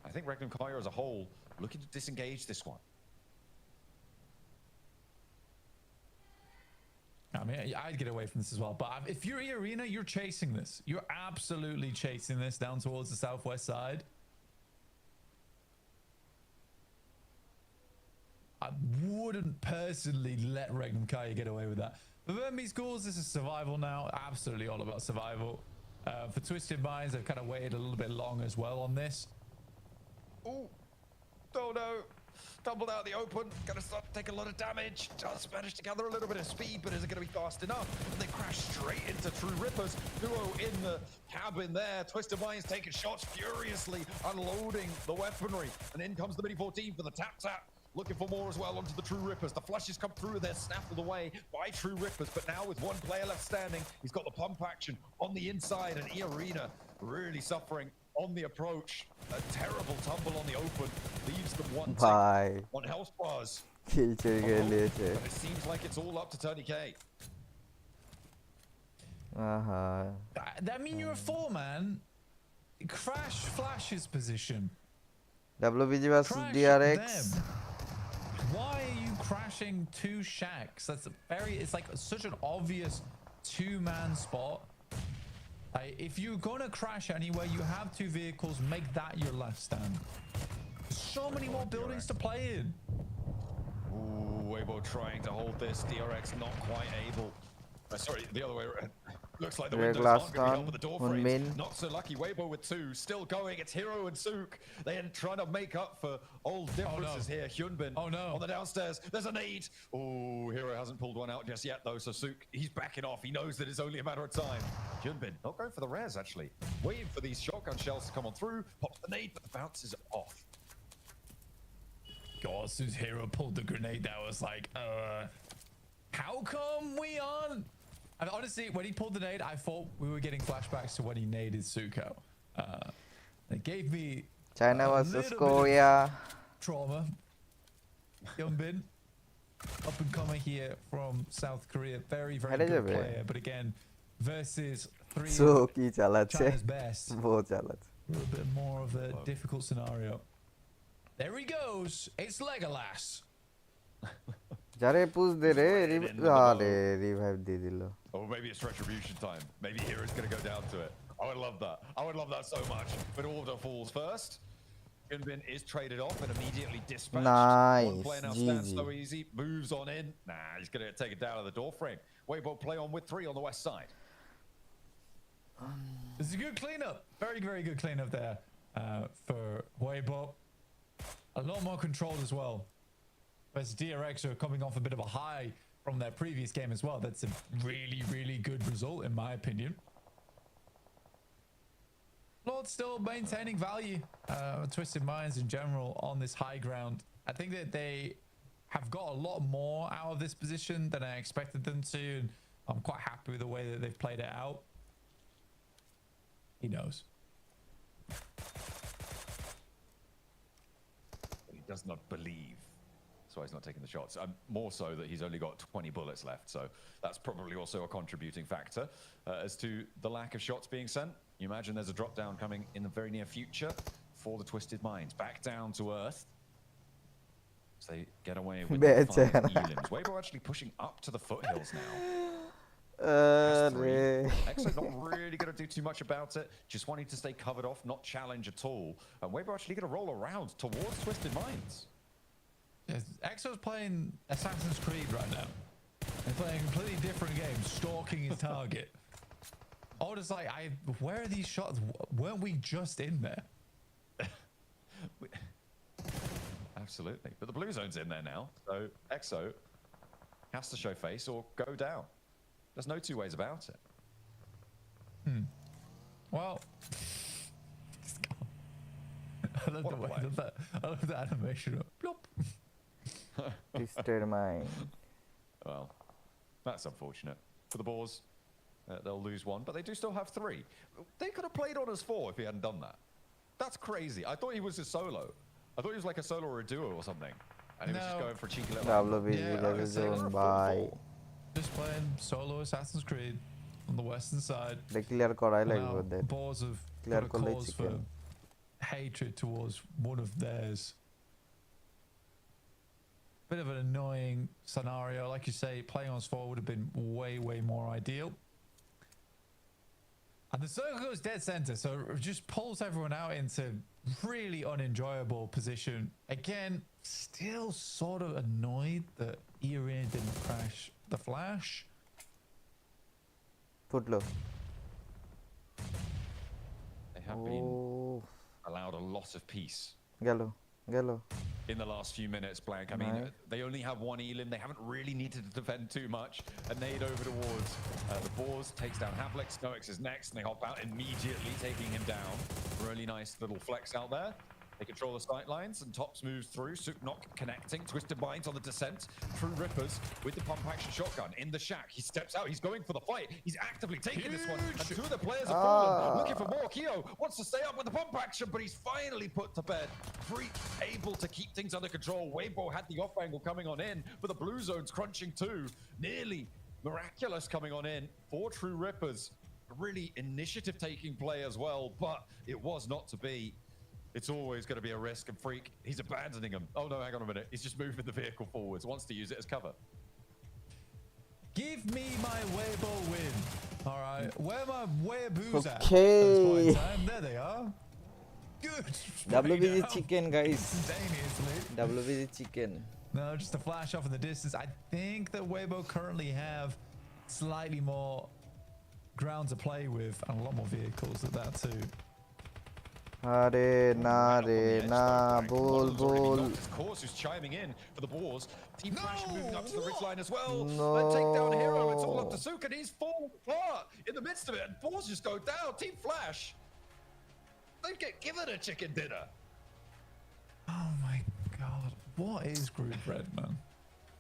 Speaker 4: I think Regnum Kaya as a whole looking to disengage this one.
Speaker 5: I mean, I'd get away from this as well. But if you're E Arena, you're chasing this. You're absolutely chasing this down towards the southwest side. I wouldn't personally let Regnum Kaya get away with that. But Burmese Ghouls, this is survival now. Absolutely all about survival. For Twisted Minds, they've kind of waited a little bit long as well on this.
Speaker 4: Ooh. Oh no. Tumbled out of the open. Gonna start to take a lot of damage. Just managed to gather a little bit of speed, but is it gonna be fast enough? And they crash straight into True Rippers. Duo in the cabin there. Twisted Minds taking shots furiously, unloading the weaponry. And in comes the Mini 14 for the tap-tap. Looking for more as well onto the True Rippers. The flushes come through, they're snapped away by True Rippers, but now with one player left standing, he's got the pump action on the inside, and E Arena really suffering on the approach. A terrible tumble on the open leaves them wanting on health bars. But it seems like it's all up to Tony K.
Speaker 5: That mean you're a 4-man. Crash flashes position.
Speaker 6: WBG versus
Speaker 5: Crash
Speaker 6: DRX.
Speaker 5: them. Why are you crashing 2 shacks? That's it's like such an obvious 2-man spot. If you're gonna crash anywhere, you have 2 vehicles, make that your last stand. So many more buildings to play in.
Speaker 4: Ooh, Weibo trying to hold this. DRX not quite able. Sorry, the other way around. Looks like the windows aren't going to be helping the door frames. Not so lucky. Weibo with 2. Still going. It's Hero and Sook. They're trying to make up for old differences here. Hyunbin on the downstairs. There's a nade. Oh, Hero hasn't pulled one out just yet, though. So Sook, he's backing off. He knows that it's only a matter of time. Hyunbin not going for the rares, actually. Waiting for these shotgun shells to come on through. Pops the nade, but the bounce is off.
Speaker 5: God, as soon as Hero pulled the grenade, that was like, how come we aren't? And honestly, when he pulled the nade, I thought we were getting flashbacks to when he naded Suko. It gave me
Speaker 6: China
Speaker 5: a
Speaker 6: versus
Speaker 5: little bit of
Speaker 6: Korea.
Speaker 5: trauma. Yeonbin, up and coming here from South Korea, very
Speaker 6: Ada
Speaker 5: good
Speaker 6: je, be.
Speaker 5: player. But again, versus three
Speaker 6: So
Speaker 5: of
Speaker 6: ki chalat se.
Speaker 5: China's best.
Speaker 6: बहुत chalat.
Speaker 5: A little bit more of a difficult scenario. There he goes. It's Legolas.
Speaker 6: Jare push de re. Revive de dilo.
Speaker 4: Or maybe it's retribution time. Maybe Hero's going to go down to it. I would love that. I would love that so much. But order falls first. Gunbin is traded off and immediately dispatched.
Speaker 6: Nice.
Speaker 4: One player now stands
Speaker 6: GG.
Speaker 4: so easy. Moves on in. Nah, he's going to take it down to the door frame. Weibo play on with 3 on the west side.
Speaker 5: This is a good cleanup. Very good cleanup there for Weibo. A lot more control as well. Whereas DRX are coming off a bit of a high from their previous game as well. That's a really good result in my opinion. Lord still maintaining value. Twisted Minds in general on this high ground. I think that they have got a lot more out of this position than I expected them to. And I'm quite happy with the way that they've played it out. He knows.
Speaker 4: He does not believe. That's why he's not taking the shots. More so that he's only got 20 bullets left. So that's probably also a contributing factor as to the lack of shots being sent. You imagine there's a drop down coming in the very near future for the Twisted Minds. Back down to earth. So they get away with the 5 elims. Weibo actually pushing up to the foothills now. Exo not really going to do too much about it. Just wanting to stay covered off, not challenge at all. And Weibo actually going to roll around towards Twisted Minds.
Speaker 5: Yes, Exo's playing Assassin's Creed right now. They're playing a completely different game, stalking his target. Oh, it's like, where are these shots? Weren't we just in there?
Speaker 4: Absolutely. But the blue zone's in there now. So Exo has to show face or go down. There's no two ways about it.
Speaker 5: Well, I love the way that. I love the animation. Plop.
Speaker 6: Twisted Mind.
Speaker 4: Well, that's unfortunate. For the Boars, they'll lose 1, but they do still have 3. They could have played on as 4 if he hadn't done that. That's crazy. I thought he was a solo. I thought he was like a solo or a duo or something. And he was just going for a cheeky little...
Speaker 6: Bye.
Speaker 5: Just playing solo Assassin's Creed on the western side.
Speaker 6: They clear code I like
Speaker 5: Now,
Speaker 6: with that.
Speaker 5: Boars have
Speaker 6: Clear
Speaker 5: got a
Speaker 6: code
Speaker 5: cause for hatred towards one of theirs. Bit of an annoying scenario. Like you say, playing on S4 would have been way more ideal. And the circle goes dead center, so it just pulls everyone out into really unenjoyable position. Again, still sort of annoyed that Irin didn't crash the flash.
Speaker 6: Put low.
Speaker 4: They have been allowed a lot of peace.
Speaker 6: Gallo.
Speaker 4: In the last few minutes, Blank. I mean, they only have 1 elim. They haven't really needed to defend too much. A nade over towards the Boars. Takes down Havlik. Snoix is next, and they hop out immediately, taking him down. Really nice little flex out there. They control the sight lines, and Tops moves through. Suknok connecting. Twisted Minds on the descent. True Rippers with the pump action shotgun in the shack. He steps out. He's going for the fight. He's actively taking this one. And 2 of the players have fallen. Looking for more. Keo wants to stay up with the pump action, but he's finally put to bed. Freak able to keep things under control. Weibo had the off angle coming on in, but the blue zone's crunching too. Nearly miraculous coming on in for True Rippers. A really initiative-taking play as well, but it was not to be. It's always going to be a risk, and Freak, he's abandoning him. Oh no, hang on a minute. He's just moving the vehicle forwards, wants to use it as cover.
Speaker 5: Give me my Weibo win. All right, where my Weiboos at?
Speaker 6: Okay.
Speaker 5: There they are. Good.
Speaker 6: WBG chicken, guys. WBG chicken.
Speaker 5: No, just a flash off in the distance. I think that Weibo currently have slightly more ground to play with and a lot more vehicles at that too.
Speaker 6: Bull.
Speaker 4: Of course, who's chiming in for the Boars. Team Flash moving up to the ridgeline as well. Take down Hero. It's all up to Suk, and he's falling apart in the midst of it. And Boars just go down. Team Flash, they get given a chicken dinner.
Speaker 5: Oh my god. What is Group Red, man?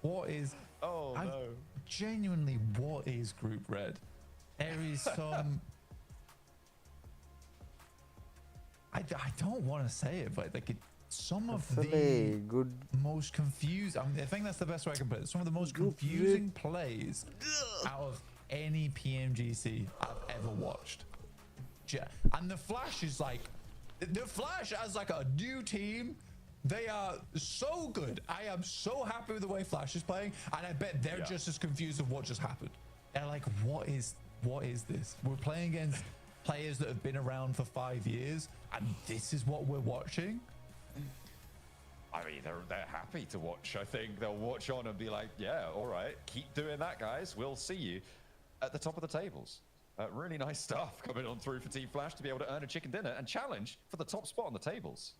Speaker 5: What is
Speaker 4: Oh, no.
Speaker 5: Genuinely, what is Group Red? There is some... I don't want to say it, but like some of the most confused... I think that's the best way I can put it. Some of the most confusing plays out of any PMGC I've ever watched. And the Flash is like... The Flash as like a new team... They are so good. I am so happy with the way Flash is playing, and I bet they're just as confused of what just happened. They're like, what is this? We're playing against players that have been around for 5 years, and this is what we're watching?
Speaker 4: I mean, they're happy to watch. I think they'll watch on and be like, yeah, all right, keep doing that, guys. We'll see you at the top of the tables. Really nice stuff coming on through for Team Flash to be able to earn a chicken dinner and challenge for the top spot on the tables.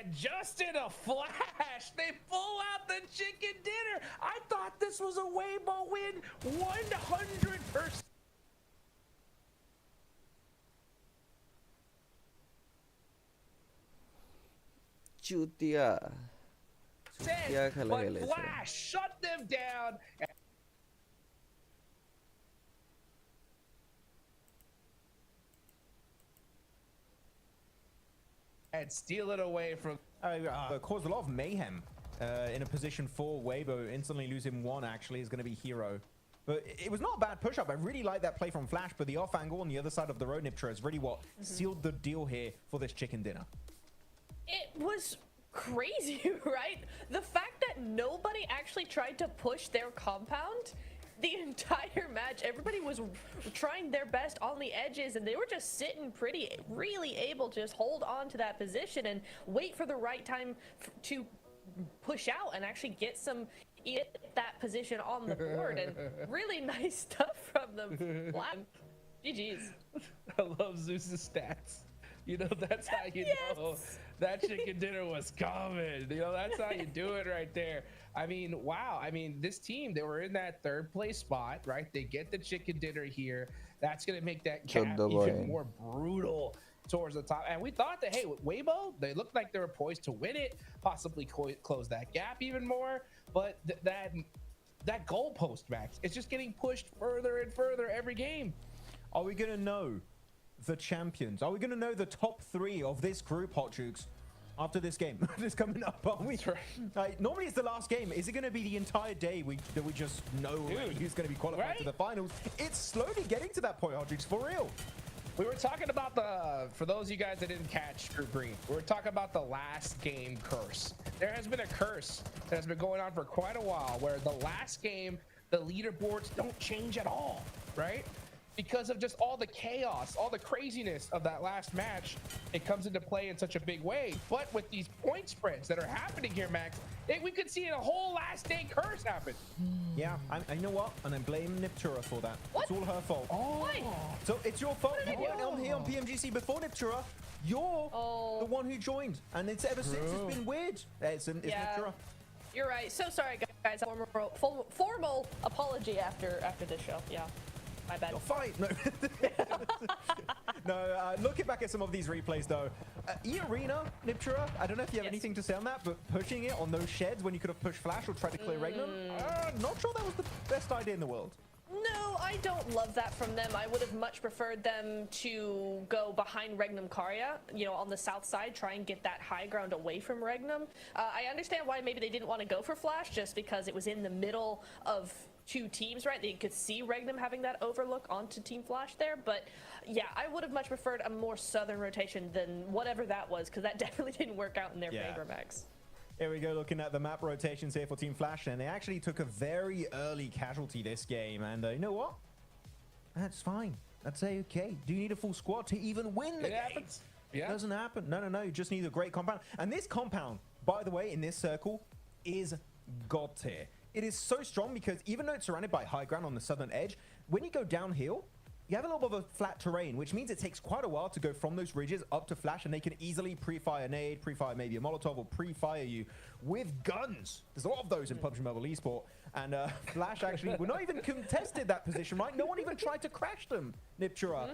Speaker 3: And just in a flash, they pull out the chicken dinner. I thought this was a Weibo win, 100%.
Speaker 6: Chutia.
Speaker 3: But Flash shut them down. And steal it away from...
Speaker 2: caused a lot of mayhem in a position 4. Weibo instantly losing 1 actually is going to be hero. But it was not a bad push-up. I really like that play from Flash, but the off angle on the other side of the road, Niptra, is really what sealed the deal here for this chicken dinner.
Speaker 1: It was crazy, right? The fact that nobody actually tried to push their compound the entire match, everybody was trying their best on the edges, and they were just sitting pretty, really able to just hold on to that position and wait for the right time to push out and actually get that position on the board. And really nice stuff from them. GG's.
Speaker 3: I love Zeus's stats. You know, that's how you know that chicken dinner was coming. You know, that's how you do it right there. I mean, wow. I mean, this team, they were in that 3rd place spot, right? They get the chicken dinner here. That's going to make that gap even more brutal towards the top. And we thought that, hey, with Weibo, they looked like they were poised to win it, possibly close that gap even more. But that goalpost, Max, it's just getting pushed further and further every game.
Speaker 2: Are we going to know the champions? Are we going to know the top 3 of this group, Hot Jukes, after this game? This coming up, aren't we? Normally it's the last game. Is it going to be the entire day that we just know who's going to be qualified to the finals? It's slowly getting to that point, Hot Jukes, for real.
Speaker 3: We were talking about for those of you guys that didn't catch Group Green, we were talking about the last game curse. There has been a curse that has been going on for quite a while where the last game, the leaderboards don't change at all, right? Because of just all the chaos, all the craziness of that last match, it comes into play in such a big way. But with these point spreads that are happening here, Max, we could see a whole last day curse happen.
Speaker 2: Yeah, I know what, and I blame Niptura for that.
Speaker 1: What?
Speaker 2: It's all her fault.
Speaker 1: Oh.
Speaker 2: So it's your fault. You weren't here on PMGC before Niptura. You're the one who joined, and it's ever since it's been weird. It's Niptura.
Speaker 1: You're right. So sorry, guys. Formal apology after this show. Yeah. My bad.
Speaker 2: You're fine. No. No, looking back at some of these replays though, E-Arena, Niptura, I don't know if you have anything to say on that, but pushing it on those sheds when you could have pushed Flash or tried to clear Regnum, not sure that was the best idea in the world.
Speaker 1: No, I don't love that from them. I would have much preferred them to go behind Regnum Karya, you know, on the south side, try and get that high ground away from Regnum. I understand why maybe they didn't want to go for Flash, just because it was in the middle of 2 teams, right? They could see Regnum having that overlook onto Team Flash there, but yeah, I would have much preferred a more southern rotation than whatever that was, because that definitely didn't work out in their favor, Max.
Speaker 2: Here we go, looking at the map rotations here for Team Flash, and they actually took a very early casualty this game, and you know what? That's fine. That's okay. Do you need a full squad to even win the game?
Speaker 3: Happens. Yeah.
Speaker 2: It doesn't happen. No. You just need a great compound. And this compound, by the way, in this circle, is God tier. it is so strong because even though it's surrounded by high ground on the southern edge, when you go downhill, you have a little bit of a flat terrain, which means it takes quite a while to go from those ridges up to Flash, and they can easily pre-fire a nade, pre-fire maybe a Molotov, or pre-fire you with guns. There's a lot of those in PUBG Mobile Esport, and Flash actually were not even contested that position, right? No one even tried to crash them, Niptura.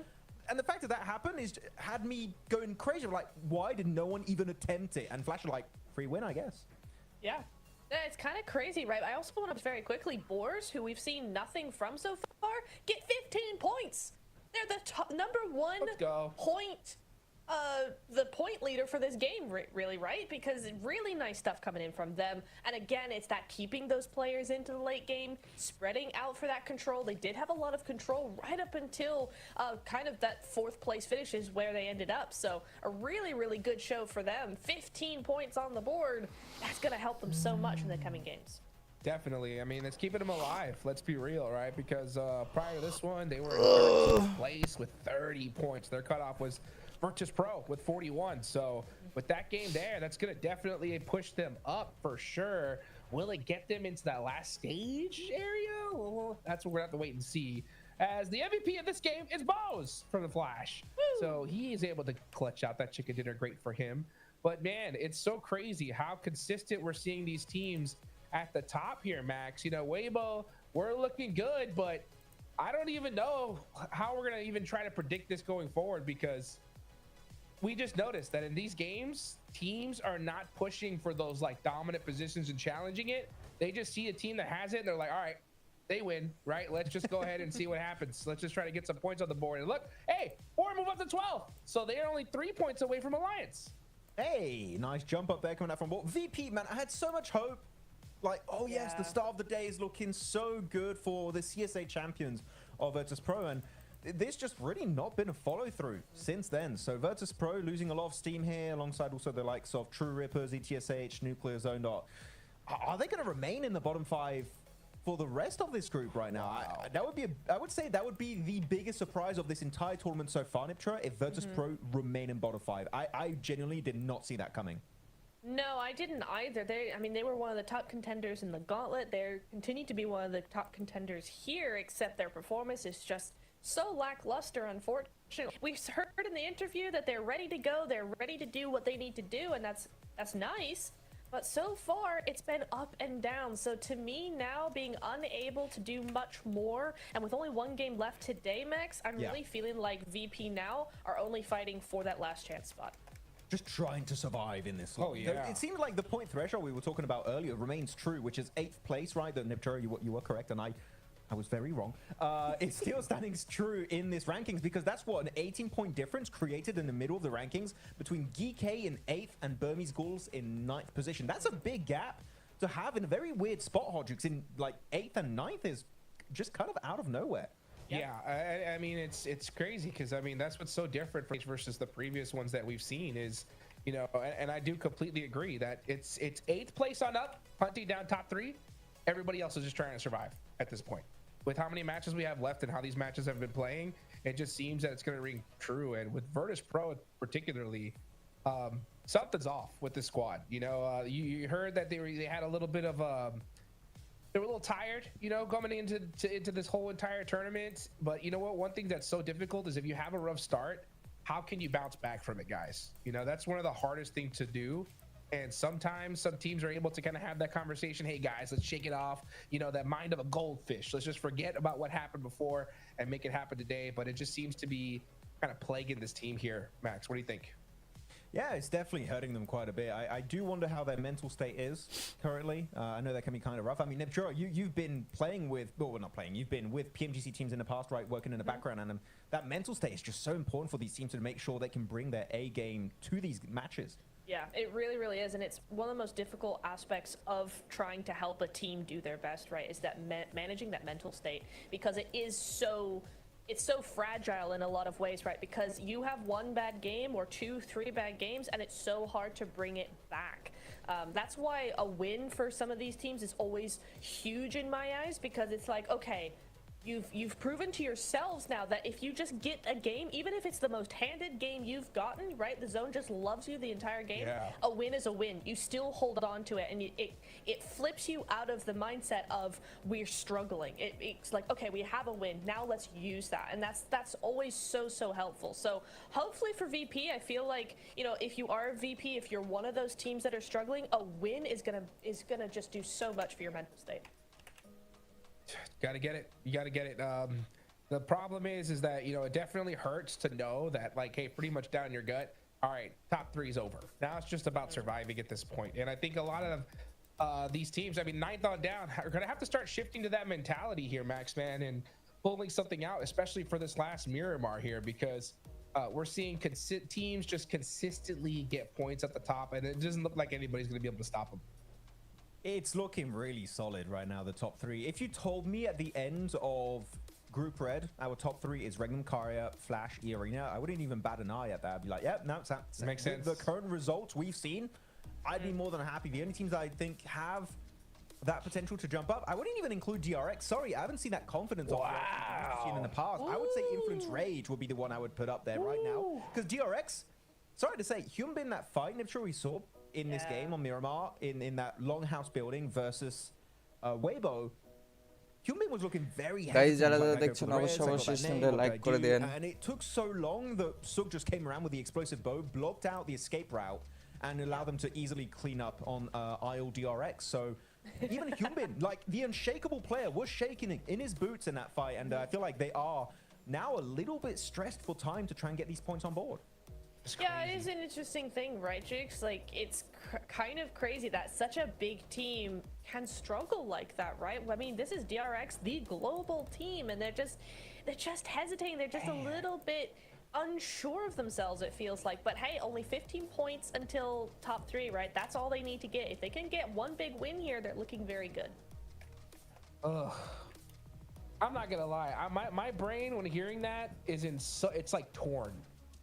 Speaker 2: And the fact that happened had me going crazy. Like, why did no one even attempt it? And Flash are like, free win, I guess.
Speaker 1: Yeah. It's kind of crazy, right? I also want to very quickly, Boars, who we've seen nothing from so far, get 15 points. They're the number one point, the point leader for this game, really, right? Because really nice stuff coming in from them. And again, it's that keeping those players into the late game, spreading out for that control. They did have a lot of control right up until kind of that 4th place finish is where they ended up. So a really, really good show for them. 15 points on the board. That's going to help them so much in the coming games.
Speaker 3: Definitely. I mean, it's keeping them alive. Let's be real, right? Because prior to this one, they were in 13th place with 30 points. Their cutoff was Virtus.Pro with 41. So with that game there, that's going to definitely push them up for sure. Will it get them into that last stage area? Well, that's what we're going to have to wait and see. As the MVP of this game is Bose from the Flash. So he is able to clutch out that chicken dinner. Great for him. But man, it's so crazy how consistent we're seeing these teams at the top here, Max. You know, Weibo, we're looking good, but I don't even know how we're going to even try to predict this going forward, because we just noticed that in these games, teams are not pushing for those like dominant positions and challenging it. They just see a team that has it and they're like, all right, they win, right? Let's just go ahead and see what happens. Let's just try to get some points on the board. And look, hey, 4 move up to 12. So they're only 3 points away from Alliance.
Speaker 2: Hey, nice jump up there coming out from ball. VP, man, I had so much hope. Like, oh yes, the start of the day is looking so good for the CSA champions of Virtus.Pro, and there's just really not been a follow-through since then. So Virtus.Pro losing a lot of steam here, alongside also the likes of True Rippers, ETSH, Nuclear Zone Dot. Are they going to remain in the bottom 5 for the rest of this group right now? That would be, I would say that would be the biggest surprise of this entire tournament so far, Niptra, if Virtus.Pro remain in bottom 5. I genuinely did not see that coming.
Speaker 1: No, I didn't either. I mean, they were one of the top contenders in the Gauntlet. They continue to be one of the top contenders here, except their performance is just so lackluster, unfortunately. We heard in the interview that they're ready to go. They're ready to do what they need to do, and that's nice. But so far, it's been up and down. So to me now, being unable to do much more, and with only 1 game left today, Max, I'm really feeling like VP now are only fighting for that last chance spot.
Speaker 2: Just trying to survive in this.
Speaker 3: Oh, yeah.
Speaker 2: It seems like the point threshold we were talking about earlier remains true, which is 8th place, right? That Niptura, you were correct, and I was very wrong. It's still standing true in this rankings, because that's what, an 18-point difference created in the middle of the rankings between GK in 8th and Burmese Ghouls in 9th position. That's a big gap to have in a very weird spot, Hodgix. In like 8th and 9th is just kind of out of nowhere.
Speaker 3: Yeah, I mean, it's crazy, because I mean, that's what's so different versus the previous ones that we've seen is, you know, and I do completely agree that it's 8th place on up, hunting down top 3. Everybody else is just trying to survive at this point. With how many matches we have left and how these matches have been playing, it just seems that it's going to ring true. And with Virtus.Pro particularly, something's off with this squad. You know, you heard that they had a little bit of they were a little tired, you know, coming into this whole entire tournament. But you know what? One thing that's so difficult is if you have a rough start, how can you bounce back from it, guys? You know, that's one of the hardest things to do. And sometimes some teams are able to kind of have that conversation. Hey, guys, let's shake it off. You know, that mind of a goldfish. Let's just forget about what happened before and make it happen today. But it just seems to be kind of plaguing this team here. Max, what do you think?
Speaker 2: Yeah, it's definitely hurting them quite a bit. I do wonder how their mental state is currently. I know that can be kind of rough. I mean, Niptura, you've been playing with, well, we're not playing, you've been with PMGC teams in the past, right, working in the background, and that mental state is just so important for these teams to make sure they can bring their A game to these matches.
Speaker 1: Yeah, it really, really is. And it's one of the most difficult aspects of trying to help a team do their best, right, is that managing that mental state, because it is so... It's so fragile in a lot of ways, right? Because you have 1 bad game or 2, 3 bad games, and it's so hard to bring it back. That's why a win for some of these teams is always huge in my eyes, because it's like, okay, you've proven to yourselves now that if you just get a game, even if it's the most handed game you've gotten, right? The zone just loves you the entire game.
Speaker 3: Yeah.
Speaker 1: A win is a win. You still hold on to it, and it flips you out of the mindset of we're struggling. It's like, okay, we have a win. Now let's use that, and that's always so helpful. So hopefully for VP, I feel like, you know, if you are a VP, if you're one of those teams that are struggling, a win is gonna just do so much for your mental state.
Speaker 3: Gotta get it. You gotta get it. The problem is that, you know, it definitely hurts to know that, like, hey, pretty much down your gut, all right, top 3 is over. Now it's just about surviving at this point. And I think a lot of these teams, I mean, 9th on down, are gonna have to start shifting to that mentality here, Max, man, and pulling something out, especially for this last Miramar here, because we're seeing teams just consistently get points at the top, and it doesn't look like anybody's gonna be able to stop them.
Speaker 2: It's looking really solid right now, the top 3. If you told me at the end of Group Red, our top 3 is Regnum Karya, Flash, E-Arena, I wouldn't even bat an eye at that. I'd be like, yeah, no,
Speaker 3: makes sense.
Speaker 2: The current results we've seen, I'd be more than happy. The only teams I think have that potential to jump up, I wouldn't even include DRX. Sorry, I haven't seen that confidence of DRX we've seen in the past. I would say Influence Rage would be the one I would put up there right now. Because DRX, sorry to say, Hyunbin, that fight, I'm sure we saw in this game on Miramar, in that longhouse building versus Weibo, Hyunbin was looking very
Speaker 6: Guys,
Speaker 2: hesitant
Speaker 6: যারা
Speaker 2: to go
Speaker 6: দেখছেন
Speaker 2: for the res.
Speaker 6: অবশ্যই
Speaker 2: I got
Speaker 6: অবশ্যই
Speaker 2: that
Speaker 6: streamটা
Speaker 2: name, what
Speaker 6: like
Speaker 2: I
Speaker 6: করে
Speaker 2: do,
Speaker 6: then.
Speaker 2: and it took so long that Sug just came around with the explosive bow, blocked out the escape route, and allowed them to easily clean up on Isle DRX. So even Hyunbin, like the unshakable player, was shaking in his boots in that fight, and I feel like they are now a little bit stressed for time to try and get these points on board.
Speaker 1: Yeah, it is an interesting thing, right, Jigs? Like, it's kind of crazy that such a big team can struggle like that, right? I mean, this is DRX, the global team, and they're just hesitating. They're just a little bit unsure of themselves, it feels like. But hey, only 15 points until top 3, right? That's all they need to get. If they can get one big win here, they're looking very good.
Speaker 3: Ugh. I'm not gonna lie. My brain, when hearing that, it's like torn.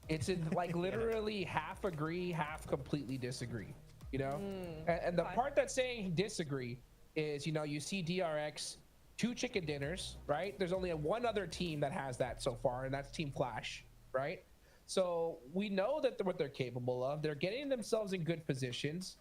Speaker 3: It's in like literally half agree, half completely disagree, you know? And the part that's saying disagree is, you know, you see DRX, 2 chicken dinners, right? There's only one other team that has that so far, and that's Team Clash, right? So we know that what they're capable of. They're getting themselves in good positions.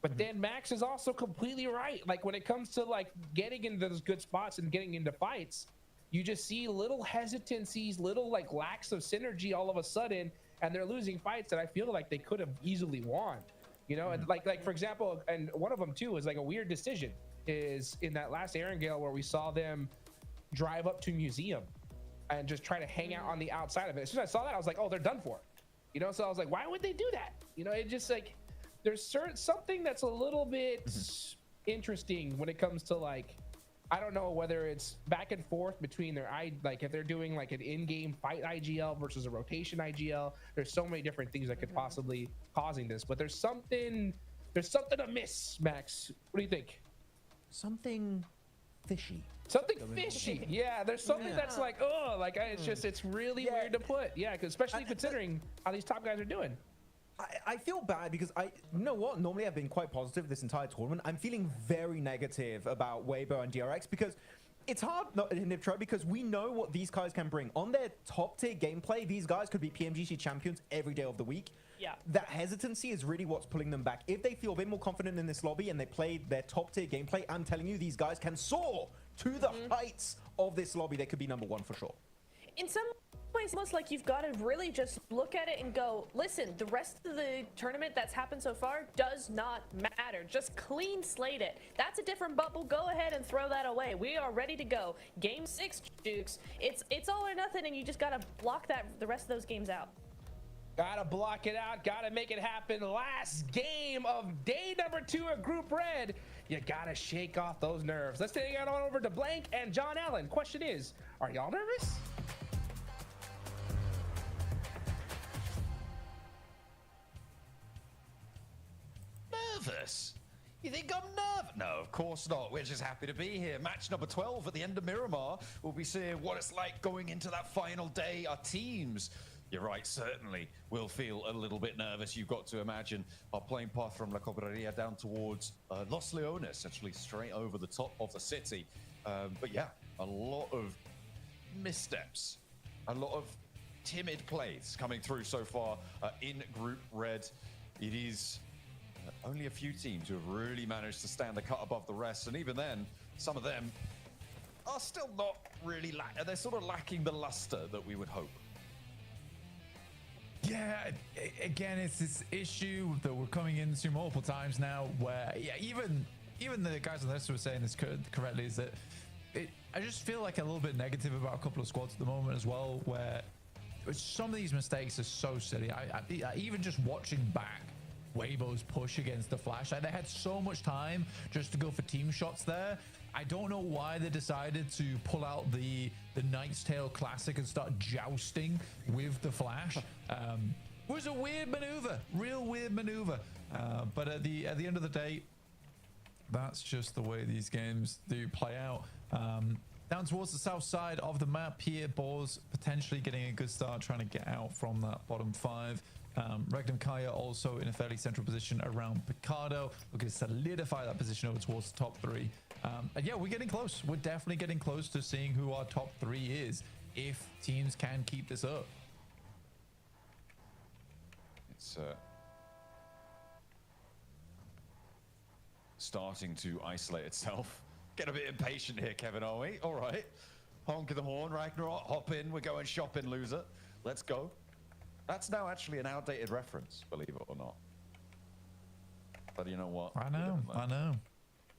Speaker 3: But then Max is also completely right. Like when it comes to like getting into those good spots and getting into fights, you just see little hesitancies, little like lacks of synergy all of a sudden, and they're losing fights that I feel like they could have easily won. You know, and like for example, and one of them too is like a weird decision is in that last Erangel where we saw them drive up to Museum and just try to hang out on the outside of it. As soon as I saw that, I was like, oh, they're done for. You know, so I was like, why would they do that? You know, it just like there's something that's a little bit interesting when it comes to like, I don't know whether it's back and forth between like if they're doing like an in-game fight IGL versus a rotation IGL. There's so many different things that could possibly causing this, but there's something amiss, Max. What do you think?
Speaker 2: Something fishy.
Speaker 3: Something fishy. Yeah, there's something that's like, oh, like it's really weird to put. Yeah, because especially considering how these top guys are doing.
Speaker 2: I feel bad because you know what? Normally I've been quite positive this entire tournament. I'm feeling very negative about Weibo and DRX because it's hard not in Niptro because we know what these guys can bring. On their top tier gameplay, these guys could be PMGC champions every day of the week.
Speaker 1: Yeah.
Speaker 2: That hesitancy is really what's pulling them back. If they feel a bit more confident in this lobby and they play their top tier gameplay, I'm telling you, these guys can soar to the heights of this lobby. They could be #1 for sure.
Speaker 1: In some ways, almost like you've got to really just look at it and go, listen, the rest of the tournament that's happened so far does not matter. Just clean slate it. That's a different bubble. Go ahead and throw that away. We are ready to go. Game 6, Dukes. It's all or nothing, and you just got to block the rest of those games out.
Speaker 3: Gotta block it out. Gotta make it happen. Last game of day number 2 of Group Red. You gotta shake off those nerves. Let's take it on over to Blank and John Allen. Question is, are y'all nervous?
Speaker 4: Nervous? You think I'm nervous? No, of course not. We're just happy to be here. Match number 12 at the end of Miramar. We'll be seeing what it's like going into that final day. Our teams, you're right, certainly will feel a little bit nervous. You've got to imagine our plane path from La Cobreria down towards Los Leones, essentially straight over the top of the city. But yeah, a lot of missteps, a lot of timid plays coming through so far in Group Red. It is only a few teams who have really managed to stand a cut above the rest, and even then, some of them are still not really, they're sort of lacking the luster that we would hope.
Speaker 5: Yeah, again, it's this issue that we're coming into multiple times now where, yeah, even the guys on this were saying this correctly, is that I just feel like a little bit negative about a couple of squads at the moment as well, where some of these mistakes are so silly. I even just watching back Weibo's push against the Flash, like, they had so much time just to go for team shots there. I don't know why they decided to pull out the Knight's Tale Classic and start jousting with the Flash. It was a weird maneuver, real weird maneuver. But at the end of the day, that's just the way these games do play out. Down towards the south side of the map here, Boars potentially getting a good start, trying to get out from that bottom 5. Regnum Kaya also in a fairly central position around Picardo, looking to solidify that position over towards the top 3. And yeah, we're getting close. We're definitely getting close to seeing who our top 3 is, if teams can keep this up.
Speaker 4: It's starting to isolate itself. Get a bit impatient here, Kevin, are we? All right. Honk of the horn, Ragnarok, hop in. We're going shopping, loser. Let's go. That's now actually an outdated reference, believe it or not. But you know what?
Speaker 5: I know.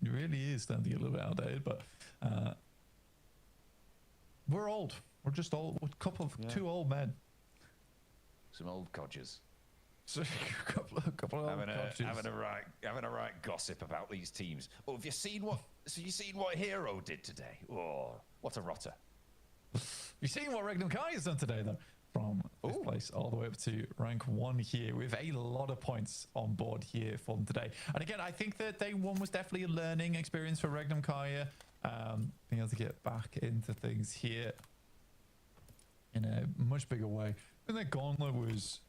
Speaker 5: It really is starting to get a little bit outdated, but we're old. We're just old. We're a couple of two old men.
Speaker 4: Some old codgers.
Speaker 5: So a couple of
Speaker 4: having a right gossip about these teams. Oh, have you seen what? So you seen what Hero did today? Oh, what a rotter!
Speaker 5: You seen what Regnum Kai has done today, though? From this place all the way up to rank 1 here, with a lot of points on board here for them today. And again, I think that day 1 was definitely a learning experience for Regnum Kaya, being able to get back into things here in a much bigger way. And their gauntlet was,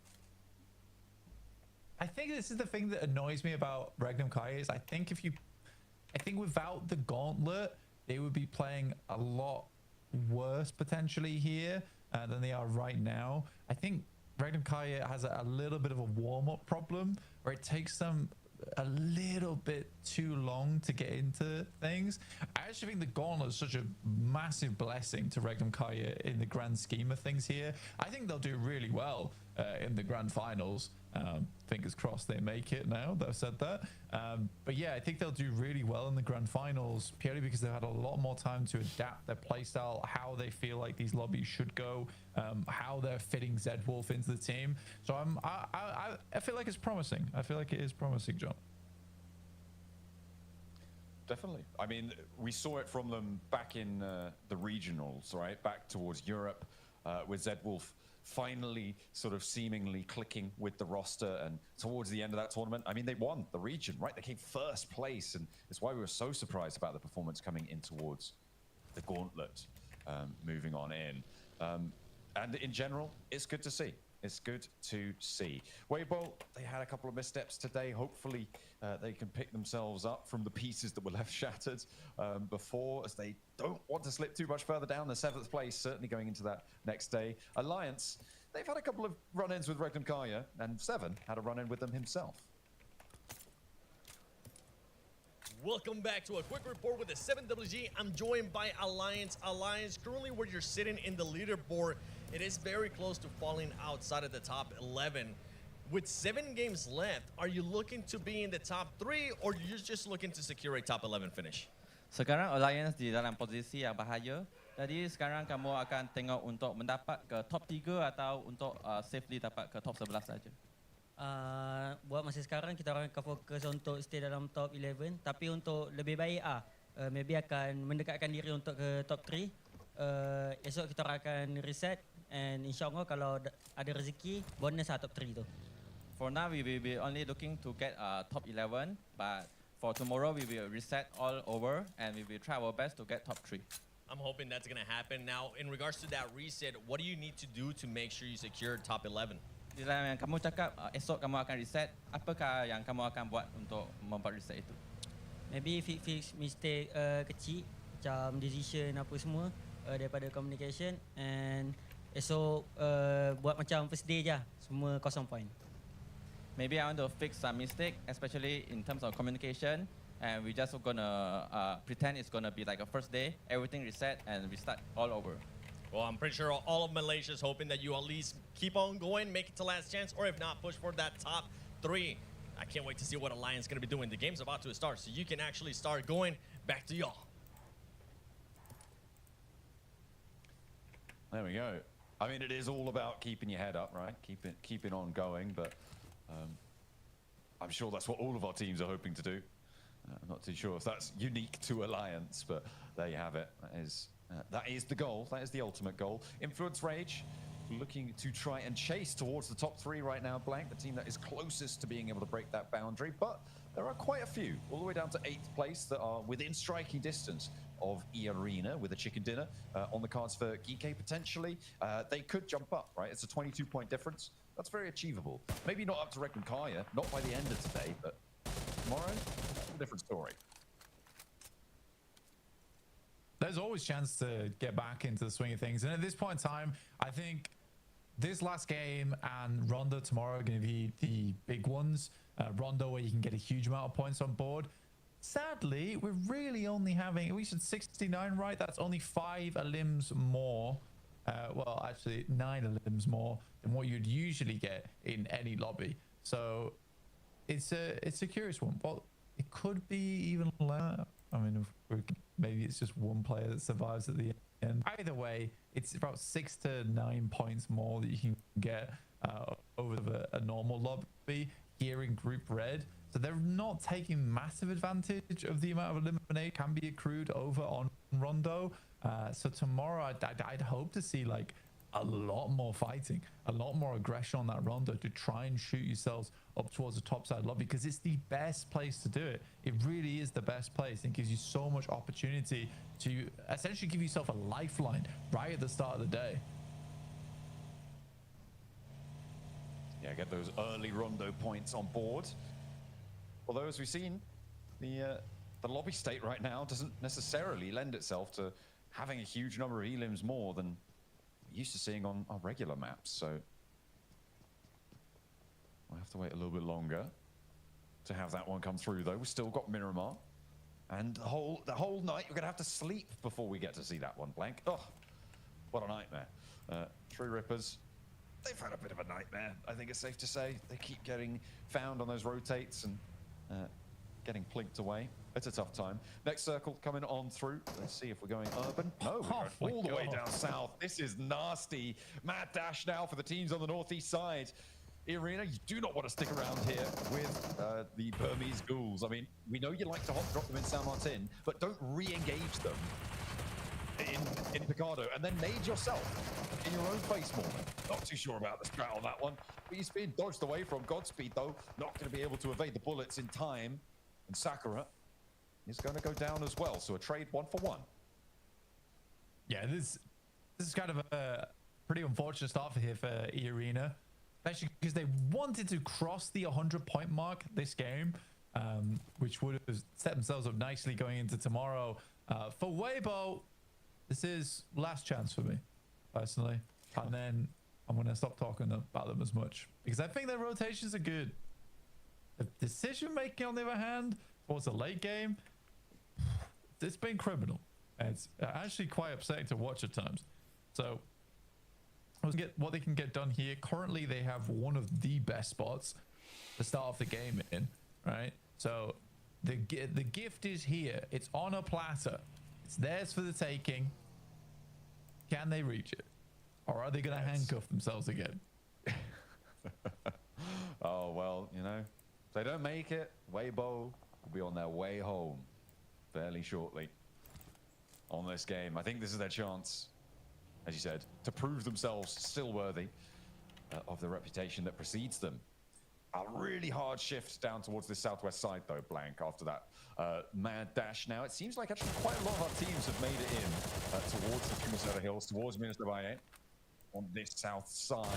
Speaker 5: I think this is the thing that annoys me about Regnum Kaya, is I think without the gauntlet, they would be playing a lot worse potentially here than they are right now. I think Regnum Kaya has a little bit of a warm-up problem where it takes them a little bit too long to get into things. I actually think the gauntlet is such a massive blessing to Regnum Kaya in the grand scheme of things here. I think they'll do really well in the grand finals. Fingers crossed they make it now that I've said that. But yeah, I think they'll do really well in the grand finals, purely because they've had a lot more time to adapt their playstyle, how they feel like these lobbies should go, how they're fitting Zed Wolf into the team. So I feel like it's promising. I feel like it is promising, John.
Speaker 4: Definitely. I mean, we saw it from them back in the regionals, right? Back towards Europe with Zed Wolf finally sort of seemingly clicking with the roster, and towards the end of that tournament, I mean, they won the region, right? They came first place, and it's why we were so surprised about the performance coming in towards the gauntlet, moving on in. And in general, it's good to see. It's good to see. Weibo, they had a couple of missteps today. Hopefully, they can pick themselves up from the pieces that were left shattered before, as they don't want to slip too much further down. The 7th place, certainly going into that next day. Alliance, they've had a couple of run-ins with Regnum Kaya, and Seven had a run-in with them himself.
Speaker 7: Welcome back to a quick report with the 7WG. I'm joined by Alliance. Alliance, currently where you're sitting in the leaderboard, it is very close to falling outside of the top 11. With 7 games left, are you looking to be in the top 3, or you're just looking to secure a top 11 finish?
Speaker 8: Sekarang Alliance di dalam posisi yang bahaya. Jadi sekarang kamu akan tengok untuk mendapat ke top 3 atau untuk safely dapat ke top 11 saja.
Speaker 20: Buat masa sekarang kita orang akan fokus untuk stay dalam top 11, tapi untuk lebih baik maybe akan mendekatkan diri untuk ke top 3. Esok kita orang akan reset, and insyaAllah kalau ada rezeki bonus top 3 tu.
Speaker 8: For now we will be only looking to get top 11, but for tomorrow we will reset all over and we will try our best to get top 3.
Speaker 7: I'm hoping that's going to happen. Now, in regards to that reset, what do you need to do to make sure you secure top 11?
Speaker 8: Di dalam yang kamu cakap esok kamu akan reset, apakah yang kamu akan buat untuk membuat reset itu?
Speaker 20: Maybe fix mistake kecil macam decision apa semua daripada communication, and esok buat macam first day je, semua 0 point.
Speaker 8: Maybe I want to fix some mistake, especially in terms of communication. And we just gonna pretend it's gonna be like a first day, everything reset, and we start all over.
Speaker 7: Well, I'm pretty sure all of Malaysia is hoping that you at least keep on going, make it to last chance, or if not, push for that top 3. I can't wait to see what Alliance is going to be doing. The game's about to start, so you can actually start going. Back to y'all.
Speaker 4: There we go. I mean, it is all about keeping your head up, right? Keeping on going, but I'm sure that's what all of our teams are hoping to do. I'm not too sure if that's unique to Alliance, but there you have it. That is the goal. That is the ultimate goal. Influence Rage looking to try and chase towards the top 3 right now, Blank, the team that is closest to being able to break that boundary, but there are quite a few, all the way down to 8th place, that are within striking distance of E-Arena with a chicken dinner on the cards for Geeky potentially. They could jump up, right? It's a 22-point difference. That's very achievable. Maybe not up to Rek and Kaya, not by the end of today, but tomorrow, a different story.
Speaker 5: There's always chance to get back into the swing of things. And at this point in time, I think this last game and Rondo tomorrow are going to be the big ones. Rondo, where you can get a huge amount of points on board. Sadly, we're really only having, we said 69, right? That's only 5 elims more. Well, actually 9 elims more than what you'd usually get in any lobby. So it's a curious one. Well, it could be even less. I mean, maybe it's just one player that survives at the end. Either way, it's about 6 to 9 points more that you can get over a normal lobby here in Group Red. So they're not taking massive advantage of the amount of eliminate can be accrued over on Rondo. So tomorrow, I'd hope to see like a lot more fighting, a lot more aggression on that Rondo to try and shoot yourselves up towards the top side lobby, because it's the best place to do it. It really is the best place. It gives you so much opportunity to essentially give yourself a lifeline right at the start of the day.
Speaker 4: Yeah, get those early Rondo points on board. Although, as we've seen, the lobby state right now doesn't necessarily lend itself to having a huge number of elims more than we're used to seeing on our regular maps. So we'll have to wait a little bit longer to have that one come through, though. We've still got Miramar, and the whole night we're gonna have to sleep before we get to see that one, Blank. Oh, what a nightmare. True Rippers, they've had a bit of a nightmare, I think it's safe to say. They keep getting found on those rotates and getting plinked away. It's a tough time. Next circle coming on through. Let's see if we're going urban. No, we're going all the way down south. This is nasty. Mad dash now for the teams on the northeast side. Arena, you do not want to stick around here with the Burmese ghouls. I mean, we know you like to hot drop them in San Martin, but don't re-engage them in Picado, and then nade yourself in your own face more. Not too sure about the strat on that one. But he's being dodged away from. Godspeed, though, not going to be able to evade the bullets in time. And Sakura is going to go down as well. So a trade 1-for-1.
Speaker 5: Yeah, this is kind of a pretty unfortunate start for here for E-Arena. Especially because they wanted to cross the 100-point mark this game, which would have set themselves up nicely going into tomorrow. For Weibo, this is last chance for me, personally. And then I'm going to stop talking about them as much, because I think their rotations are good. The decision-making, on the other hand, towards the late game, it's been criminal. It's actually quite upsetting to watch at times. So let's get what they can get done here. Currently, they have one of the best spots to start off the game in, right? So the gift is here. It's on a platter. It's theirs for the taking. Can they reach it? Or are they going to handcuff themselves again?
Speaker 4: Oh, well, you know, if they don't make it, Weibo will be on their way home fairly shortly on this game. I think this is their chance, as you said, to prove themselves still worthy of the reputation that precedes them. A really hard shift down towards this southwest side, though, Blank, after that mad dash. Now, it seems like actually quite a lot of our teams have made it in towards the Minnesota Hills, towards Minnesota Valle on this south side.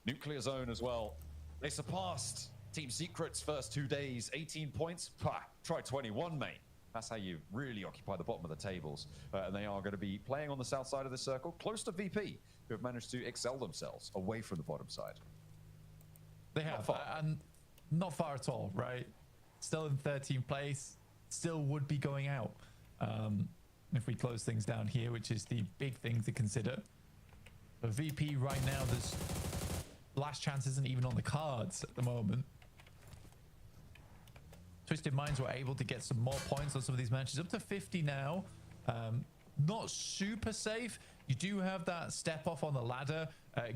Speaker 4: Nuclear Zone as well. They surpassed Team Secret's first 2 days, 18 points. Pah, try 21, mate. That's how you really occupy the bottom of the tables. And they are going to be playing on the south side of the circle, close to VP, who have managed to excel themselves away from the bottom side.
Speaker 5: They have, and not far at all, right? Still in 13th place, still would be going out if we close things down here, which is the big thing to consider. But VP right now, this last chance isn't even on the cards at the moment. Twisted Minds were able to get some more points on some of these matches, up to 50 now. Not super safe. You do have that step off on the ladder.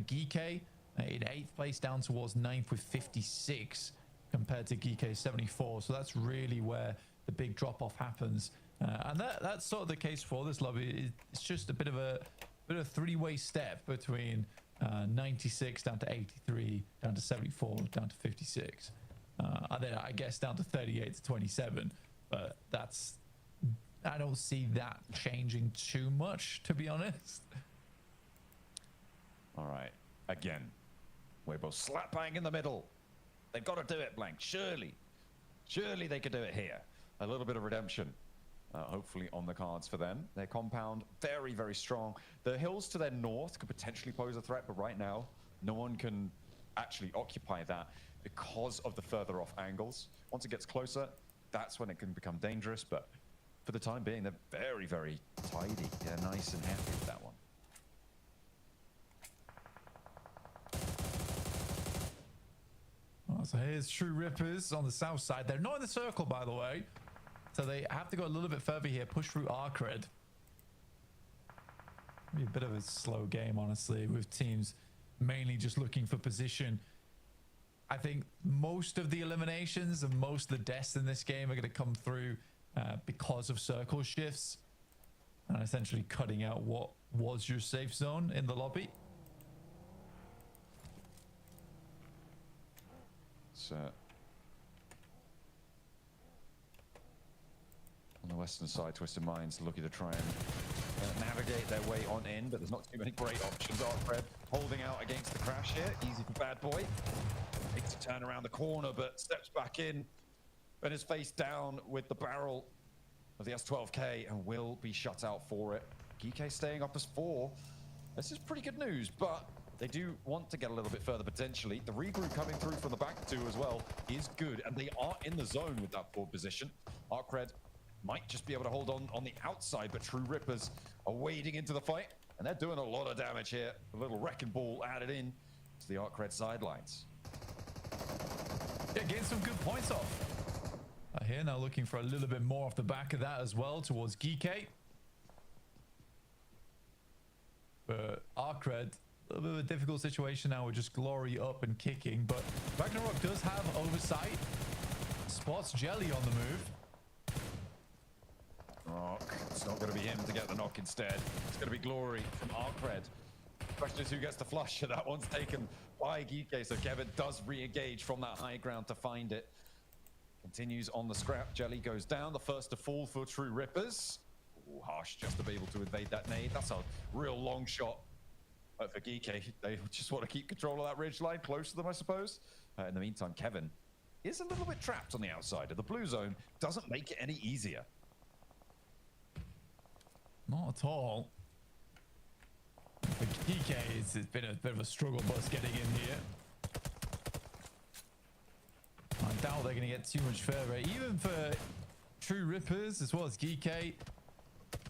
Speaker 5: Geeke in 8th place, down towards 9th with 56 compared to Geeke 74. So that's really where the big drop off happens. And that's sort of the case for this lobby. It's just a bit of a three-way step between 96 down to 83, down to 74, down to 56. And then I guess down to 38 to 27. But I don't see that changing too much, to be honest.
Speaker 4: All right, again, Weibo slap bang in the middle. They've got to do it, Blank. Surely they could do it here. A little bit of redemption, hopefully on the cards for them. Their compound, very, very strong. The hills to their north could potentially pose a threat, but right now, no one can actually occupy that because of the further off angles. Once it gets closer, that's when it can become dangerous, but for the time being, they're very, very tidy. They're nice and happy with that one.
Speaker 5: Oh, so here's True Rippers on the south side. They're not in the circle, by the way. So they have to go a little bit further here, push through Arcred. Be a bit of a slow game, honestly, with teams mainly just looking for position. I think most of the eliminations and most of the deaths in this game are going to come through because of circle shifts and essentially cutting out what was your safe zone in the lobby.
Speaker 4: So on the western side, Twisted Minds looking to try and navigate their way on in, but there's not too many great options. Arcred holding out against the crash here. Easy for Bad Boy. Makes a turn around the corner, but steps back in and is face down with the barrel of the S12K and will be shut out for it. Geeke staying up as 4. This is pretty good news, but they do want to get a little bit further potentially. The regroup coming through from the back 2 as well is good, and they are in the zone with that 4 position. Arcred might just be able to hold on the outside, but True Rippers are wading into the fight, and they're doing a lot of damage here. A little wrecking ball added in to the Arcred sidelines.
Speaker 5: Yeah, getting some good points off. Here now looking for a little bit more off the back of that as well towards Geeke. But Arcred, a little bit of a difficult situation now with just Glory up and kicking, but Ragnarok does have oversight. Spots Jelly on the move.
Speaker 4: Rock. It's not going to be him to get the knock instead. It's going to be Glory from Arcred. Question is who gets the flush. That one's taken by Geeke, so Kevin does re-engage from that high ground to find it. Continues on the scrap. Jelly goes down. The first to fall for True Rippers. Ooh, Harsh just to be able to evade that nade. That's a real long shot. But for Geeke, they just want to keep control of that ridge line close to them, I suppose. In the meantime, Kevin is a little bit trapped on the outside of the blue zone. Doesn't make it any easier.
Speaker 5: Not at all. For Geeke, it's been a bit of a struggle bus getting in here. I doubt they're going to get too much further. Even for True Rippers as well as Geeke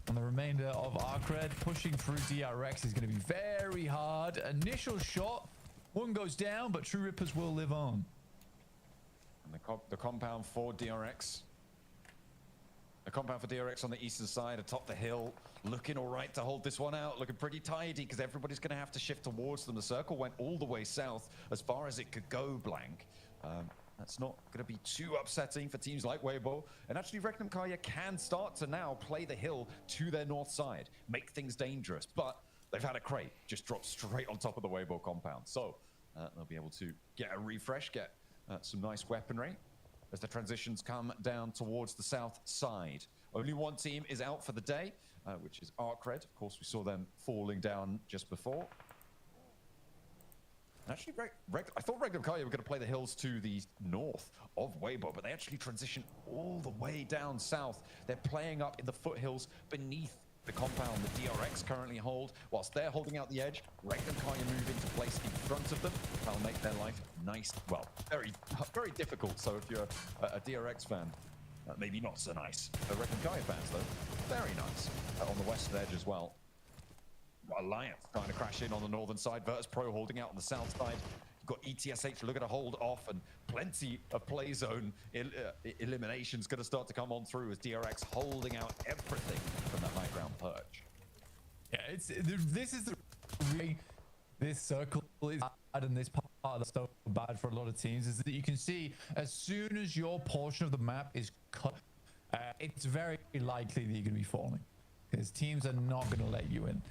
Speaker 5: and the remainder of Arcred, pushing through DRX is going to be very hard. Initial shot, one goes down, but True Rippers will live on.
Speaker 4: And the compound for DRX. The compound for DRX on the eastern side, atop the hill, looking all right to hold this one out, looking pretty tidy because everybody's going to have to shift towards them. The circle went all the way south as far as it could go, Blank. That's not going to be too upsetting for teams like Weibo. And actually, Regnum Kaya can start to now play the hill to their north side, make things dangerous. But they've had a crate just drop straight on top of the Weibo compound. So they'll be able to get a refresh, get some nice weaponry as the transitions come down towards the south side. Only one team is out for the day, which is Arcred. Of course, we saw them falling down just before. Actually, I thought Regnum Kaya were going to play the hills to the north of Weibo, but they actually transition all the way down south. They're playing up in the foothills beneath the compound the DRX currently hold. Whilst they're holding out the edge, Regnum Kaya move into place in front of them. That'll make their life nice, well, very, very difficult. So if you're a DRX fan, maybe not so nice. Regnum Kaya fans, though, very nice. On the western edge as well. Alliance trying to crash in on the northern side. Virtus.Pro holding out on the south side. You've got ETSH looking to hold off, and plenty of play zone eliminations going to start to come on through as DRX holding out everything from that high ground perch.
Speaker 5: Yeah, this is the really, this circle is bad, and this part that's so bad for a lot of teams is that you can see as soon as your portion of the map is cut, it's very likely that you're going to be falling because teams are not going to let you in.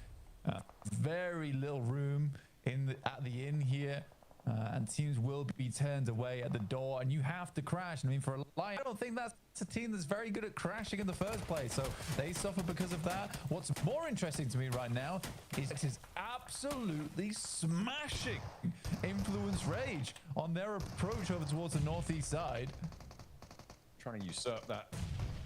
Speaker 5: Very little room at the inn here, and teams will be turned away at the door, and you have to crash. I mean, for a Lion, I don't think that's a team that's very good at crashing in the first place, so they suffer because of that. What's more interesting to me right now is absolutely smashing Influence Rage on their approach over towards the northeast side.
Speaker 4: Trying to usurp that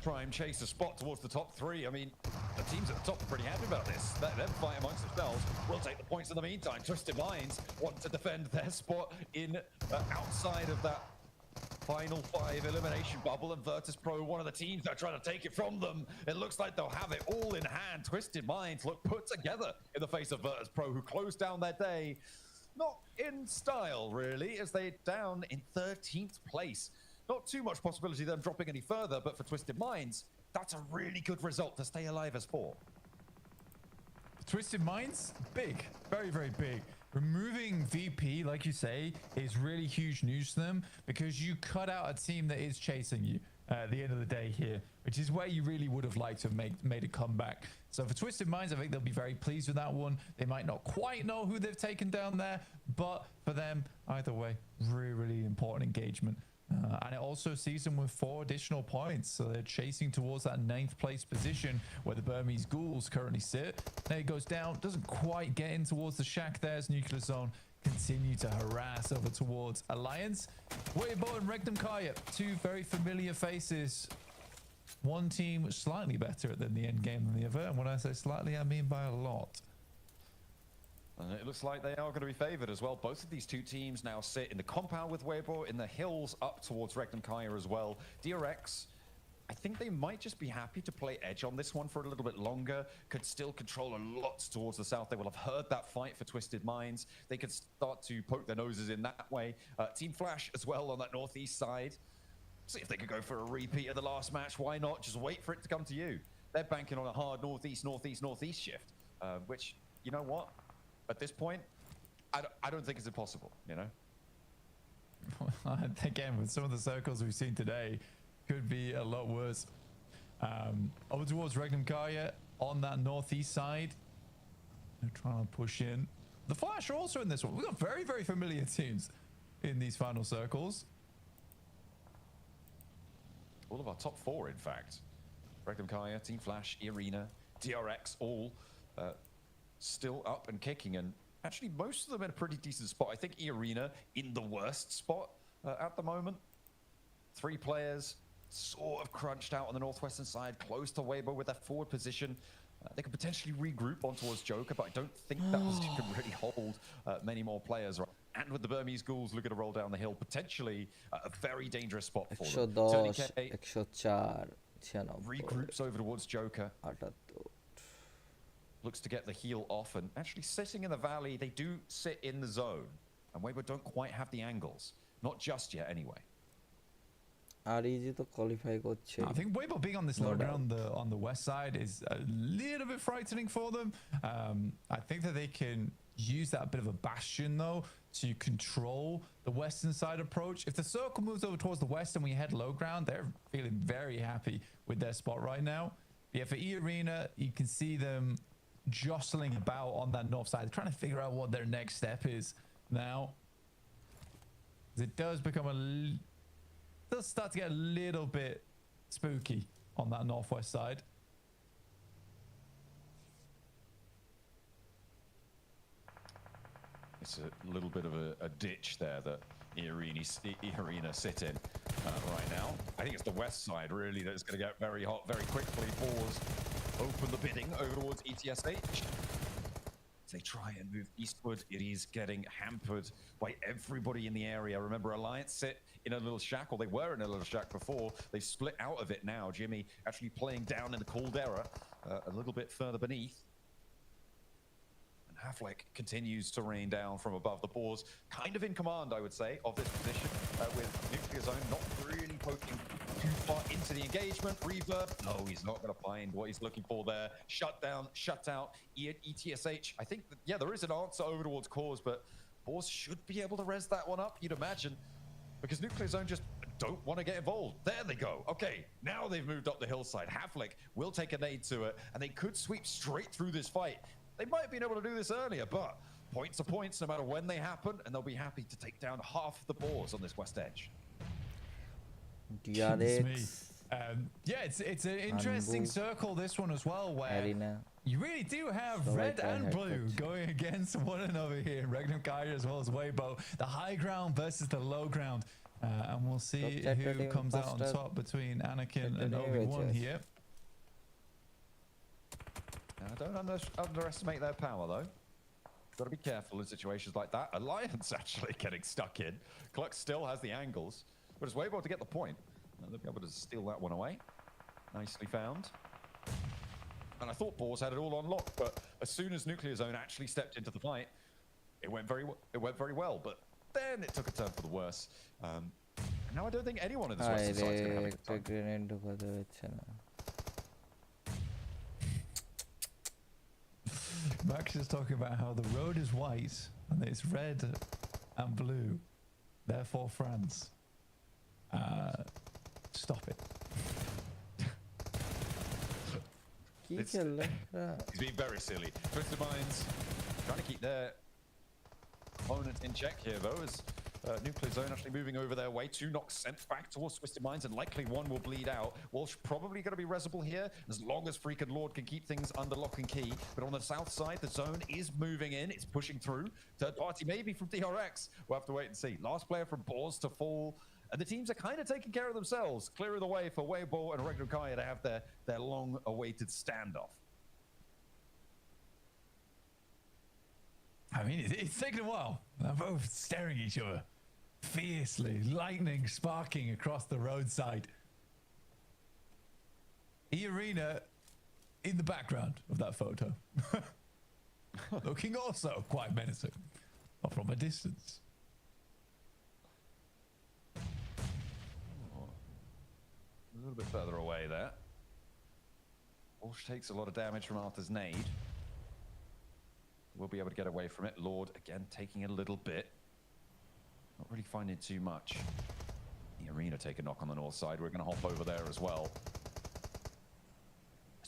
Speaker 4: prime chaser spot towards the top three. I mean, the teams at the top are pretty happy about this. Let them fight amongst themselves. We'll take the points in the meantime. Twisted Minds want to defend their spot in outside of that final 5 elimination bubble, and Virtus.Pro, one of the teams that are trying to take it from them. It looks like they'll have it all in hand. Twisted Minds look put together in the face of Virtus.Pro, who closed down their day not in style, really, as they're down in 13th place. Not too much possibility of them dropping any further, but for Twisted Minds, that's a really good result to stay alive as 4.
Speaker 5: Twisted Minds, big, very, very big. Removing VP, like you say, is really huge news to them because you cut out a team that is chasing you at the end of the day here, which is where you really would have liked to have made a comeback. So for Twisted Minds, I think they'll be very pleased with that one. They might not quite know who they've taken down there, but for them, either way, really, really important engagement. And it also sees them with 4 additional points, so they're chasing towards that 9th place position where the Burmese Ghouls currently sit. There it goes down, doesn't quite get in towards the shack there as Nuclear Zone continue to harass over towards Alliance. Weibo and Regnum Kaya, 2 very familiar faces. One team slightly better than the end game than the other, and when I say slightly, I mean by a lot.
Speaker 4: And it looks like they are going to be favored as well. Both of these 2 teams now sit in the compound with Weibo, in the hills up towards Regnum Kaya as well. DRX, I think they might just be happy to play edge on this one for a little bit longer. Could still control a lot towards the south. They will have heard that fight for Twisted Minds. They could start to poke their noses in that way. Team Flash as well on that northeast side. See if they could go for a repeat of the last match. Why not? Just wait for it to come to you. They're banking on a hard northeast shift, which, you know what? At this point, I don't think it's impossible, you know?
Speaker 5: Again, with some of the circles we've seen today, could be a lot worse. Over towards Regnum Kaya on that northeast side. They're trying to push in. The Flash are also in this one. We've got very, very familiar teams in these final circles.
Speaker 4: All of our top 4, in fact. Regnum Kaya, Team Flash, Arena, DRX, all still up and kicking, and actually most of them in a pretty decent spot. I think Arena in the worst spot at the moment. 3 players sort of crunched out on the northwestern side, close to Weibo with their forward position. They could potentially regroup on towards Joker, but I don't think that position can really hold many more players. And with the Burmese Ghouls looking to roll down the hill, potentially a very dangerous spot for them. Tony K regroups over towards Joker. Looks to get the heal off, and actually sitting in the valley, they do sit in the zone. And Weibo don't quite have the angles. Not just yet, anyway.
Speaker 6: I think
Speaker 5: Weibo being on this low ground on the west side is a little bit frightening for them. I think that they can use that bit of a bastion, though, to control the western side approach. If the circle moves over towards the west and we head low ground, they're feeling very happy with their spot right now. Yeah, for E-Arena, you can see them jostling about on that north side, trying to figure out what their next step is now. It does become does start to get a little bit spooky on that northwest side.
Speaker 4: It's a little bit of a ditch there that Arena sit in right now. I think it's the west side really that's going to get very hot very quickly. Pause. Open the bidding over towards ETSH. As they try and move eastward, it is getting hampered by everybody in the area. Remember, Alliance sit in a little shack, or they were in a little shack before. They split out of it now. Jimmy actually playing down in the caldera a little bit further beneath. And Haflick continues to rain down from above the boars, kind of in command, I would say, of this position, with Nuclear Zone not really poking too far into the engagement. Reverb, no, he's not going to find what he's looking for there. Shut down, shut out, ETSH. I think, that, yeah, there is an answer over towards Cause, but Boars should be able to res that one up, you'd imagine, because Nuclear Zone just don't want to get involved. There they go. Okay, now they've moved up the hillside. Haflick will take a nade to it, and they could sweep straight through this fight. They might have been able to do this earlier, but points are points no matter when they happen, and they'll be happy to take down half the Boars on this west edge.
Speaker 6: Yeah,
Speaker 5: it's an interesting circle, this one as well, where you really do have red and blue going against one another here. Regnum Kaya as well as Weibo, the high ground versus the low ground, and we'll see who comes out on top between Anakin and Obi-Wan here.
Speaker 4: Now, don't underestimate their power, though. Got to be careful in situations like that. Alliance actually getting stuck in. Cluck still has the angles, but it's Weibo to get the point. They'll be able to steal that one away. Nicely found. And I thought Boars had it all on lock, but as soon as Nuclear Zone actually stepped into the fight, it went very well. But then it took a turn for the worse. And now I don't think anyone in this western side is going to have a good time.
Speaker 5: Max is talking about how the road is white and it's red and blue, therefore France. Stop it.
Speaker 4: He's being very silly. Twisted Minds trying to keep their opponent in check here, though, as Nuclear Zone actually moving over their way. 2 knocks sent back towards Twisted Minds, and likely 1 will bleed out. Walsh probably going to be resable here, as long as Freak and Lord can keep things under lock and key. But on the south side, the zone is moving in. It's pushing through. Third party maybe from DRX. We'll have to wait and see. Last player from Boars to fall. And the teams are kind of taking care of themselves, clearing the way for Weibo and Regnum Kaya to have their long-awaited standoff.
Speaker 5: I mean, it's taken a while. They're both staring at each other fiercely, lightning sparking across the roadside. E-Arena in the background of that photo. Looking also quite menacing, but from a distance.
Speaker 4: A little bit further away there. Walsh takes a lot of damage from Arthur's nade. We'll be able to get away from it. Lord, again, taking a little bit. Not really finding too much. The Arena take a knock on the north side. We're going to hop over there as well.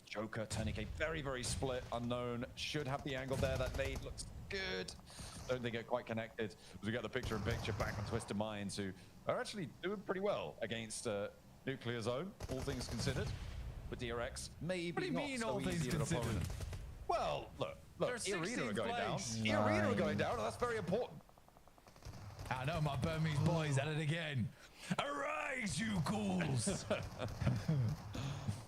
Speaker 4: Joker turning a very, very split. Unknown should have the angle there. That nade looks good. Don't think it quite connected. As we get the picture-in-picture back on Twisted Minds, who are actually doing pretty well against Nuclear Zone, all things considered. But DRX maybe
Speaker 5: what do you
Speaker 4: not
Speaker 5: mean,
Speaker 4: so
Speaker 5: all things
Speaker 4: easy an
Speaker 5: considered?
Speaker 4: opponent. Well, look, E-Arena are going down.
Speaker 5: place.
Speaker 4: E-Arena are going down, and that's very important.
Speaker 5: I know my Burmese boys at it again. Arise, you ghouls!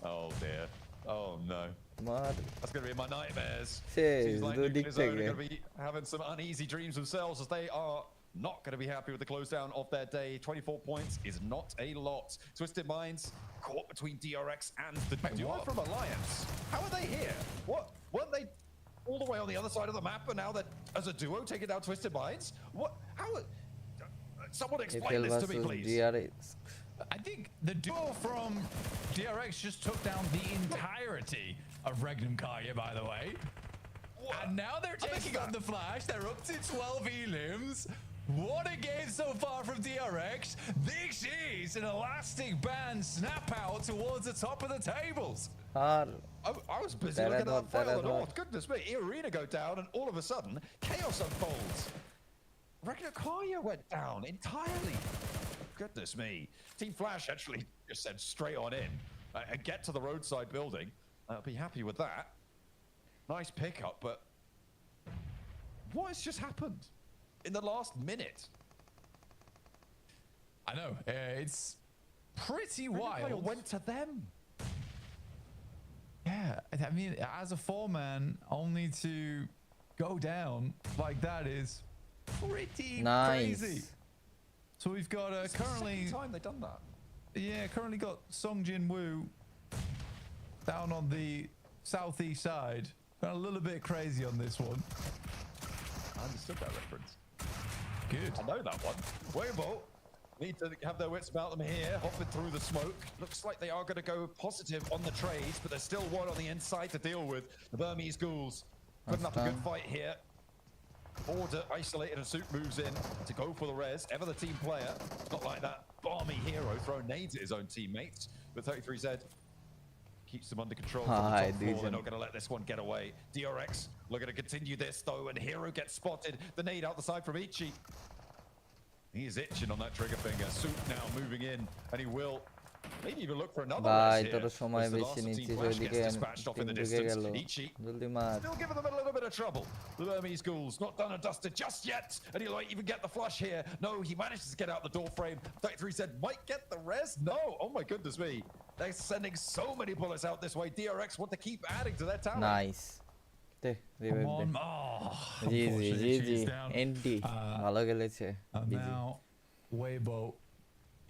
Speaker 4: Oh dear. Oh no. That's going to be in my nightmares.
Speaker 6: Hey,
Speaker 4: Seems like
Speaker 6: do
Speaker 4: Nuclear Zone are
Speaker 6: dictate,
Speaker 4: going to be having some uneasy dreams themselves, as they are not going to be happy with the close down of their day. 24 points is not a lot. Twisted Minds caught between DRX and the duo from Alliance. How are they here? What? Weren't they all the way on the other side of the map, and now they're, as a duo, taking down Twisted Minds? What? How? Someone explain this to me, please.
Speaker 6: DRX.
Speaker 5: I think the duo from DRX just took down the entirety of Regnum Kaya, by the way. What? And now they're taking on the Flash. They're up to 12 elims. What a game so far from DRX. This is an elastic band snap out towards the top of the tables.
Speaker 4: I was busy looking at that fight on the north. Goodness me, E-Arena go down, and all of a sudden, chaos unfolds. Regnum Kaya went down entirely. Goodness me. Team Flash actually just said straight on in and get to the roadside building. I'll be happy with that. Nice pickup, but what has just happened? in the last minute.
Speaker 5: I know. It's pretty
Speaker 4: Regn
Speaker 5: wild.
Speaker 4: Kaya went to them.
Speaker 5: Yeah, I mean, as a 4-man, only to go down like that is pretty crazy. So we've got currently...
Speaker 4: the second time they've done that.
Speaker 5: Yeah, currently got Song Jin Woo down on the southeast side. Got a little bit crazy on this one.
Speaker 4: I understood that reference.
Speaker 5: Good.
Speaker 4: I know that one. Weibo need to have their wits about them here, hopping through the smoke. Looks like they are going to go positive on the trades, but there's still one on the inside to deal with. The Burmese Ghouls putting up a good fight here. Order isolated and Suit moves in to go for the res. Ever the team player. It's not like that balmy hero throwing nades at his own teammates. But 33Z keeps them under control from the top floor. They're not going to let this one get away. DRX looking to continue this though, and Hero gets spotted. The nade out the side from Ichi. He's itching on that trigger finger. Suit now moving in, and he will maybe even look for another res here.
Speaker 6: Terus সময় বেশি নিচ্ছে ওইদিকে team ঢুকে গেল জলদি মার
Speaker 4: Still giving them a little bit of trouble. The Burmese Ghouls not done and dusted just yet, and he might even get the flush here. No, he manages to get out the door frame. 33 said might get the res. No, oh my goodness me, they're sending so many bullets out this way. DRX want to keep adding to their tower.
Speaker 6: Nice.
Speaker 5: Come on. Oh,
Speaker 6: GG ND ভালো খেলেছে
Speaker 5: now Weibo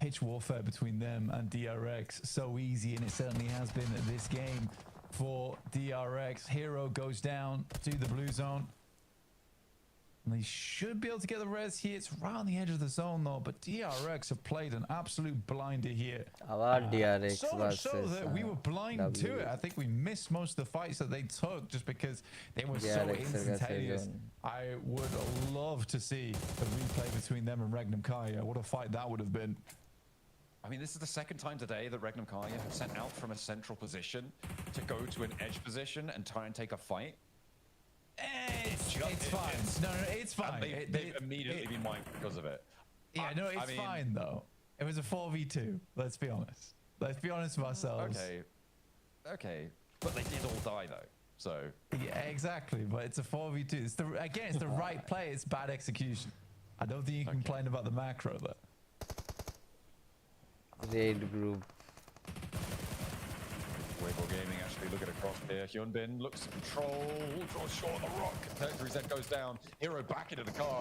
Speaker 5: pitch warfare between them and DRX so easy, and it certainly has been this game for DRX. Hero goes down to the blue zone. And they should be able to get the res here. It's right on the edge of the zone though, but DRX have played an absolute blinder here.
Speaker 6: DRX
Speaker 5: so much so that we were blind to it. I think we missed most of the fights that they took just because they were so instantaneous. I would love to see a replay between them and Regnum Kaya. What a fight that would have been.
Speaker 4: I mean, this is the second time today that Regnum Kaya have sent out from a central position to go to an edge position and try and take a fight.
Speaker 5: It's fine. No, it's fine.
Speaker 4: They've immediately been wiped because of it.
Speaker 5: Yeah, no, it's fine though. It was a 4v2. Let's be honest. Let's be honest with ourselves.
Speaker 4: Okay, but they did all die though. So
Speaker 5: yeah, exactly. But it's a 4v2. It's the right play. It's bad execution. I don't think you can complain about the macro though.
Speaker 6: Raid group.
Speaker 4: Weibo Gaming actually looking across here. Hyunbin looks to control, draws short on the rock. 33Z goes down. Hero back into the car.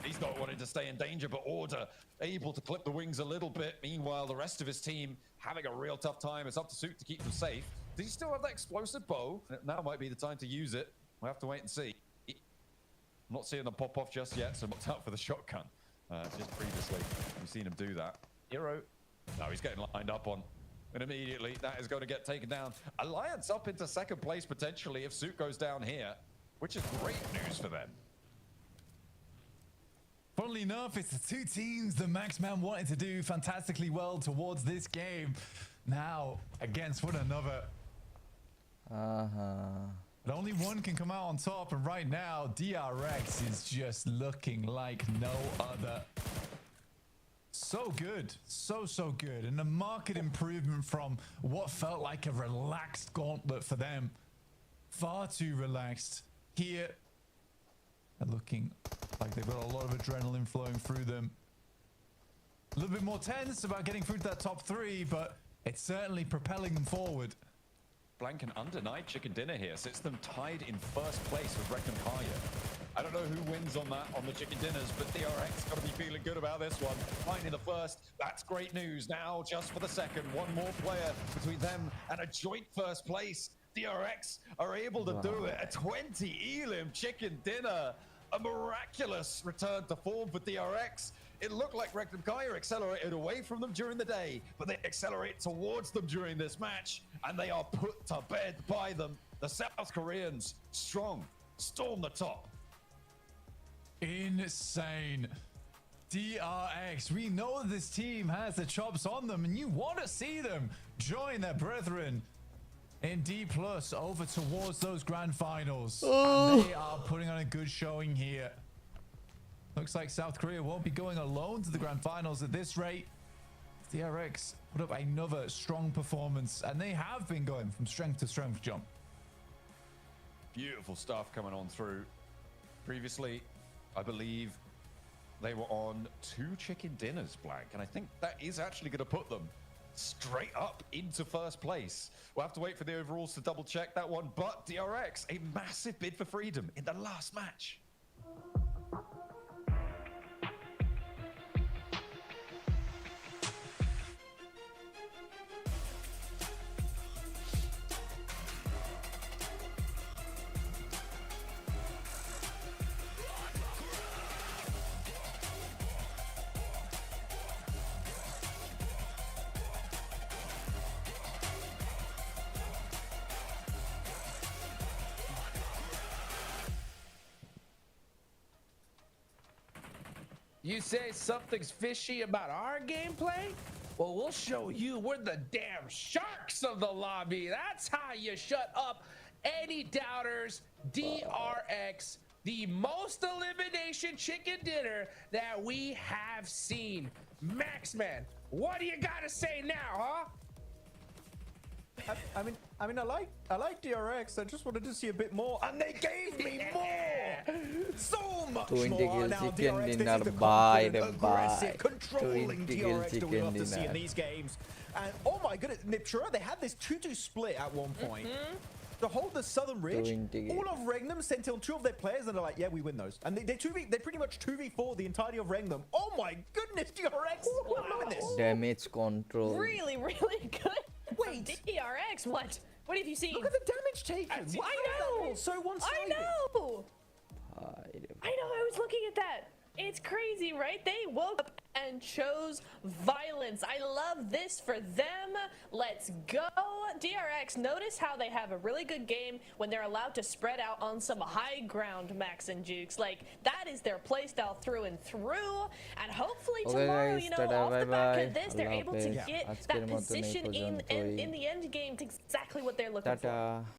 Speaker 4: He's not wanting to stay in danger, but Order able to clip the wings a little bit. Meanwhile, the rest of his team having a real tough time. It's up to Suit to keep them safe. Does he still have that explosive bow? Now might be the time to use it. We'll have to wait and see. I'm not seeing them pop off just yet, so watch out for the shotgun. Just previously, we've seen him do that. Hero, no, he's getting lined up on. And immediately that is going to get taken down. Alliance up into second place potentially if Suit goes down here, which is great news for them.
Speaker 5: Funnily enough, it's the two teams that Maxman wanted to do fantastically well towards this game. Now against one another. But only one can come out on top, and right now DRX is just looking like no other. So good, so good, and a marked improvement from what felt like a relaxed gauntlet for them. Far too relaxed. Here, they're looking like they've got a lot of adrenaline flowing through them. A little bit more tense about getting through to that top 3, but it's certainly propelling them forward.
Speaker 4: Blank and undenied chicken dinner here sits them tied in first place with Regnum Kaya. I don't know who wins on that on the chicken dinners, but DRX got to be feeling good about this one. Finding the first, that's great news. Now just for the second, one more player between them and a joint first place. DRX are able to do it. A 20 elim chicken dinner. A miraculous return to form for DRX. It looked like Regnum Kaya accelerated away from them during the day, but they accelerate towards them during this match, and they are put to bed by them. The South Koreans, strong, storm the top.
Speaker 5: Insane. DRX, we know this team has the chops on them, and you want to see them join their brethren in D+ over towards those grand finals. And they are putting on a good showing here. Looks like South Korea won't be going alone to the grand finals at this rate. DRX put up another strong performance, and they have been going from strength to strength, John.
Speaker 4: Beautiful stuff coming on through. Previously, I believe they were on 2 chicken dinners, Blank, and I think that is actually going to put them straight up into first place. We'll have to wait for the overalls to double check that one, but DRX, a massive bid for freedom in the last match.
Speaker 3: You say something's fishy about our gameplay? Well, we'll show you. We're the damn sharks of the lobby. That's how you shut up any doubters. DRX, the most elimination chicken dinner that we have seen. Maxman, what do you gotta say now, huh?
Speaker 2: I mean, I like DRX. I just wanted to see a bit more, and they gave me more, so much
Speaker 6: 20
Speaker 2: more.
Speaker 6: kill
Speaker 2: Now
Speaker 6: chicken
Speaker 2: DRX, this
Speaker 6: dinner,
Speaker 2: is the
Speaker 6: buy the
Speaker 2: confident,
Speaker 6: buy.
Speaker 2: aggressive, controlling
Speaker 6: 20 kill
Speaker 2: DRX that we love to see
Speaker 6: dinner.
Speaker 2: in these games. And oh my goodness, Niptura, they had this 2-2 split at one point. To hold the Southern Ridge, all of Regnum sent on 2 of their players, and they're like, yeah, we win those. And they pretty much 2v4 the entirety of Regnum. Oh my goodness, DRX! Look at this.
Speaker 6: Damage control.
Speaker 1: Really, really good. Wait, DRX, what? What have you seen?
Speaker 2: Look at the damage taken.
Speaker 1: I know.
Speaker 2: So one-sided.
Speaker 1: I know. I was looking at that. It's crazy, right? They woke up and chose violence. I love this for them. Let's go. DRX, notice how they have a really good game when they're allowed to spread out on some high ground, Max and Jukes. Like, that is their playstyle through and through. And hopefully tomorrow,
Speaker 6: guys,
Speaker 1: you know,
Speaker 6: tada,
Speaker 1: off the back
Speaker 6: bye-bye.
Speaker 1: of this, they're
Speaker 6: Allah
Speaker 1: able to
Speaker 6: Hafiz.
Speaker 1: get
Speaker 6: Atskeর
Speaker 1: that
Speaker 6: মতো নেই
Speaker 1: position in
Speaker 6: পর্যন্তই।
Speaker 1: the end game to exactly what they're looking for.
Speaker 6: Tata.